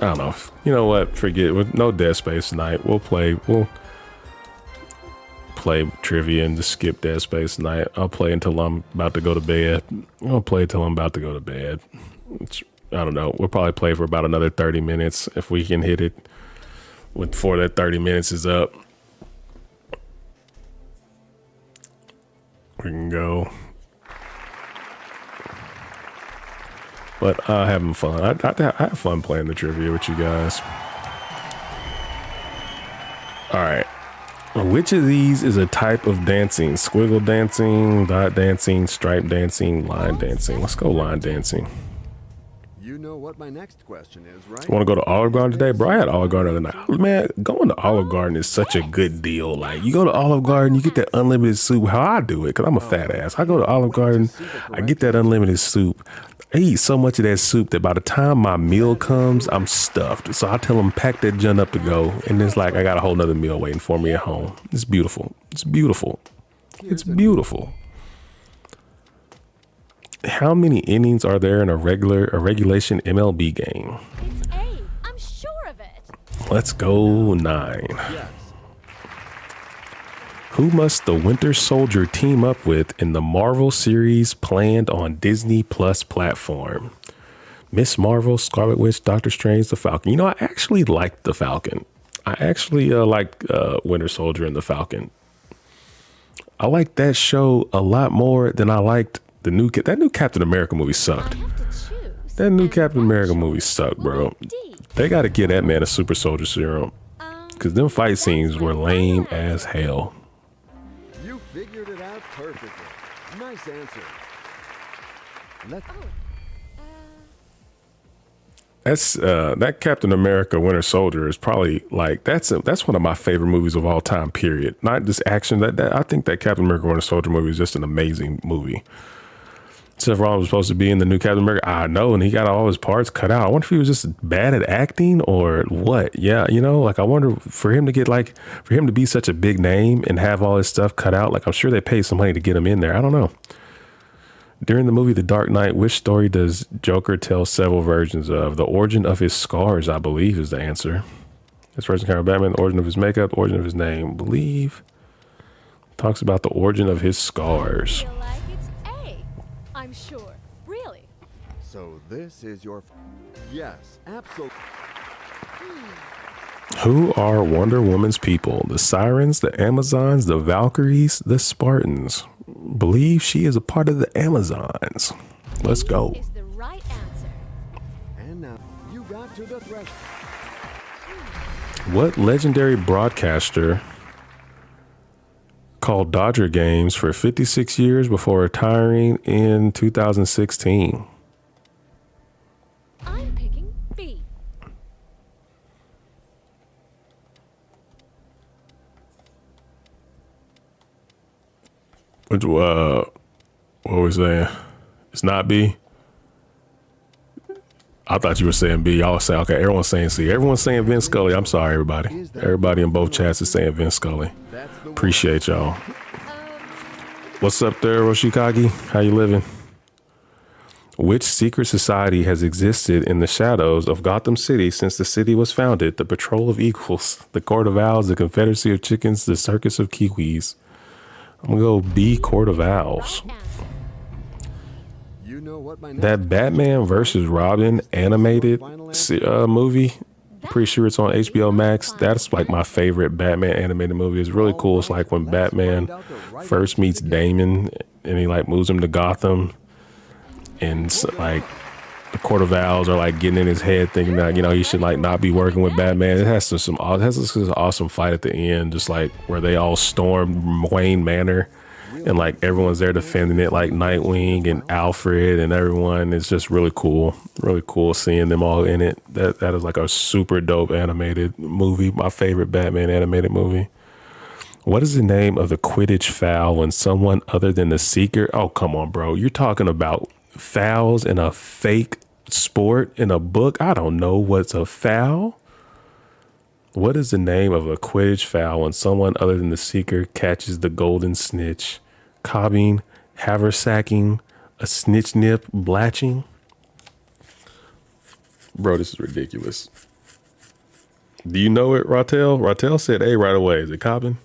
[SPEAKER 1] don't know. You know what? Forget. With no Dead Space tonight. We'll play trivia and just skip Dead Space tonight. I'll play until I'm about to go to bed. I'll play until I'm about to go to bed. I don't know. We'll probably play for about another 30 minutes if we can hit it before that 30 minutes is up. We can go. But having fun. I have fun playing the trivia with you guys. All right. Which of these is a type of dancing? Squiggle dancing, dot dancing, stripe dancing, line dancing. Let's go line dancing.
[SPEAKER 12] You know what my next question is, right?
[SPEAKER 1] Want to go to Olive Garden today? Bro, I had Olive Garden the other night. Man, going to Olive Garden is such a good deal. Like, you go to Olive Garden, you get that unlimited soup. How I do it, because I'm a fat ass. I go to Olive Garden, I get that unlimited soup. I eat so much of that soup that by the time my meal comes, I'm stuffed. So I tell them, pack that junk up to go. And it's like I got a whole nother meal waiting for me at home. It's beautiful. It's beautiful. It's beautiful. How many innings are there in a regulation MLB game?
[SPEAKER 11] It's 8. I'm sure of it.
[SPEAKER 1] Let's go 9.
[SPEAKER 12] Yes.
[SPEAKER 1] Who must the Winter Soldier team up with in the Marvel series planned on Disney Plus platform? Miss Marvel, Scarlet Witch, Doctor Strange, the Falcon. You know, I actually liked the Falcon. I actually like Winter Soldier and the Falcon. I liked that show a lot more than I liked that new Captain America movie sucked. That new Captain America movie sucked, bro. They got to give that man a super soldier serum, because them fight scenes were lame as hell.
[SPEAKER 12] You figured it out perfectly. Nice answer.
[SPEAKER 1] That's that Captain America Winter Soldier is probably like that's one of my favorite movies of all time, period. Not just action. That I think that Captain America Winter Soldier movie is just an amazing movie. Seth Rollins was supposed to be in the new Captain America. I know, and he got all his parts cut out. I wonder if he was just bad at acting or what. Yeah, you know, like I wonder for him to be such a big name and have all his stuff cut out. Like I'm sure they paid some money to get him in there. I don't know. During the movie The Dark Knight, which story does Joker tell several versions of? The origin of his scars, I believe, is the answer. This version kind of Batman, the origin of his makeup, the origin of his name, I believe. Talks about the origin of his scars.
[SPEAKER 11] I feel like it's A. I'm sure. Really?
[SPEAKER 12] So this is your... Yes, absolutely.
[SPEAKER 1] Who are Wonder Woman's people? The Sirens, the Amazons, the Valkyries, the Spartans. Believe she is a part of the Amazons. Let's go.
[SPEAKER 11] Is the right answer.
[SPEAKER 12] And now you got to the threshold.
[SPEAKER 1] What legendary broadcaster called Dodger games for 56 years before retiring in 2016?
[SPEAKER 11] I'm picking B.
[SPEAKER 1] Which, what was that? It's not B. I thought you were saying B. Y'all saying, okay, everyone's saying C. Everyone's saying Vince Scully. I'm sorry, everybody. Everybody in both chats is saying Vince Scully. Appreciate y'all. What's up there, Roshikagi? How you living? Which secret society has existed in the shadows of Gotham City since the city was founded? The Patrol of Equals, the Court of Owls, the Confederacy of Chickens, the Circus of Kiwis. I'm gonna go B, Court of Owls. That Batman versus Robin animated movie, pretty sure it's on HBO Max. That's like my favorite Batman animated movie. It's really cool. It's like when Batman first meets Damon and he like moves him to Gotham, and like the Court of Owls are like getting in his head thinking that, you know, he should like not be working with Batman. It has this awesome fight at the end, just like where they all storm Wayne Manor. And like everyone's there defending it, like Nightwing and Alfred and everyone. It's just really cool seeing them all in it. That is like a super dope animated movie. My favorite Batman animated movie. What is the name of the Quidditch foul when someone other than the Seeker? Oh, come on, bro. You're talking about fouls in a fake sport in a book? I don't know what's a foul. What is the name of a Quidditch foul when someone other than the Seeker catches the golden snitch? Cobbing, haversacking, a snitch nip, blatching? Bro, this is ridiculous. Do you know it, Rattel? Rattel said A right away. Is it cobbing?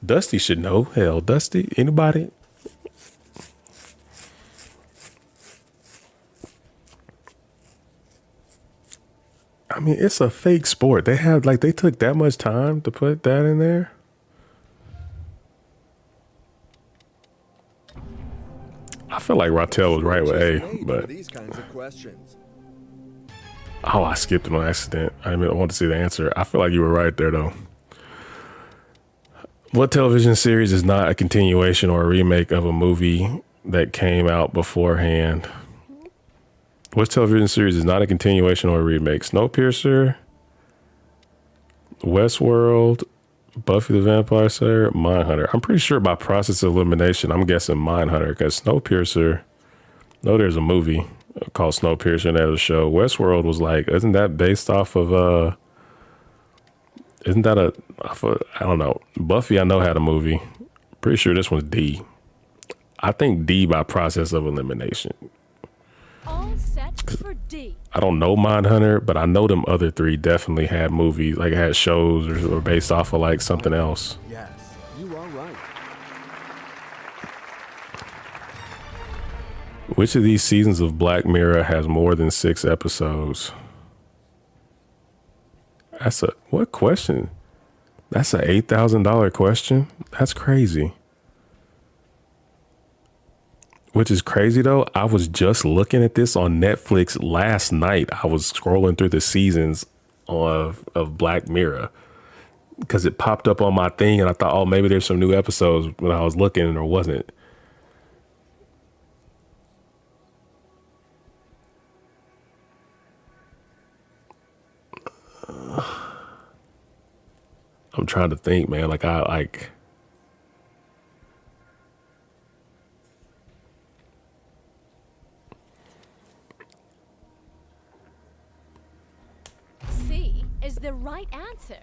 [SPEAKER 1] Dusty should know. Hell, Dusty, anybody? I mean, it's a fake sport. They took that much time to put that in there. I feel like Rattel was right with A, but
[SPEAKER 12] these kinds of questions.
[SPEAKER 1] Oh, I skipped it on accident. I didn't want to see the answer. I feel like you were right there, though. What television series is not a continuation or a remake of a movie that came out beforehand? Which television series is not a continuation or a remake? Snowpiercer, Westworld, Buffy the Vampire Slayer, Mindhunter. I'm pretty sure by process of elimination, I'm guessing Mindhunter, because Snowpiercer, no, there's a movie called Snowpiercer and there's a show. Westworld was like, isn't that based off of, I don't know. Buffy, I know, had a movie. Pretty sure this one's D. I think D by process of elimination.
[SPEAKER 11] All set for D.
[SPEAKER 1] I don't know Mindhunter, but I know them other three definitely had movies, like had shows or based off of like something else.
[SPEAKER 12] Yes, you are right.
[SPEAKER 1] Which of these seasons of Black Mirror has more than 6 episodes? What question? That's an $8,000 question. That's crazy. Which is crazy though. I was just looking at this on Netflix last night. I was scrolling through the seasons of Black Mirror because it popped up on my thing and I thought, oh, maybe there's some new episodes when I was looking and there wasn't. I'm trying to think, man.
[SPEAKER 11] C is the right answer.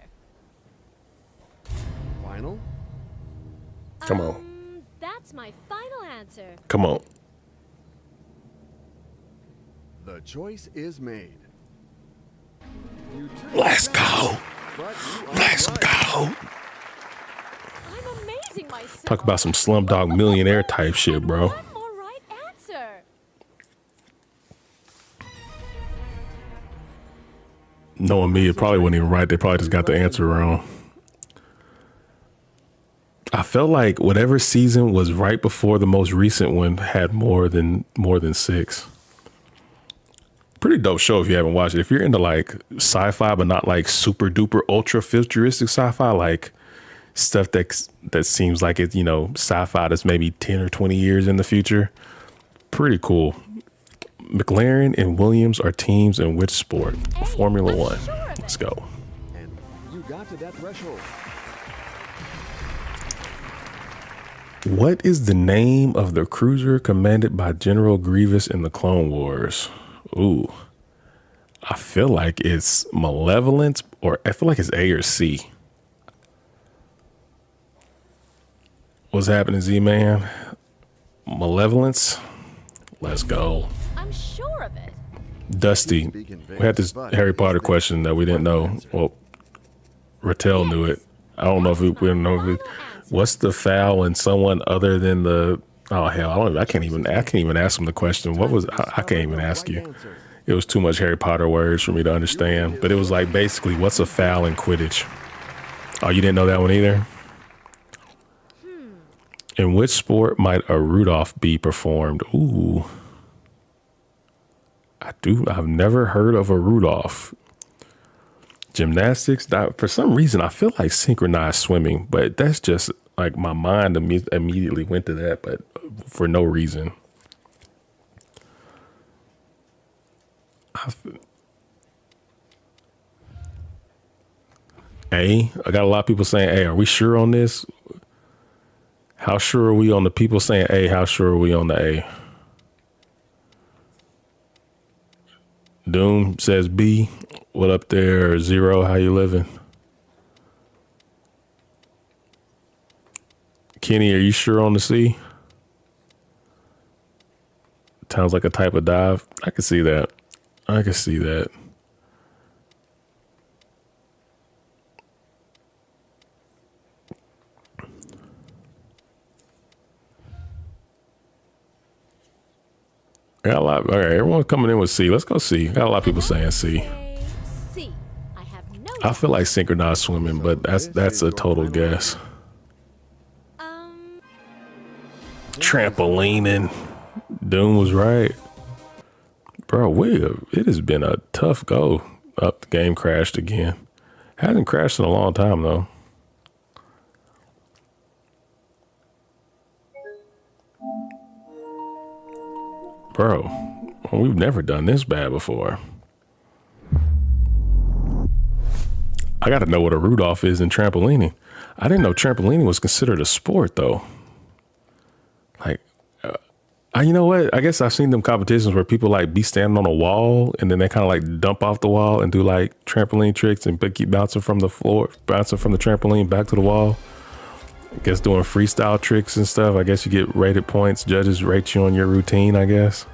[SPEAKER 12] Final?
[SPEAKER 1] Come on.
[SPEAKER 11] That's my final answer.
[SPEAKER 1] Come on.
[SPEAKER 12] The choice is made.
[SPEAKER 1] Let's go. Let's go.
[SPEAKER 11] I'm amazing myself.
[SPEAKER 1] Talk about some Slumdog Millionaire type shit, bro.
[SPEAKER 11] One more right answer.
[SPEAKER 1] Knowing me, it probably wasn't even right. They probably just got the answer wrong. I felt like whatever season was right before the most recent one had more than 6. Pretty dope show if you haven't watched it. If you're into like sci-fi, but not like super duper ultra futuristic sci-fi, like stuff that seems like it's, you know, sci-fi that's maybe 10 or 20 years in the future. Pretty cool. McLaren and Williams are teams in which sport? Formula One. Let's go.
[SPEAKER 12] And you got to that threshold.
[SPEAKER 1] What is the name of the cruiser commanded by General Grievous in the Clone Wars? Ooh, I feel like it's malevolence, or I feel like it's A or C. What's happening, Z-Man? Malevolence? Let's go.
[SPEAKER 11] I'm sure of it.
[SPEAKER 1] Dusty, we had this Harry Potter question that we didn't know. Well, Rattel knew it. I don't know if we didn't know if it. What's the foul when someone other than the... Oh, hell, I can't even ask him the question. What was... I can't even ask you. It was too much Harry Potter words for me to understand. But it was like, basically, what's a foul in Quidditch? Oh, you didn't know that one either? In which sport might a Rudolph be performed? Ooh. I've never heard of a Rudolph. Gymnastics, for some reason, I feel like synchronized swimming, but that's just like my mind immediately went to that, but for no reason. A, I got a lot of people saying, hey, are we sure on this? How sure are we on the people saying A? How sure are we on the A? Doom says B. What up there? Zero, how you living? Kenny, are you sure on the C? Sounds like a type of dive. I can see that. I can see that. Got a lot. All right, everyone's coming in with C. Let's go C. Got a lot of people saying C. I feel like synchronized swimming, but that's a total guess. Trampolining. Doom was right. Bro, it has been a tough go up. The game crashed again. Hasn't crashed in a long time, though. Bro, we've never done this bad before. I got to know what a Rudolph is in trampolining. I didn't know trampolining was considered a sport, though. Like, you know what? I guess I've seen them competitions where people like be standing on a wall and then they kind of like dump off the wall and do like trampoline tricks and keep bouncing from the floor, bouncing from the trampoline back to the wall. I guess doing freestyle tricks and stuff. I guess you get rated points. Judges rate you on your routine, I guess.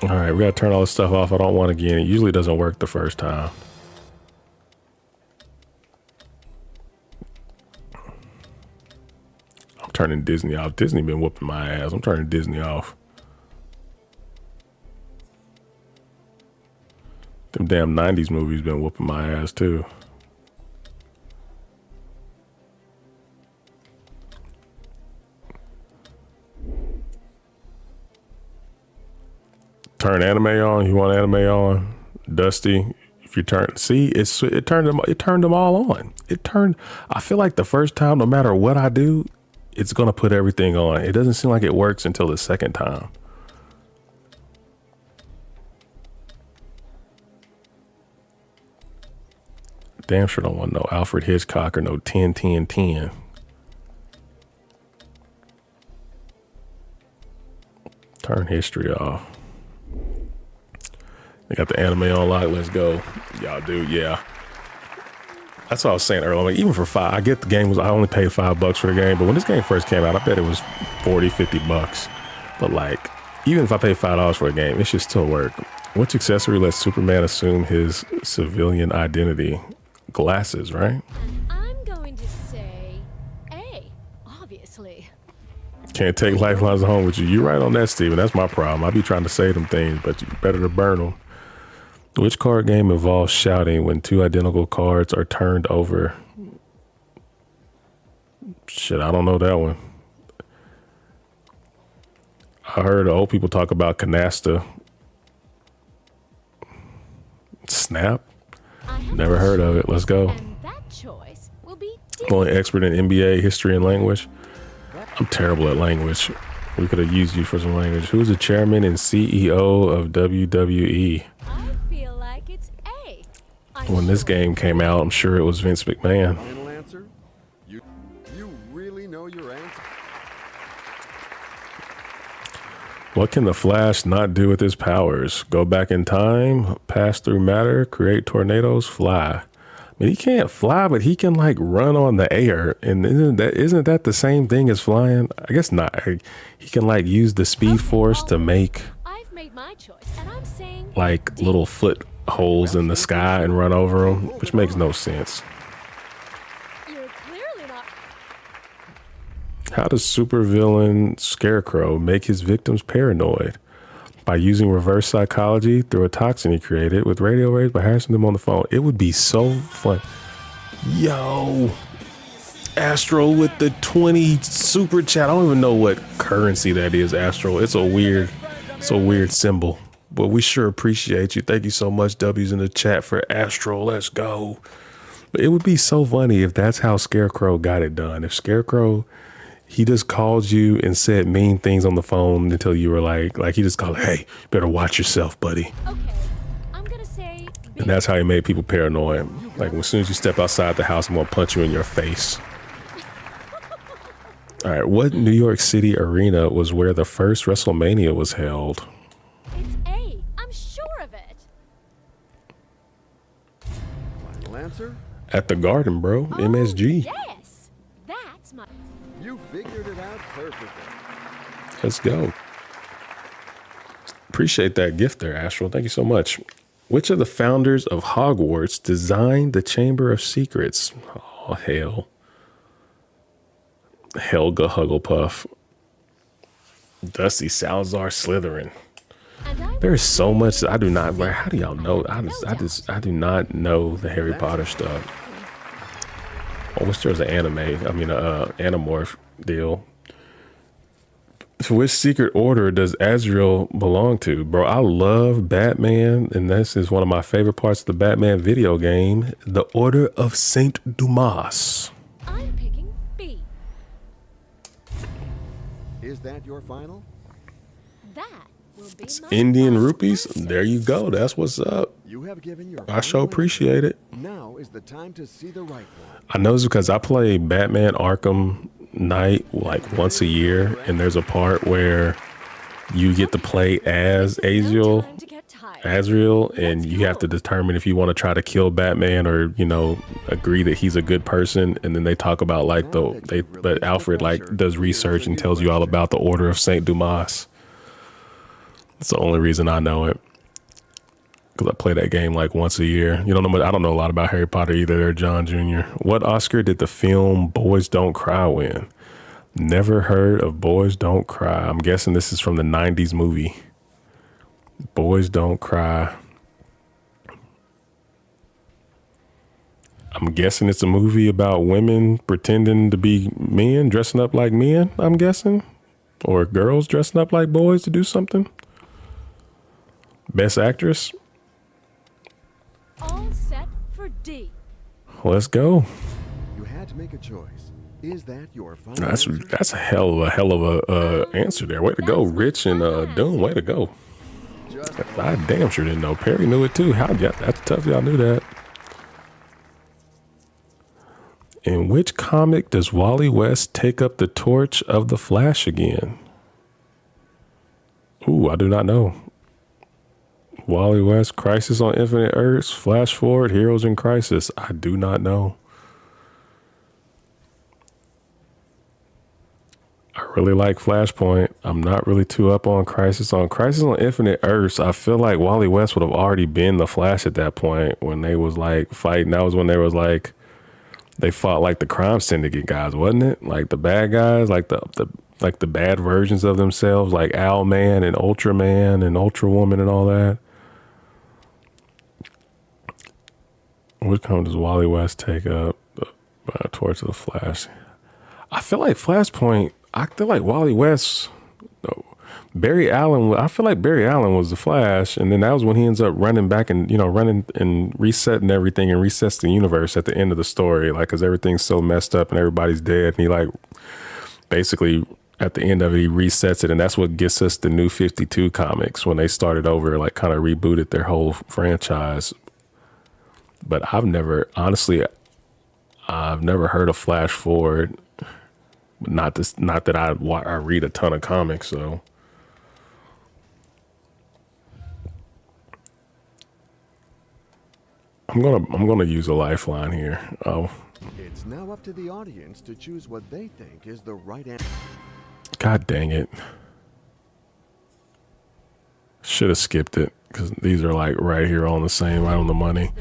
[SPEAKER 1] All right, we got to turn all this stuff off. I don't want to get it. It usually doesn't work the first time. I'm turning Disney off. Disney been whooping my ass. I'm turning Disney off. Them damn 90s movies been whooping my ass too. Turn anime on. You want anime on? Dusty, if you turn, see, it turned them all on. I feel like the first time, no matter what I do, it's gonna put everything on. It doesn't seem like it works until the second time. Damn sure don't want no Alfred Hitchcock or no 10-10-10. Turn history off. They got the anime on lock. Let's go. Y'all do, yeah. That's what I was saying earlier. Like, even for $5, I get the game I only paid $5 for the game, but when this game first came out, I bet it was $40-50. But like, even if I pay $5 for a game, it should still work. Which accessory lets Superman assume his civilian identity? Glasses, right?
[SPEAKER 11] I'm going to say A, obviously.
[SPEAKER 1] Can't take lifelines home with you. You're right on that, Steven. That's my problem. I be trying to say them things, but you better to burn them. Which card game involves shouting when two identical cards are turned over? Shit, I don't know that one. I heard old people talk about canasta. Snap? Never heard of it. Let's go.
[SPEAKER 11] And that choice will be
[SPEAKER 1] Only expert in NBA history and language. I'm terrible at language. We could have used you for some language. Who's the chairman and CEO of WWE?
[SPEAKER 11] I feel like it's A.
[SPEAKER 1] When this game came out, I'm sure it was Vince McMahon.
[SPEAKER 12] Final answer? You really know your answer?
[SPEAKER 1] What can the Flash not do with his powers? Go back in time, pass through matter, create tornadoes, fly. I mean, he can't fly, but he can like run on the air. And isn't that the same thing as flying? I guess not. He can like use the speed force to make
[SPEAKER 11] I've made my choice, and I'm saying
[SPEAKER 1] like little foot holes in the sky and run over them, which makes no sense.
[SPEAKER 11] you're clearly not.
[SPEAKER 1] How does supervillain Scarecrow make his victims paranoid? By using reverse psychology through a toxin he created with radio waves by harassing them on the phone. It would be so fun. Yo, Astro with the 20 super chat. I don't even know what currency that is, Astro. It's a weird symbol, but we sure appreciate you. Thank you so much, W's in the chat for Astro. Let's go. But it would be so funny if that's how Scarecrow got it done. If Scarecrow, he just called you and said mean things on the phone until you were like he just called, hey, better watch yourself, buddy.
[SPEAKER 11] Okay, I'm gonna say B.
[SPEAKER 1] And that's how he made people paranoid. Like, as soon as you step outside the house, I'm gonna punch you in your face. All right, what New York City arena was where the first WrestleMania was held?
[SPEAKER 11] It's A. I'm sure of it.
[SPEAKER 12] Final answer?
[SPEAKER 1] At the Garden, bro. MSG.
[SPEAKER 11] Yes, that's my.
[SPEAKER 12] You figured it out perfectly.
[SPEAKER 1] Let's go. Appreciate that gift there, Astral. Thank you so much. Which of the founders of Hogwarts designed the Chamber of Secrets? Oh, hell. Helga Hugglepuff. Dusty Salazar Slytherin. There's so much I do not. Like, how do y'all know? I do not know the Harry Potter stuff. I wish there was an anime. I mean, Animorph deal. To which secret order does Azrael belong to? Bro, I love Batman, and this is one of my favorite parts of the Batman video game, the Order of Saint Dumas.
[SPEAKER 11] I'm picking B.
[SPEAKER 12] Is that your final?
[SPEAKER 11] That will be my.
[SPEAKER 1] Indian rupees? There you go. That's what's up.
[SPEAKER 12] You have given your
[SPEAKER 1] I sure appreciate it.
[SPEAKER 12] Now is the time to see the right one.
[SPEAKER 1] I know it's because I play Batman Arkham Knight like once a year, and there's a part where you get to play as Azrael, and you have to determine if you want to try to kill Batman or, you know, agree that he's a good person. And then they talk about like but Alfred like does research and tells you all about the Order of Saint Dumas. That's the only reason I know it, because I play that game like once a year. You don't know, I don't know a lot about Harry Potter either. There, John Jr. What Oscar did the film Boys Don't Cry win? Never heard of Boys Don't Cry. I'm guessing this is from the 90s movie. Boys Don't Cry. I'm guessing it's a movie about women pretending to be men, dressing up like men, I'm guessing. Or girls dressing up like boys to do something. Best actress?
[SPEAKER 11] All set for D.
[SPEAKER 1] Let's go.
[SPEAKER 12] You had to make a choice. Is that your final answer?
[SPEAKER 1] That's a hell of a answer there. Way to go, Rich and Doom. Way to go. I damn sure didn't know. Perry knew it too. That's tough. Y'all knew that. In which comic does Wally West take up the torch of the Flash again? Ooh, I do not know. Wally West, Crisis on Infinite Earths, Flash Forward, Heroes in Crisis. I do not know. I really like Flashpoint. I'm not really too up on Crisis on Infinite Earths. I feel like Wally West would have already been the Flash at that point when they was like fighting. That was when they was like, they fought like the crime syndicate guys, wasn't it? Like the bad guys, like the bad versions of themselves, like Owlman and Ultraman and Ultra Woman and all that. Which comic does Wally West take up towards the Flash? I feel like Flashpoint. I feel like Wally West. No, Barry Allen. I feel like Barry Allen was the Flash, and then that was when he ends up running back and running and resetting everything and resets the universe at the end of the story, like because everything's so messed up and everybody's dead, and he like basically at the end of it he resets it, and that's what gets us the New 52 comics when they started over, like kind of rebooted their whole franchise. But I've never heard of Flash Forward. Not that I read a ton of comics, so I'm gonna use a lifeline here. Oh,
[SPEAKER 12] It's now up to the audience to choose what they think is the right answer.
[SPEAKER 1] God dang it! Should have skipped it because these are like right here on the same, right on the money.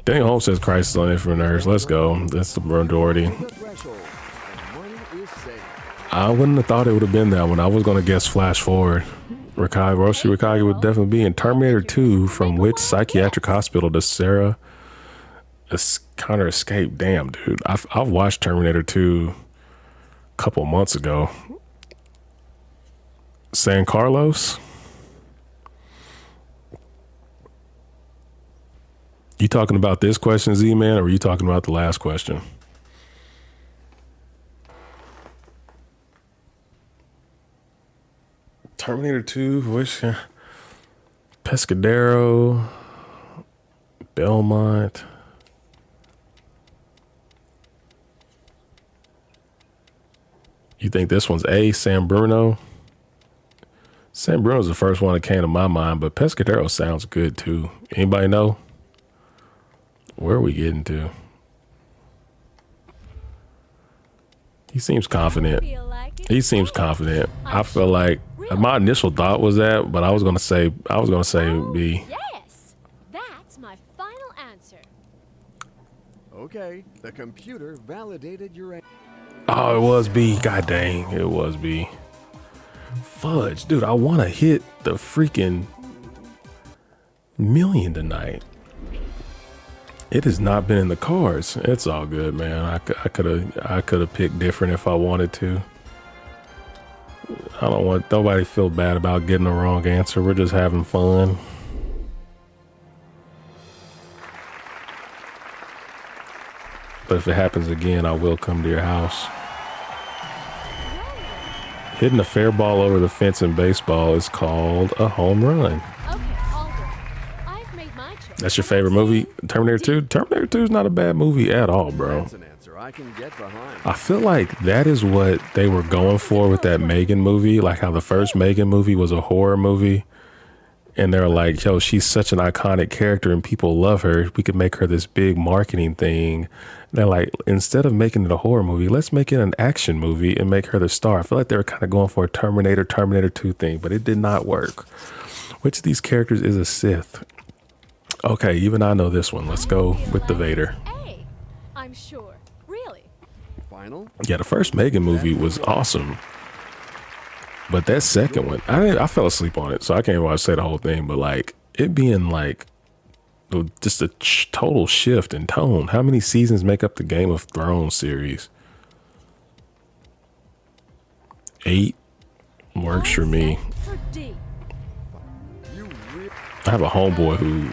[SPEAKER 1] Daniel Holmes says Christ is on Infinite Nerves. Let's go. That's the majority. I wouldn't have thought it would have been that one. I was gonna guess Flash Forward. Roshi Rikage would definitely be in Terminator 2. From which psychiatric hospital does Sarah Connor escape? Damn, dude. I've watched Terminator 2 a couple months ago. San Carlos? You talking about this question, Z-Man, or are you talking about the last question? Terminator 2, which Pescadero, Belmont. You think this one's A, San Bruno? San Bruno's the first one that came to my mind, but Pescadero sounds good too. Anybody know? Where are we getting to? He seems confident. He seems confident. I feel like my initial thought was that, but I was gonna say B.
[SPEAKER 11] Yes, that's my final answer.
[SPEAKER 12] Okay, the computer validated your answer.
[SPEAKER 1] Oh, it was B. God dang, it was B. Fudge, dude, I want to hit the freaking million tonight. It has not been in the cards. It's all good, man. I could have picked different if I wanted to. I don't want nobody to feel bad about getting the wrong answer. We're just having fun. But if it happens again, I will come to your house. Hitting a fair ball over the fence in baseball is called a home run. That's your favorite movie? Terminator 2? Terminator 2 is not a bad movie at all, bro.
[SPEAKER 12] That's an answer I can get behind.
[SPEAKER 1] I feel like that is what they were going for with that Megan movie. Like how the first Megan movie was a horror movie. And they're like, yo, she's such an iconic character and people love her. We could make her this big marketing thing. And they're like, instead of making it a horror movie, let's make it an action movie and make her the star. I feel like they were kind of going for a Terminator 2 thing, but it did not work. Which of these characters is a Sith? Okay, even I know this one. Let's go with the Vader.
[SPEAKER 11] I'm sure. Really?
[SPEAKER 12] Final?
[SPEAKER 1] Yeah, the first Megan movie was awesome. But that second one, I fell asleep on it, so I can't even say the whole thing, but like it being like just a total shift in tone. How many seasons make up the Game of Thrones series? 8 works for me. I have a homeboy who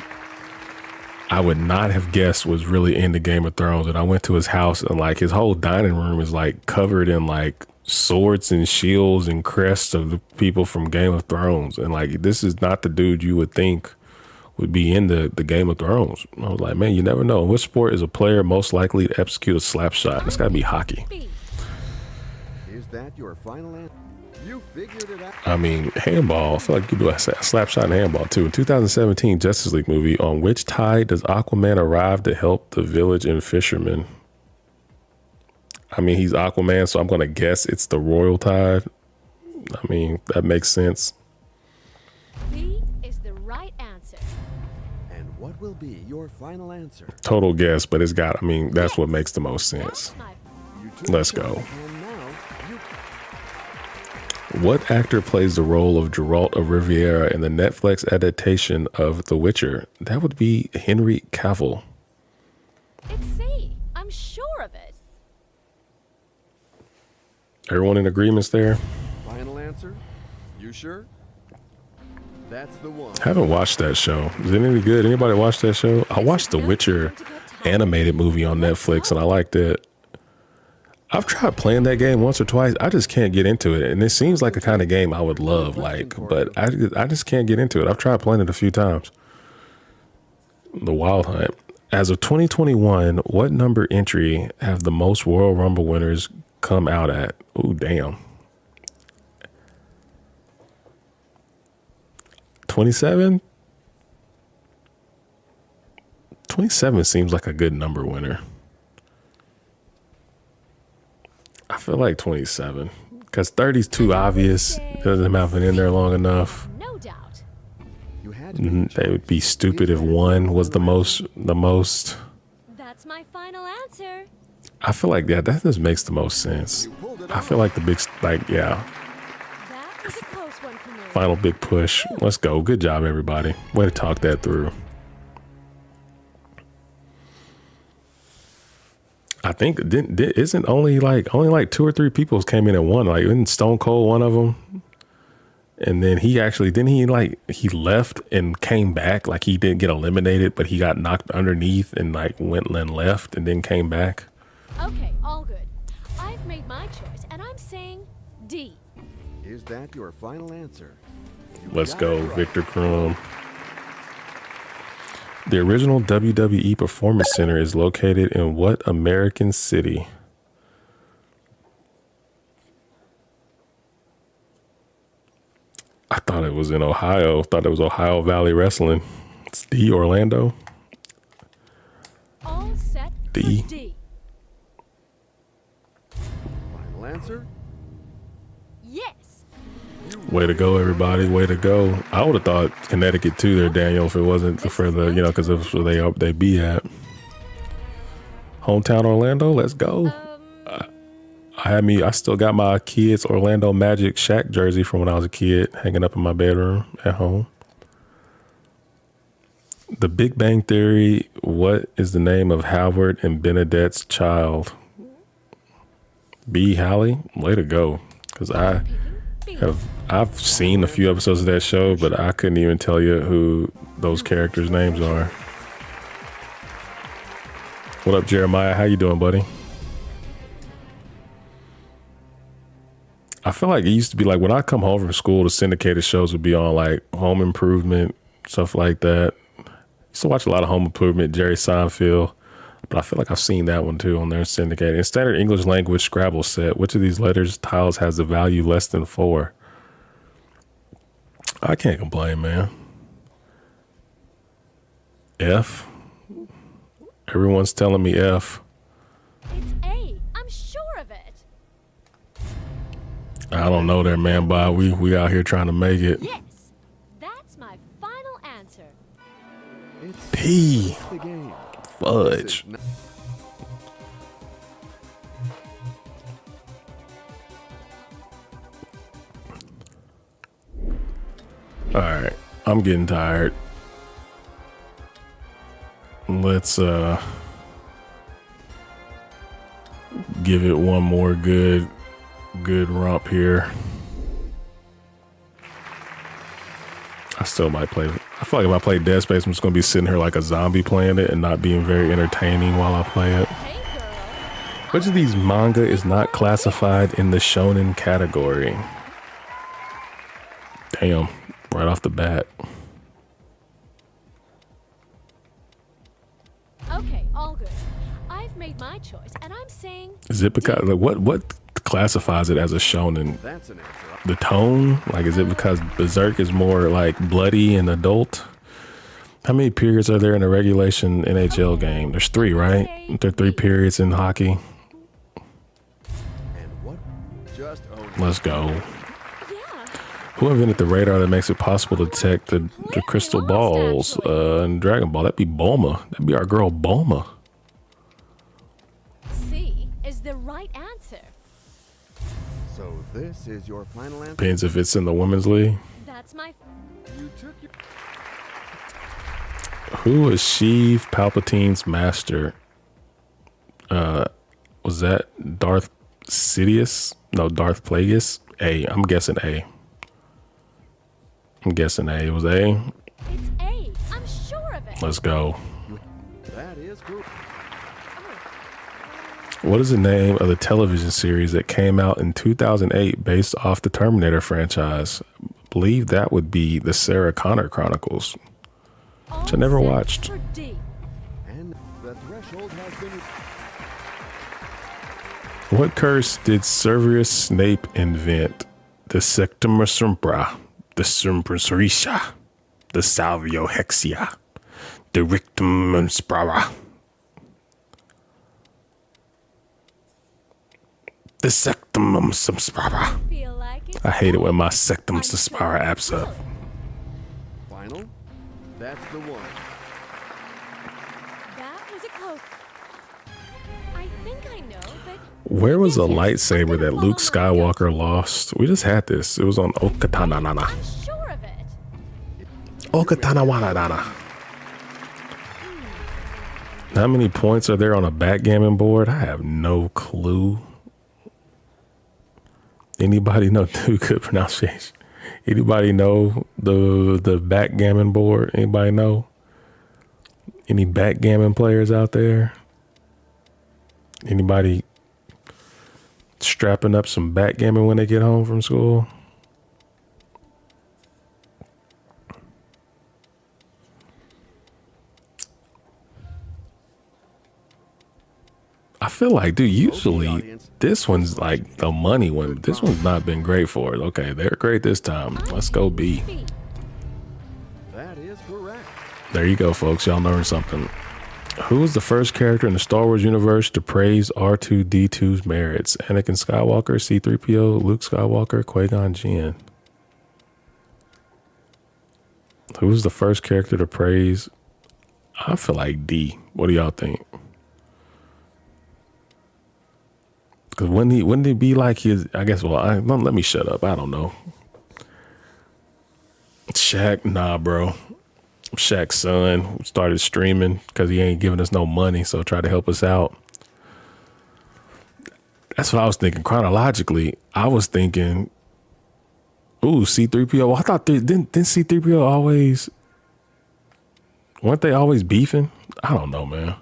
[SPEAKER 1] I would not have guessed was really into Game of Thrones, and I went to his house and like his whole dining room is like covered in like swords and shields and crests of the people from Game of Thrones, and like this is not the dude you would think would be into the Game of Thrones. I was like, man, you never know. In which sport is a player most likely to execute a slap shot? It's got to be hockey.
[SPEAKER 12] Is that your final answer? You figured it out.
[SPEAKER 1] I mean, handball. I feel like you do a slap shot in handball too. In 2017 Justice League movie, on which tide does Aquaman arrive to help the village and fishermen? I mean, he's Aquaman, so I'm going to guess it's the Royal Tide. I mean, that makes sense.
[SPEAKER 11] B is the right answer.
[SPEAKER 12] And what will be your final answer?
[SPEAKER 1] Total guess, but it's got, I mean, that's what makes the most sense. Let's go. What actor plays the role of Geralt of Riviera in the Netflix adaptation of The Witcher? That would be Henry Cavill.
[SPEAKER 11] It's C. I'm sure of it.
[SPEAKER 1] Everyone in agreements there?
[SPEAKER 12] Final answer? You sure? That's the one.
[SPEAKER 1] Haven't watched that show. Is it any good? Anybody watch that show? I watched The Witcher animated movie on Netflix and I liked it. I've tried playing that game once or twice. I just can't get into it. And it seems like a kind of game I would love, like, but I just can't get into it. I've tried playing it a few times. The Wild Hunt. As of 2021, what number entry have the most Royal Rumble winners come out at? Ooh, damn. 27? 27 seems like a good number winner. I feel like 27 because 30 is too obvious. Doesn't have it in there long enough.
[SPEAKER 11] No doubt.
[SPEAKER 1] They would be stupid if 1 was the most.
[SPEAKER 11] That's my final answer.
[SPEAKER 1] I feel like that just makes the most sense. I feel like the big,
[SPEAKER 11] That was a close one for me.
[SPEAKER 1] final big push. Let's go. Good job, everybody. Way to talk that through. I think isn't only like 2 or 3 people came in at one. Like, isn't Stone Cold one of them? And then he left and came back. Like, he didn't get eliminated, but he got knocked underneath and like went and left and then came back.
[SPEAKER 11] Okay, all good. I've made my choice, and I'm saying D.
[SPEAKER 12] Is that your final answer?
[SPEAKER 1] Let's go, Victor Krum. The original WWE Performance Center is located in what American city? I thought it was in Ohio. I thought it was Ohio Valley Wrestling. It's D, Orlando.
[SPEAKER 11] All set
[SPEAKER 1] D.
[SPEAKER 11] for D.
[SPEAKER 12] Final answer?
[SPEAKER 11] Yes.
[SPEAKER 1] Way to go, everybody. Way to go. I would have thought Connecticut too there, Daniel, if it wasn't for the, because of where they be at. Hometown Orlando, let's go. I still got my kids' Orlando Magic Shaq jersey from when I was a kid hanging up in my bedroom at home. The Big Bang Theory, what is the name of Howard and Benedette's child? B. Hallie? Way to go. Because I've seen a few episodes of that show, but I couldn't even tell you who those characters' names are. What up, Jeremiah? How you doing, buddy? I feel like it used to be like when I come home from school, the syndicated shows would be on like Home Improvement, stuff like that. Used to watch a lot of Home Improvement, Jerry Seinfeld, but I feel like I've seen that one too on their syndicated. In Standard English Language Scrabble set, which of these letters tiles has a value less than 4? I can't complain, man. F. Everyone's telling me F.
[SPEAKER 11] It's A. I'm sure of it.
[SPEAKER 1] I don't know there, man, but we out here trying to make it.
[SPEAKER 11] Yes. That's my final answer.
[SPEAKER 1] P. Fudge. All right, I'm getting tired. Let's give it one more good romp here. I still might play. I feel like if I play Dead Space, I'm just gonna be sitting here like a zombie playing it and not being very entertaining while I play it. Which of these manga is not classified in the shonen category? Damn, right off the bat.
[SPEAKER 11] Okay, all good. I've made my choice, and I'm saying.
[SPEAKER 1] Is it because like, what classifies it as a shonen?
[SPEAKER 12] That's an answer.
[SPEAKER 1] The tone? Like, is it because Berserk is more like bloody and adult? How many periods are there in a regulation NHL game? There's 3, right? There are 3 periods in hockey. Let's go. Who invented the radar that makes it possible to detect the crystal balls in Dragon Ball? That'd be Bulma. That'd be our girl Bulma.
[SPEAKER 11] C is the right answer.
[SPEAKER 12] So this is your final answer?
[SPEAKER 1] Depends if it's in the women's league.
[SPEAKER 11] That's my.
[SPEAKER 12] You took your...
[SPEAKER 1] Who is Sheev Palpatine's master? Was that Darth Sidious? No, Darth Plagueis. A. I'm guessing A. I'm guessing A. It was A.
[SPEAKER 11] It's A. I'm sure of it.
[SPEAKER 1] Let's go.
[SPEAKER 12] That is cool.
[SPEAKER 1] What is the name of the television series that came out in 2008 based off the Terminator franchise? I believe that would be the Sarah Connor Chronicles, which I never watched.
[SPEAKER 12] And the threshold has been...
[SPEAKER 1] What curse did Severus Snape invent? The Sectum Sombra, the Sombra Sorisha, the Salvio Hexia, Directum Sprava. The Sectum Sprava. I hate it when my Sectum Sprava apps up.
[SPEAKER 12] Final? That's the one.
[SPEAKER 11] That was a close. I think I know, but
[SPEAKER 1] Where was the lightsaber that Luke Skywalker lost? We just had this. It was on Okatananana.
[SPEAKER 11] I'm sure of it.
[SPEAKER 1] Okatanawanadana. How many points are there on a backgammon board? I have no clue. Anybody know the good pronunciation? Anybody know the backgammon board? Anybody know? Any backgammon players out there? Anybody strapping up some backgammon when they get home from school? I feel like, dude, usually this one's like the money one. This one's not been great for it. Okay, they're great this time. Let's go B.
[SPEAKER 12] That is correct.
[SPEAKER 1] There you go, folks. Y'all learned something. Who was the first character in the Star Wars universe to praise R2-D2's merits? Anakin Skywalker, C-3PO, Luke Skywalker, Qui-Gon Jinn. Who was the first character to praise? I feel like D. What do y'all think? Because wouldn't he be like his, I guess, well, let me shut up. I don't know. Shaq, nah, bro. Shaq's son started streaming because he ain't giving us no money, so try to help us out. That's what I was thinking. Chronologically, I was thinking, ooh, C-3PO. I thought, didn't C-3PO always, weren't they always beefing? I don't know, man.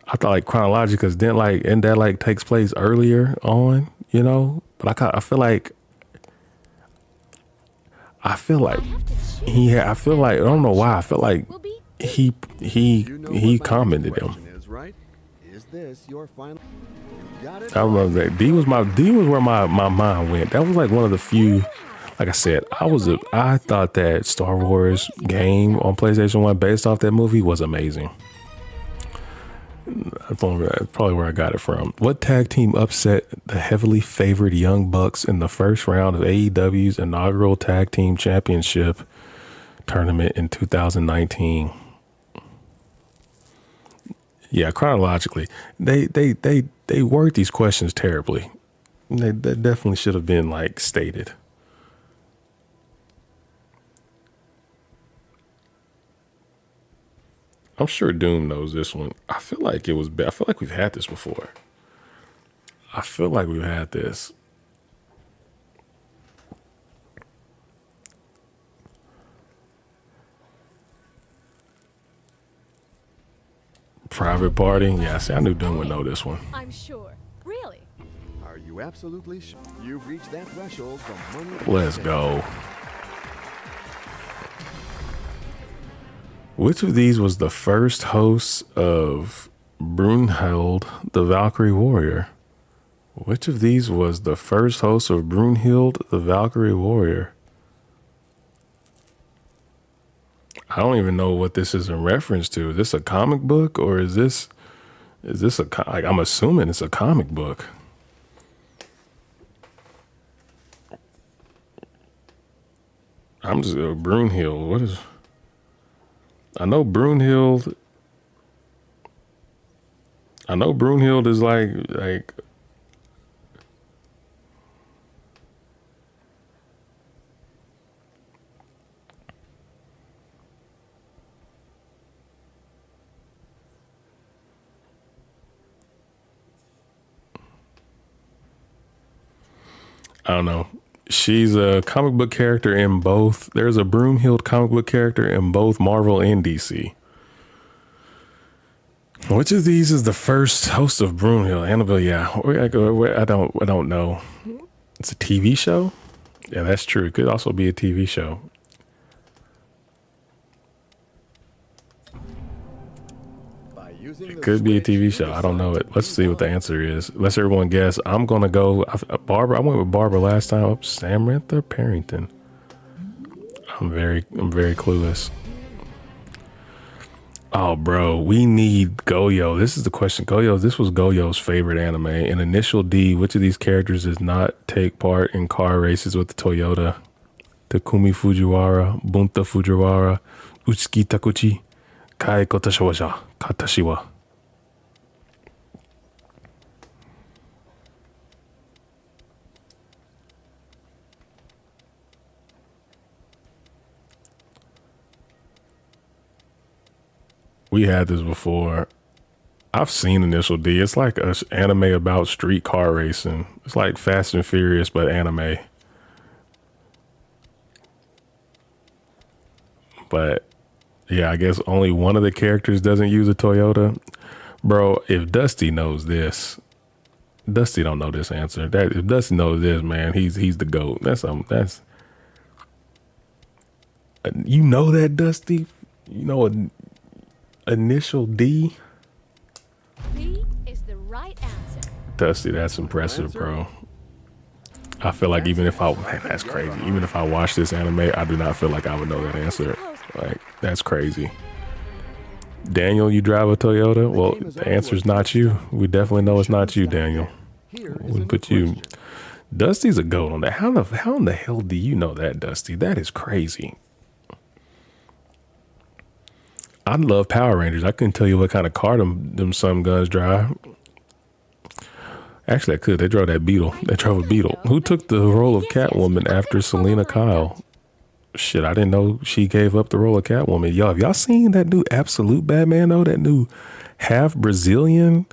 [SPEAKER 1] I thought like chronologically, because didn't that takes place earlier on, you know? But I feel like I don't know why. I feel like he commented him.
[SPEAKER 12] Is this your final?
[SPEAKER 1] I remember that D was where my mind went. That was like one of the few. Like I said, I thought that Star Wars game on PlayStation 1 based off that movie was amazing. That's probably where I got it from. What tag team upset the heavily favored Young Bucks in the first round of AEW's inaugural tag team championship tournament in 2019? Yeah, chronologically, they word these questions terribly. They definitely should have been stated. I'm sure Doom knows this one. I feel like it was bad. I feel like we've had this before. I feel like we've had this. Private Party. Yeah, see, I knew Doom would know this one.
[SPEAKER 11] I'm sure. Really?
[SPEAKER 12] Are you absolutely sure? You've reached that threshold from money.
[SPEAKER 1] Let's go. Which of these was the first host of Brunhild, the Valkyrie Warrior? Which of these was the first host of Brunhild, the Valkyrie Warrior? I don't even know what this is in reference to. Is this a comic book or is this I'm assuming it's a comic book. I'm just Brunhild. What is? I know Brunhild is like I don't know. She's a comic book character in both. There's a Broomhild comic book character in both Marvel and DC. Which of these is the first host of Broomhild? Annabelle, yeah. I don't know. It's a TV show? Yeah, that's true. It could also be a TV show. It could be a TV show. I don't know it. Let's see what the answer is. Let's everyone guess. I'm going to go Barbara. I went with Barbara last time. Oh, Samantha Parrington. I'm very clueless. Oh, bro, we need Goyo. This is the question. Goyo, this was Goyo's favorite anime. In Initial D, which of these characters does not take part in car races with the Toyota? Takumi Fujiwara, Bunta Fujiwara, Utsuki Takuchi, Kai Katashiwa. We had this before. I've seen Initial D. It's like an anime about street car racing. It's like Fast and Furious, but anime. But yeah, I guess only one of the characters doesn't use a Toyota. Bro, if Dusty knows this, Dusty don't know this answer. That if Dusty knows this, man, he's the GOAT. That's you know that, Dusty. You know Initial D.
[SPEAKER 11] B is the right answer.
[SPEAKER 1] Dusty, that's impressive, bro. I feel like even if that's crazy. Even if I watch this anime, I do not feel like I would know that answer. Like, that's crazy. Daniel, you drive a Toyota? Well, the answer's not you. We definitely know it's not you, Daniel. We put you. Dusty's a GOAT on that. How in the hell do you know that, Dusty? That is crazy. I love Power Rangers. I couldn't tell you what kind of car them some guns drive. Actually, I could. They drove that Beetle. They drove a Beetle. Who took the role of Catwoman after Selena Kyle? Shit, I didn't know she gave up the role of Catwoman. Y'all, have y'all seen that new Absolute Batman though? That new half Brazilian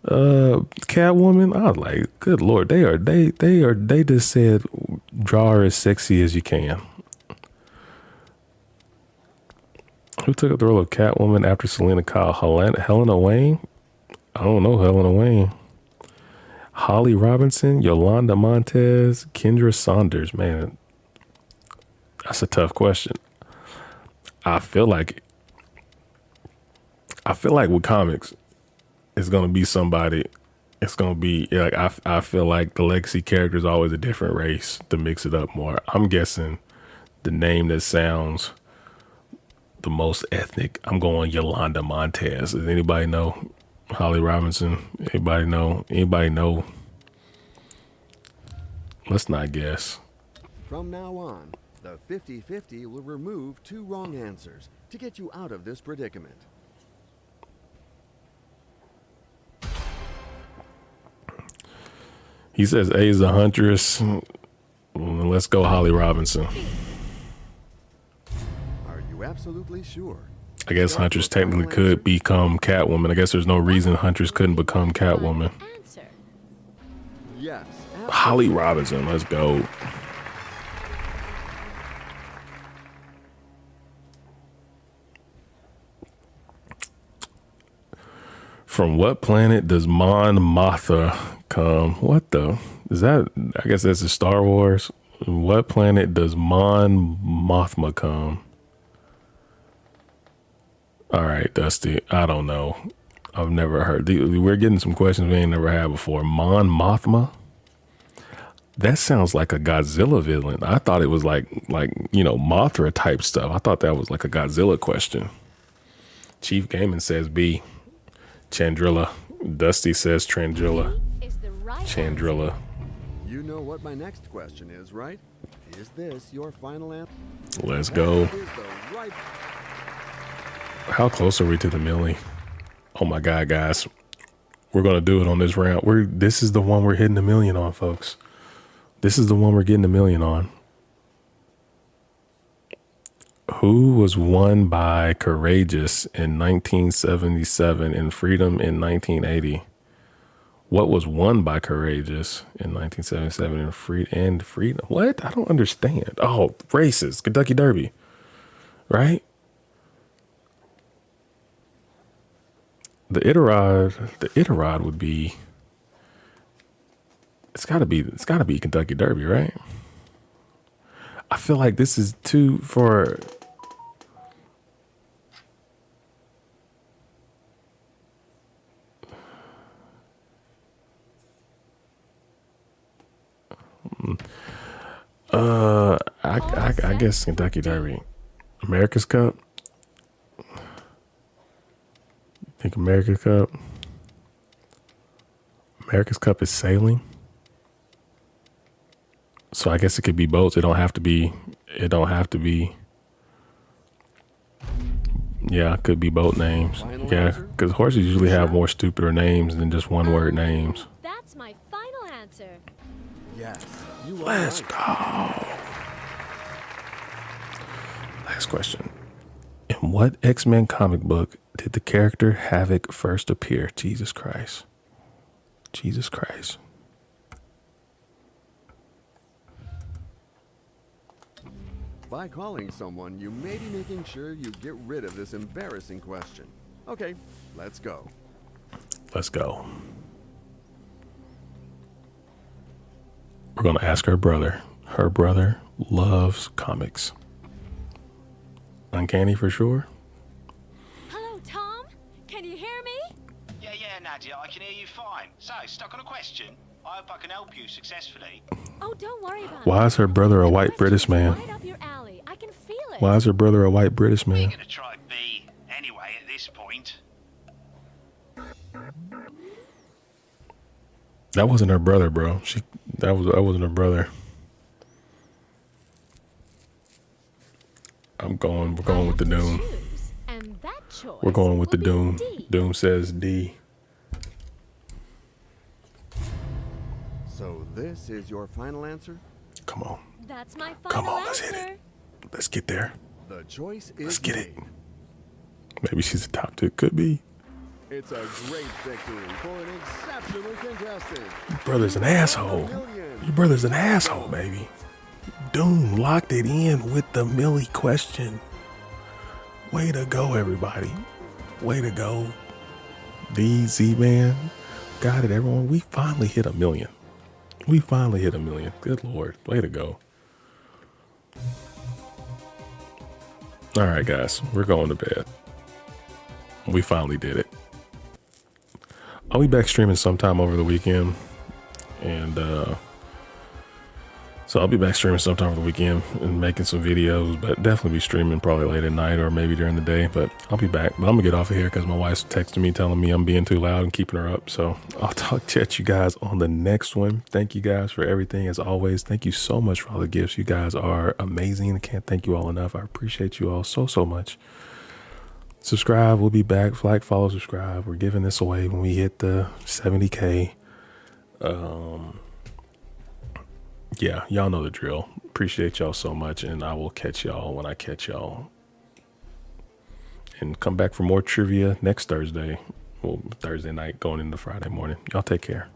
[SPEAKER 1] Catwoman? I was like, good Lord, they just said draw her as sexy as you can. Who took up the role of Catwoman after Selena Kyle? Helena Wayne? I don't know Helena Wayne. Holly Robinson, Yolanda Montez, Kendra Saunders. Man, that's a tough question. I feel like with comics, it's gonna be somebody. It's gonna be like I feel like the legacy character is always a different race to mix it up more. I'm guessing the name that sounds the most ethnic. I'm going Yolanda Montez. Does anybody know Holly Robinson? Anybody know? Let's not guess.
[SPEAKER 12] From now on, the 50-50 will remove 2 wrong answers to get you out of this predicament.
[SPEAKER 1] He says A is the Huntress. Let's go Holly Robinson.
[SPEAKER 12] Are you absolutely sure?
[SPEAKER 1] I guess Huntress technically could become Catwoman. I guess there's no reason Huntress couldn't become Catwoman.
[SPEAKER 12] Yes.
[SPEAKER 1] Holly Robinson, let's go. From what planet does Mon Mothma come? What the? Is that? I guess that's a Star Wars. What planet does Mon Mothma come? All right, Dusty. I don't know. I've never heard. We're getting some questions we ain't never had before. Mon Mothma? That sounds like a Godzilla villain. I thought it was like Mothra type stuff. I thought that was like a Godzilla question. Chief Gaiman says B. Chandrilla. Dusty says Chandrilla. Chandrilla.
[SPEAKER 12] You know what my next question is, right? Is this your final answer?
[SPEAKER 1] Let's go. How close are we to the milli? Oh my God, guys. We're going to do it on this round. This is the one we're hitting $1 million on, folks. This is the one we're getting $1 million on. Who was won by Courageous in 1977 and Freedom in 1980? What was won by Courageous in 1977 and Freedom? What? I don't understand. Oh, races, Kentucky Derby, right? The Itarod would be. It's gotta be Kentucky Derby, right? I feel like this is too for. I guess Kentucky Derby. America's Cup. think America's Cup. America's Cup is sailing. So I guess it could be boats. It don't have to be. Yeah, it could be boat names. Yeah, because horses usually have more stupider names than just one word names.
[SPEAKER 11] That's my final answer.
[SPEAKER 12] Yes.
[SPEAKER 1] Let's go. Next question. In what X-Men comic book did the character Havoc first appear? Jesus Christ. Jesus Christ.
[SPEAKER 12] By calling someone, you may be making sure you get rid of this embarrassing question. Okay, let's go.
[SPEAKER 1] Let's go. We're going to ask her brother. Her brother loves comics. Uncanny for sure.
[SPEAKER 11] Hello, Tom. Can you hear me?
[SPEAKER 16] Yeah, Nadia, I can hear you fine. So, stuck on a question? I hope I can help you successfully.
[SPEAKER 11] Oh, don't worry about it.
[SPEAKER 1] Why is her brother a white British man?
[SPEAKER 11] Right up your alley. I can feel it.
[SPEAKER 1] Why is her brother a white British man?
[SPEAKER 16] We're gonna try B anyway at this point.
[SPEAKER 1] That wasn't her brother, bro. That wasn't her brother. We're going with the Doom.
[SPEAKER 11] And that choice
[SPEAKER 1] We're going with the
[SPEAKER 11] will be
[SPEAKER 1] Doom.
[SPEAKER 11] D.
[SPEAKER 1] Doom says D.
[SPEAKER 12] So this is your final answer?
[SPEAKER 1] Come on.
[SPEAKER 11] That's my final
[SPEAKER 1] Come on,
[SPEAKER 11] answer.
[SPEAKER 1] let's hit it. Let's get there.
[SPEAKER 12] The choice is
[SPEAKER 1] Let's get it.
[SPEAKER 12] made.
[SPEAKER 1] Maybe she's a top 2. Could be.
[SPEAKER 12] It's a great victory for an exceptional contestant.
[SPEAKER 1] Your brother's an asshole. Your brother's an asshole, baby. Doom locked it in with the Millie question. Way to go, everybody. Way to go. DZ, man. Got it, everyone. We finally hit 1 million. We finally hit 1 million. Good Lord. Way to go. All right, guys. We're going to bed. We finally did it. I'll be back streaming sometime over the weekend. And so I'll be back streaming sometime over the weekend and making some videos, but definitely be streaming probably late at night or maybe during the day, but I'll be back. But I'm gonna get off of here because my wife's texting me telling me I'm being too loud and keeping her up. So I'll talk to you guys on the next one. Thank you guys for everything as always. Thank you so much for all the gifts. You guys are amazing. I can't thank you all enough. I appreciate you all so much. Subscribe. We'll be back. Like, follow, subscribe. We're giving this away when we hit the 70K. Yeah, y'all know the drill. Appreciate y'all so much, and I will catch y'all when I catch y'all. And come back for more trivia next Thursday. Well, Thursday night going into Friday morning. Y'all take care.